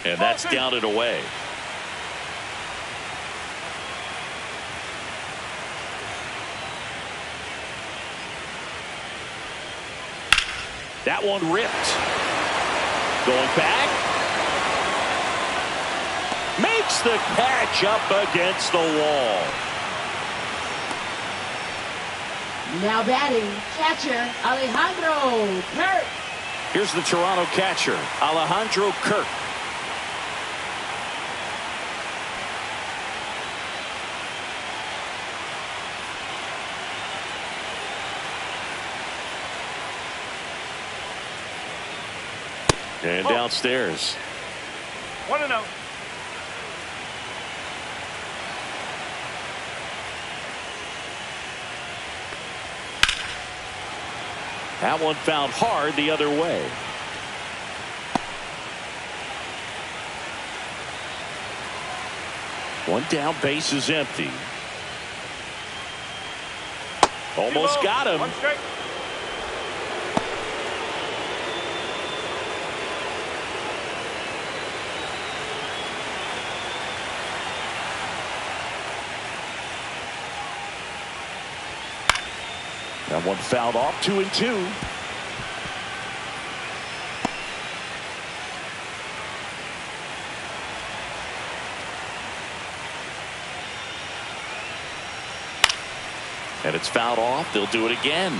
A: And that's down and away. That one ripped. Going back. Makes the catch up against the wall.
D: Now batting, catcher Alejandro Kirk.
A: Here's the Toronto catcher, Alejandro Kirk. And downstairs.
C: 1-0.
A: That one found hard the other way. One down, base is empty. Almost got him.
C: 1 strike.
A: That one fouled off, 2-2. And it's fouled off. They'll do it again.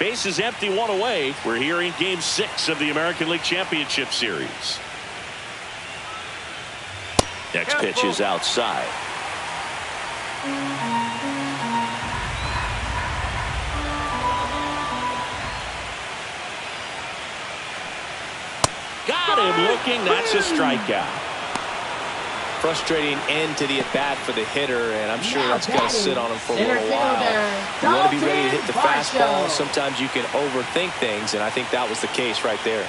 A: Base is empty, 1 away. We're here in Game 6 of the American League Championship Series. Next pitch is outside. Got him looking. That's a strikeout.
E: frustrating end to the at-bat for the hitter, and I'm sure that's going to sit on him for a little while.
D: Fielder,
E: You want to be ready to hit the
D: Dalton
E: fastball.
D: Varsho.
E: Sometimes you can overthink things, and I think that was the case right there.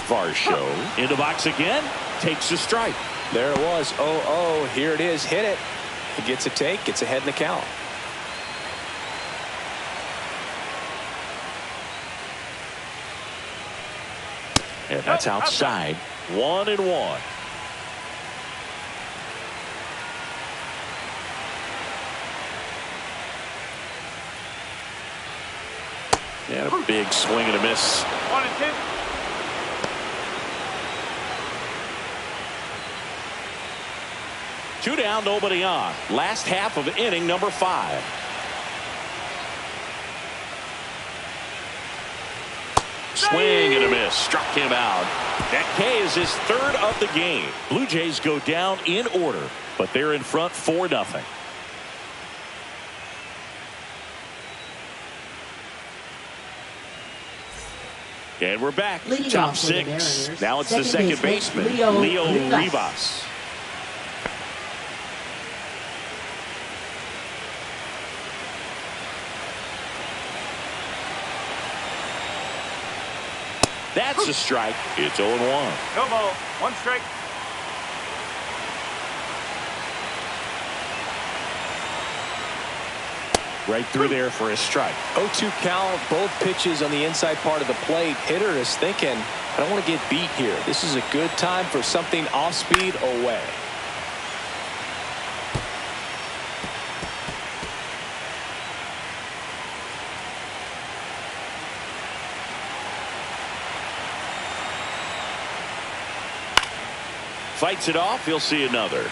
A: Varsho in the box again, takes a strike.
E: There it was. 0-0. Here it is. Hit it. He gets a take. Gets ahead in the count.
A: And that's outside. 1-1. And a big swing and a miss.
C: 1-2.
A: Two down, nobody on. Last half of inning number 5. Swing and a miss. Struck him out. That K is his 3rd of the game. Blue Jays go down in order, but they're in front 4-0. And we're back.
D: Leading
A: Top
D: off for the
A: 6.
D: Mariners,
A: Now it's the second baseman, Leo Rivas. That's a strike. It's 0-1.
C: No ball. 1 strike.
A: Right through there for a strike.
E: 0-2 count. Both pitches on the inside part of the plate. Hitter is thinking, I don't want to get beat here. This is a good time for something off speed away.
A: Fights it off. He'll see another.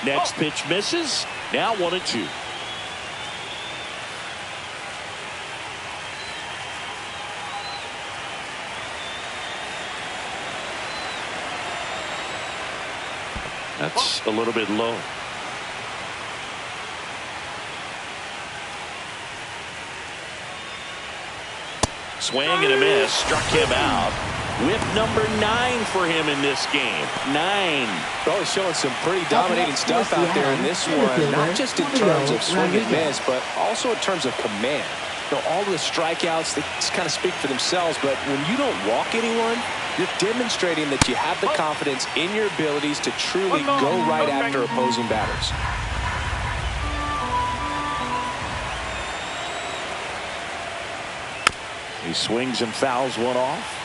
A: Next pitch misses. Now 1-2. That's a little bit low. Swing and a miss. Struck him out. Whip number 9 for him in this game. 9.
E: Oh, he's showing some pretty dominating stuff out there in this one. Not just in terms of swing and miss, but also in terms of command. You know, all of the strikeouts, they just kind of speak for themselves. But when you don't walk anyone, you're demonstrating that you have the confidence in your abilities to truly go right after opposing batters.
A: He swings and fouls one off.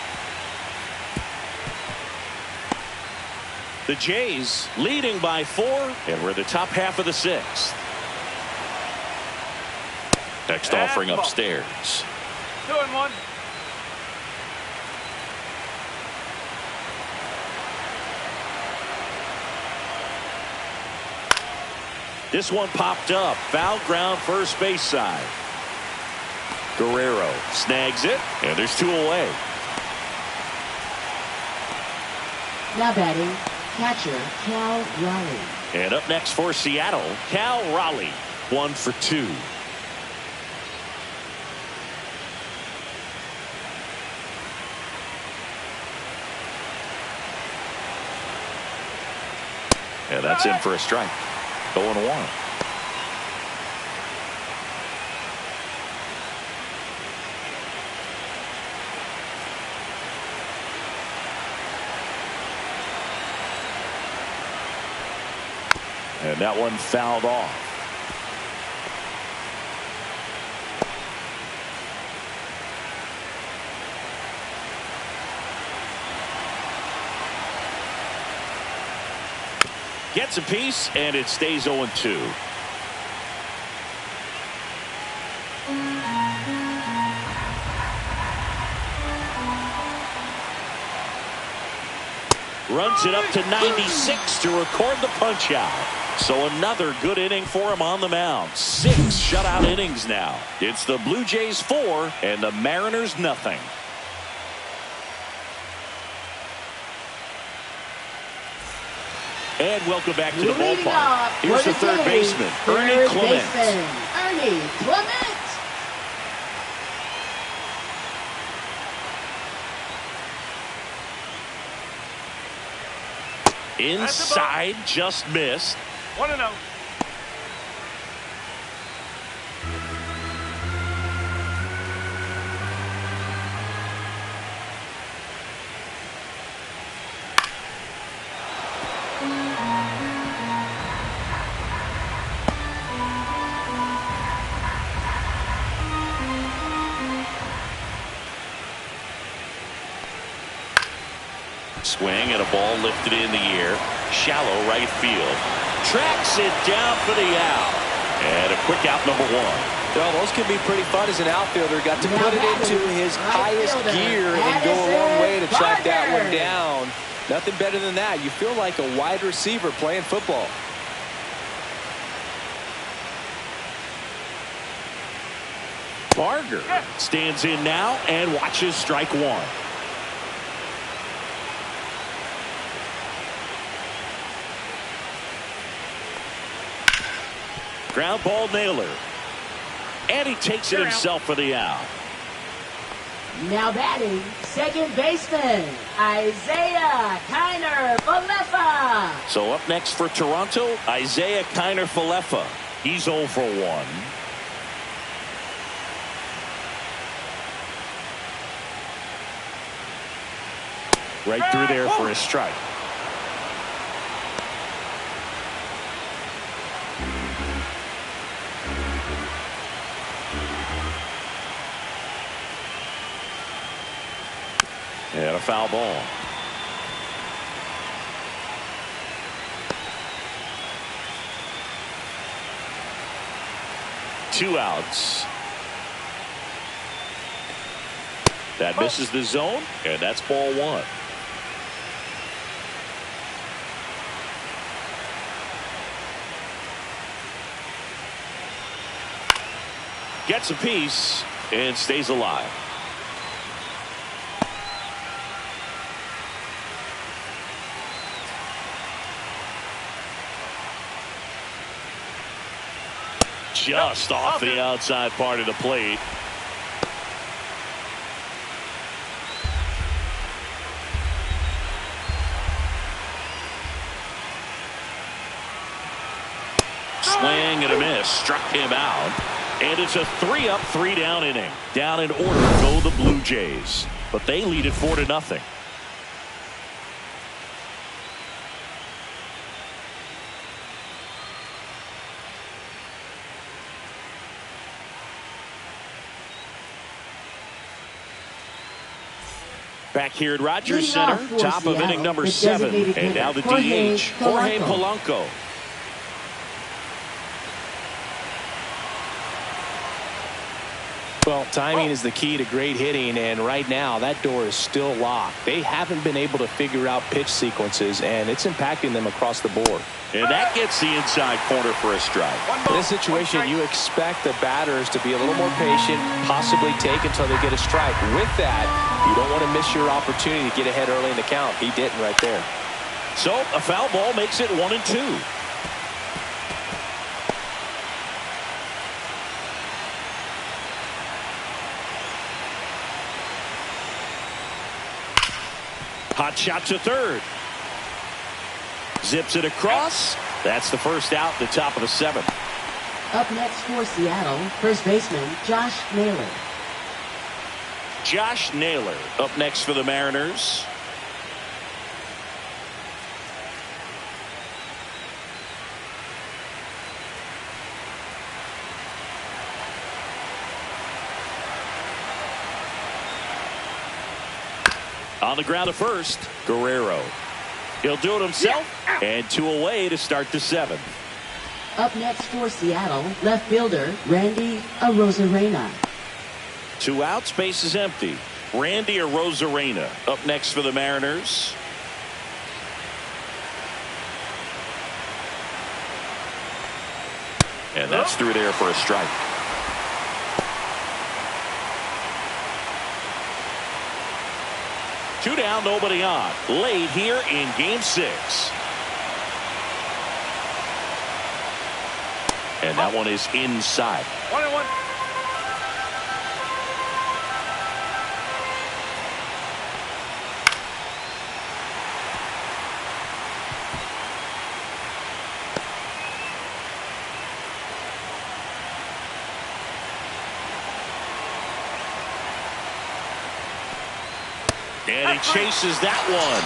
A: The Jays leading by 4, and we're the top half of the 6th. Next offering upstairs.
C: 2-1.
A: This one popped up. Foul ground first base side. Guerrero snags it, and there's 2 away.
D: Now batting, catcher Cal Raleigh.
A: And up next for Seattle, Cal Raleigh. 1 for 2. And that's in for a strike. 0-1. And that one fouled off. Gets a piece, and it stays 0-2. Runs it up to 96 to record the punch out. So another good inning for him on the mound. 6 shutout innings now. It's the Blue Jays 4 and the Mariners nothing. And welcome back to the
D: Leading
A: ballpark.
D: off
A: Here's
D: for
A: the third
D: day,
A: baseman, Ernie
D: third
A: Clement.
D: baseman, Ernie Clement.
A: Inside, just missed.
C: 1-0.
A: Swing and a ball lifted in the air. Shallow right field. Tracks it down for the out. And a quick out, number one.
B: Well, those can be pretty fun as an outfielder. Got to
D: Now
B: put it
D: batting,
B: into his
D: right
B: highest
D: fielder,
B: gear and go a long way to track that one
D: Barger.
B: down. Nothing better than that. You feel like a wide receiver playing football.
A: Barger stands in now and watches strike one. Ground ball nailer. And he takes it himself for the out.
D: Now batting, second baseman, Isaiah Kiner-Falefa.
A: So up next for Toronto, Isaiah Kiner-Falefa. He's 0 for 1. Right through there for a strike. And a foul ball. Two outs. That misses the zone, and that's ball one. Gets a piece and stays alive. Just off the outside part of the plate. Swing and a miss. Struck him out. And it's a 3-up, 3-down inning. Down in order go the Blue Jays. But they lead it 4-0. Back here at Rogers Center, top of inning number 7. And now the DH, Jorge Polanco.
B: Well, timing is the key to great hitting, and right now that door is still locked. They haven't been able to figure out pitch sequences, and it's impacting them across the board.
A: And that gets the inside corner for a strike.
B: In this situation, you expect the batters to be a little more patient, possibly take until they get a strike. With that, you don't want to miss your opportunity to get ahead early in the count. He didn't right there.
A: So a foul ball makes it 1-2. Hot shot to third. Zips it across. That's the first out, the top of the 7th.
D: Up next for Seattle, first baseman Josh Naylor.
A: Josh Naylor up next for the Mariners. On the ground to first, Guerrero. He'll do it himself, and 2 away to start the 7th.
D: Up next for Seattle, left fielder Randy Arozarena.
A: 2 outs, base is empty. Randy Arozarena up next for the Mariners. And that's through there for a strike. Two down, nobody on. Late here in game 6. That one is inside.
C: 1-1.
A: And he chases that one.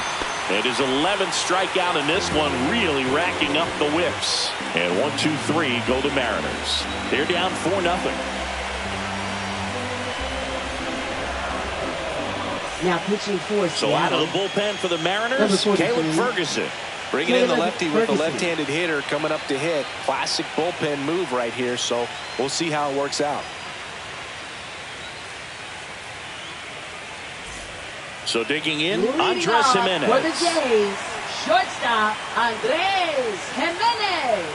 A: And his 11th strikeout in this one, really racking up the whips. And 1-2-3 go the Mariners. They're down 4-0.
D: Now pitching for
A: So out of
D: Seattle.
A: the bullpen for the Mariners, Caleb Ferguson.
E: Bringing in the lefty with a
D: Ferguson.
E: left-handed hitter coming up to hit. Classic bullpen move right here, so we'll see how it works out.
A: So digging in,
D: Leading
A: Andres
D: off
A: Jimenez.
D: for the Jays, shortstop Andres Jimenez.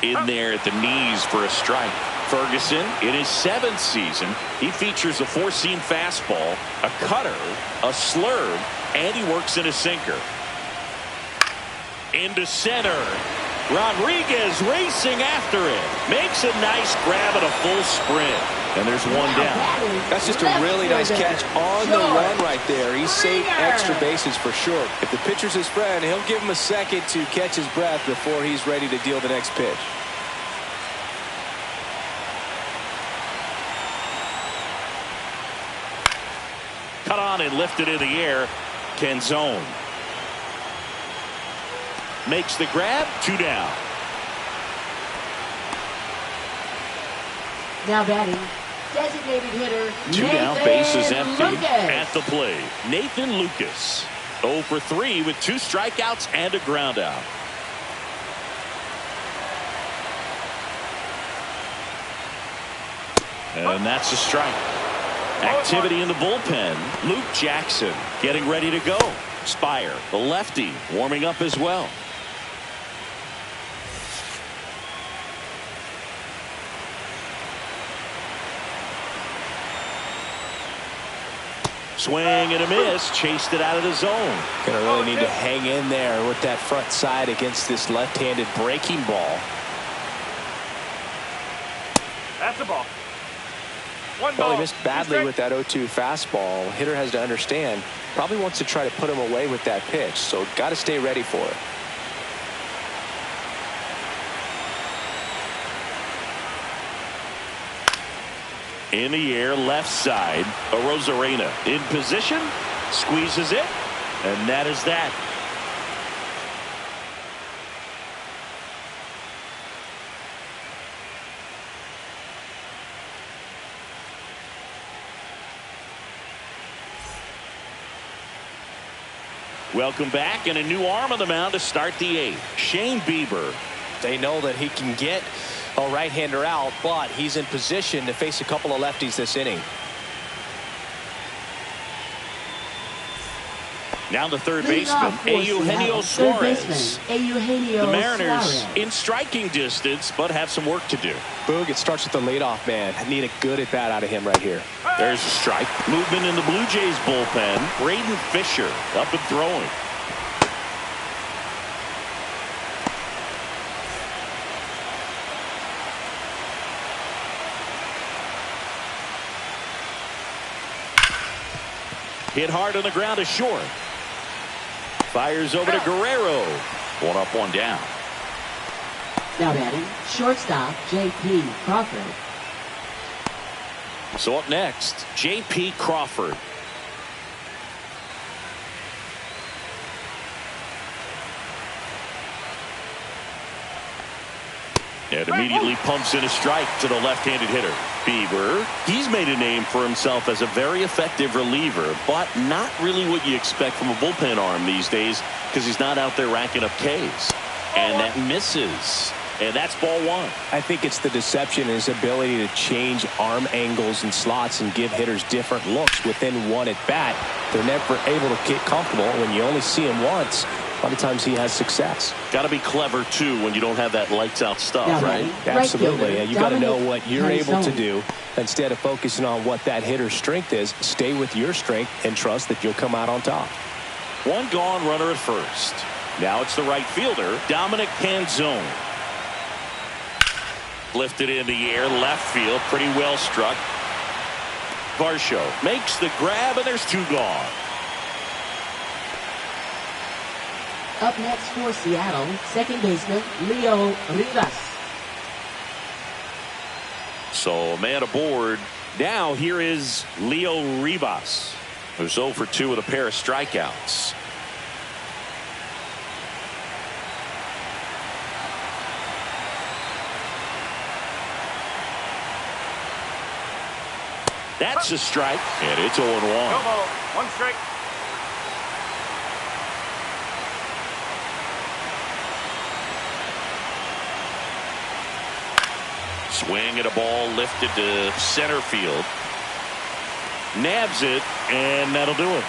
A: In there at the knees for a strike. Ferguson, in his 7th season, he features a 4-seam fastball, a cutter, a slurve, and he works in a sinker. Into center. Rodriguez racing after it. Makes a nice grab at a full sprint. And there's one down.
E: That's just a really nice catch on the run right there. He saved extra bases for sure. If the pitcher's his friend, he'll give him a second to catch his breath before he's ready to deal the next pitch.
A: Cut on and lifted in the air. Canzone makes the grab. 2 down.
D: Now batting, designated hitter
A: 2 down,
D: Nathan
A: bases empty.
D: Lucas.
A: At the plate, Nathan Lucas. 0 for 3 with 2 strikeouts and a ground out. And that's a strike. Activity in the bullpen. Luke Jackson getting ready to go. Spire, the lefty, warming up as well. Swing and a miss. Chased it out of the zone.
E: Gonna really need to hang in there with that front side against this left-handed breaking ball.
C: That's a ball. One
E: Well,
C: ball.
E: he missed badly with that 0-2 fastball. Hitter has to understand, probably wants to try to put him away with that pitch, so got to stay ready for it.
A: In the air, left side. Arozarena in position. Squeezes it. And that is that. Welcome back, and a new arm on the mound to start the 8th. Shane Bieber.
E: They know that he can get a right-hander out, but he's in position to face a couple of lefties this inning.
A: Now the third
D: Leading
A: baseman,
D: off for
A: Eugenio
D: Seattle, third
A: Suarez.
D: baseman, Eugenio
A: The Mariners
D: Suarez.
A: in striking distance, but have some work to do.
E: Boog, it starts with the leadoff man. I need a good at-bat out of him right here.
A: There's a strike. Movement in the Blue Jays bullpen. Braden Fisher up and throwing. Hit hard on the ground to short. Fires over to Guerrero. 1 up, 1 down.
D: Now batting, shortstop J.P. Crawford.
A: So up next, J.P. Crawford. And immediately pumps in a strike to the left-handed hitter. Bieber, he's made a name for himself as a very effective reliever, but not really what you expect from a bullpen arm these days because he's not out there racking up Ks. And that misses. And that's ball 1.
E: I think it's the deception, his ability to change arm angles and slots and give hitters different looks within one at bat. They're never able to get comfortable. When you only see him once, a lot of times he has success.
A: Got to be clever too when you don't have that lights out stuff,
D: Now
A: right?
D: batting, right
E: Absolutely.
D: fielder,
E: And you got to know
D: Dominic
E: what you're able to
D: Canzone.
E: do instead of focusing on what that hitter's strength is. Stay with your strength and trust that you'll come out on top.
A: 1 gone, runner at first. Now it's the right fielder, Dominic Canzone. Lifted in the air, left field, pretty well struck. Varsho makes the grab, and there's 2 gone.
D: Up next for Seattle, second baseman Leo Rivas.
A: So a man aboard. Now here is Leo Rivas, who's 0 for 2 with a pair of strikeouts. That's a strike, and it's 0-1.
C: No ball. 1 strike.
A: Swing at a ball lifted to center field. Nabs it, and that'll do it.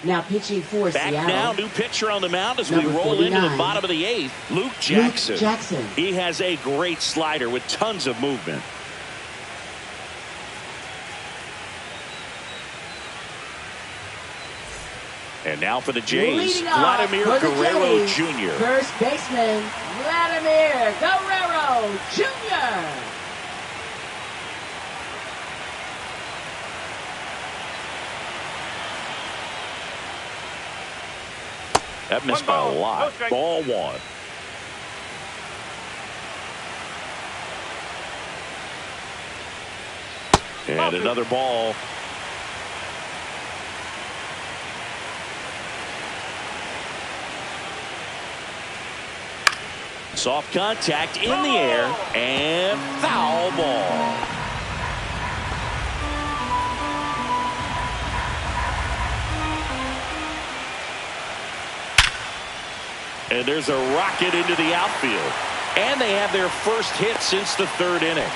D: Now pitching for
A: Back
D: Seattle.
A: now, new pitcher on the mound as
D: Number
A: we roll
D: 49.
A: into the bottom of the 8th. Luke Jackson.
D: Luke Jackson.
A: He has a great slider with tons of movement. And now for the Jays,
D: Leading off
A: Vladimir
D: for the
A: Guerrero
D: Jays,
A: Jr.
D: First baseman Vladimir Guerrero Jr.
A: That missed
C: 1
A: by
C: ball,
A: a lot.
C: no strike.
A: Ball 1. And another ball. Soft contact in the air and foul ball. And there's a rocket into the outfield. And they have their first hit since the 3rd inning.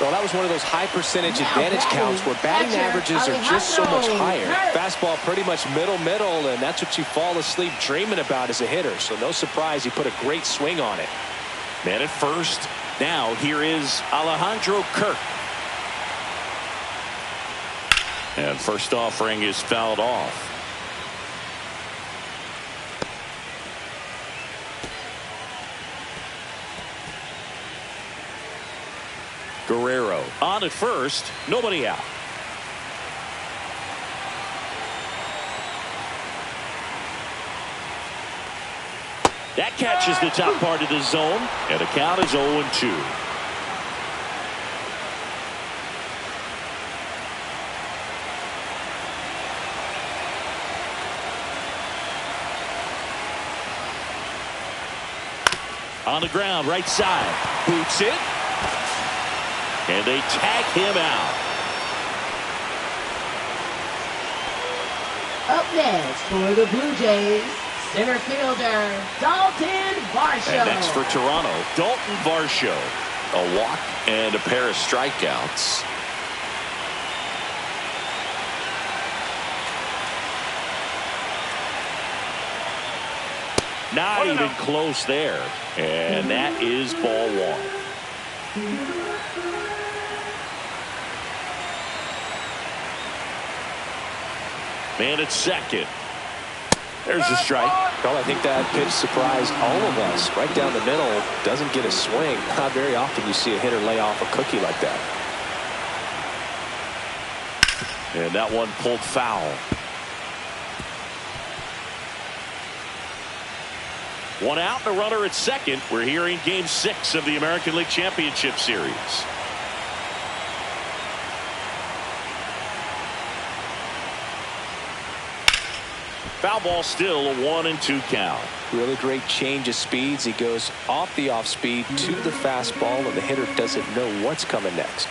B: Well, that was one of those high percentage advantage counts where batting averages are just so much higher. Fastball pretty much middle, and that's what you fall asleep dreaming about as a hitter. So no surprise he put a great swing on it.
A: Man at first. Now here is Alejandro Kirk. And first offering is fouled off. Guerrero on at first, nobody out. That catches the top part of the zone, and the count is 0-2. On the ground, right side, boots it. And they tag him out.
D: Up next for the Blue Jays, center fielder Dalton Varsho.
A: And next for Toronto, Dalton Varsho. A walk and a pair of strikeouts. Not even close there. And that is ball 1. Man at second. There's a strike.
B: Well, I think that pitch surprised all of us. Right down the middle, doesn't get a swing. Not very often you see a hitter lay off a cookie like that.
A: And that one pulled foul. One out and a runner at second. We're here in Game 6 of the American League Championship Series. Foul ball, still a 1-2 count.
B: Really great change of speeds. He goes off the off speed to the fastball, and the hitter doesn't know what's coming next.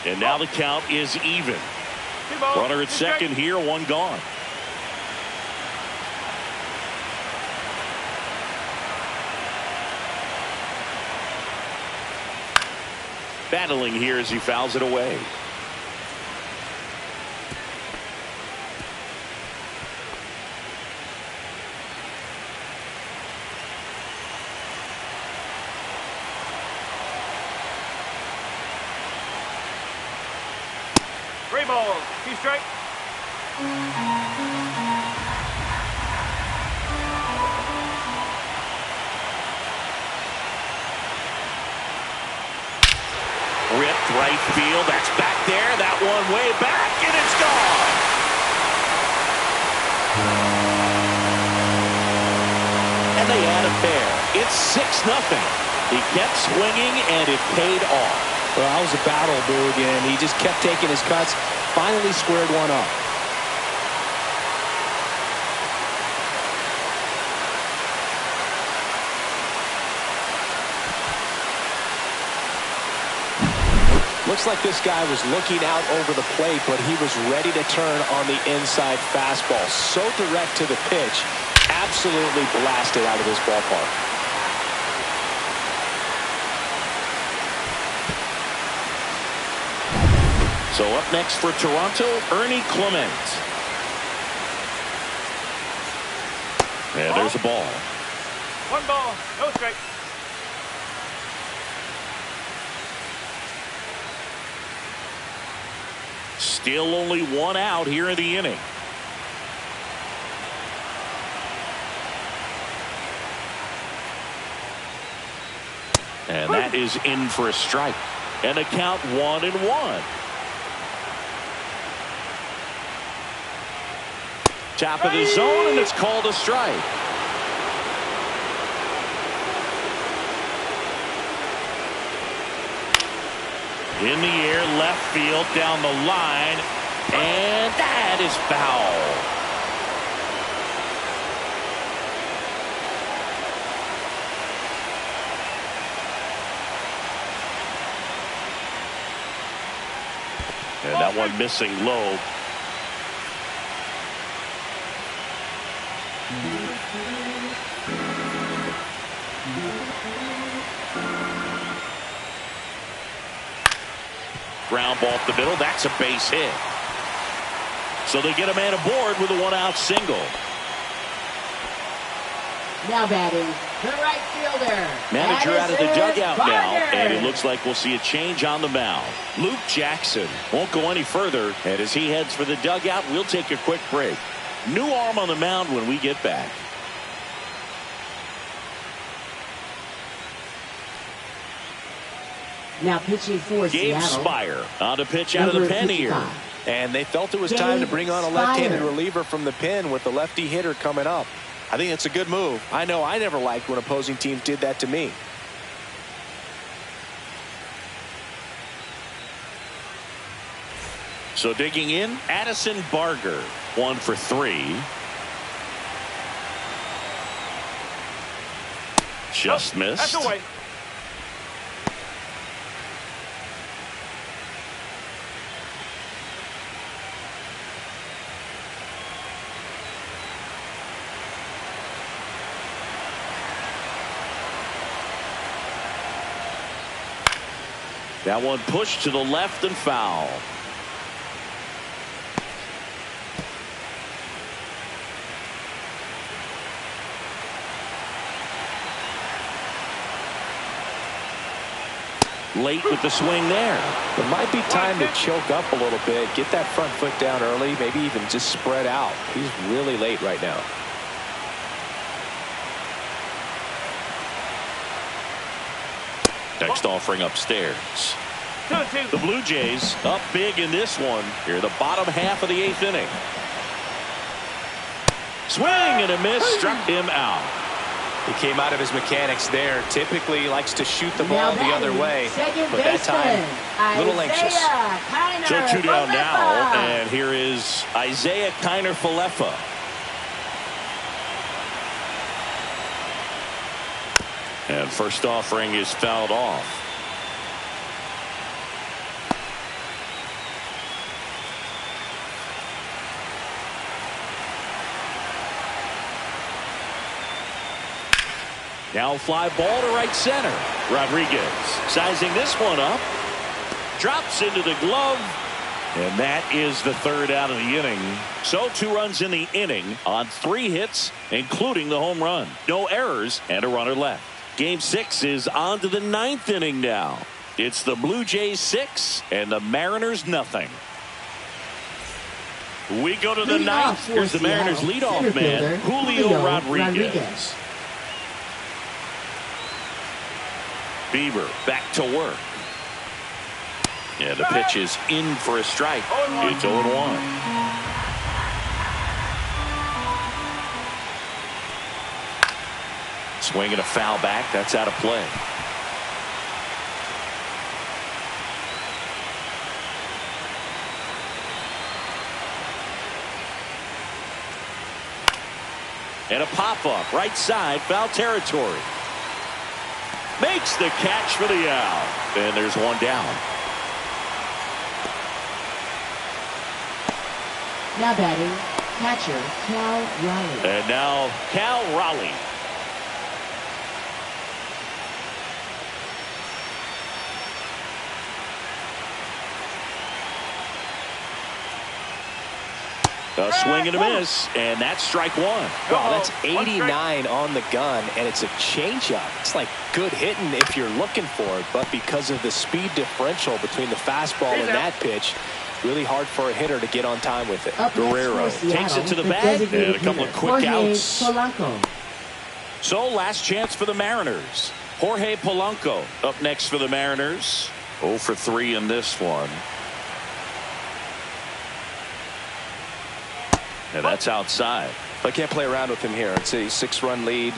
A: And now the count is even. Runner at second here, one gone. Battling here as he fouls it away.
C: 2 strike.
A: Ripped right field. That's back there. That one way back, and it's gone. And they add a pair. It's 6-0. He kept swinging, and it paid off.
B: Well, that was a battle, Boog, and he just kept taking his cuts. Finally squared one up. Looks like this guy was looking out over the plate, but he was ready to turn on the inside fastball. So direct to the pitch. Absolutely blasted out of this ballpark.
A: So up next for Toronto, Ernie Clement. And there's a ball.
C: 1 ball, no strike.
A: Still only 1 out here in the inning. And that is in for a strike. And a count 1-1. Top of the zone, and it's called a strike. In the air, left field, down the line, and that is foul. And that one missing low. Ground ball up the middle. That's a base hit. So they get a man aboard with a 1-out single.
D: Now batting, the right fielder.
A: Manager out of the dugout now,
D: Barger.
A: and it looks like we'll see a change on the mound. Luke Jackson won't go any further, and as he heads for the dugout, we'll take a quick break. New arm on the mound when we get back.
D: Now pitching for
A: Gabe
D: Seattle.
A: Spire on to pitch out of the
D: Number
A: pen here.
D: 55.
B: And they felt it was time to bring on a left-handed
D: Spire.
B: reliever from the pen with the lefty hitter coming up. I think it's a good move. I know I never liked when opposing teams did that to me.
A: So digging in, Addison Barger, 1 for 3. Just missed.
C: That's away.
A: That one pushed to the left and foul. Late with the swing there.
B: It might be time to choke up a little bit, get that front foot down early, maybe even just spread out. He's really late right now.
A: Next offering upstairs.
C: 2-2.
A: The Blue Jays up big in this one here, the bottom half of the 8th inning. Swing and a miss, struck him out.
E: He came out of his mechanics there. Typically likes to shoot the ball
D: Now
E: the other
D: batting,
E: way,
D: second
E: but that time a little anxious.
A: So 2 down now, and here is Isaiah Kiner-Falefa. And first offering is fouled off. Now fly ball to right center. Rodriguez sizing this one up. Drops into the glove. And that is the 3rd out of the inning. So 2 runs in the inning on 3 hits, including the home run. No errors and a runner left. Game 6 is on to the 9th inning now. It's the Blue Jays 6 and the Mariners nothing. We go to the
D: Leading off
A: ninth.
D: for
A: Here's the Mariners
D: Seattle,
A: leadoff
D: center
A: man,
D: fielder,
A: Julio Rodriguez. Bieber back to work. Yeah, the pitch is in for a strike. It's 0-1. Swinging a foul back. That's out of play. And a pop-up right side, foul territory. Makes the catch for the out. And there's one down.
D: Now batting, catcher Cal Raleigh.
A: And now Cal Raleigh. A swing and a miss, and that's strike one.
E: Wow, that's 89 on the gun, and it's a changeup. It's like good hitting if you're looking for it, but because of the speed differential between the fastball and that pitch, really hard for a hitter to get on time with it.
A: Guerrero takes it to the bag, and a couple of quick outs. So last chance for the Mariners. Jorge Polanco up next for the Mariners. 0 for 3 in this one. Yeah, that's outside.
E: I can't play around with him here. It's a 6-run lead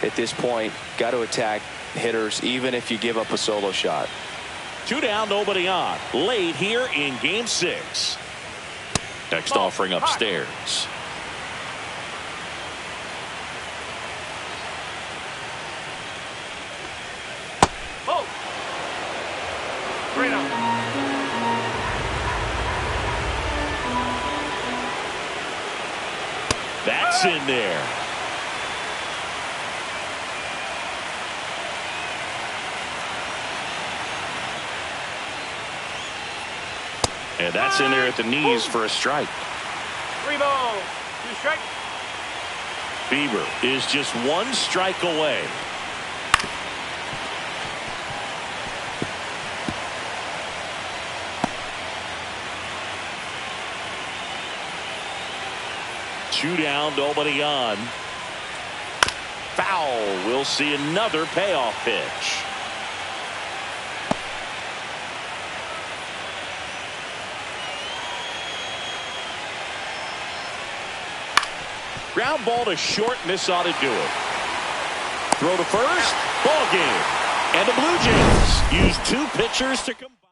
E: at this point. Got to attack hitters even if you give up a solo shot.
A: 2 down, nobody on. Late here in game 6. Next offering upstairs.
C: Oh. Great out.
A: That's in there. And that's in there at the knees for a strike.
C: 3 balls, 2 strikes.
A: Bieber is just 1 strike away. Two down, nobody on. Foul. We'll see another payoff pitch. Ground ball to short, and this ought to do it. Throw to first, ball game. And the Blue Jays use 2 pitchers to combine.